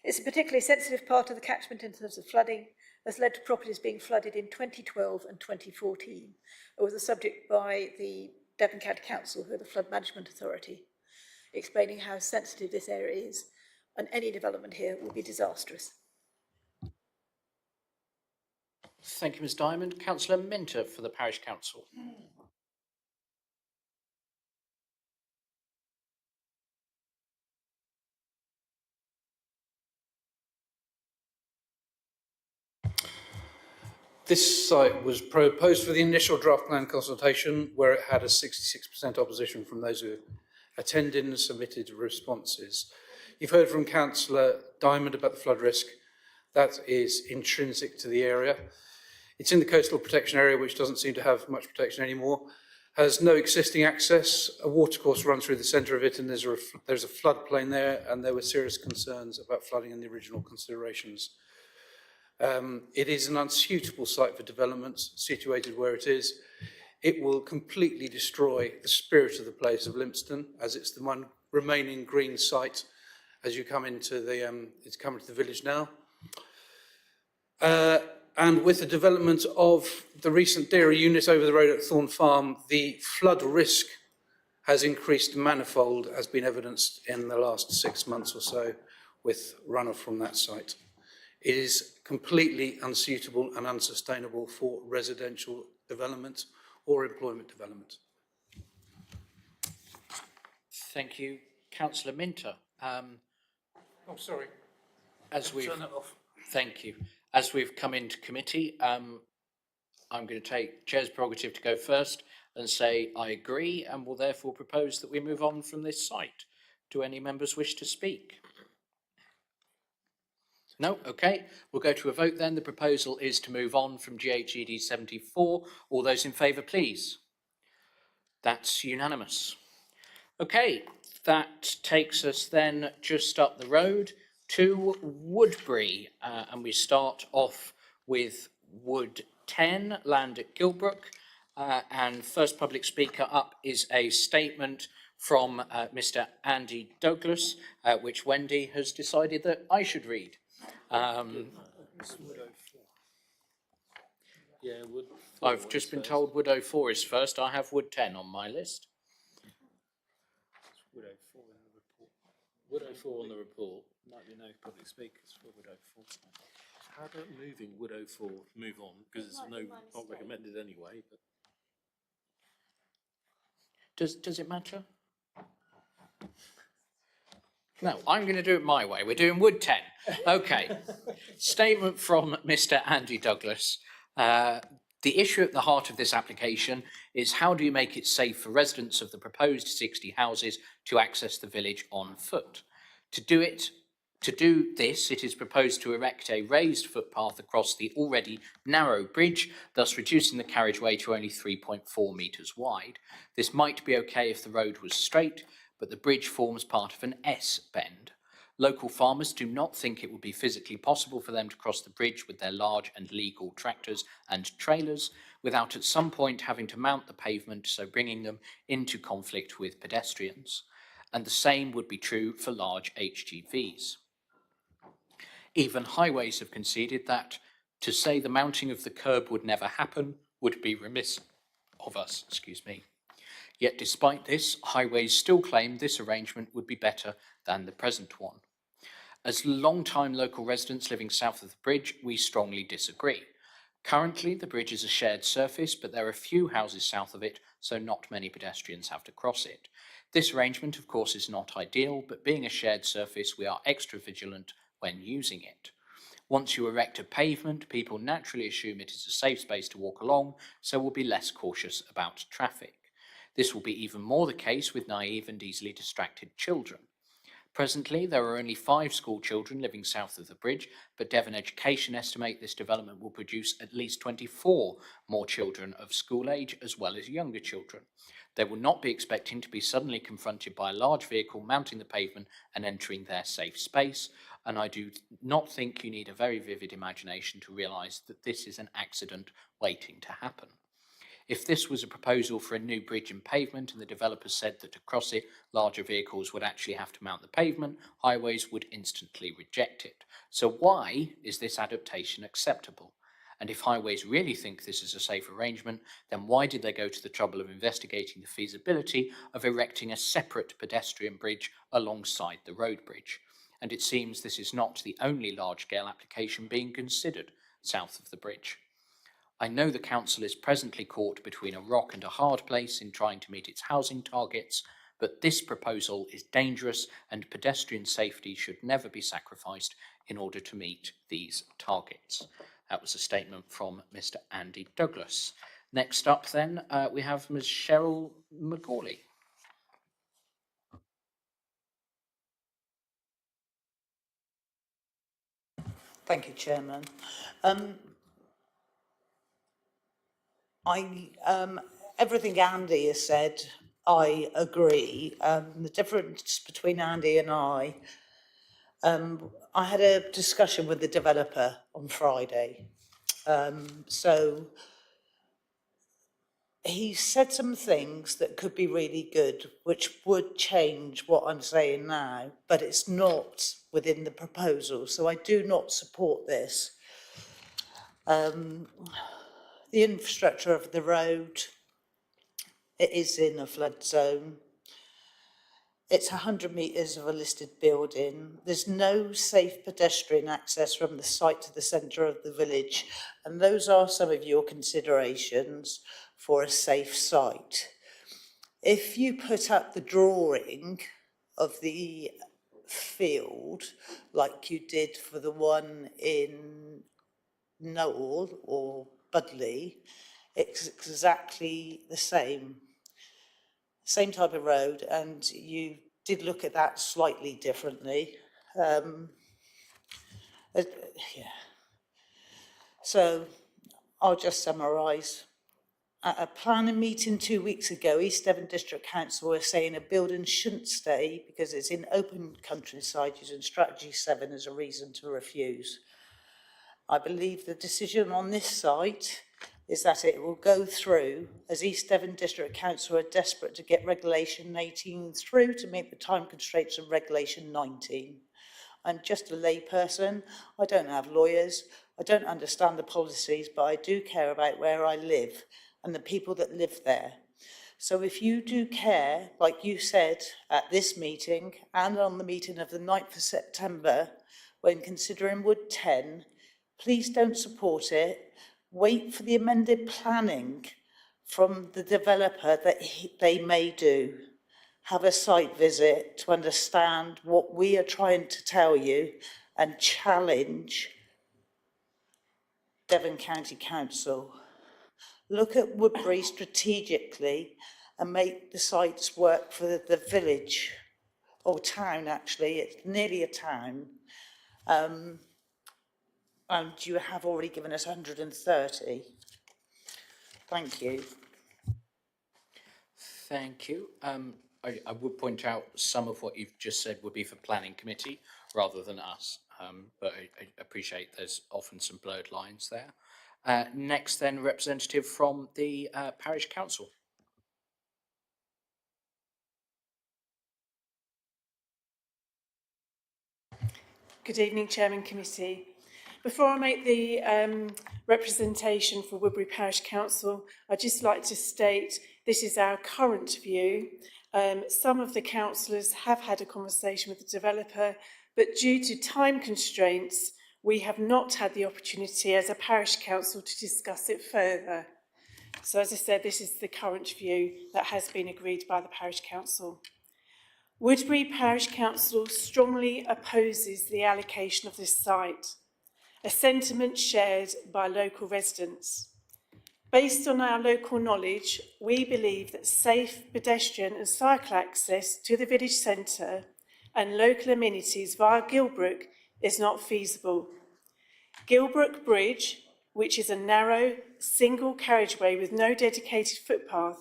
Speaker 11: It's a particularly sensitive part of the catchment in terms of flooding, has led to properties being flooded in 2012 and 2014. It was a subject by the Devon County Council, who are the Flood Management Authority, explaining how sensitive this area is, and any development here will be disastrous.
Speaker 1: Thank you, Ms. Diamond. Councillor Minter for the Parish Council.
Speaker 20: This site was proposed for the initial draft plan consultation, where it had a 66% opposition from those who attended and submitted responses. You've heard from Councillor Diamond about the flood risk. That is intrinsic to the area. It's in the coastal protection area, which doesn't seem to have much protection anymore. Has no existing access. A watercourse runs through the centre of it, and there's a floodplain there, and there were serious concerns about flooding in the original considerations. It is an unsuitable site for development, situated where it is. It will completely destroy the spirit of the place of Limpston, as it's the one remaining green site as you come into the village now. And with the development of the recent dairy unit over the road at Thorn Farm, the flood risk has increased manifold, as been evidenced in the last 6 months or so with runoff from that site. It is completely unsuitable and unsustainable for residential development or employment development.
Speaker 1: Thank you, Councillor Minter.
Speaker 20: Oh, sorry.
Speaker 1: As we've
Speaker 20: Turn it off.
Speaker 1: Thank you. As we've come into committee, I'm going to take Chair's prerogative to go first and say I agree, and will therefore propose that we move on from this site. Do any members wish to speak? No? Okay. We'll go to a vote then. The proposal is to move on from GHED 74. All those in favour, please. That's unanimous. Okay, that takes us then just up the road to Woodbury, and we start off with Wood 10, land at Gilbrook, and first public speaker up is a statement from Mr. Andy Douglas, which Wendy has decided that I should read. I've just been told Wood 04 is first. I have Wood 10 on my list.
Speaker 10: Wood 04 in the report. Wood 04 on the report. Might be no public speakers for Wood 04. How about moving Wood 04 move on? Because it's not recommended anyway. But
Speaker 1: Does it matter? No, I'm going to do it my way. We're doing Wood 10. Okay. Statement from Mr. Andy Douglas. The issue at the heart of this application is how do you make it safe for residents of the proposed 60 houses to access the village on foot? To do this, it is proposed to erect a raised footpath across the already narrow bridge, thus reducing the carriageway to only 3.4 metres wide. This might be okay if the road was straight, but the bridge forms part of an S bend. Local farmers do not think it would be physically possible for them to cross the bridge with their large and legal tractors and trailers without at some point having to mount the pavement, so bringing them into conflict with pedestrians. And the same would be true for large HGVs. Even highways have conceded that to say the mounting of the curb would never happen would be remiss of us, Yet despite this, highways still claim this arrangement would be better than the present one. As long-time local residents living south of the bridge, we strongly disagree. Currently, the bridge is a shared surface, but there are few houses south of it, so not many pedestrians have to cross it. This arrangement, of course, is not ideal, but being a shared surface, we are extra vigilant when using it. Once you erect a pavement, people naturally assume it is a safe space to walk along, so will be less cautious about traffic. This will be even more the case with naive and easily distracted children. Presently, there are only 5 school children living south of the bridge, but Devon Education estimate this development will produce at least 24 more children of school age as well as younger children. They will not be expecting to be suddenly confronted by a large vehicle mounting the pavement and entering their safe space, and I do not think you need a very vivid imagination to realise that this is an accident waiting to happen. If this was a proposal for a new bridge and pavement and the developer said that to cross it, larger vehicles would actually have to mount the pavement, highways would instantly reject it. So why is this adaptation acceptable? And if highways really think this is a safe arrangement, then why did they go to the trouble of investigating the feasibility of erecting a separate pedestrian bridge alongside the road bridge? And it seems this is not the only large-scale application being considered south of the bridge. I know the council is presently caught between a rock and a hard place in trying to meet its housing targets, but this proposal is dangerous and pedestrian safety should never be sacrificed in order to meet these targets. That was a statement from Mr. Andy Douglas. Next up then, we have Ms. Cheryl McGauley.
Speaker 12: Thank you, Chairman. Everything Andy has said, I agree. The difference between Andy and I had a discussion with the developer on Friday. So he said some things that could be really good, which would change what I'm saying now, but it's not within the proposal. So I do not support this. The infrastructure of the road, it is in a flood zone. It's 100 metres of a listed building. There's no safe pedestrian access from the site to the centre of the village. And those are some of your considerations for a safe site. If you put up the drawing of the field, like you did for the one in Knowle or Budley, it's exactly the same type of road, and you did look at that slightly differently. Yeah. So I'll just summarise. At a planning meeting 2 weeks ago, East Devon District Council were saying a building shouldn't stay because it's in open countryside, using strategy 7 as a reason to refuse. I believe the decision on this site is that it will go through, as East Devon District Council are desperate to get Regulation 18 through to meet the time constraints of Regulation 19. I'm just a layperson. I don't have lawyers. I don't understand the policies, but I do care about where I live and the people that live there. So if you do care, like you said at this meeting and on the meeting of the 9th of September, when considering Wood 10, please don't support it. Wait for the amended planning from the developer that they may do. Have a site visit to understand what we are trying to tell you and challenge Devon County Council. Look at Woodbury strategically and make the sites work for the village, or town actually, it's nearly a town. And you have already given us 130. Thank you.
Speaker 1: Thank you. I would point out some of what you've just said would be for planning committee rather than us, but I appreciate there's often some blurred lines there. Next then, representative from the parish council.
Speaker 21: Good evening, Chairman Committee. Before I make the representation for Woodbury Parish Council, I'd just like to state this is our current view. Some of the councillors have had a conversation with the developer, but due to time constraints, we have not had the opportunity as a parish council to discuss it further. So as I said, this is the current view that has been agreed by the parish council. Woodbury Parish Council strongly opposes the allocation of this site, a sentiment shared by local residents. Based on our local knowledge, we believe that safe pedestrian and cycle access to the village centre and local amenities via Gilbrook is not feasible. Gilbrook Bridge, which is a narrow, single carriageway with no dedicated footpath,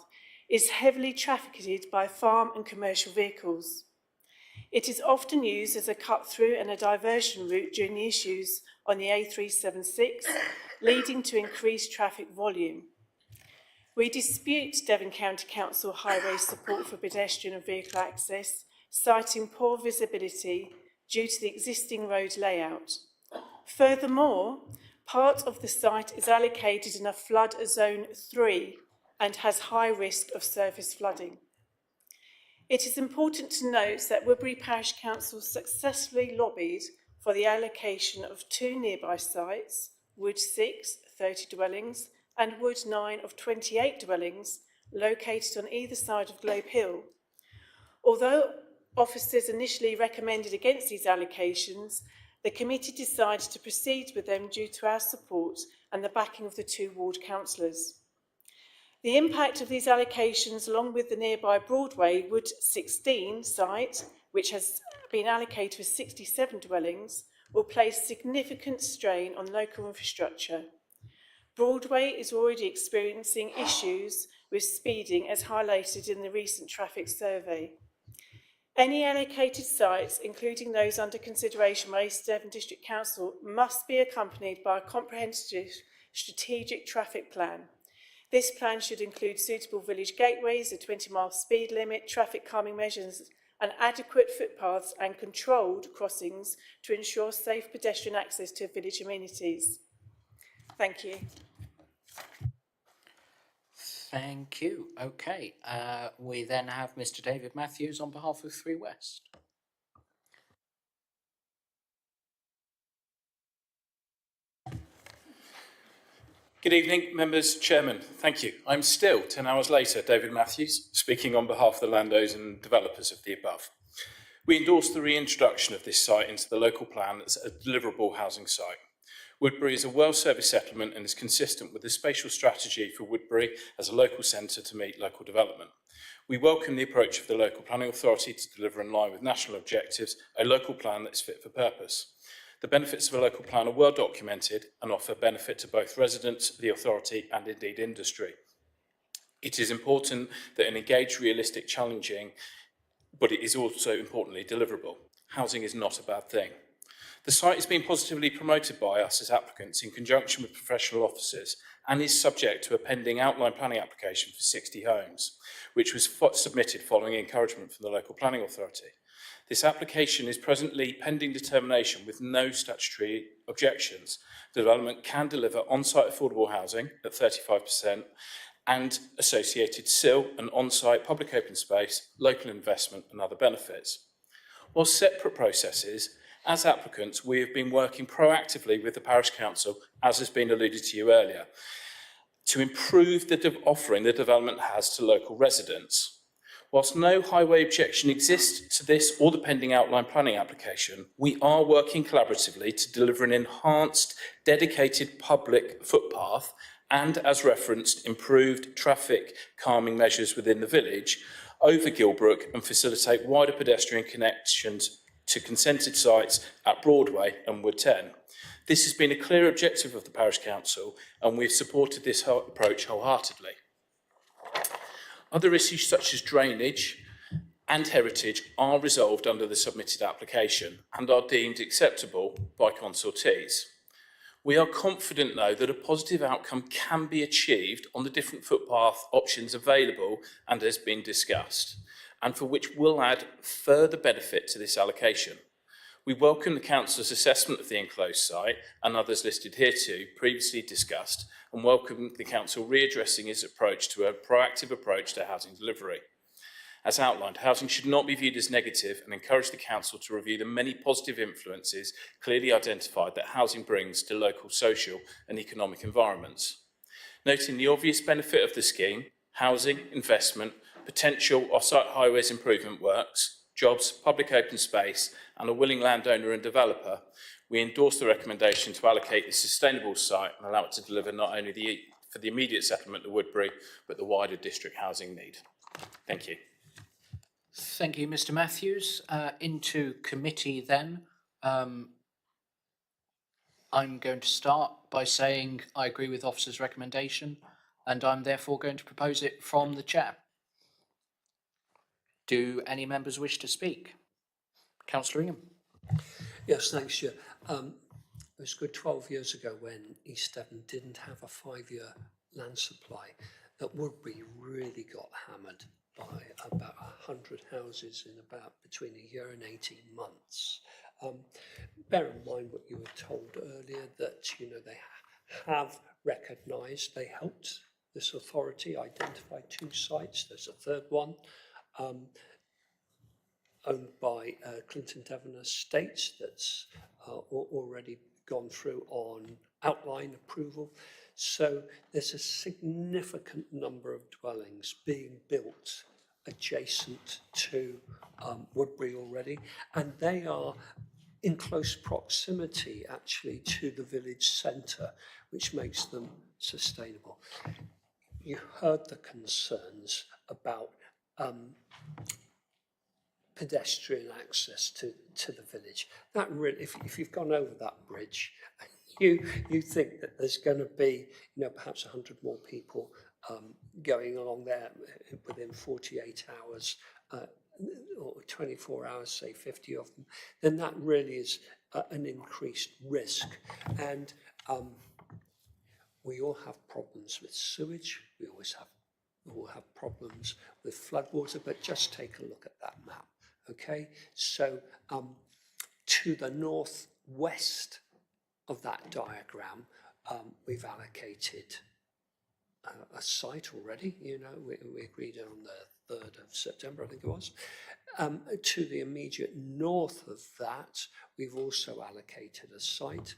Speaker 21: is heavily trafficked by farm and commercial vehicles. It is often used as a cut-through and a diversion route during the issues on the A376, leading to increased traffic volume. We dispute Devon County Council Highway support for pedestrian and vehicle access, citing poor visibility due to the existing road layout. Furthermore, part of the site is allocated in a flood zone 3 and has high risk of surface flooding. It is important to note that Woodbury Parish Council successfully lobbied for the allocation of 2 nearby sites, Wood 6, 30 dwellings, and Wood 9 of 28 dwellings, located on either side of Globe Hill. Although officers initially recommended against these allocations, the committee decided to proceed with them due to our support and the backing of the 2 ward councillors. The impact of these allocations, along with the nearby Broadway Wood 16 site, which has been allocated with 67 dwellings, will place significant strain on local infrastructure. Broadway is already experiencing issues with speeding, as highlighted in the recent traffic survey. Any allocated sites, including those under consideration by East Devon District Council, must be accompanied by a comprehensive strategic traffic plan. This plan should include suitable village gateways, a 20-mile speed limit, traffic calming measures, and adequate footpaths and controlled crossings to ensure safe pedestrian access to village amenities. Thank you.
Speaker 1: Thank you. Okay, we then have Mr. David Matthews on behalf of 3 West.
Speaker 10: Good evening, members, chairman. Thank you. I'm still, 10 hours later, David Matthews, speaking on behalf of the landowners and developers of the above. We endorse the reintroduction of this site into the local plan as a deliverable housing site. Woodbury is a well-serviced settlement and is consistent with the spatial strategy for Woodbury as a local centre to meet local development. We welcome the approach of the local planning authority to deliver in line with national objectives a local plan that is fit for purpose. The benefits of a local plan are well documented and offer benefit to both residents, the authority and indeed industry. It is important that an engaged, realistic, challenging, but it is also importantly deliverable. Housing is not a bad thing. The site is being positively promoted by us as applicants in conjunction with professional officers and is subject to a pending outline planning application for 60 homes, which was submitted following encouragement from the local planning authority. This application is presently pending determination with no statutory objections. The development can deliver on-site affordable housing at 35% and associated SIL and on-site public open space, local investment and other benefits. While separate processes, as applicants, we have been working proactively with the Parish Council, as has been alluded to you earlier, to improve the offering the development has to local residents. Whilst no highway objection exists to this or the pending outline planning application, we are working collaboratively to deliver an enhanced, dedicated public footpath and, as referenced, improved traffic calming measures within the village over Gilbrook and facilitate wider pedestrian connections to consented sites at Broadway and Wood 10. This has been a clear objective of the Parish Council and we've supported this approach wholeheartedly. Other issues such as drainage and heritage are resolved under the submitted application and are deemed acceptable by consultees. We are confident, though, that a positive outcome can be achieved on the different footpath options available and has been discussed, and for which will add further benefit to this allocation. We welcome the Council's assessment of the enclosed site and others listed here too, previously discussed, and welcome the Council readdressing its approach to a proactive approach to housing delivery.
Speaker 15: As outlined, housing should not be viewed as negative and encourage the council to review the many positive influences clearly identified that housing brings to local social and economic environments. Noting the obvious benefit of the scheme, housing, investment, potential off-site highways improvement works, jobs, public open space, and a willing landowner and developer, we endorse the recommendation to allocate the sustainable site and allow it to deliver not only for the immediate settlement of Woodbury, but the wider district housing need. Thank you.
Speaker 1: Thank you, Mr. Matthews. Into committee then. I'm going to start by saying I agree with officer's recommendation, and I'm therefore going to propose it from the chair. Do any members wish to speak? Councillor Ingham.
Speaker 5: Yes, thanks, Chair. It was good 12 years ago when East Devon didn't have a 5-year land supply that Woodbury really got hammered by about 100 houses in about between a year and 18 months. Bear in mind what you were told earlier, that they have recognised, they helped this authority identify 2 sites. There's a third one owned by Clinton Devon Estates that's already gone through on outline approval. So there's a significant number of dwellings being built adjacent to Woodbury already, and they are in close proximity actually to the village centre, which makes them sustainable. You heard the concerns about pedestrian access to the village. That really, if you've gone over that bridge, you think that there's going to be, perhaps 100 more people going along there within 48 hours or 24 hours, say 50 of them, then that really is an increased risk. And we all have problems with sewage. We all have problems with floodwater, but just take a look at that map. Okay, so to the northwest of that diagram, we've allocated a site already. We agreed on the 3rd of September, I think it was. To the immediate north of that, we've also allocated a site,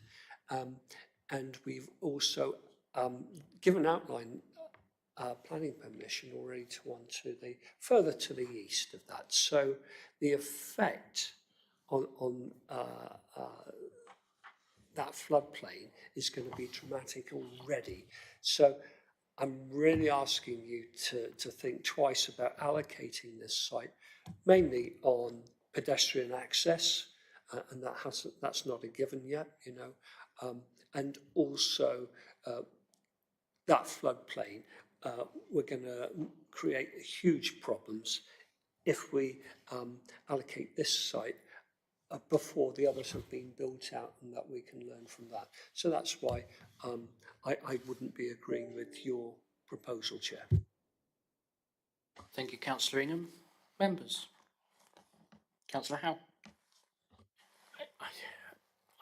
Speaker 5: and we've also given outline planning permission already to one further to the east of that. So the effect on that floodplain is going to be dramatic already. So I'm really asking you to think twice about allocating this site, mainly on pedestrian access, and that's not a given yet, and also that floodplain. We're going to create huge problems if we allocate this site before the others have been built out, and that we can learn from that. So that's why I wouldn't be agreeing with your proposal, Chair.
Speaker 1: Thank you, Councillor Ingham. Members? Councillor Howe.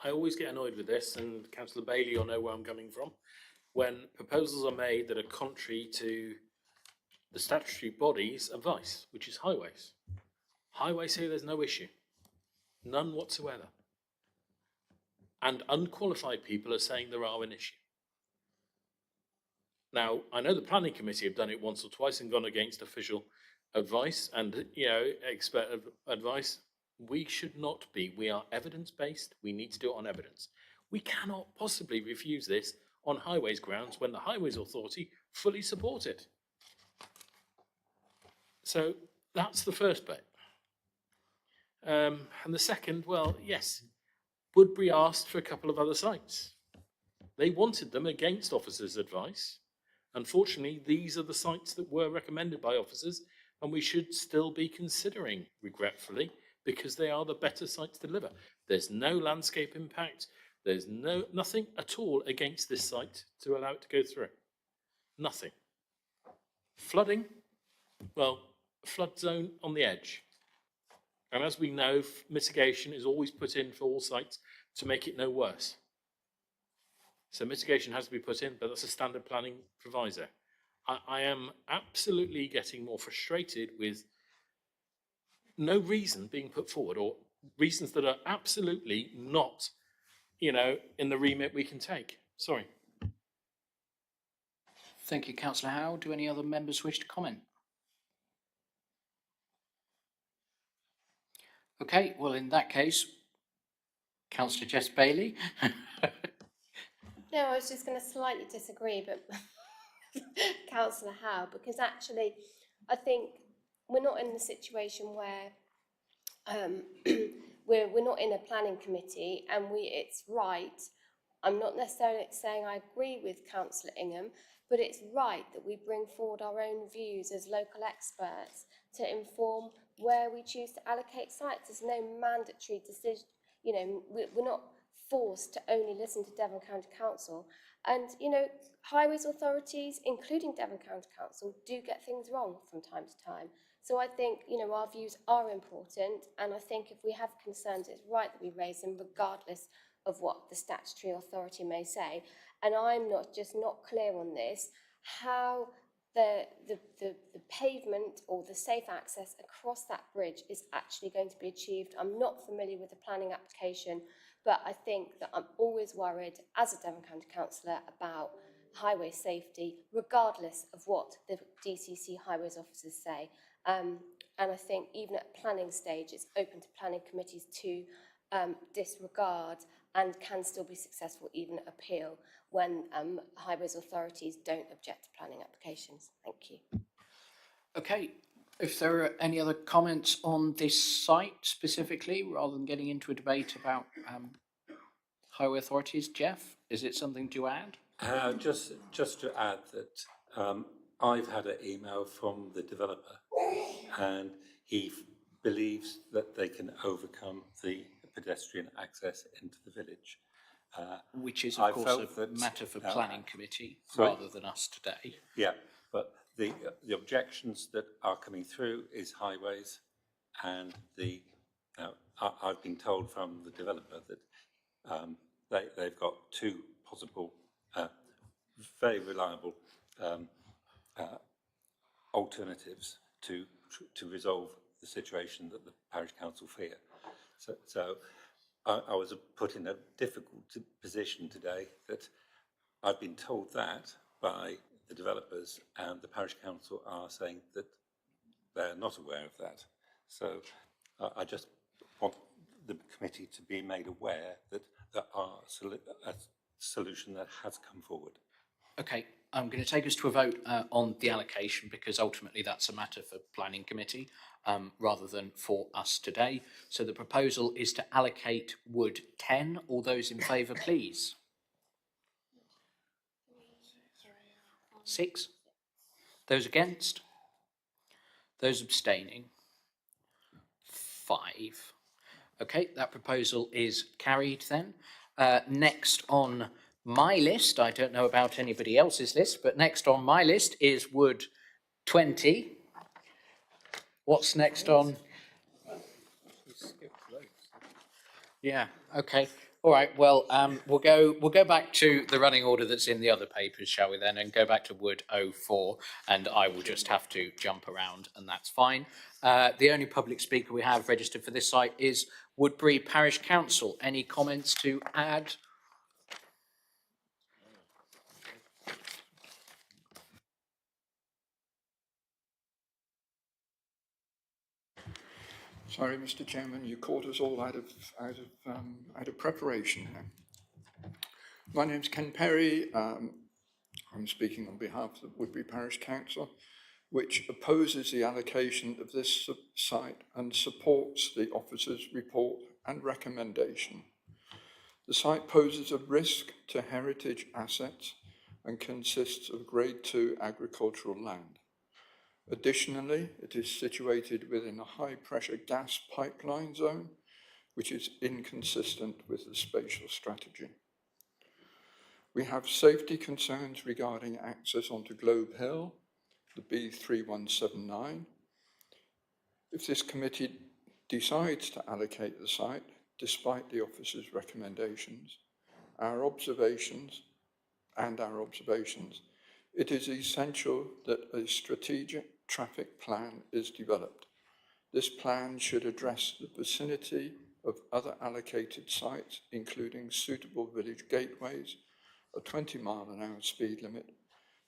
Speaker 10: I always get annoyed with this, and Councillor Bailey, you'll know where I'm coming from, when proposals are made that are contrary to the statutory body's advice, which is highways. Highways say there's no issue, none whatsoever. And unqualified people are saying there are an issue. Now, I know the planning committee have done it once or twice and gone against official advice and, expert advice. We should not be. We are evidence-based. We need to do it on evidence. We cannot possibly refuse this on highways grounds when the Highways Authority fully support it. So that's the first bit. And the second, well, yes, Woodbury asked for a couple of other sites. They wanted them against officers' advice. Unfortunately, these are the sites that were recommended by officers, and we should still be considering, regretfully, because they are the better sites to deliver. There's no landscape impact. There's nothing at all against this site to allow it to go through. Nothing. Flooding, well, flood zone on the edge. And as we know, mitigation is always put in for all sites to make it no worse. So mitigation has to be put in, but that's a standard planning proviso. I am absolutely getting more frustrated with no reason being put forward, or reasons that are absolutely not, you know, in the remit we can take. Sorry.
Speaker 1: Thank you, Councillor Howe. Do any other members wish to comment? Okay, well, in that case, Councillor Jess Bailey.
Speaker 14: No, I was just going to slightly disagree, but Councillor Howe, because actually, I think we're not in the situation where we're not in a planning committee, and it's right. I'm not necessarily saying I agree with Councillor Ingham, but it's right that we bring forward our own views as local experts to inform where we choose to allocate sites. There's no mandatory decision, you know, we're not forced to only listen to Devon County Council. And, you know, highways authorities, including Devon County Council, do get things wrong from time to time. So I think, you know, our views are important, and I think if we have concerns, it's right that we raise them regardless of what the statutory authority may say. And I'm not clear on this, how the pavement or the safe access across that bridge is actually going to be achieved. I'm not familiar with the planning application, but I think that I'm always worried as a Devon County councillor about highway safety, regardless of what the DCC highways officers say. And I think even at planning stage, it's open to planning committees to disregard and can still be successful even at appeal when highways authorities don't object to planning applications. Thank you.
Speaker 1: Okay, if there are any other comments on this site specifically, rather than getting into a debate about highway authorities, Jeff, is it something to add?
Speaker 19: Just to add that I've had an email from the developer, and he believes that they can overcome the pedestrian access into the village.
Speaker 1: Which is, of course, a matter for planning committee rather than us today.
Speaker 19: Yeah, but the objections that are coming through is highways, and I've been told from the developer that they've got two possible, very reliable alternatives to resolve the situation that the parish council fear. So I was put in a difficult position today that I've been told that by the developers, and the parish council are saying that they're not aware of that. So I just want the committee to be made aware that there are a solution that has come forward.
Speaker 1: Okay, I'm going to take us to a vote on the allocation, because ultimately that's a matter for planning committee rather than for us today. So the proposal is to allocate Wood 10. All those in favour, please. 6. Those against? Those abstaining? 5. Okay, that proposal is carried then. Next on my list, I don't know about anybody else's list, but next on my list is Wood 20. What's next on? Yeah, okay. All right, well, we'll go back to the running order that's in the other papers, shall we then, and go back to Wood 04, and I will just have to jump around, and that's fine. The only public speaker we have registered for this site is Woodbury Parish Council. Any comments to add?
Speaker 13: Sorry, Mr. Chairman, you caught us all out of preparation here. My name's Ken Perry. I'm speaking on behalf of the Woodbury Parish Council, which opposes the allocation of this site and supports the officer's report and recommendation. The site poses a risk to heritage assets and consists of Grade 2 agricultural land. Additionally, it is situated within a high-pressure gas pipeline zone, which is inconsistent with the spatial strategy. We have safety concerns regarding access onto Globe Hill, the B3179. If this committee decides to allocate the site, despite the officer's recommendations, our observations, it is essential that a strategic traffic plan is developed. This plan should address the vicinity of other allocated sites, including suitable village gateways, a 20-mile-an-hour speed limit,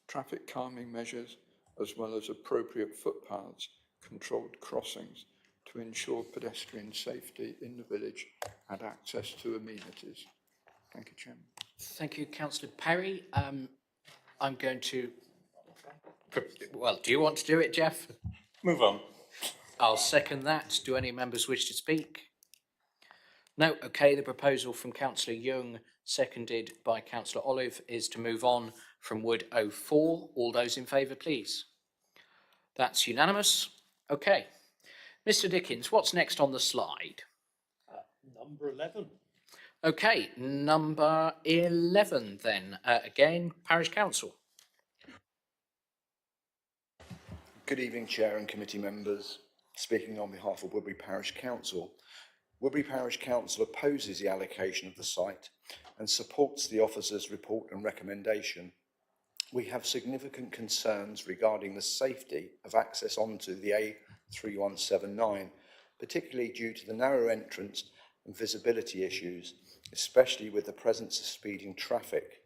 Speaker 13: traffic calming measures, as well as appropriate footpaths, controlled crossings to ensure pedestrian safety in the village and access to amenities. Thank you, Chairman.
Speaker 1: Thank you, Councillor Perry. I'm going to, well, do you want to do it, Jeff?
Speaker 19: Move on.
Speaker 1: I'll second that. Do any members wish to speak? No. Okay, the proposal from Councillor Young, seconded by Councillor Olive, is to move on from Wood 04. All those in favour, please. That's unanimous. Okay. Mr. Dickens, what's next on the slide?
Speaker 10: Number 11.
Speaker 1: Okay, number 11 then. Again, Parish Council.
Speaker 17: Good evening, Chair and committee members. Speaking on behalf of Woodbury Parish Council. Woodbury Parish Council opposes the allocation of the site and supports the officer's report and recommendation. We have significant concerns regarding the safety of access onto the A3179, particularly due to the narrow entrance and visibility issues, especially with the presence of speeding traffic.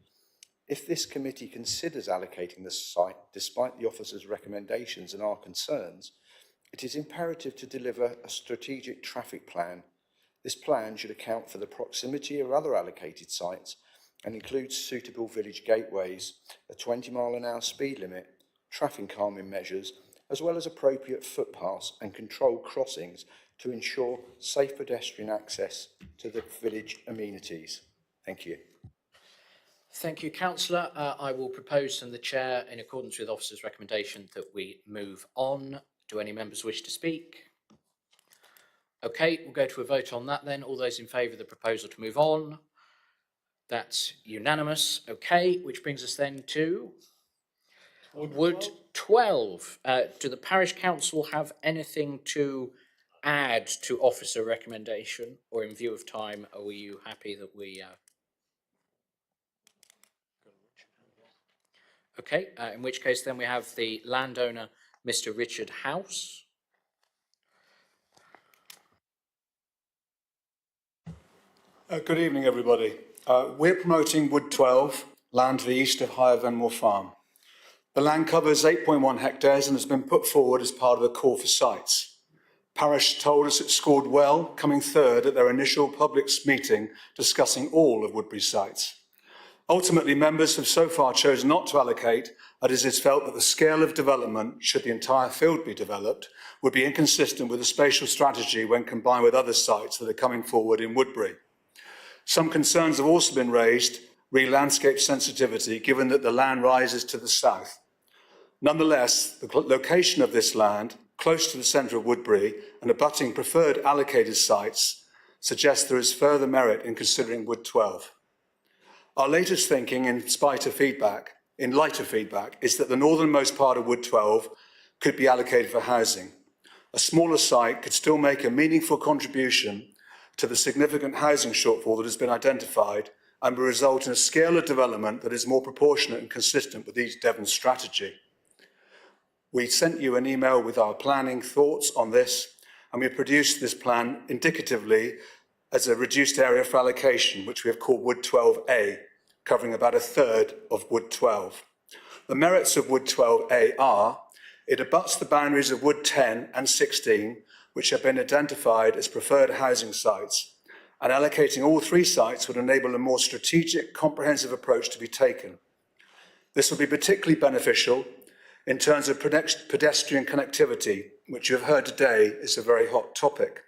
Speaker 17: If this committee considers allocating the site, despite the officer's recommendations and our concerns, it is imperative to deliver a strategic traffic plan. This plan should account for the proximity of other allocated sites and includes suitable village gateways, a 20-mile-an-hour speed limit, traffic calming measures, as well as appropriate footpaths and controlled crossings to ensure safe pedestrian access to the village amenities. Thank you.
Speaker 1: Thank you, Councillor. I will propose and the Chair, in accordance with the officer's recommendation, that we move on. Do any members wish to speak? Okay, we'll go to a vote on that then. All those in favour of the proposal to move on? That's unanimous. Okay, which brings us then to Wood 12. Do the Parish Council have anything to add to officer recommendation, or in view of time, are you happy that we... Okay, in which case then we have the landowner, Mr. Richard House.
Speaker 22: Good evening, everybody. We're promoting Wood 12, land to the east of Higher Venmore Farm. The land covers 8.1 hectares and has been put forward as part of the call for sites. Parish told us it scored well, coming third at their initial public meeting discussing all of Woodbury's sites. Ultimately, members have so far chosen not to allocate, as it is felt that the scale of development, should the entire field be developed, would be inconsistent with the spatial strategy when combined with other sites that are coming forward in Woodbury. Some concerns have also been raised, re landscape sensitivity, given that the land rises to the south. Nonetheless, the location of this land, close to the centre of Woodbury and abutting preferred allocated sites, suggests there is further merit in considering Wood 12. Our latest thinking, in light of feedback, is that the northernmost part of Wood 12 could be allocated for housing. A smaller site could still make a meaningful contribution to the significant housing shortfall that has been identified and will result in a scale of development that is more proportionate and consistent with East Devon's strategy. We sent you an email with our planning thoughts on this, and we produced this plan indicatively as a reduced area for allocation, which we have called Wood 12A, covering about a third of Wood 12. The merits of Wood 12A are, it abuts the boundaries of Wood 10 and 16, which have been identified as preferred housing sites, and allocating all three sites would enable a more strategic, comprehensive approach to be taken. This would be particularly beneficial in terms of pedestrian connectivity, which you have heard today is a very hot topic.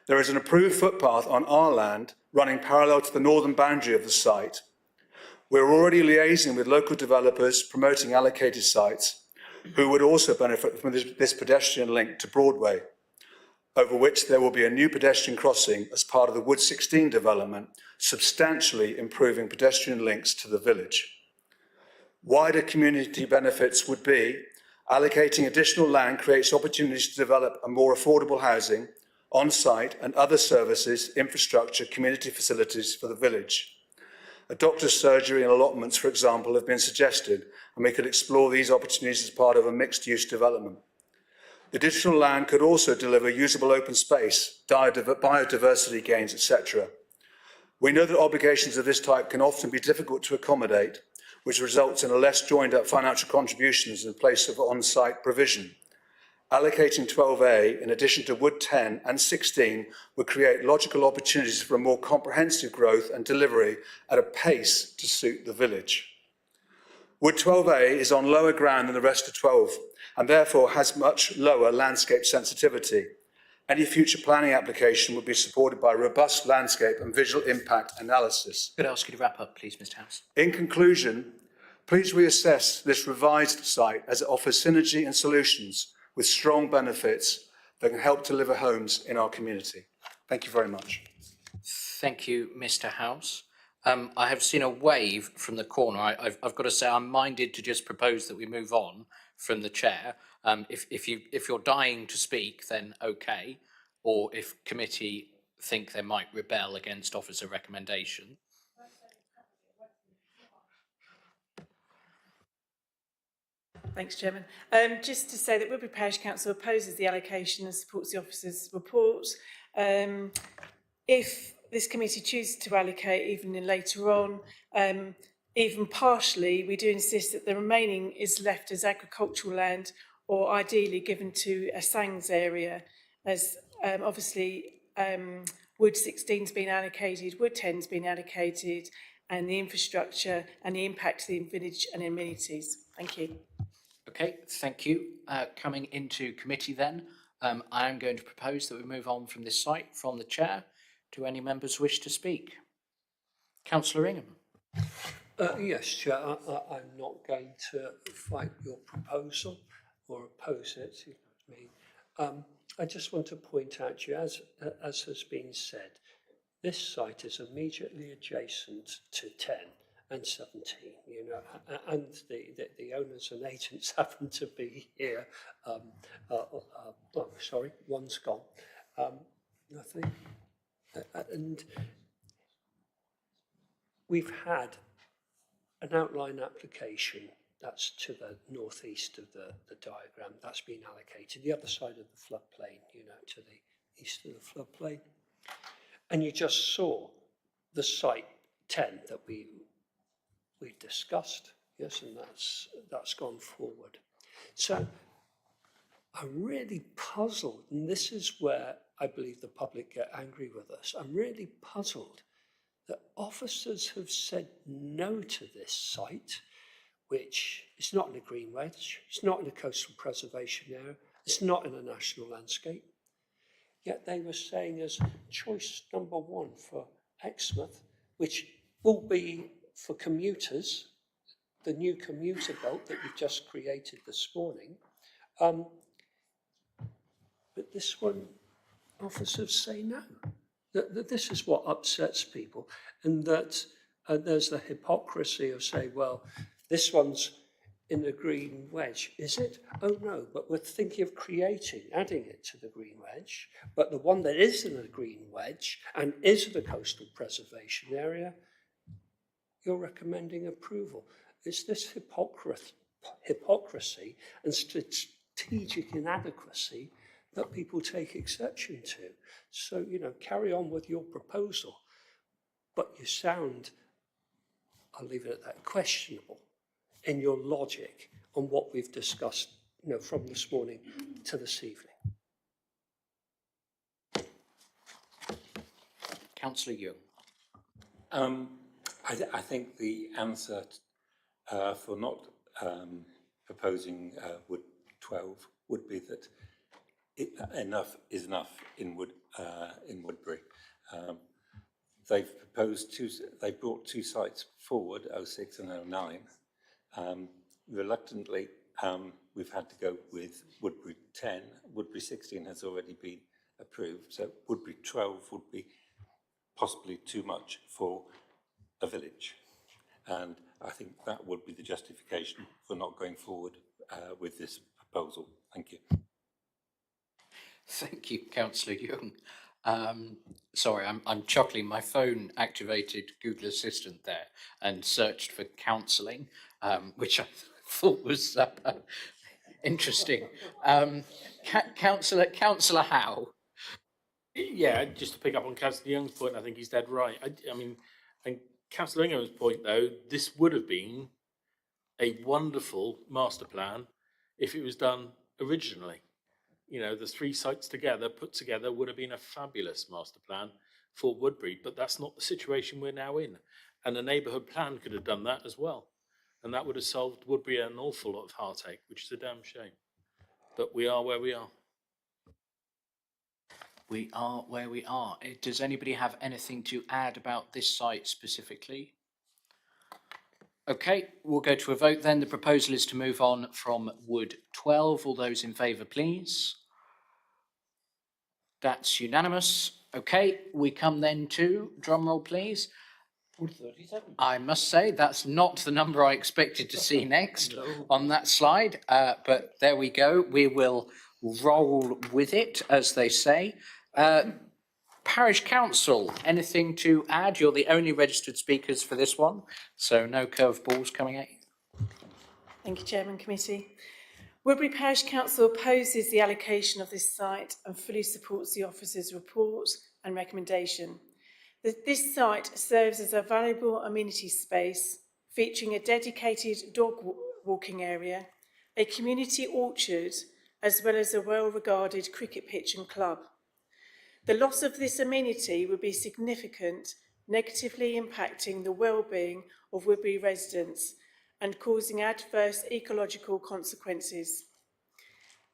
Speaker 22: There is an approved footpath on our land running parallel to the northern boundary of the site. We're already liaising with local developers promoting allocated sites who would also benefit from this pedestrian link to Broadway, over which there will be a new pedestrian crossing as part of the Wood 16 development, substantially improving pedestrian links to the village. Wider community benefits would be allocating additional land creates opportunities to develop a more affordable housing, on-site and other services, infrastructure, community facilities for the village. A doctor's surgery and allotments, for example, have been suggested, and we could explore these opportunities as part of a mixed-use development. Additional land could also deliver usable open space, biodiversity gains, etc. We know that obligations of this type can often be difficult to accommodate, which results in a less joined-up financial contributions in place of on-site provision. Allocating 12A, in addition to Wood 10 and 16, would create logical opportunities for a more comprehensive growth and delivery at a pace to suit the village. Wood 12A is on lower ground than the rest of 12 and therefore has much lower landscape sensitivity. Any future planning application would be supported by robust landscape and visual impact analysis.
Speaker 1: Could I ask you to wrap up, please, Mr. House?
Speaker 22: In conclusion, please reassess this revised site as it offers synergy and solutions with strong benefits that can help deliver homes in our community. Thank you very much.
Speaker 1: Thank you, Mr. House. I have seen a wave from the corner. I've got to say I'm minded to just propose that we move on from the chair. If you're dying to speak, then okay. Or if committee think they might rebel against officer recommendation.
Speaker 21: Thanks, Chairman. Just to say that Woodbury Parish Council opposes the allocation and supports the officer's report. If this committee chooses to allocate even later on, even partially, we do insist that the remaining is left as agricultural land or ideally given to a SANGS area, as obviously Wood 16 has been allocated, Wood 10 has been allocated, and the infrastructure and the impact to the village and amenities. Thank you.
Speaker 1: Okay, thank you. Coming into committee then, I am going to propose that we move on from this site from the chair. Do any members wish to speak? Councillor Ingham.
Speaker 5: Yes, Chair, I'm not going to fight your proposal or oppose it. I just want to point out to you, as has been said, this site is immediately adjacent to 10 and 17, you know, and the owners and agents happen to be here. Sorry, one's gone. Nothing. And we've had an outline application that's to the northeast of the diagram that's been allocated, the other side of the floodplain, you know, to the east of the floodplain. And you just saw the site 10 that we discussed, yes, and that's gone forward. So I'm really puzzled, and this is where I believe the public get angry with us. I'm really puzzled that officers have said no to this site, which is not in a green wedge, it's not in a coastal preservation area, it's not in a national landscape. Yet they were saying as choice number one for Exmouth, which will be for commuters, the new commuter belt that we've just created this morning. But this one, officers say no. That this is what upsets people, and that there's the hypocrisy of saying, well, this one's in the green wedge, is it? Oh no, but we're thinking of adding it to the green wedge, but the one that is in the green wedge and is the coastal preservation area, you're recommending approval. It's this hypocrisy and strategic inadequacy that people take exception to. So, you know, carry on with your proposal, but you sound, I'll leave it at that, questionable in your logic on what we've discussed, you know, from this morning to this evening.
Speaker 1: Councillor Young.
Speaker 19: I think the answer for not proposing Wood 12 would be that enough is enough in Woodbury. They've brought two sites forward, 06 and 09. Reluctantly, we've had to go with Woodbury 10. Woodbury 16 has already been approved, so Woodbury 12 would be possibly too much for a village. And I think that would be the justification for not going forward with this proposal. Thank you.
Speaker 1: Thank you, Councillor Young. Sorry, I'm chuckling. My phone activated Google Assistant there and searched for counselling, which I thought was Interesting. Councillor Howe.
Speaker 10: Yeah, just to pick up on Councillor Young's point, I think he's dead right. I mean, and Councillor Ingham's point though, this would have been a wonderful master plan if it was done originally. You know, the three sites together, put together, would have been a fabulous master plan for Woodbury, but that's not the situation we're now in. And a neighbourhood plan could have done that as well. And that would have solved Woodbury an awful lot of heartache, which is a damn shame. But we are where we are.
Speaker 1: We are where we are. Does anybody have anything to add about this site specifically? Okay, we'll go to a vote then. The proposal is to move on from Wood 12. All those in favour, please. That's unanimous. Okay, we come then to, drumroll please.
Speaker 10: Wood 37.
Speaker 1: I must say, that's not the number I expected to see next on that slide, but there we go. We will roll with it, as they say. Parish Council, anything to add? You're the only registered speakers for this one, so no curveballs coming at you.
Speaker 21: Thank you, Chairman Committee. Woodbury Parish Council opposes the allocation of this site and fully supports the officer's report and recommendation. This site serves as a valuable amenity space featuring a dedicated dog walking area, a community orchard, as well as a well-regarded cricket pitch and club. The loss of this amenity would be significant, negatively impacting the well-being of Woodbury residents and causing adverse ecological consequences.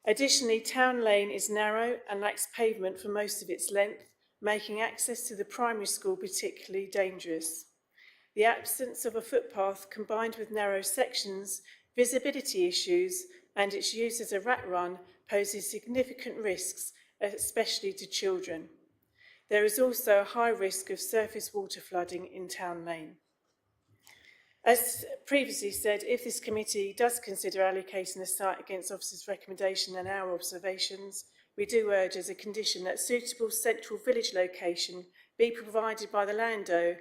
Speaker 21: Additionally, Town Lane is narrow and lacks pavement for most of its length, making access to the primary school particularly dangerous. The absence of a footpath combined with narrow sections, visibility issues, and its use as a rat run poses significant risks, especially to children. There is also a high risk of surface water flooding in Town Lane. As previously said, if this committee does consider allocating the site against officers' recommendation and our observations, we do urge as a condition that suitable central village location be provided by the landowner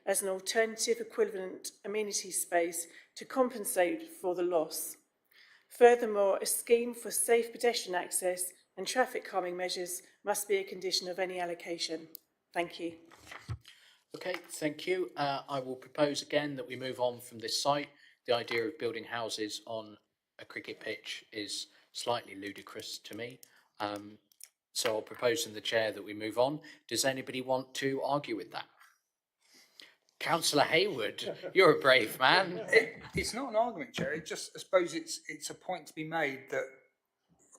Speaker 21: as an alternative equivalent amenity space to compensate for the loss. Furthermore, a scheme for safe pedestrian access and traffic calming measures must be a condition of any allocation. Thank you.
Speaker 1: Okay, thank you. I will propose again that we move on from this site. The idea of building houses on a cricket pitch is slightly ludicrous to me. So I'll propose in the chair that we move on. Does anybody want to argue with that? Councillor Hayward, you're a brave man.
Speaker 3: It's not an argument, Chair. It just, I suppose it's a point to be made that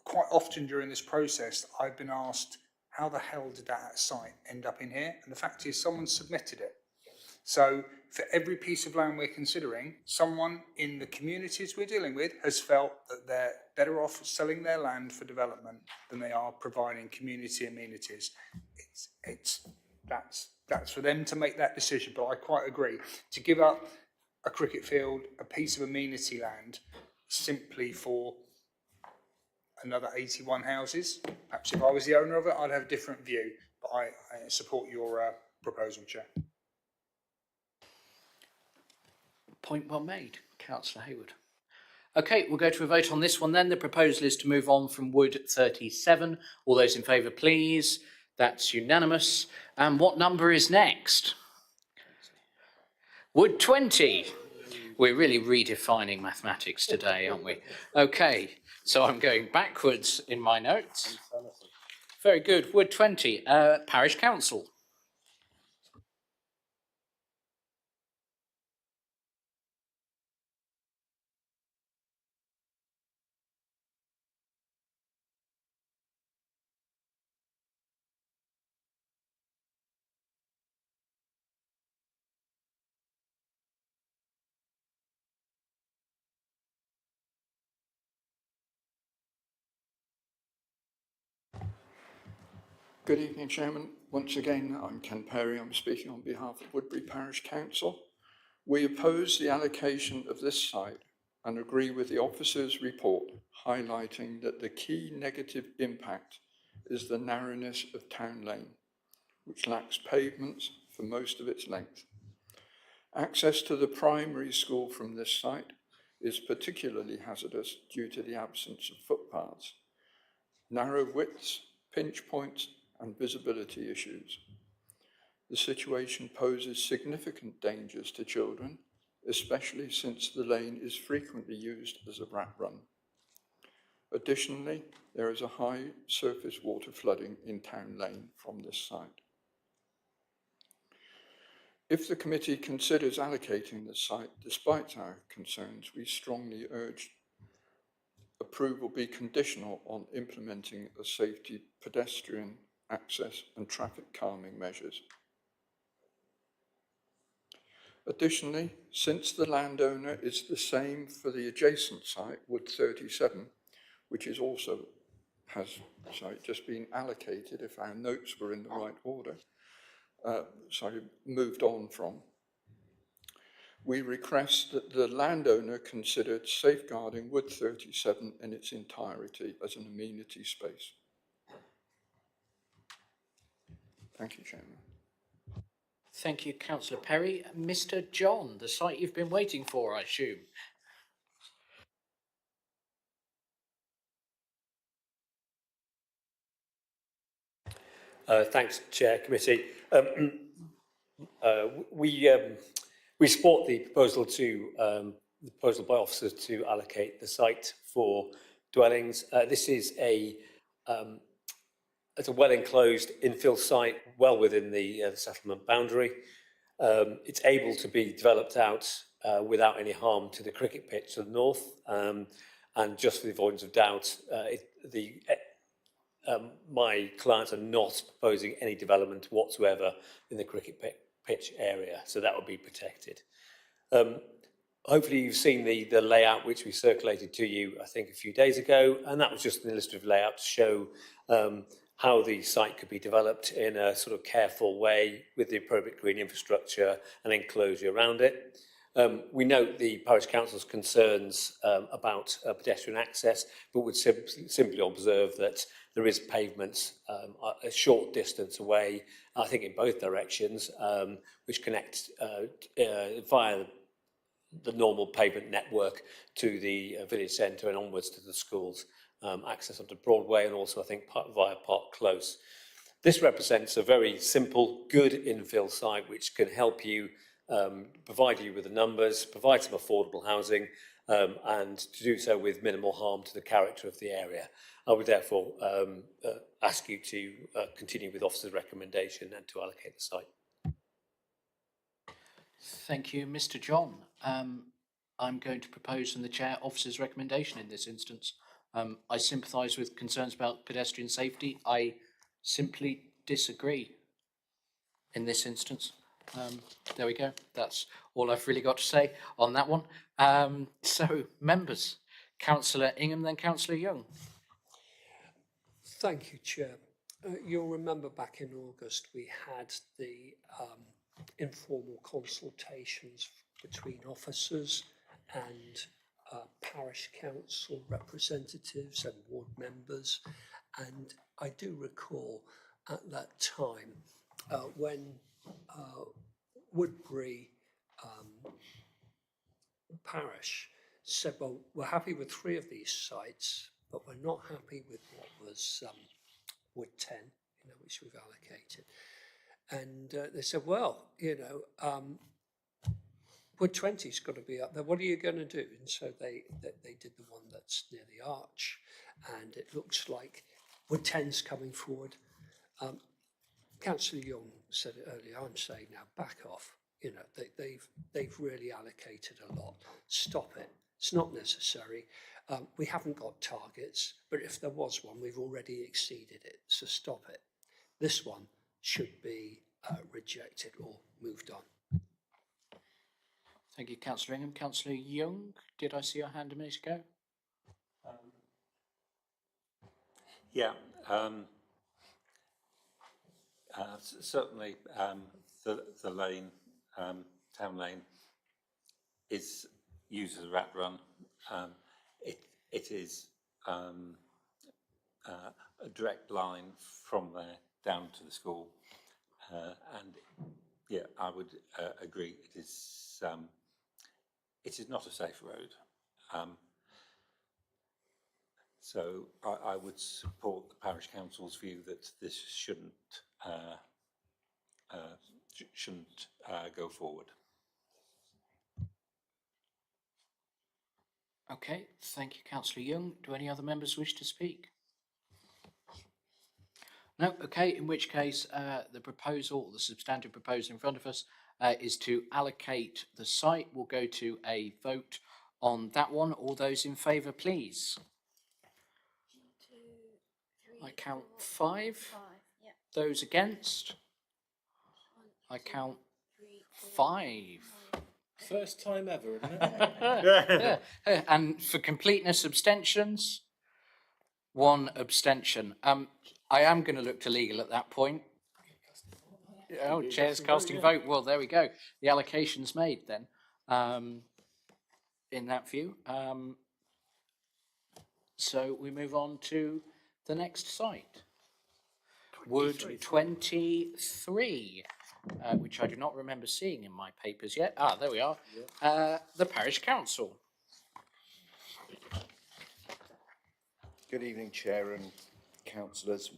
Speaker 3: quite often during this process, I've been asked, how the hell did that site end up in here? And the fact is, someone submitted it. So for every piece of land we're considering, someone in the communities we're dealing with has felt that they're better off selling their land for development than they are providing community amenities. That's for them to make that decision, but I quite agree. To give up a cricket field, a piece of amenity land, simply for another 81 houses, perhaps if I was the owner of it, I'd have a different view, but I support your proposal, Chair.
Speaker 1: Point well made, Councillor Hayward. Okay, we'll go to a vote on this one then. The proposal is to move on from Wood 37. All those in favour, please. That's unanimous. And what number is next? Wood 20. We're really redefining mathematics today, aren't we? Okay, so I'm going backwards in my notes. Very good. Wood 20, Parish Council.
Speaker 13: Good evening, Chairman. Once again, I'm Ken Perry. I'm speaking on behalf of Woodbury Parish Council. We oppose the allocation of this site and agree with the officer's report, highlighting that the key negative impact is the narrowness of Town Lane, which lacks pavements for most of its length. Access to the primary school from this site is particularly hazardous due to the absence of footpaths, narrow widths, pinch points, and visibility issues. The situation poses significant dangers to children, especially since the lane is frequently used as a rat run. Additionally, there is a high surface water flooding in Town Lane from this site. If the committee considers allocating the site despite our concerns, we strongly urge approval be conditional on implementing a safety, pedestrian access and traffic calming measures. Additionally, since the landowner is the same for the adjacent site, Wood 37, which is also just been allocated, if our notes were in the right order, moved on from, we request that the landowner considered safeguarding Wood 37 in its entirety as an amenity space. Thank you, Chairman.
Speaker 1: Thank you, Councillor Perry. Mr. John, the site you've been waiting for, I assume.
Speaker 7: Thanks, Chair, Committee. We support the proposal by officers to allocate the site for dwellings. This is it's a well-enclosed infill site, well within the settlement boundary. It's able to be developed out without any harm to the cricket pitch to the north, and just for the avoidance of doubt, my clients are not proposing any development whatsoever in the cricket pitch area, so that would be protected. Hopefully you've seen the layout which we circulated to you, I think, a few days ago, and that was just an illustrative layout to show how the site could be developed in a sort of careful way with the appropriate green infrastructure and enclosure around it. We note the Parish Council's concerns about pedestrian access, but would simply observe that there is pavement a short distance away, I think in both directions, which connect via the normal pavement network to the village centre and onwards to the schools, access onto Broadway and also I think via Park Close. This represents a very simple, good infill site which can help you, provide you with the numbers, provide some affordable housing, and to do so with minimal harm to the character of the area. I would therefore ask you to continue with officer's recommendation and to allocate the site.
Speaker 1: Thank you, Mr. John. I'm going to propose in the chair officer's recommendation in this instance. I sympathise with concerns about pedestrian safety. I simply disagree in this instance. There we go. That's all I've really got to say on that one. So, members, Councillor Ingham, then Councillor Young.
Speaker 5: Thank you, Chair. You'll remember back in August we had the informal consultations between officers and parish council representatives and ward members, and I do recall at that time when Woodbury Parish said, well, we're happy with 3 of these sites, but we're not happy with what was Wood 10, which we've allocated. And they said, well, Wood 20's got to be up there. What are you going to do? And so they did the one that's near the arch, and it looks like Wood 10's coming forward. Councillor Young said it earlier. I'm saying now, back off. They've really allocated a lot. Stop it. It's not necessary. We haven't got targets, but if there was one, we've already exceeded it. So stop it. This one should be rejected or moved on.
Speaker 1: Thank you, Councillor Ingham. Councillor Young, did I see your hand a minute ago?
Speaker 19: Certainly the lane, Town Lane, is used as a rat run. It is a direct line from there down to the school, and yeah, I would agree. It is not a safe road. So I would support the parish council's view that this shouldn't go forward.
Speaker 1: Okay, thank you, Councillor Young. Do any other members wish to speak? No, okay, in which case the proposal, the substantive proposal in front of us is to allocate the site. We'll go to a vote on that one. All those in favour, please. I count 5. Those against? I count 5.
Speaker 10: First time ever, isn't it?
Speaker 1: Yeah. And for completeness, abstentions? 1 abstention. I am going to look to legal at that point. Oh, chair's casting vote. Well, there we go. The allocation's made then, in that view. So we move on to the next site. Wood 23, which I do not remember seeing in my papers yet. Ah, there we are. The Parish Council.
Speaker 17: Good evening, Chair and councillors.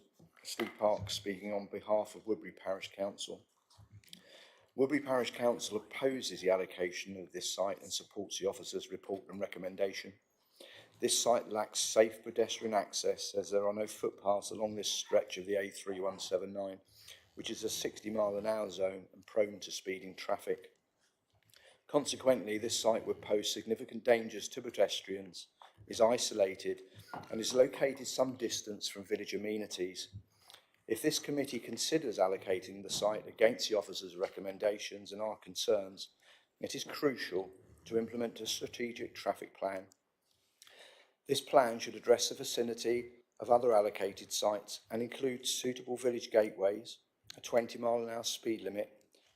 Speaker 17: Steve Parks speaking on behalf of Woodbury Parish Council. Woodbury Parish Council opposes the allocation of this site and supports the officer's report and recommendation. This site lacks safe pedestrian access as there are no footpaths along this stretch of the A3179, which is a 60-mile-an-hour zone and prone to speeding traffic. Consequently, this site would pose significant dangers to pedestrians, is isolated and is located some distance from village amenities. If this committee considers allocating the site against the officer's recommendations and our concerns, it is crucial to implement a strategic traffic plan. This plan should address the vicinity of other allocated sites and include suitable village gateways, a 20-mile-an-hour speed limit,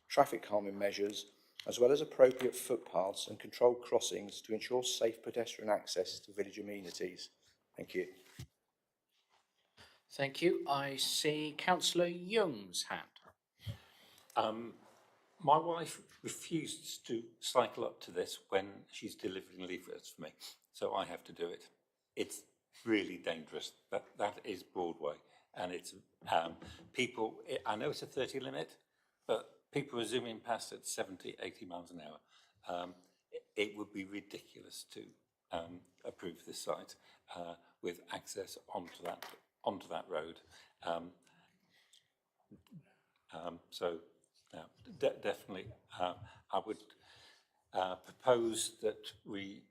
Speaker 17: traffic calming measures, as well as appropriate footpaths and controlled crossings to ensure safe pedestrian access to village amenities. Thank you.
Speaker 1: Thank you. I see Councillor Young's hand.
Speaker 19: My wife refused to cycle up to this when she's delivering leaflets for me, so I have to do it. It's really dangerous. That is Broadway, and it's people. I know it's a 30 limit, but people are zooming past at 70, 80 miles an hour. It would be ridiculous to approve this site with access onto that road. So definitely, I would propose that we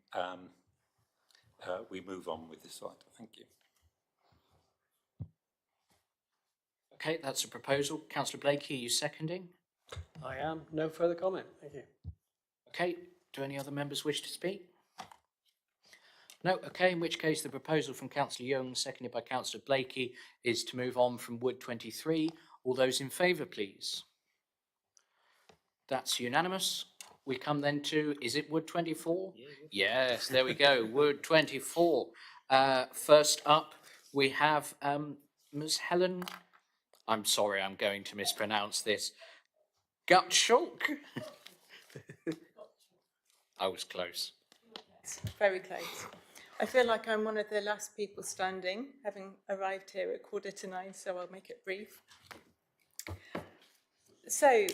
Speaker 19: move on with this site. Thank you.
Speaker 1: Okay, that's a proposal. Councillor Blakey, are you seconding?
Speaker 5: I am. No further comment. Thank you.
Speaker 1: Okay, do any other members wish to speak? No, okay, in which case the proposal from Councillor Young, seconded by Councillor Blakey, is to move on from Wood 23. All those in favour, please. That's unanimous. We come then to, is it Wood 24? Yes, there we go, Wood 24. First up, we have Ms. Helen, I'm sorry, I'm going to mispronounce this, Gutschalk. I was close.
Speaker 9: Very close. I feel like I'm one of the last people standing, having arrived here at 9:15, so I'll make it brief. So,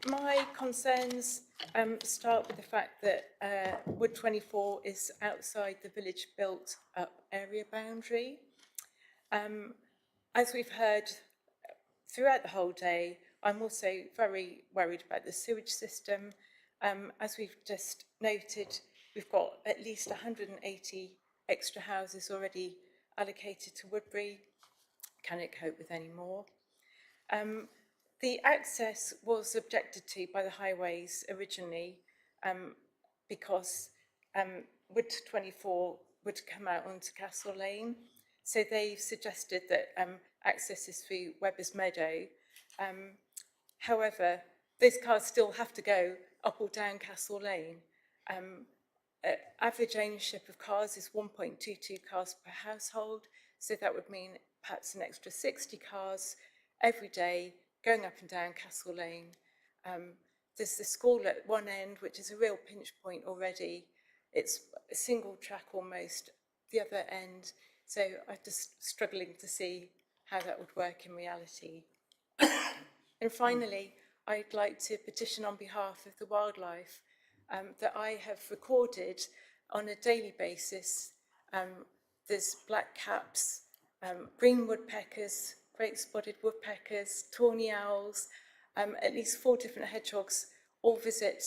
Speaker 9: my concerns start with the fact that Wood 24 is outside the village built up area boundary. As we've heard throughout the whole day, I'm also very worried about the sewage system. As we've just noted, we've got at least 180 extra houses already allocated to Woodbury. Can it cope with any more? The access was objected to by the highways originally because Wood 24 would come out onto Castle Lane. So they've suggested that access is through Webbers Meadow. However, those cars still have to go up or down Castle Lane. Average ownership of cars is 1.22 cars per household. So that would mean perhaps an extra 60 cars every day going up and down Castle Lane. There's the school at one end, which is a real pinch point already. It's a single track almost, the other end. So I'm just struggling to see how that would work in reality. And finally, I'd like to petition on behalf of the wildlife that I have recorded on a daily basis. There's black caps, green woodpeckers, great spotted woodpeckers, tawny owls, at least 4 different hedgehogs all visit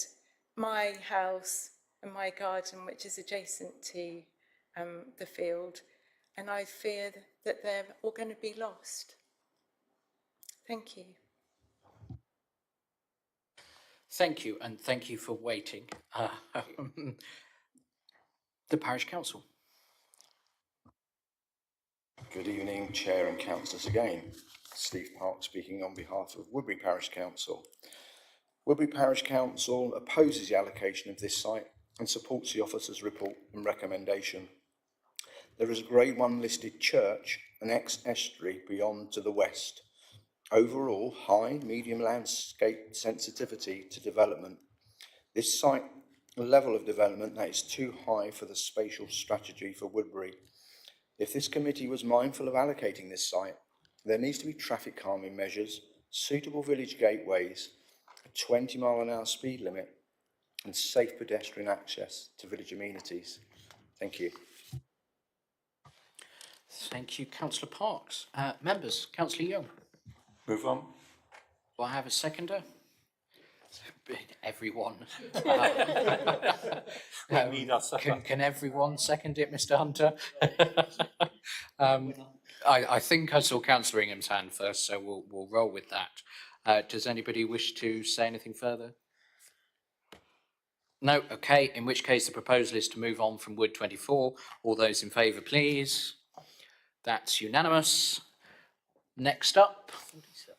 Speaker 9: my house and my garden, which is adjacent to the field. And I fear that they're all going to be lost. Thank you.
Speaker 1: Thank you, and thank you for waiting. The Parish Council.
Speaker 17: Good evening, Chair and Councillors again. Steve Park speaking on behalf of Woodbury Parish Council. Woodbury Parish Council opposes the allocation of this site and supports the officer's report and recommendation. There is a Grade 1 listed church and ex-estuary beyond to the west. Overall, high, medium landscape sensitivity to development. This site level of development that is too high for the spatial strategy for Woodbury. If this committee was mindful of allocating this site, there needs to be traffic calming measures, suitable village gateways, a 20-mile-an-hour speed limit, and safe pedestrian access to village amenities. Thank you.
Speaker 1: Thank you, Councillor Parks. Members, Councillor Young.
Speaker 19: Move on.
Speaker 1: Will I have a seconder? Everyone.
Speaker 19: We need our supper.
Speaker 1: Can everyone second it, Mr. Hunter? I think I saw Councillor Ingham's hand first, so we'll roll with that. Does anybody wish to say anything further? No? Okay, in which case the proposal is to move on from Wood 24. All those in favour, please. That's unanimous. Next up, 47.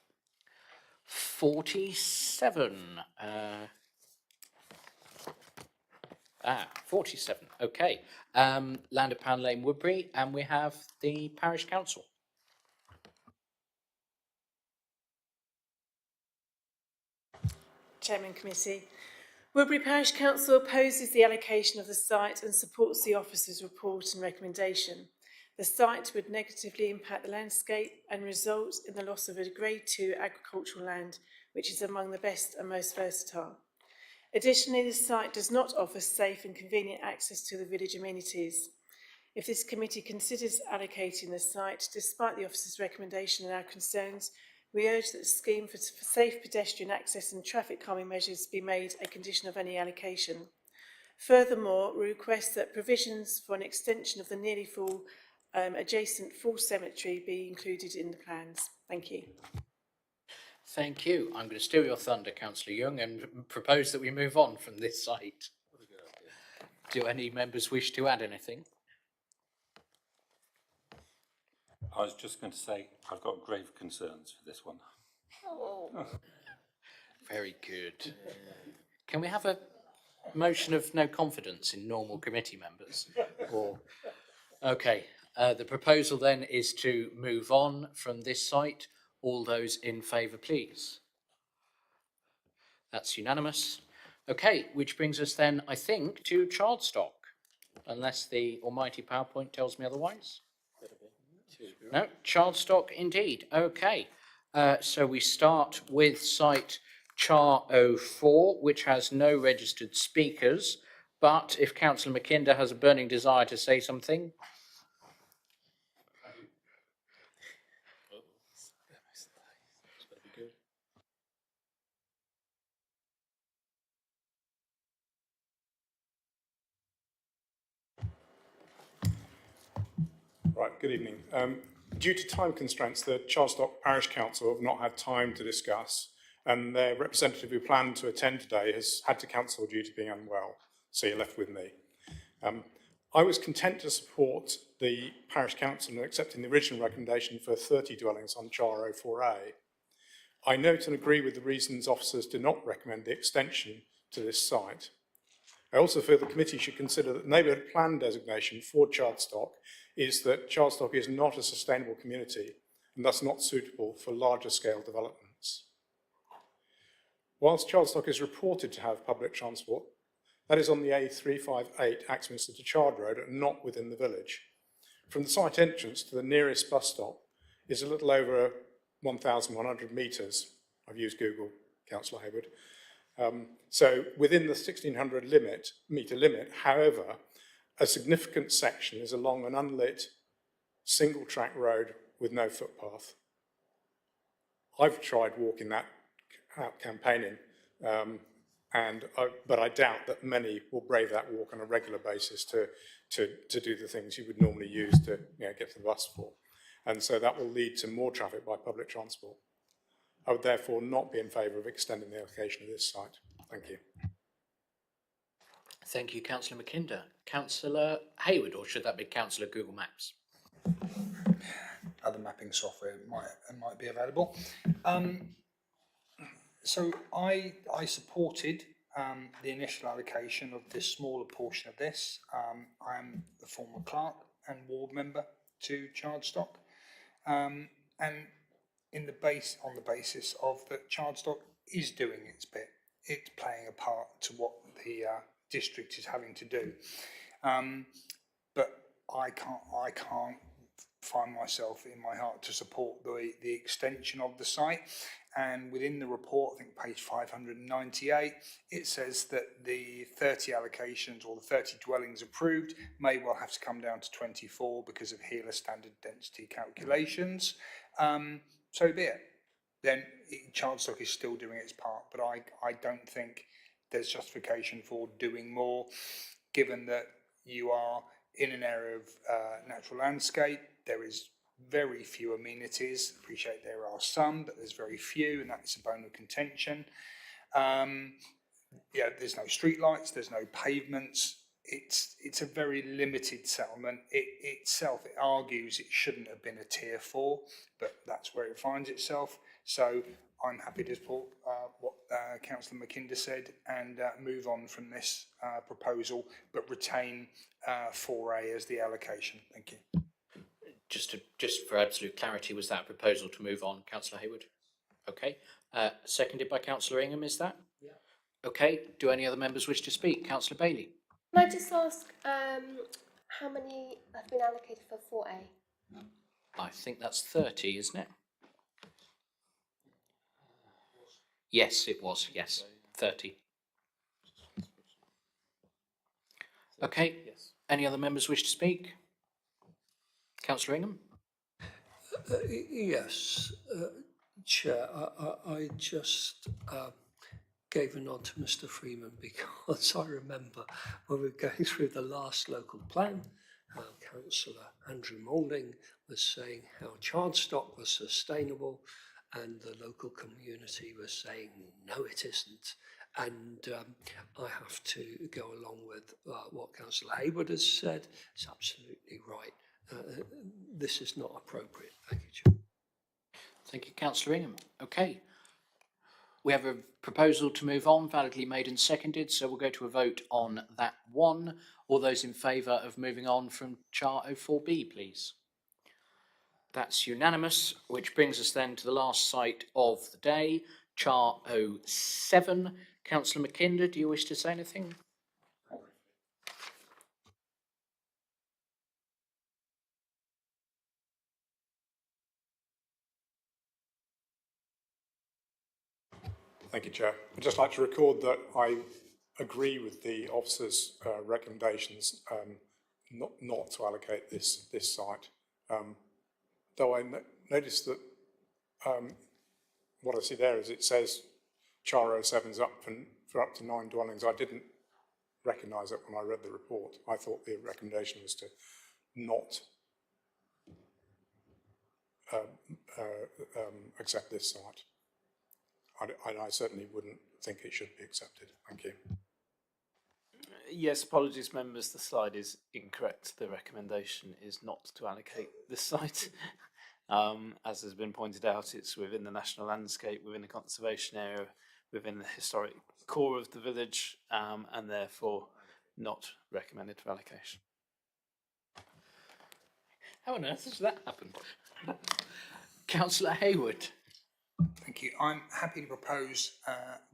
Speaker 1: 47, okay. Land of Pound Lane, Woodbury, and we have the Parish Council.
Speaker 21: Chairman Committee. Woodbury Parish Council opposes the allocation of the site and supports the officer's report and recommendation. The site would negatively impact the landscape and result in the loss of a Grade 2 agricultural land, which is among the best and most versatile. Additionally, the site does not offer safe and convenient access to the village amenities. If this committee considers allocating the site, despite the officer's recommendation and our concerns, we urge that the scheme for safe pedestrian access and traffic calming measures be made a condition of any allocation. Furthermore, we request that provisions for an extension of the nearly full adjacent full cemetery be included in the plans. Thank you.
Speaker 1: Thank you. I'm going to steal your thunder, Councillor Young, and propose that we move on from this site. Do any members wish to add anything?
Speaker 19: I was just going to say I've got grave concerns for this one.
Speaker 1: Oh. Very good. Can we have a motion of no confidence in normal committee members? Or okay. The proposal then is to move on from this site. All those in favour, please. That's unanimous. Okay, which brings us then, I think, to Chardstock, unless the almighty PowerPoint tells me otherwise. No, Chardstock indeed. Okay, so we start with site Char 04, which has no registered speakers, but if Councillor McKinder has a burning desire to say something.
Speaker 16: Right, good evening. Due to time constraints, the Chardstock Parish Council have not had time to discuss, and their representative who planned to attend today has had to cancel due to being unwell, so you're left with me. I was content to support the Parish Council in accepting the original recommendation for 30 dwellings on Char 04A. I note and agree with the reasons officers do not recommend the extension to this site. I also feel the committee should consider that the neighbourhood plan designation for Chardstock is that Chardstock is not a sustainable community and thus not suitable for larger scale developments. Whilst Chardstock is reported to have public transport, That is on the A358 Axminster to Chard Road and not within the village. From the site entrance to the nearest bus stop is a little over 1,100 metres. I've used Google, Councillor Hayward. So within the 1,600 metre limit, however, a significant section is along an unlit single track road with no footpath. I've tried walking that out campaigning, but I doubt that many will brave that walk on a regular basis to do the things you would normally use to get to the bus for. And so that will lead to more traffic by public transport. I would therefore not be in favour of extending the allocation of this site. Thank you.
Speaker 1: Thank you, Councillor Mackinder. Councillor Hayward, or should that be Councillor Google Maps?
Speaker 3: Other mapping software might be available. So I supported the initial allocation of this smaller portion of this. I'm the former clerk and ward member to Chardstock, and on the basis of that Chardstock is doing its bit. It's playing a part to what the district is having to do, but I can't find myself in my heart to support the extension of the site. And within the report, I think page 598, it says that the 30 allocations or the 30 dwellings approved may well have to come down to 24 because of HELA standard density calculations. So be it. Then Chardstock is still doing its part, but I don't think there's justification for doing more, given that you are in an area of natural landscape. There is very few amenities. Appreciate there are some, but there's very few, and that's a bone of contention. There's no street lights, there's no pavements. It's a very limited settlement. It argues it shouldn't have been a tier 4, but that's where it finds itself. So I'm happy to support what Councillor Mackinder said and move on from this proposal, but retain 4A as the allocation. Thank you.
Speaker 1: Just for absolute clarity, was that a proposal to move on, Councillor Hayward? Okay. Seconded by Councillor Ingham, is that? Yeah. Okay. Do any other members wish to speak? Councillor Bailey.
Speaker 14: Can I just ask how many have been allocated for 4A?
Speaker 1: I think that's 30, isn't it? Yes, it was. Yes, 30. Okay. Yes. Any other members wish to speak? Councillor Ingham?
Speaker 5: Yes, Chair, I just gave a nod to Mr. Freeman because I remember when we were going through the last local plan, how Councillor Andrew Moulding was saying how Chardstock was sustainable and the local community was saying, no, it isn't. And I have to go along with what Councillor Hayward has said. It's absolutely right. This is not appropriate. Thank you, Chair.
Speaker 1: Thank you, Councillor Ingham. Okay. We have a proposal to move on, validly made and seconded, so we'll go to a vote on that one. All those in favour of moving on from Char 04B, please. That's unanimous, which brings us then to the last site of the day, Char 07. Councillor Mackinder, do you wish to say anything?
Speaker 16: Thank you, Chair. I'd just like to record that I agree with the officer's recommendations not to allocate this site. Though I noticed that what I see there is it says Char 07 is up for up to 9 dwellings. I didn't recognise it when I read the report. I thought the recommendation was to not accept this site. I certainly wouldn't think it should be accepted. Thank you.
Speaker 4: Yes, apologies, members. The slide is incorrect. The recommendation is not to allocate this site. As has been pointed out, it's within the national landscape, within the conservation area, within the historic core of the village, and therefore not recommended for allocation.
Speaker 1: How on earth has that happened? Councillor Hayward.
Speaker 3: Thank Thank you. I'm happy to propose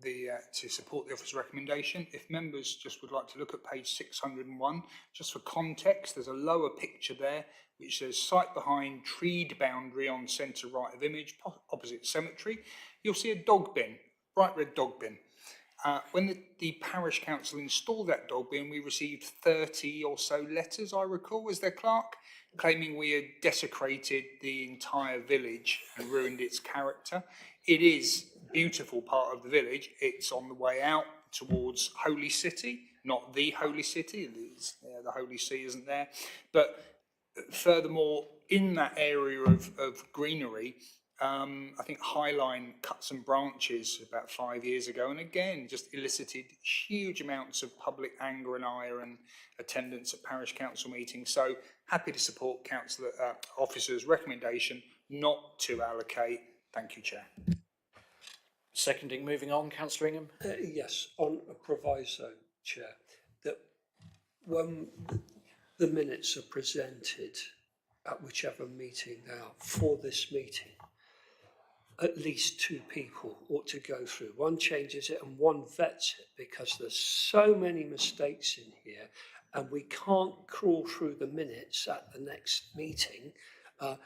Speaker 3: to support the officer's recommendation. If members just would like to look at page 601, just for context, there's a lower picture there which says site behind treed boundary on centre right of image, opposite cemetery. You'll see a dog bin, bright red dog bin. When the parish council installed that dog bin, we received 30 or so letters, I recall, as their clerk, claiming we had desecrated the entire village and ruined its character. It is a beautiful part of the village. It's on the way out towards Holy City, not the Holy City. The Holy See isn't there. But furthermore, in that area of greenery, I think Highline cut some branches about 5 years ago, and again just elicited huge amounts of public anger and ire and attendance at parish council meetings. So happy to support councillor officer's recommendation not to allocate. Thank you, Chair.
Speaker 1: Seconding, moving on, councillor Ingham.
Speaker 5: Yes, on a proviso, Chair, that when the minutes are presented at whichever meeting they are for this meeting, at least two people ought to go through. One changes it and one vets it, because there's so many mistakes in here and we can't crawl through the minutes at the next meeting.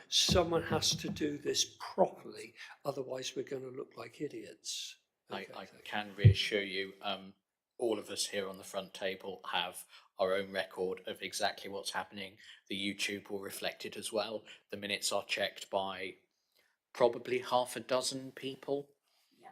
Speaker 5: Someone has to do this properly, otherwise we're going to look like idiots.
Speaker 1: I can reassure you, all of us here on the front table have our own record of exactly what's happening. The YouTube will reflect it as well. The minutes are checked by probably half a dozen people,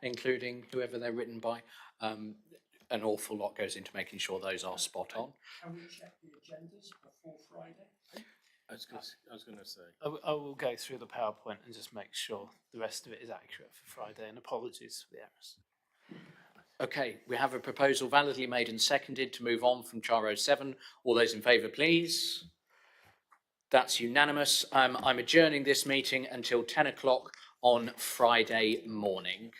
Speaker 1: including whoever they're written by. An awful lot goes into making sure those are spot on.
Speaker 5: Can we check the agendas before Friday?
Speaker 10: I was going to say.
Speaker 4: I will go through the PowerPoint and just make sure the rest of it is accurate for Friday, and apologies for the errors.
Speaker 1: Okay, we have a proposal validly made and seconded to move on from Char 07. All those in favour, please. That's unanimous. I'm adjourning this meeting until 10 o'clock on Friday morning.